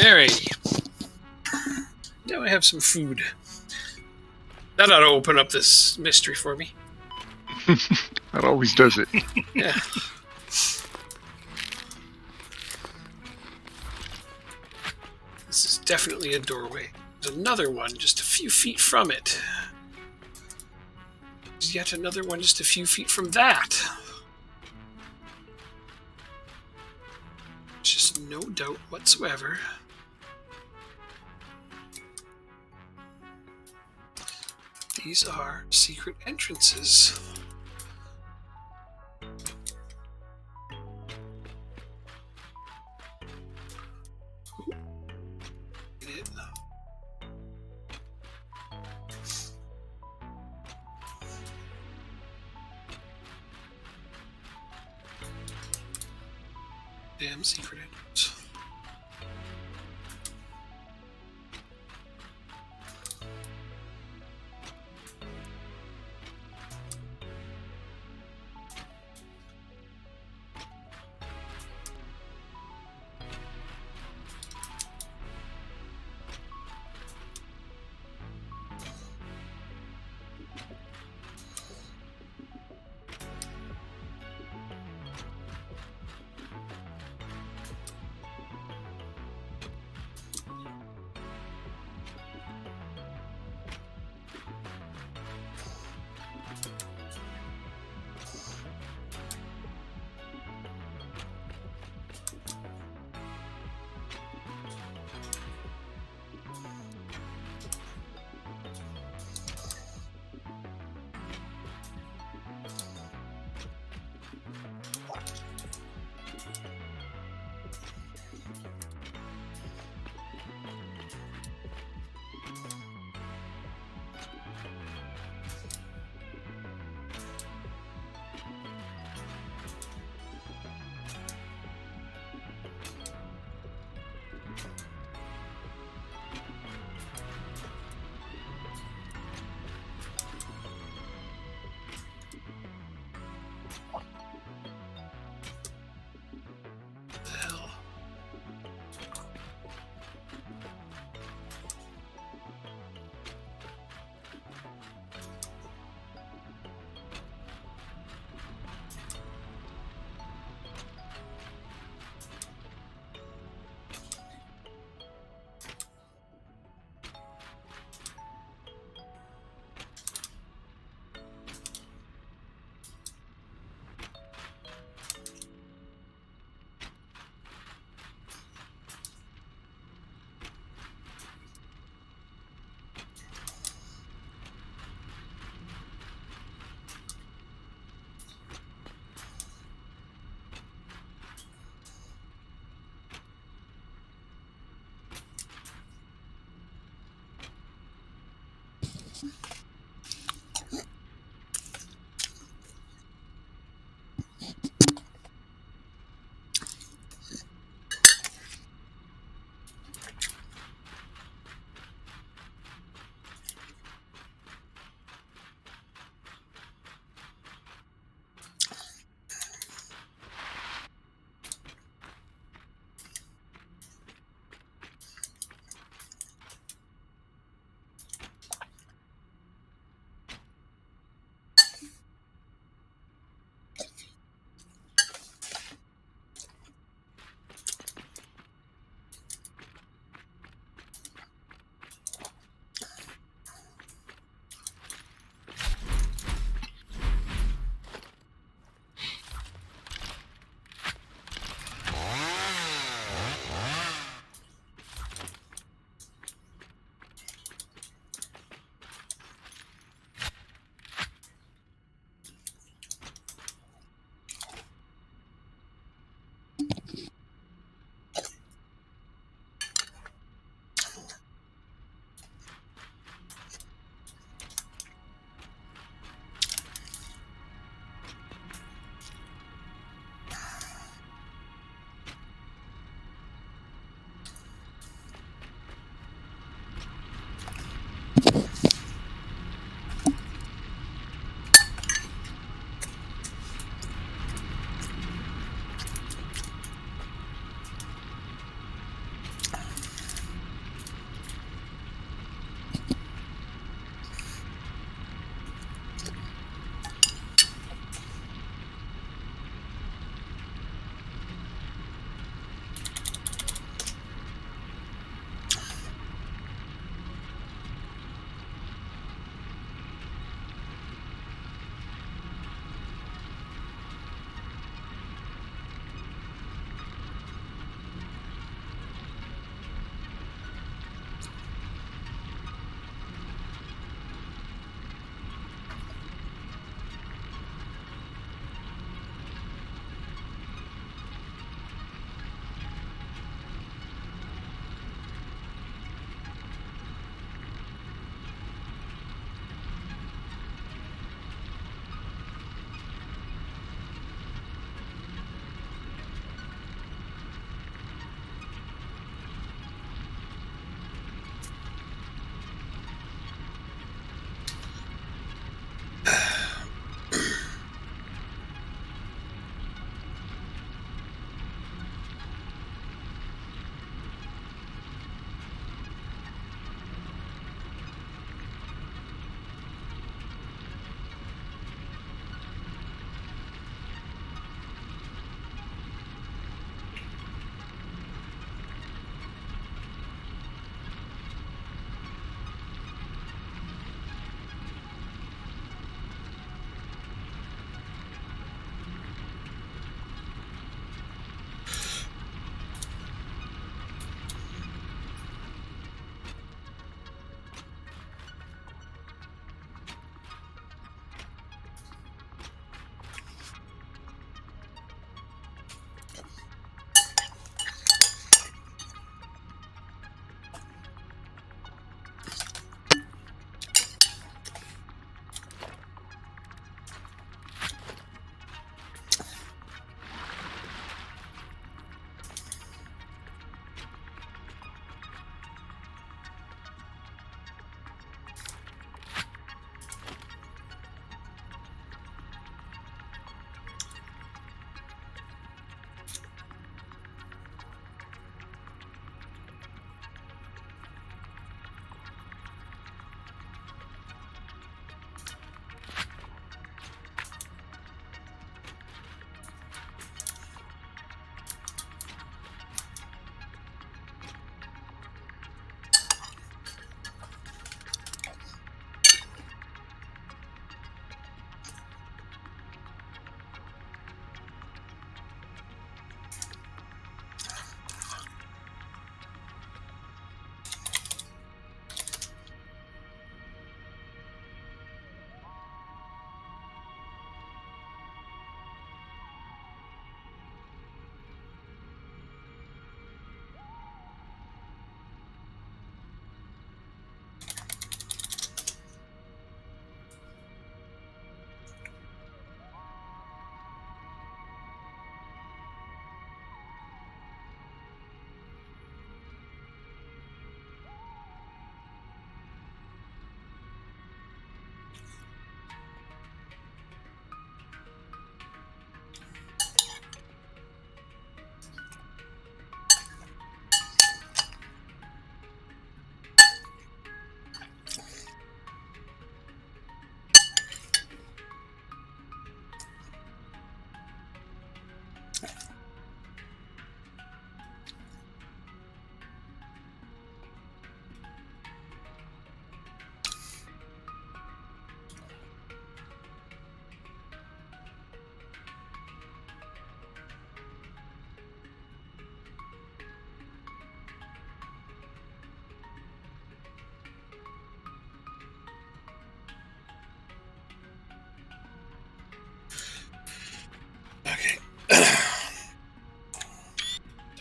Alrighty. Now I have some food. That ought to open up this mystery for me. That always does it. Yeah. This is definitely a doorway. There's another one just a few feet from it. There's yet another one just a few feet from that. There's just no doubt whatsoever. These are secret entrances. Damn secret entrance.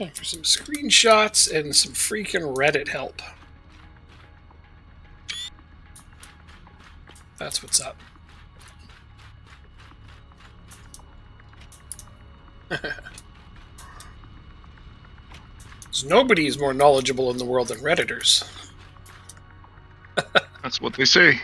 Time for some screenshots and some freaking Reddit help. That's what's up. Nobody is more knowledgeable in the world than Redditors. That's what they say.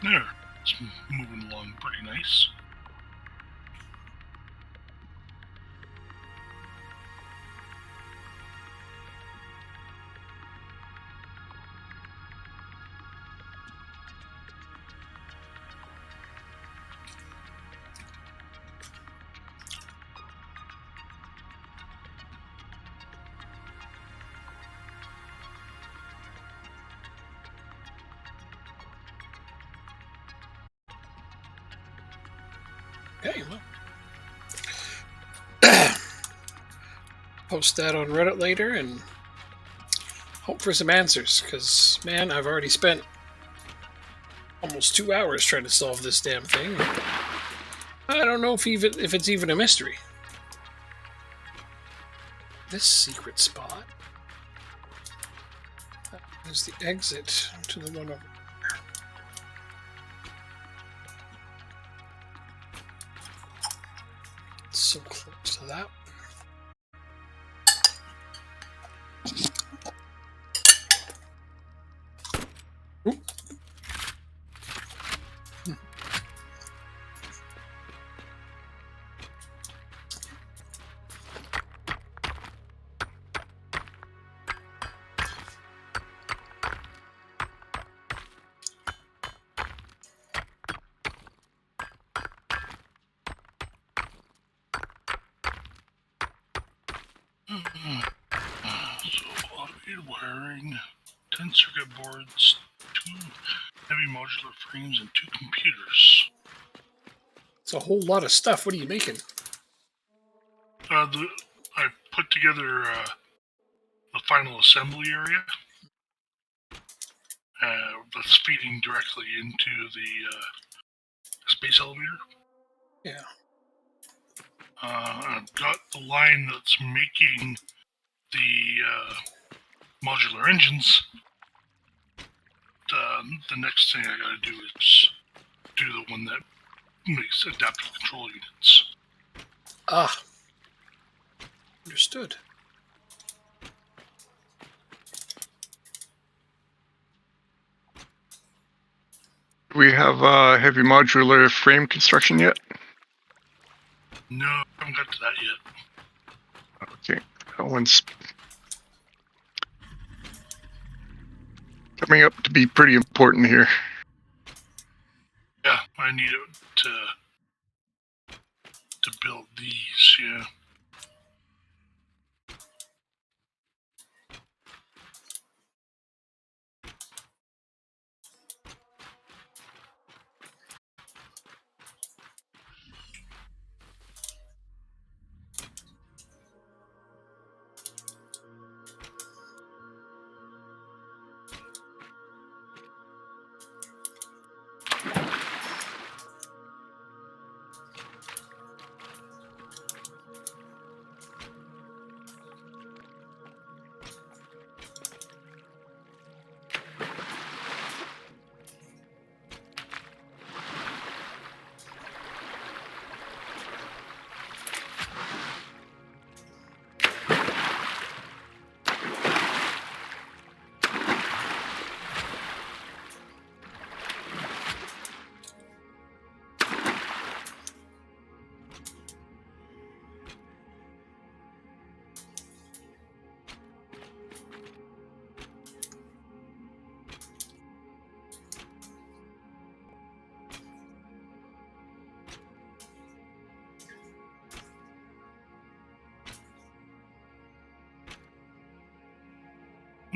There. It's moving along pretty nice. Okay, well. Post that on Reddit later and hope for some answers, because, man, I've already spent almost 2 hours trying to solve this damn thing. I don't know if it's even a mystery. This secret spot is the exit to the one over there. It's so close to that. Oop. So, automated wiring, 10 circuit boards, 2 heavy modular frames, and 2 computers. It's a whole lot of stuff. What are you making? I put together the final assembly area that's feeding directly into the space elevator. Yeah. I've got the line that's making the modular engines. The next thing I gotta do is do the one that makes adaptive control units. Ah. Understood. Do we have heavy modular frame construction yet? No, I haven't got to that yet. Okay, that one's coming up to be pretty important here. Yeah, I need it to build these, yeah.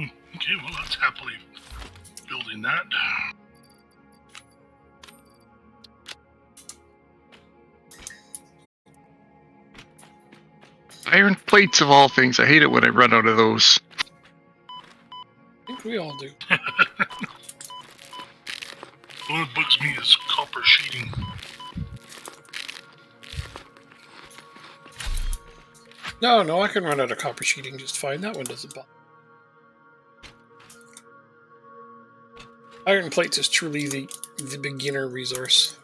Okay, well, that's happily building that. Iron plates of all things. I hate it when I run out of those. I think we all do. One that bugs me is copper sheeting. No, I can run out of copper sheeting just fine. That one doesn't bother. Iron plates is truly the beginner resource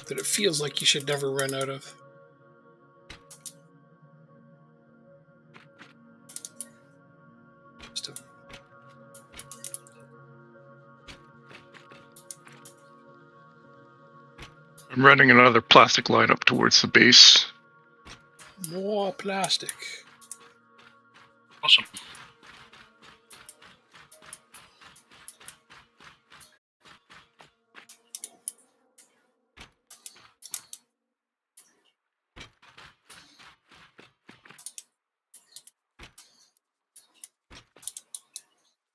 that it feels like you should never run out of. I'm running another plastic line up towards the base. More plastic. Awesome.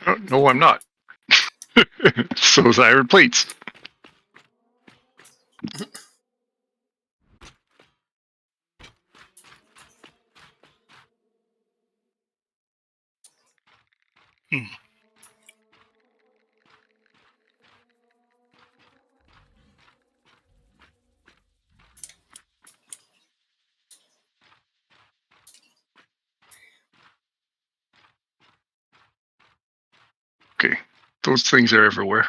Oh, no, I'm not. So's iron plates. Okay, those things are everywhere.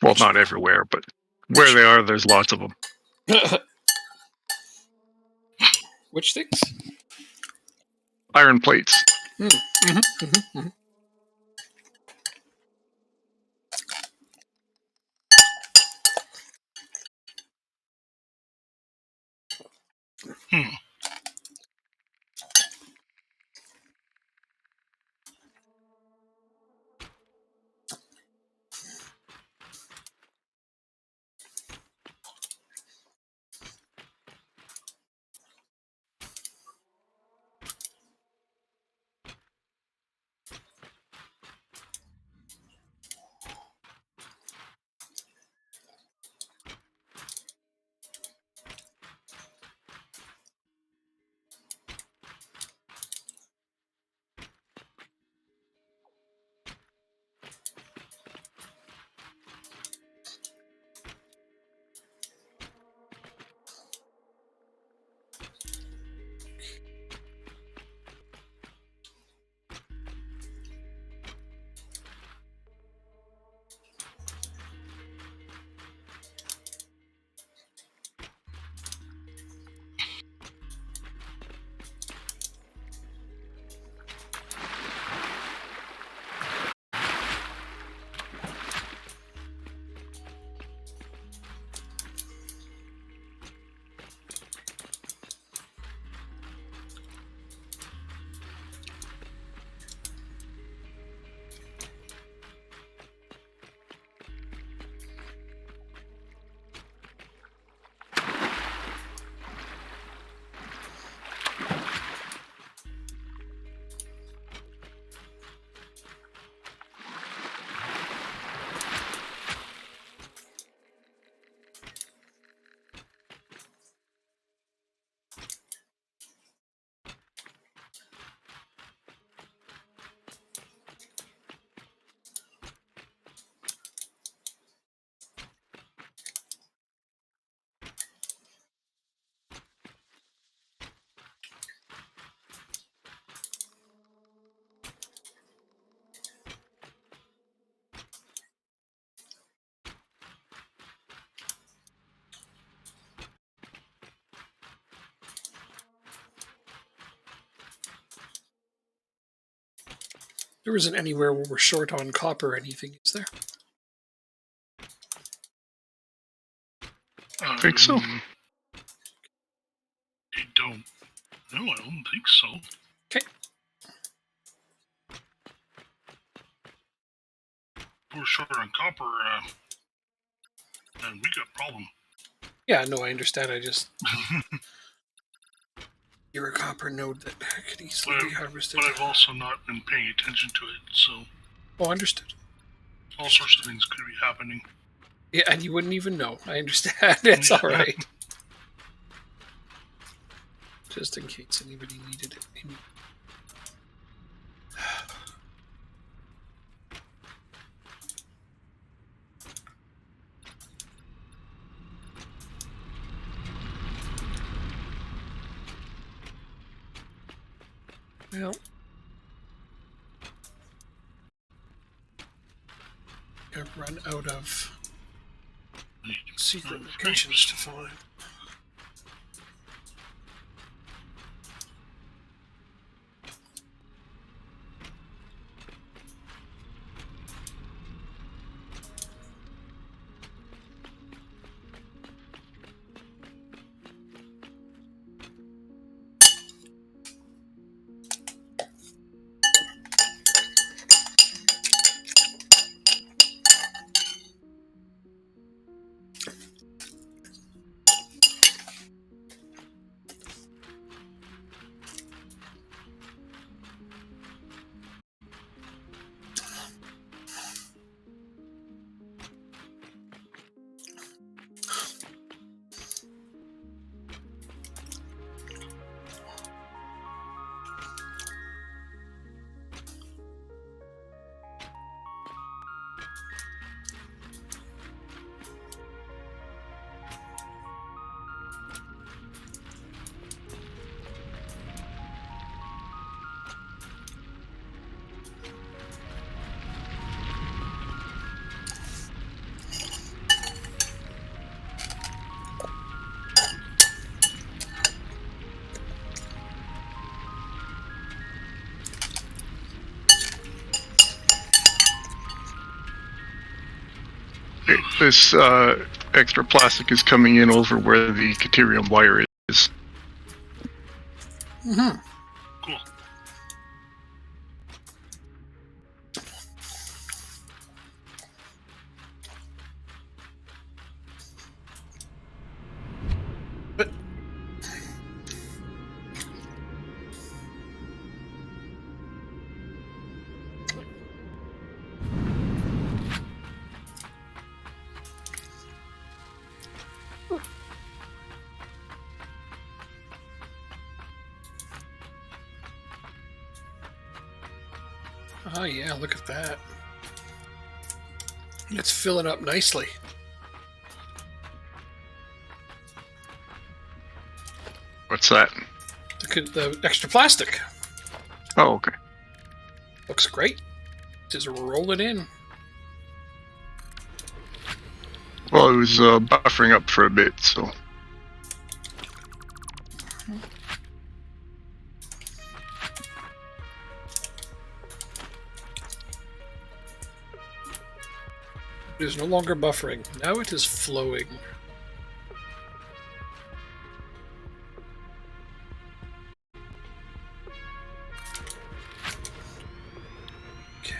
Well, not everywhere, but where they are, there's lots of them. Which things? Iron plates. There isn't anywhere where we're short on copper or anything, is there? I think so. I don't. No, I don't think so. Okay. If we're short on copper, then we got a problem. Yeah, no, I understand. I just You're a copper node that could easily be harvested. But I've also not been paying attention to it, so... Oh, understood. All sorts of things could be happening. Yeah, and you wouldn't even know. I understand. It's all right. Just in case anybody needed it. Well, I've run out of secret locations to find. This extra plastic is coming in over where the Caterium wire is. Mm-hmm. Cool. But oh yeah, look at that. It's filling up nicely. What's that? The extra plastic. Oh, okay. Looks great. Just roll it in. Well, it was buffering up for a bit, so... It is no longer buffering. Now it is flowing. Okay.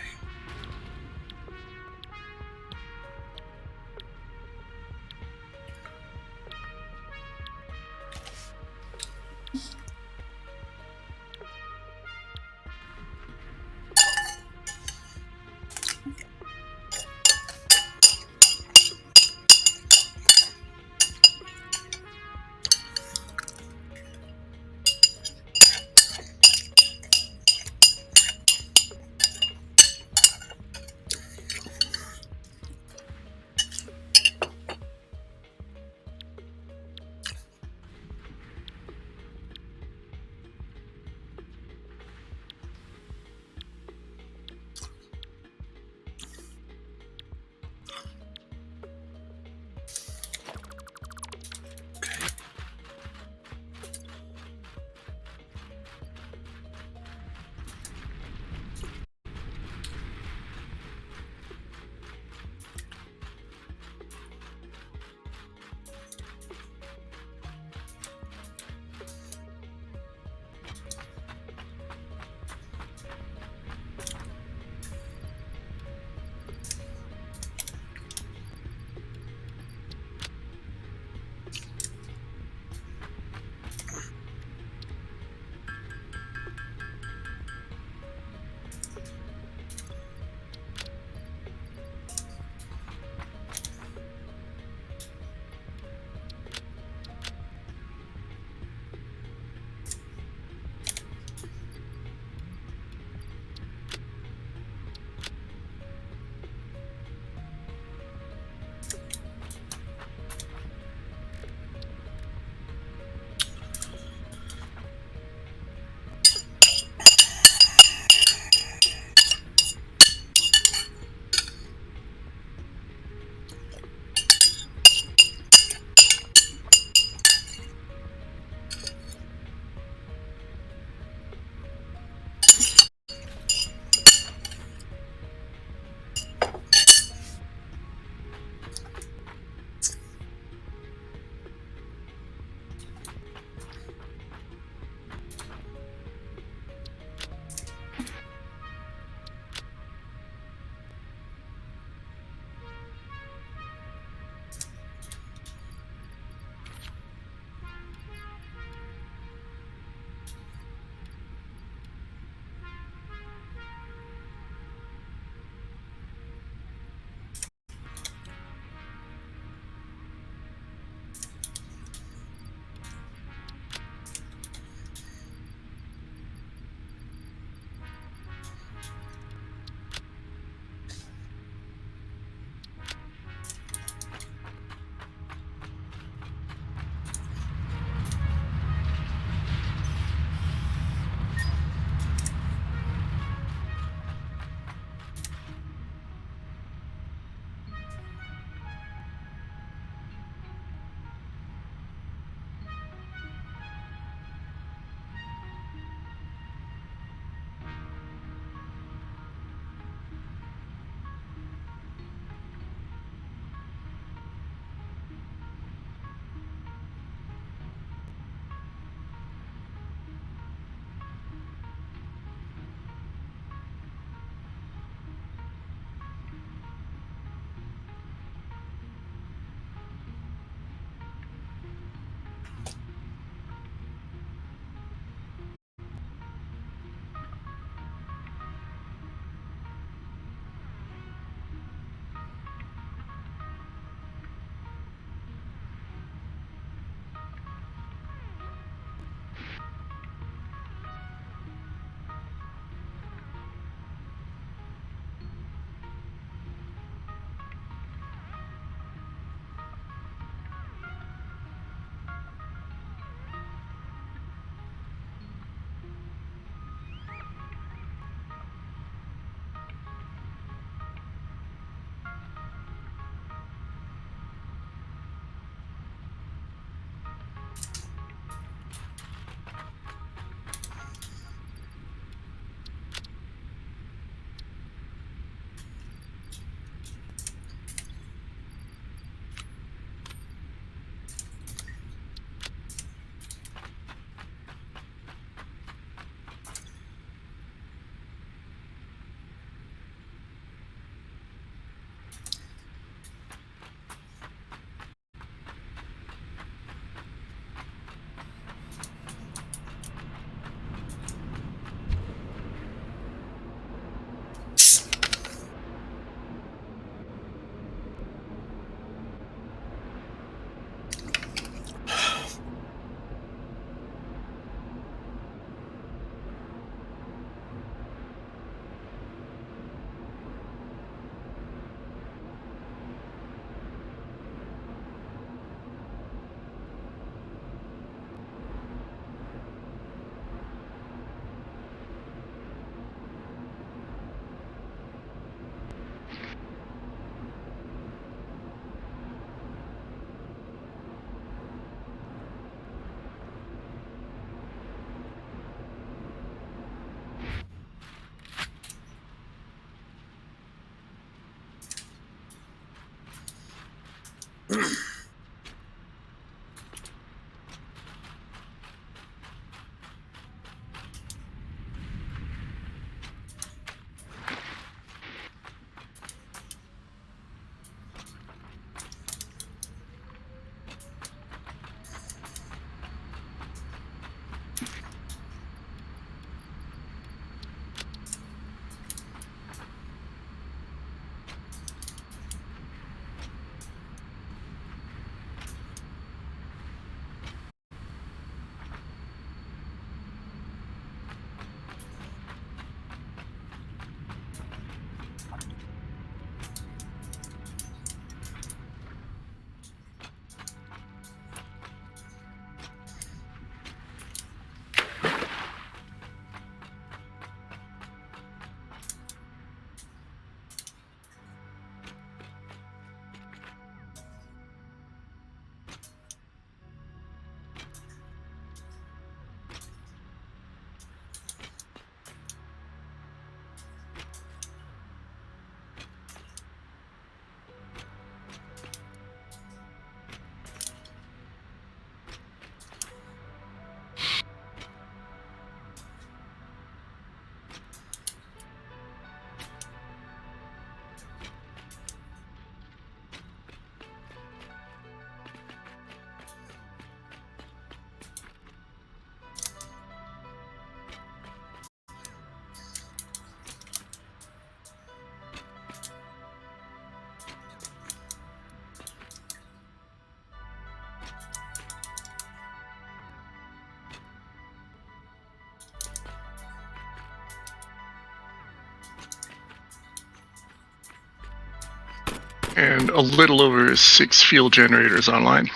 And a little over 6 fuel generators online.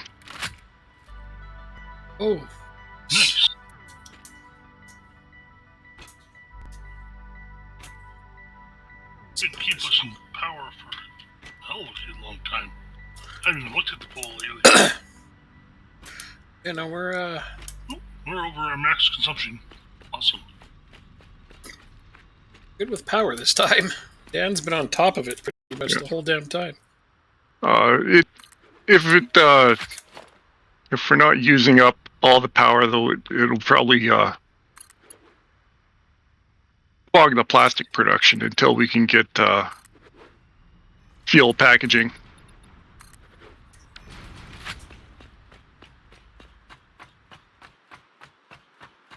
Oh, Nice. It'd keep us in power for a hell of a long time. I haven't even looked at the poll lately. you know, we're We're over our max consumption. Awesome. good with power this time. Dan's been on top of it pretty much the whole damn time. If we're not using up all the power, though, it'll probably clog the plastic production until we can get fuel packaging.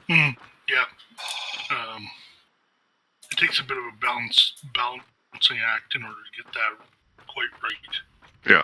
Yeah. It takes a bit of a balancing act in order to get that quite right. Yeah.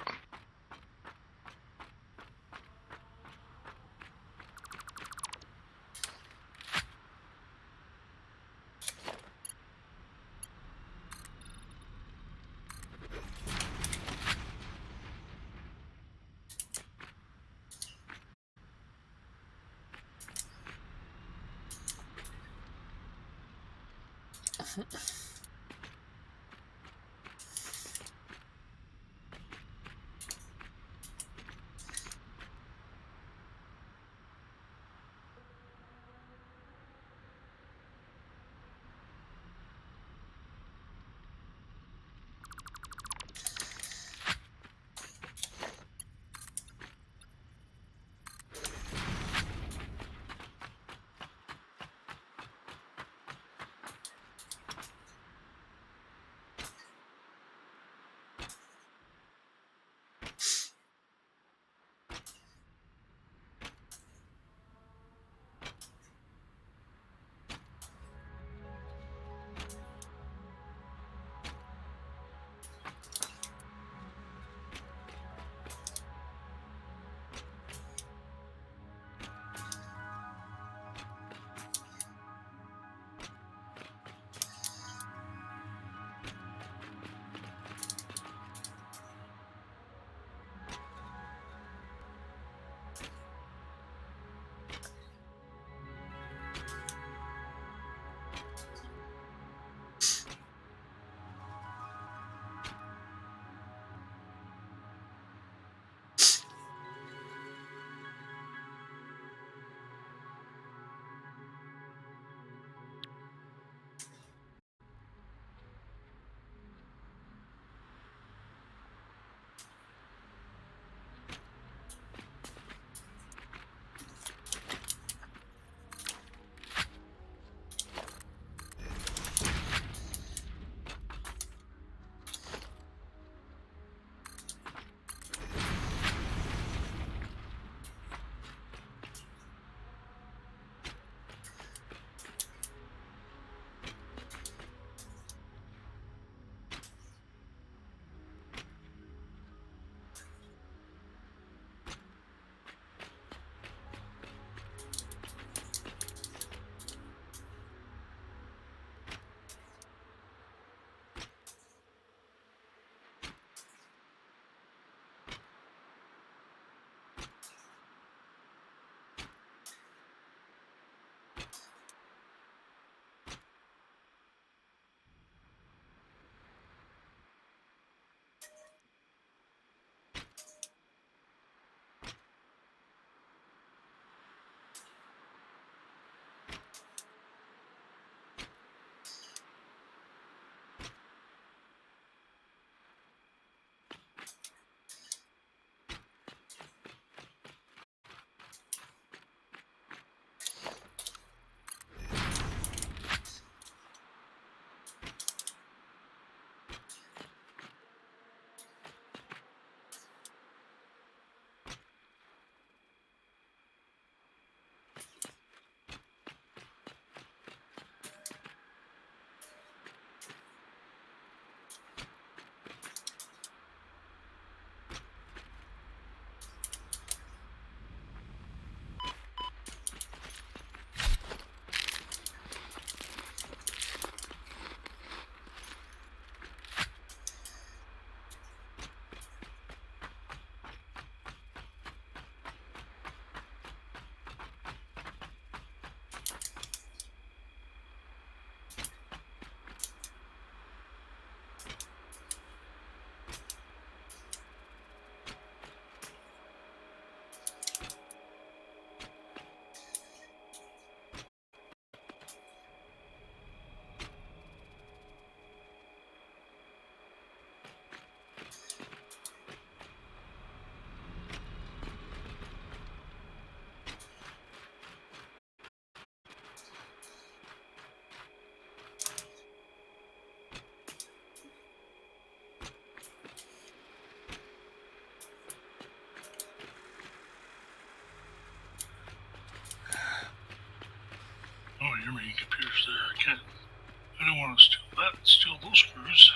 those screws.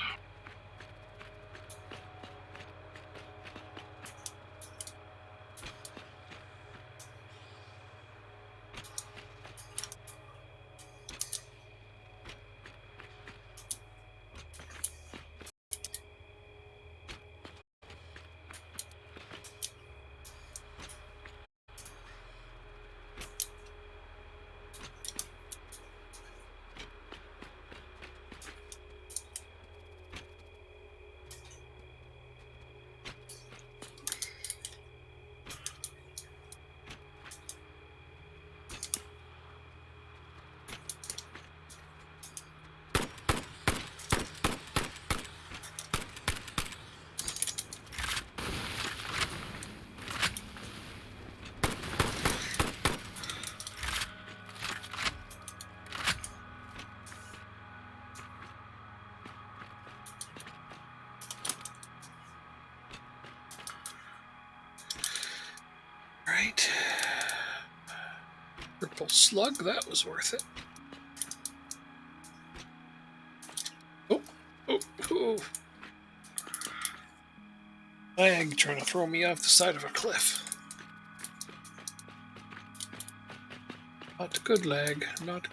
Right. Purple slug, that was worth it. Oh. Lag trying to throw me off the side of a cliff. Not good lag, not.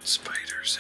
Spiders,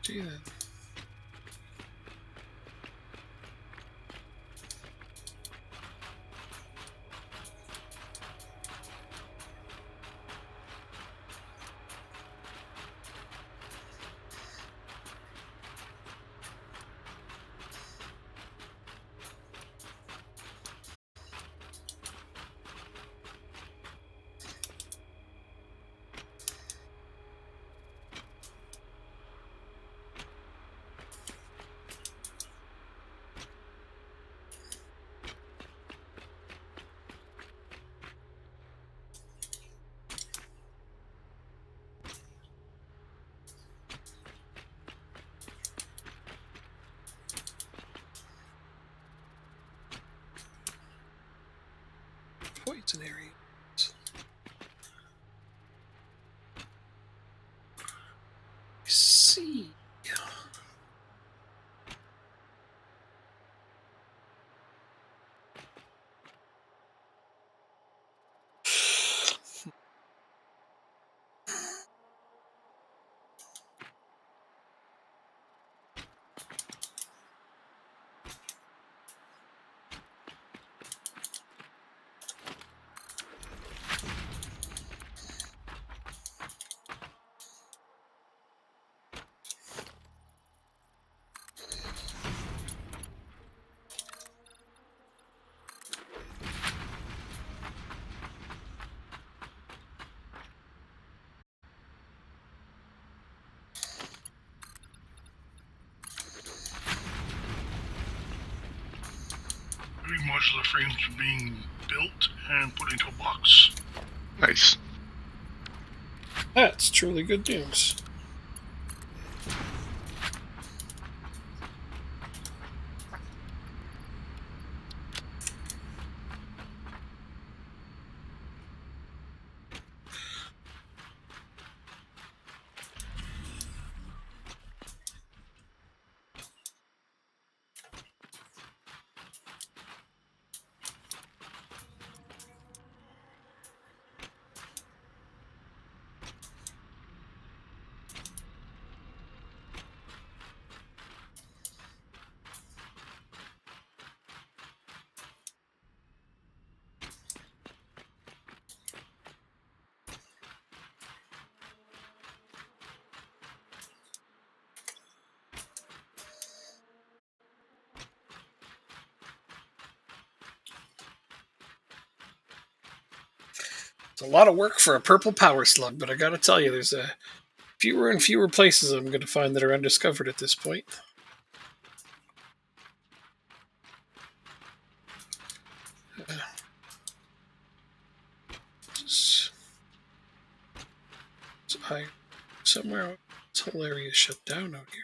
Gee, then. An area. See. Modular frames are being built and put into a box. Nice. That's truly good news. It's a lot of work for a purple power slug, but I gotta tell you, there's fewer and fewer places I'm going to find that are undiscovered at this point. Somewhere this whole area is shut down out here.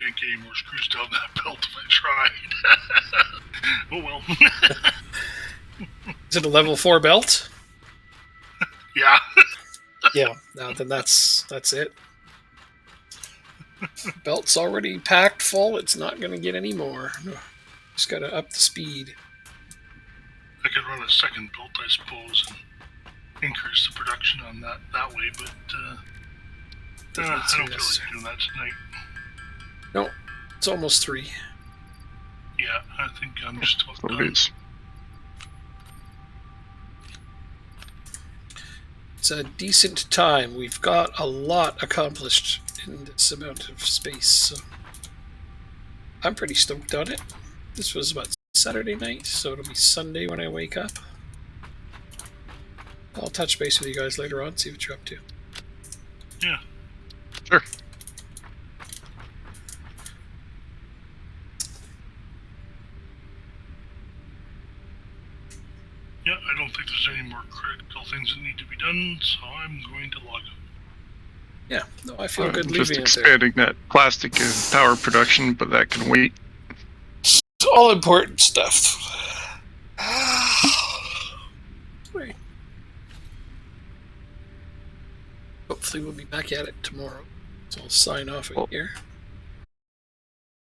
Can't get any more screws down that belt if I tried. Oh well. Is it a level 4 belt? Yeah. Yeah, no, then that's it. Belt's already packed full, it's not going to get any more. Just got to up the speed. I could run a second belt, I suppose, and increase the production on that way, but I don't feel like doing that tonight. No, it's almost 3. Yeah, I think I'm just about done. It is. It's a decent time. We've got a lot accomplished in this amount of space, so I'm pretty stoked on it. This was about Saturday night, so it'll be Sunday when I wake up. I'll touch base with you guys later on, see what you're up to. Yeah. Sure. Yeah, I don't think there's any more critical things that need to be done, so I'm going to log out. Yeah, no, I feel good Just leaving it there. expanding that plastic and power production, but that can wait. It's all important stuff. Wait. Hopefully we'll be back at it tomorrow. So I'll sign off here.